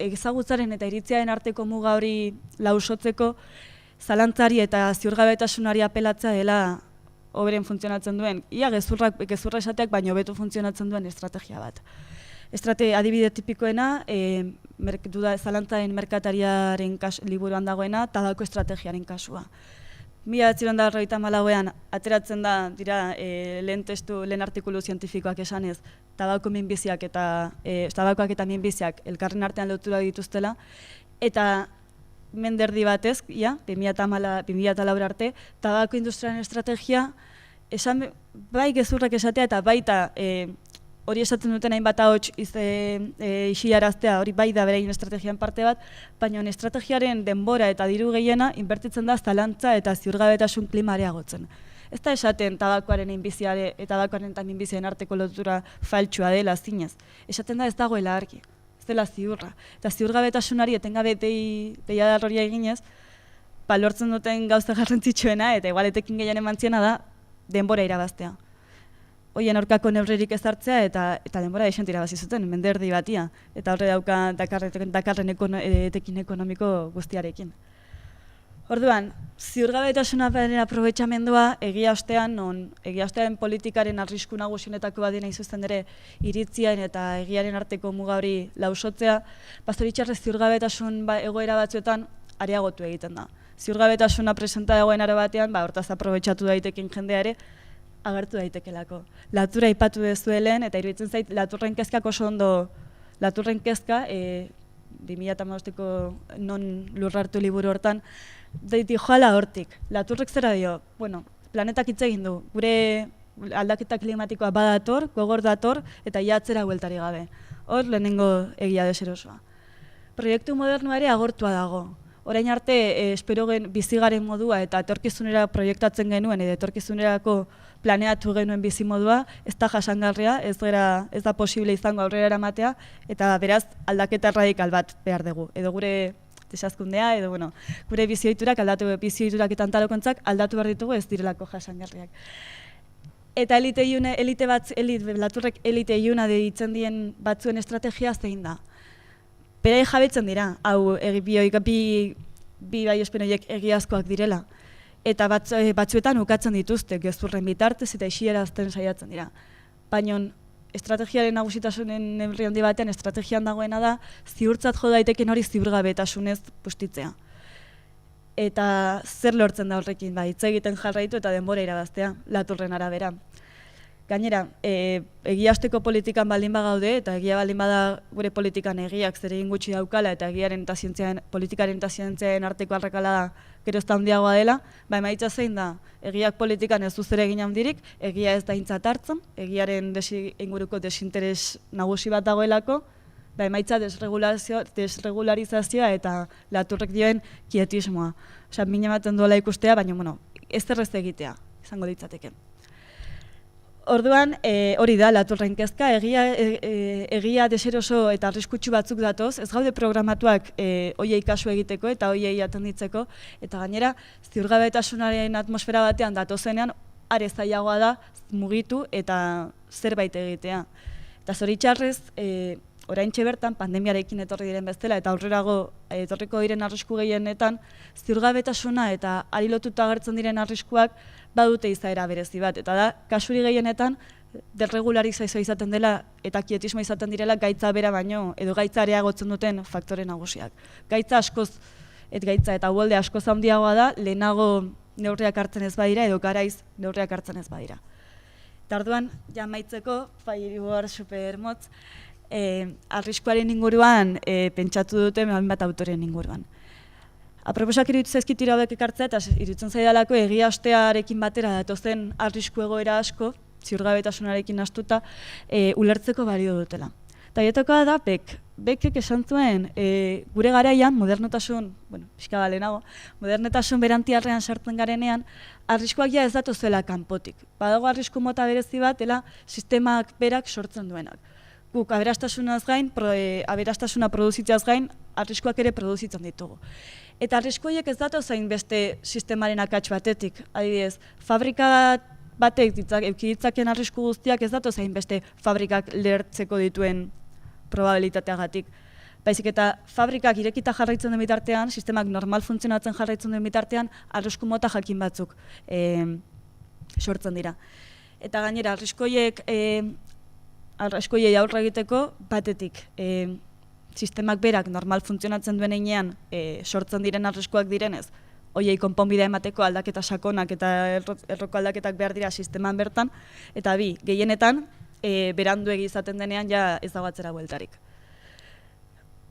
M: ezagutzaren eta iritziaren arteko muga hori lausotzeko zalantzari eta ziurgabetasunari apelatzea dela hoberen funtzionatzen duen, ia gezurra esateak baino hobeto funtzionatzen duen estrategia bat. Adibide tipikoena, zalantzaren merkatariaren liburuan dagoena, tabako estrategiaren kasua. 1994ean ateratzen da, dira lehen artikulu zientifikoak esanez, tabakoak eta minbiziak elkarren artean lotura dituztela, eta menderdi batez, 2004 arte, tabako industriaren estrategia, bai gezurrak esatea eta baita hori esaten duten hainbat ahots isilaraztea, hori bai da beraien estrategian parte bat, baina estrategiaren denbora eta diru gehiena inbertitzen da zalantza eta ziurgabetasun klima areagotzen. Ez da esaten tabakoaren eta minbiziaren arteko lotura faltsua dela zinez. Esaten da ez dagoela argi, ez dela ziurra. Eta ziurgabetasunari etengabe deiadar hori eginez, lortzen duten gauza garrantzitsuena eta igualetekin gehien emantziena da denbora irabaztea. Hoien aurkako neurririk ezartzea eta denbora desent irabazi zuten, mende erdi batia, eta horre dauka dakarren etekin ekonomiko guztiarekin. Orduan, ziurgabetasunaren aprobetxamendua egia ostean politikaren arrisku nagusienetako badina izuzten ere iritzian eta egiaren arteko muga hori lausotzea, zoritxarrez ziurgabetasun egoera batzuetan areagotu egiten da. Ziurgabetasuna presenta dagoen aro batean, hortaz aprobetxatu daitekin jendea ere, agertu daitekelako. Latura aipatu dezuelen, eta iruditzen zait, laturren kezkak oso ondo, laturren kezka, 2015ko non lurrartu liburu hortan, daiti joala hortik. Laturrek zera dio, planetak hitz egin du, gure aldaketa klimatikoa badator, gogor dator, eta atzera bueltari gabe. Hor lehenengo egia deserosoa. Proiektu modernoa ere agortua dago. Orain arte, esperogen bizigaren modua eta etorkizunera proiektatzen genuen edo etorkizunerako planeatu genuen bizi modua, ez da jasangarria, ez da posible izango aurrera eramatea, eta beraz aldaketa radikal bat behar dugu. Edo gure desazkundea, edo gure bizioiturak eta antalokontzak aldatu behar ditugu ez direlako jasangarriak. Eta laturrek elite iluna deitzen dien batzuen estrategia zein da. Berai jabetzen dira, hau bi bai espenoiek egiazkoak direla. Eta batzuetan ukatzen dituzte, gezurren bitartez eta isierazten saiatzen dira. Baina estrategiaren nagusitasunen neurri handi batean estrategian dagoena da ziurtzat jo daiteken hori ziurgabetasunez bustitzea. Eta zer lortzen da horrekin, hitz egiten jarraitu eta denbora irabaztea, laturren arabera. Gainera, egiazteko politikan baldin bagaude, eta egia baldin bada gure politikan egiak zer egin gutxi daukala, eta politikaren eta zientziaren arteko arrakala da gerozta handiagoa dela, emaitza zein da, egiak politikan ez du zer egin handirik, egia ez da aintzat hartzen, egiaren inguruko desinteres nagusi bat dagoelako, emaitza desregularizazioa eta laturrek dioen kietismoa. Osa, min ematen duela ikustea, baina, ez errez egitea, izango ditzateke. Orduan, hori da, laturren kezka, egia deseroso eta arriskutsu batzuk datoz, ez gaude programatuak hoiei kasu egiteko eta hoiei atenditzeko, eta gainera, ziurgabetasunaren atmosfera batean datozenean, are zailagoa da mugitu eta zerbait egitea. Eta zoritxarrez, oraintxe bertan, pandemiarekin etorri diren bezala, eta aurrerago etorriko diren arrisku gehienetan, ziurgabetasuna eta ari lotuta agertzen diren arriskuak badute izaera berezi bat. Eta da, kasuri gehienetan, desregularizazioa izaten dela eta kietismoa izaten direla gaitza bera baino, edo gaitza areagotzen duten faktore nagusiak. Gaitza eta uholde askoz handiagoa da, lehenago neurriak hartzen ez badira, edo garaiz neurriak hartzen ez badira. Eta orduan, jamaitzeko, Firewall supermotz, arriskuaren inguruan pentsatu dute bat autoren inguruan. Aproposak iruditzen zaizkit hauek ekartzea eta iruditzen zaidalako egia ostearekin batera datozen arrisku egoera asko, ziurgabetasunarekin astuta, ulertzeko balio dutela. Eta hietakoa da, Beckek esan zuen, gure garaian, modernotasun berantiarrean sartzen garenean, arriskuak ja ez datozuela kanpotik. Badago arrisku mota berezi bat, dela sistemak berak sortzen duenak. Guk aberastasuna produzitzeaz gain, arriskuak ere produzitzen ditugu. Eta arriskuak ez datozain beste sistemaren akats batetik. Adibidez, fabrika batek eukiditzaken arrisku guztiak ez datozain beste fabrikak lehertzeko dituen probabilitateagatik. Baizik eta fabrikak irekita jarraitzen den bitartean, sistemak normal funtzionatzen jarraitzen den bitartean, arrisku mota jakin batzuk sortzen dira. Eta gainera, arriskuiei aurre egiteko batetik sistemak berak normal funtzionatzen duen einean sortzen diren arriskuak direnez, hoiei konponbidea emateko aldaketa sakonak eta erroko aldaketak behar dira sisteman bertan, eta gehienetan beranduegi izaten denean ja ez dago atzera bueltarik.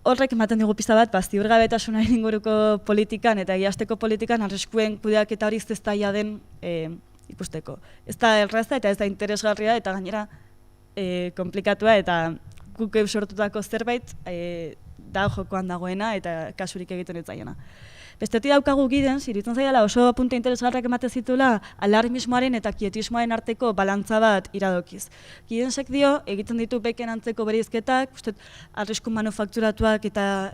M: Horrek ematen digu pista bat, ziurgabetasunaren inguruko politikan eta egiazteko politikan arriskuen kudeaketa hori zestaia den ikusteko. Ez da erraza eta ez da interesgarria eta gainera komplikatua eta guk sortutako zerbait da jokoan dagoena eta kasurik egiten ez zaiona. Bestetik daukagu Giddens, iruditzen zaidala oso puntu interesgarriak ematen zituela alarmismoaren eta kietismoaren arteko balantza bat iradokiz. Giddensek dio, egiten ditu Becken antzeko bereizketak, arrisku manufakturatuak eta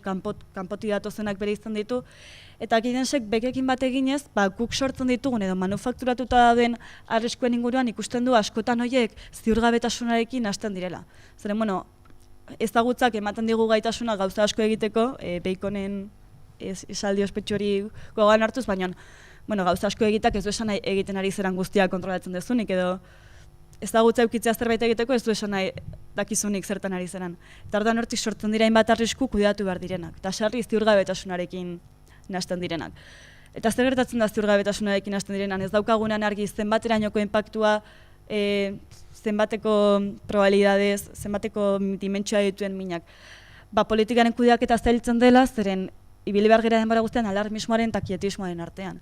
M: kanpotik datozenak bere izan ditu, eta Guidensek bekekin bat eginez, guk sortzen ditugun edo manufakturatuta dauden arriskuen inguruan ikusten du askotan horiek ziurgabetasunarekin hasten direla. Zeren, bueno, ezagutzak ematen digu gaitasuna gauza asko egiteko, Baconen esaldi ospetsu hori gogoan hartuz, baina gauza asko egitak ez du esan nahi egiten ari zeran guztia kontrolatzen dezunik, edo ezagutza eukitzea zerbait egiteko ez du esan nahi dakizunik zertan ari zeran. Eta orduan hortik sortzen dira hainbat arrisku kudeatu behar direnak, eta sarri ziurgabetasunarekin nahasten direnak. Eta zer gertatzen da ziurgabetasunarekin hasten direnan, ez daukagunan argi zenbaterainoko inpaktua, zenbateko probabilidadez, zenbateko dimentsioa dituen minak. Politikaren kudeaketa zailtzen dela, zeren ibili behar gara denbora guztian alarmismoaren eta kietismoaren artean.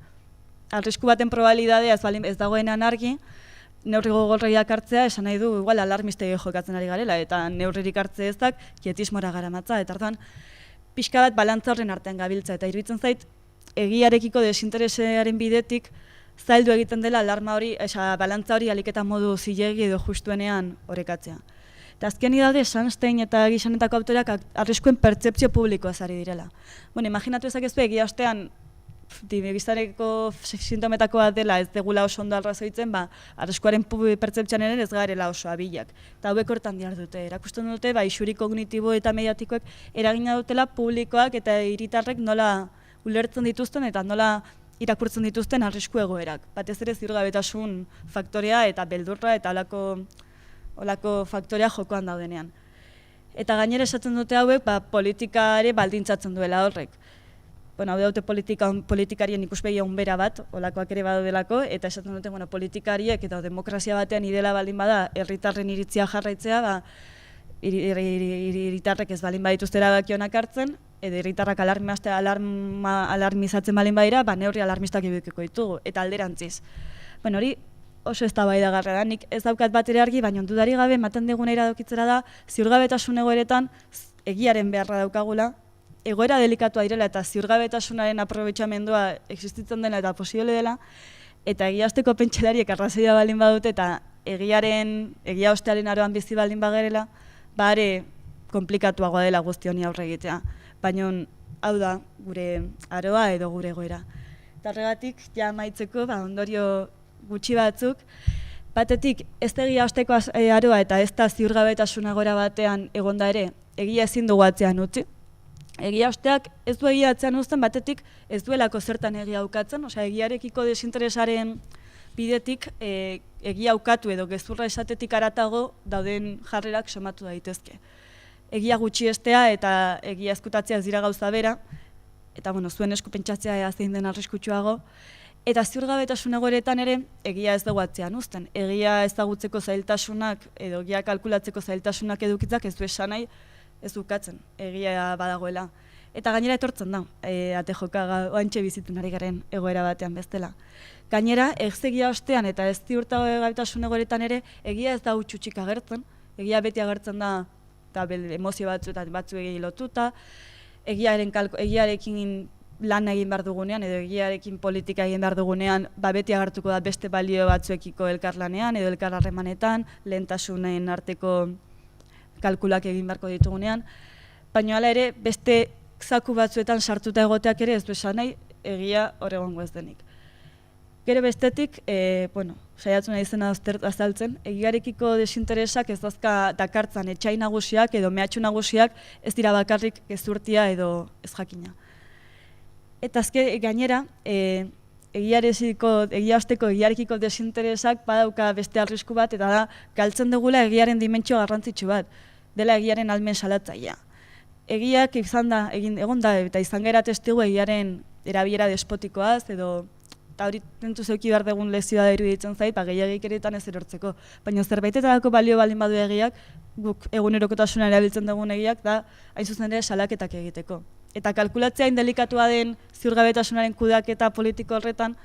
M: Arrisku baten probabilidadea ez dagoenan argi, neurri gogorriak hartzea esan nahi du igual alarmistegi jokatzen ari garela, eta neurririk hartze ezak kietismora garamatza, eta orduan pixka bat balantza horren artean gabiltza, eta iruditzen zait egiarekiko desinteresearen bidetik zaildu egiten dela alarma hori, balantza hori aliketa modu zilegi edo justuenean orekatzea. Eta azken idade, Sunstein eta Gisanetako autoreak arriskuen pertzepzio publikoaz ari direla. Imaginatu ezakezu egia ostean gizareko sintometako bat dela ez degula oso ondo arrazoitzen, arriskuaren pertzeptzean ere ez garela oso abilak. Eta hauek hortan dihar dute, erakusten dute, isuri kognitibo eta mediatikoek eragina dutela publikoak eta hiritarrek nola ulertzen dituzten eta nola irakurtzen dituzten arrisku egoerak. Batez ere ziurgabetasun faktorea eta beldurra eta olako faktorea jokoan daudenean. Eta gainera esaten dute hauek politikare baldintzatzen duela horrek. Hau daute politikarien ikuspegi onbera bat, olakoak ere badaudelako, eta esaten dute politikariek eta demokrazia batean idela baldin bada herritarren iritzia jarraitzea, herritarrek ez baldin badituzte erabakionak hartzen, edo herritarrak alarmizatzen baldin badira, neurri alarmistak ibukiko ditugu, eta alderantziz. Hori oso eztabaidagarria da, nik ez daukat bat ere argi, baina dudari gabe ematen diguna iradokitzera da, ziurgabetasun egoeretan egiaren beharra daukagula, egoera delikatua direla eta ziurgabetasunaren aprobetxamendua existitzen dela eta posible dela, eta egiazteko pentsalariek arrazoia baldin badute eta egia ostearen aroan bizi baldin bagerela, are komplikatuagoa dela guzti honi aurre egitea. Baina hau da gure aroa edo gure egoera. Eta horregatik, ja amaitzeko, ondorio gutxi batzuk, batetik ez da egia osteko aroa eta ez da ziurgabetasuna gora batean egonda ere, egia ezin dugu atzean utzi. Egia osteak ez du egia atzean uzten, batetik ez duelako zertan egia aukatzen, egiarekiko desinteresaren bidetik egia aukatu edo gezurra esatetik aratago dauden jarrerak somatu daitezke. Egia gutxiestea eta egia ezkutatzea ez dira gauza bera, eta zuen esku pentsatzea ea zein den arriskutsuago, eta ziurgabetasun egoeretan ere egia ez dugu atzean uzten. Egia ezagutzeko zailtasunak edo egia kalkulatzeko zailtasunak edukitzak ez du esan nahi ez dukatzen, egia badagoela. Eta gainera etortzen da, ate joka oantxe bizitunari garen egoera batean bestela. Gainera, ez egia ostean eta ez ziurgabetasun egoeretan ere egia ez da utxutxik agertzen, egia beti agertzen da eta emozio batzu egin lotuta, egiarekin lan egin behar dugunean edo egiarekin politika egin behar dugunean beti agertuko da beste balio batzuekiko elkarlanean edo elkarharremanetan, lehentasunen arteko kalkulak egin beharko ditugunean, baina hala ere beste zaku batzuetan sartuta egoteak ere ez du esan nahi egia hor egongo ez denik. Gero bestetik, saiatzen nahi izena azaltzen, egiarekiko desinteresak ez dakartzan etxai nagusiak edo mehatxu nagusiak ez dira bakarrik gezurtia edo ez jakina. Eta azke gainera, egiarekiko desinteresak badauka beste arrisku bat eta da galtzen dugula egiaren dimentsio garrantzitsu bat, dela egiaren almen salatzailea. Egiak egon da eta izan gara testigu egiaren erabilera despotikoaz edo eta hori tentu zeuki behar dugun lezioa da iruditzen zait, gehiagik eretan ez erortzeko. Baina zerbaitetako balio baldin badu egiak, guk egunerokotasuna erabiltzen dugun egiak, da hain zuzen ere salaketak egiteko. Eta kalkulatzea hain delikatua den ziurgabetasunaren kudeaketa politiko horretan,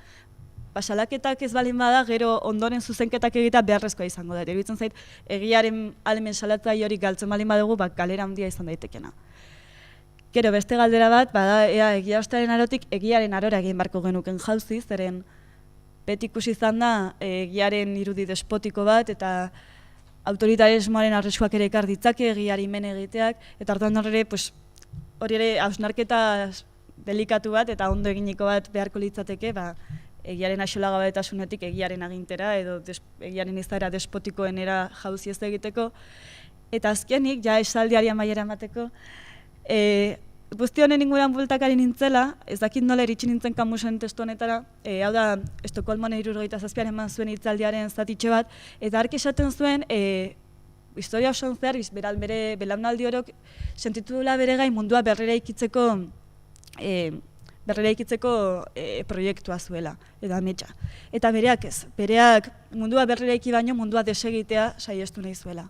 M: salaketak ez baldin bada, gero ondoren zuzenketak egitea beharrezkoa izango da. Iruditzen zait, egiaren almen salatzaile hori galtzen baldin badugu, galera handia izan daitekena. Gero beste galdera bat, ea egia ostearen arotik egiaren arora egin barko genuken jauzi, zeren beti ikusi izan da egiaren irudi despotiko bat eta autoritarismoaren arriskuak ere ekar ditzake egiari men egiteak, eta hartuan horre hori ere hausnarketa delikatu bat eta ondo eginiko bat beharko litzateke, egiaren axolagabetasunetik egiaren agintera edo egiaren izaera despotikoenera jauzi ez egiteko. Eta azkenik, ja esaldiari amaiera emateko, guzti honen inguruan bultakari nintzela, ez dakit nola iritsi nintzen Camusen testu honetara, hau da, Estokolmon 77an eman zuen hitzaldiaren zatitxe bat, eta hark esaten zuen, historia osoan zehar, bere belaunaldi orok sentitu dela bere gai mundua berrera ikitzeko proiektua zuela, eta ametsa. Eta bereak ez, bereak mundua berrera iki baino mundua desegitea saiestu nahi zuela.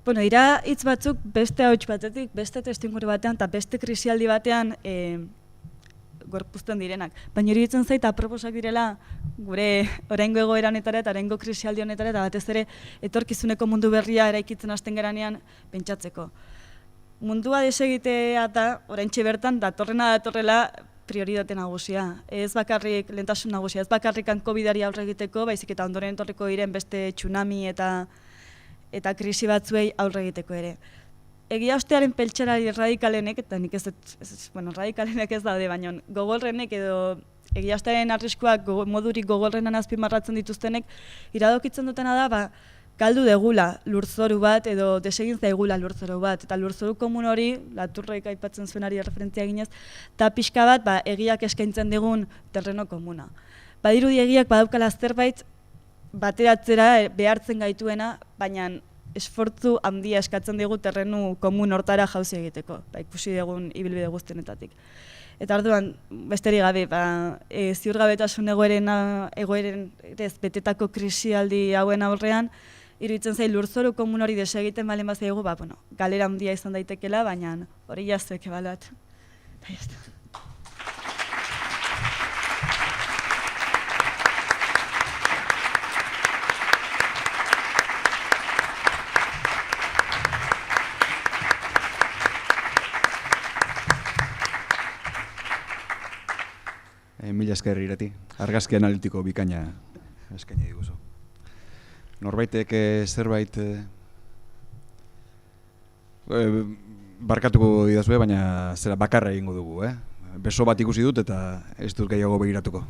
M: Bueno, dira hitz batzuk beste hauts batetik, beste testuinguru batean eta beste krisialdi batean gorpuzten direnak. Baina iruditzen zait aproposak direla gure oraingo egoera honetara eta oraingo krisialdi honetara eta batez ere etorkizuneko mundu berria eraikitzen hasten geranean pentsatzeko. Mundua desegitea da oraintxe bertan datorrela prioritate nagusia. Ez bakarrik lehentasun nagusia, ez bakarrik COVID-ari aurre egiteko, baizik eta ondoren etorriko diren beste tsunami eta krisi batzuei aurre egiteko ere. Egia ostearen peltxerari radikalenek, eta nik radikalenek ez daude, baina gogolrenek edo egia ostearen arriskuak modurik gogolrenan azpimarratzen dituztenek, iradokitzen dutena da, galdu degula lurzoru bat edo desegin zaigula lurzoru bat. Eta lurzoru komun hori, Laturrek aipatzen zuenari referentzia eginez, eta pixka bat egiak eskaintzen digun terreno komuna. Badirudi egiak badaukala zerbait bateratzera behartzen gaituena, baina esfortzu handia eskatzen digu terrenu komun hortara jauzi egiteko, ikusi dugun ibilbide guztienetatik. Eta orduan, besterik gabe, ziurgabetasun egoeren betetako krisialdi hauen aurrean, iruditzen zait lurzoru komun hori desegiten balen bazaigu, galera handia izan daitekela, baina hori jaztuek ebaluat.
C: Mila esker Irati, argazki analitiko bikaina eskaini diguzu. Norbaitek zerbait barkatuko didazue, baina zera bakarra egingo dugu, Beso bat ikusi dut eta ez dut gehiago begiratuko.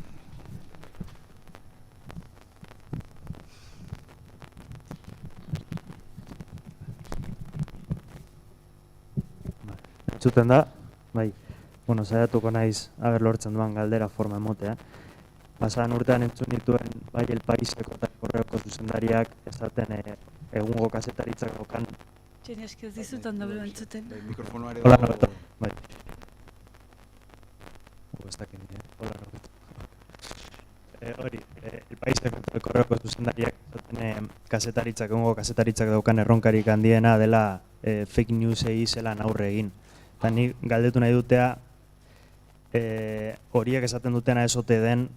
N: Entzuten da, bai. Bueno, saiatuko naiz aber lortzen duan galdera forma emotea. Pasadan urtean entzun dituen bai El Paiseko eta Korreoko zuzendariak esaten egungo kazetaritzak daukan.
M: Txeni eski ez dizut ondo bero entzuten.
C: Mikrofonoare
N: Hola, Roberto. Bai. Ez dakit nire, hola, Roberto. Hori, El Paiseko eta Korreoko zuzendariak esaten kazetaritzak, egungo kazetaritzak daukan erronkarik handiena dela fake newsei zelan aurre egin. Eta ni galdetu nahi dutea, horiek esaten dutena ezote den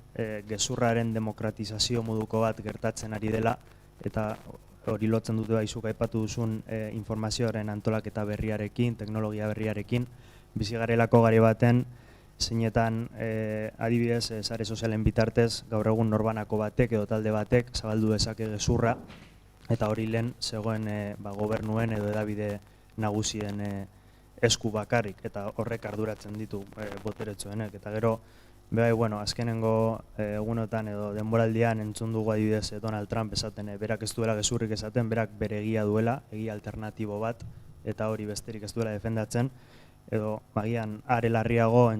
N: gezurraren demokratizazio moduko bat gertatzen ari dela, eta hori lotzen dute baizuk aipatu duzun informazioaren antolaketa berriarekin, teknologia berriarekin, bizigarelako gari baten, zeinetan adibidez sare sozialen bitartez gaur egun norbanako batek edo talde batek zabaldu dezake gezurra, eta hori lehen zegoen gobernuen edo edabide nagusien esku bakarrik, eta horrek arduratzen ditu boteretsuenek. Eta gero, azkenengo egunotan edo denboraldian entzun dugu adibidez Donald Trump esaten, berak ez duela gezurrik esaten, berak bere egia duela, egia alternatibo bat, eta hori besterik ez duela defendatzen, edo agian are larriago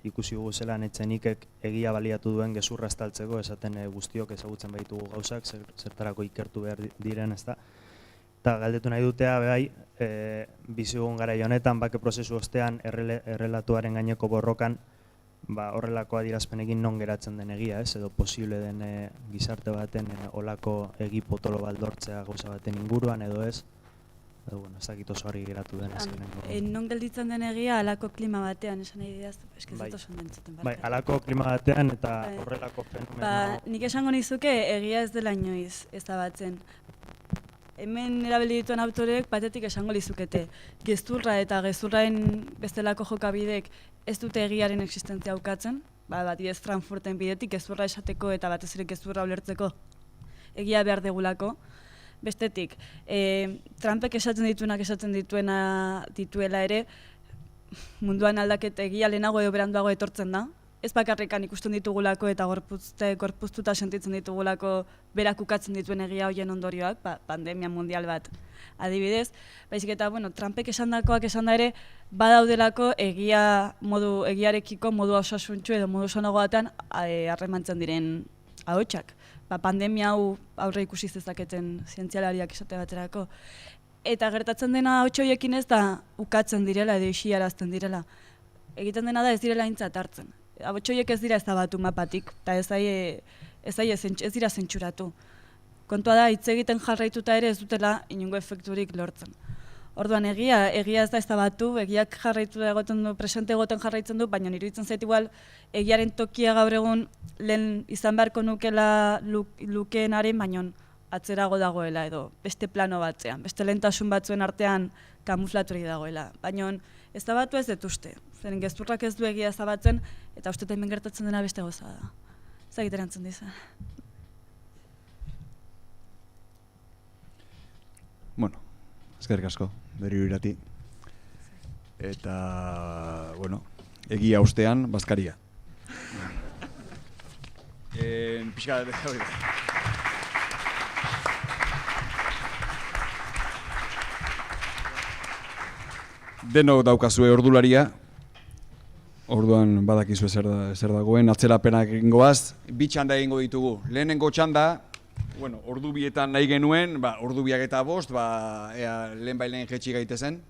N: ikusi dugu zelan etxenikek egia baliatu duen gezurra estaltzeko, esaten guztiok ezagutzen baitugu gauzak, zertarako ikertu behar diren, ezta. Eta galdetu nahi dutea, bizigun garai honetan, bake prozesu ostean, errelatuaren gaineko borrokan, horrelako adierazpenekin non geratzen den egia, edo posible den gizarte baten olako egi potolo baldortzea gauza baten inguruan, edo ez. Ez dakit oso hori geratu den azkenengo.
M: Non gelditzen den egia alako klima batean, esan nahi didaz, eskizut oso dentzuten.
N: Bai, alako klima batean eta horrelako fenomeno.
M: Nik esango nizuke egia ez dela inoiz ezabatzen. Hemen erabili dituen autorek batetik esango lizukete. Gezurra eta gezurraen bestelako jokabidek ez dute egiaren existentzia aukatzen, batidez Frankfurten bidetik gezurra esateko eta batez ere gezurra ulertzeko egia behar degulako. Bestetik, Trumpek esaten dituenak esaten dituela ere, munduan aldaketa egia lehenago edo beranduago etortzen da. Ez bakarrikan ikusten ditugulako eta gorpuztuta sentitzen ditugulako berak ukatzen dituen egia hoien ondorioak, pandemia mundial bat adibidez, baizik eta, Trumpek esandakoak esan da ere, badaudelako egiarekiko modu osasuntsu edo modu sonago batean harremantzen diren ahotsak. Pandemia hau aurre ikusi zezaketen zientzialariak esate baterako. Eta gertatzen dena ahots horiekin ez da ukatzen direla edo isiarazten direla. Egiten dena da ez direla aintzat hartzen. Ahots horiek ez dira ezabatu mapatik, eta ez dira zentsuratu. Kontua da, hitz egiten jarraituta ere ez dutela inongo efekturik lortzen. Orduan egia ez da ezabatu, egiak jarraitu egoten du, presente egoten jarraitzen du, baina iruditzen zait igual egiaren tokia gaur egun lehen izan beharko lukeenaren, baina atzerago dagoela edo beste plano batzean, beste lehentasun batzuen artean kamuflaturik dagoela. Baina ezabatu ez dut uste, zeren gezurrak ez du egia ezabatzen, eta uste hemen gertatzen dena beste goza da. Zagit erantzun diza.
C: Eskerrik asko, berriro irati. Eta, egia ustean, bazkaria. Pixka, hori da. Denok daukazue ordularia, orduan badakizu zer dagoen, atzerapenak egingoaz, bi txanda egingo ditugu. Lehenengo txanda, ordu bietan nahi genuen, ordu biak eta bost, lehen bailen jetxi gaitezen.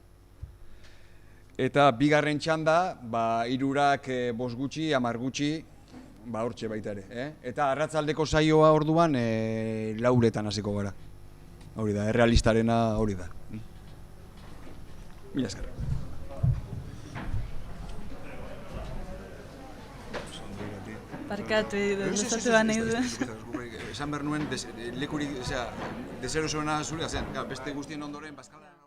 C: Eta bigarren txanda, hirurak bost gutxi, 10 gutxi, hortxe baita ere. Eta arratzaldeko saioa orduan, 4 hasiko gara. Hori da, errealistarena hori da. Mila esker.
M: Barkatu, desatu ba nahi du.
C: Esan behar nuen, lekurik, deserosoena zurea zen, beste guztien ondoren, Bazkala...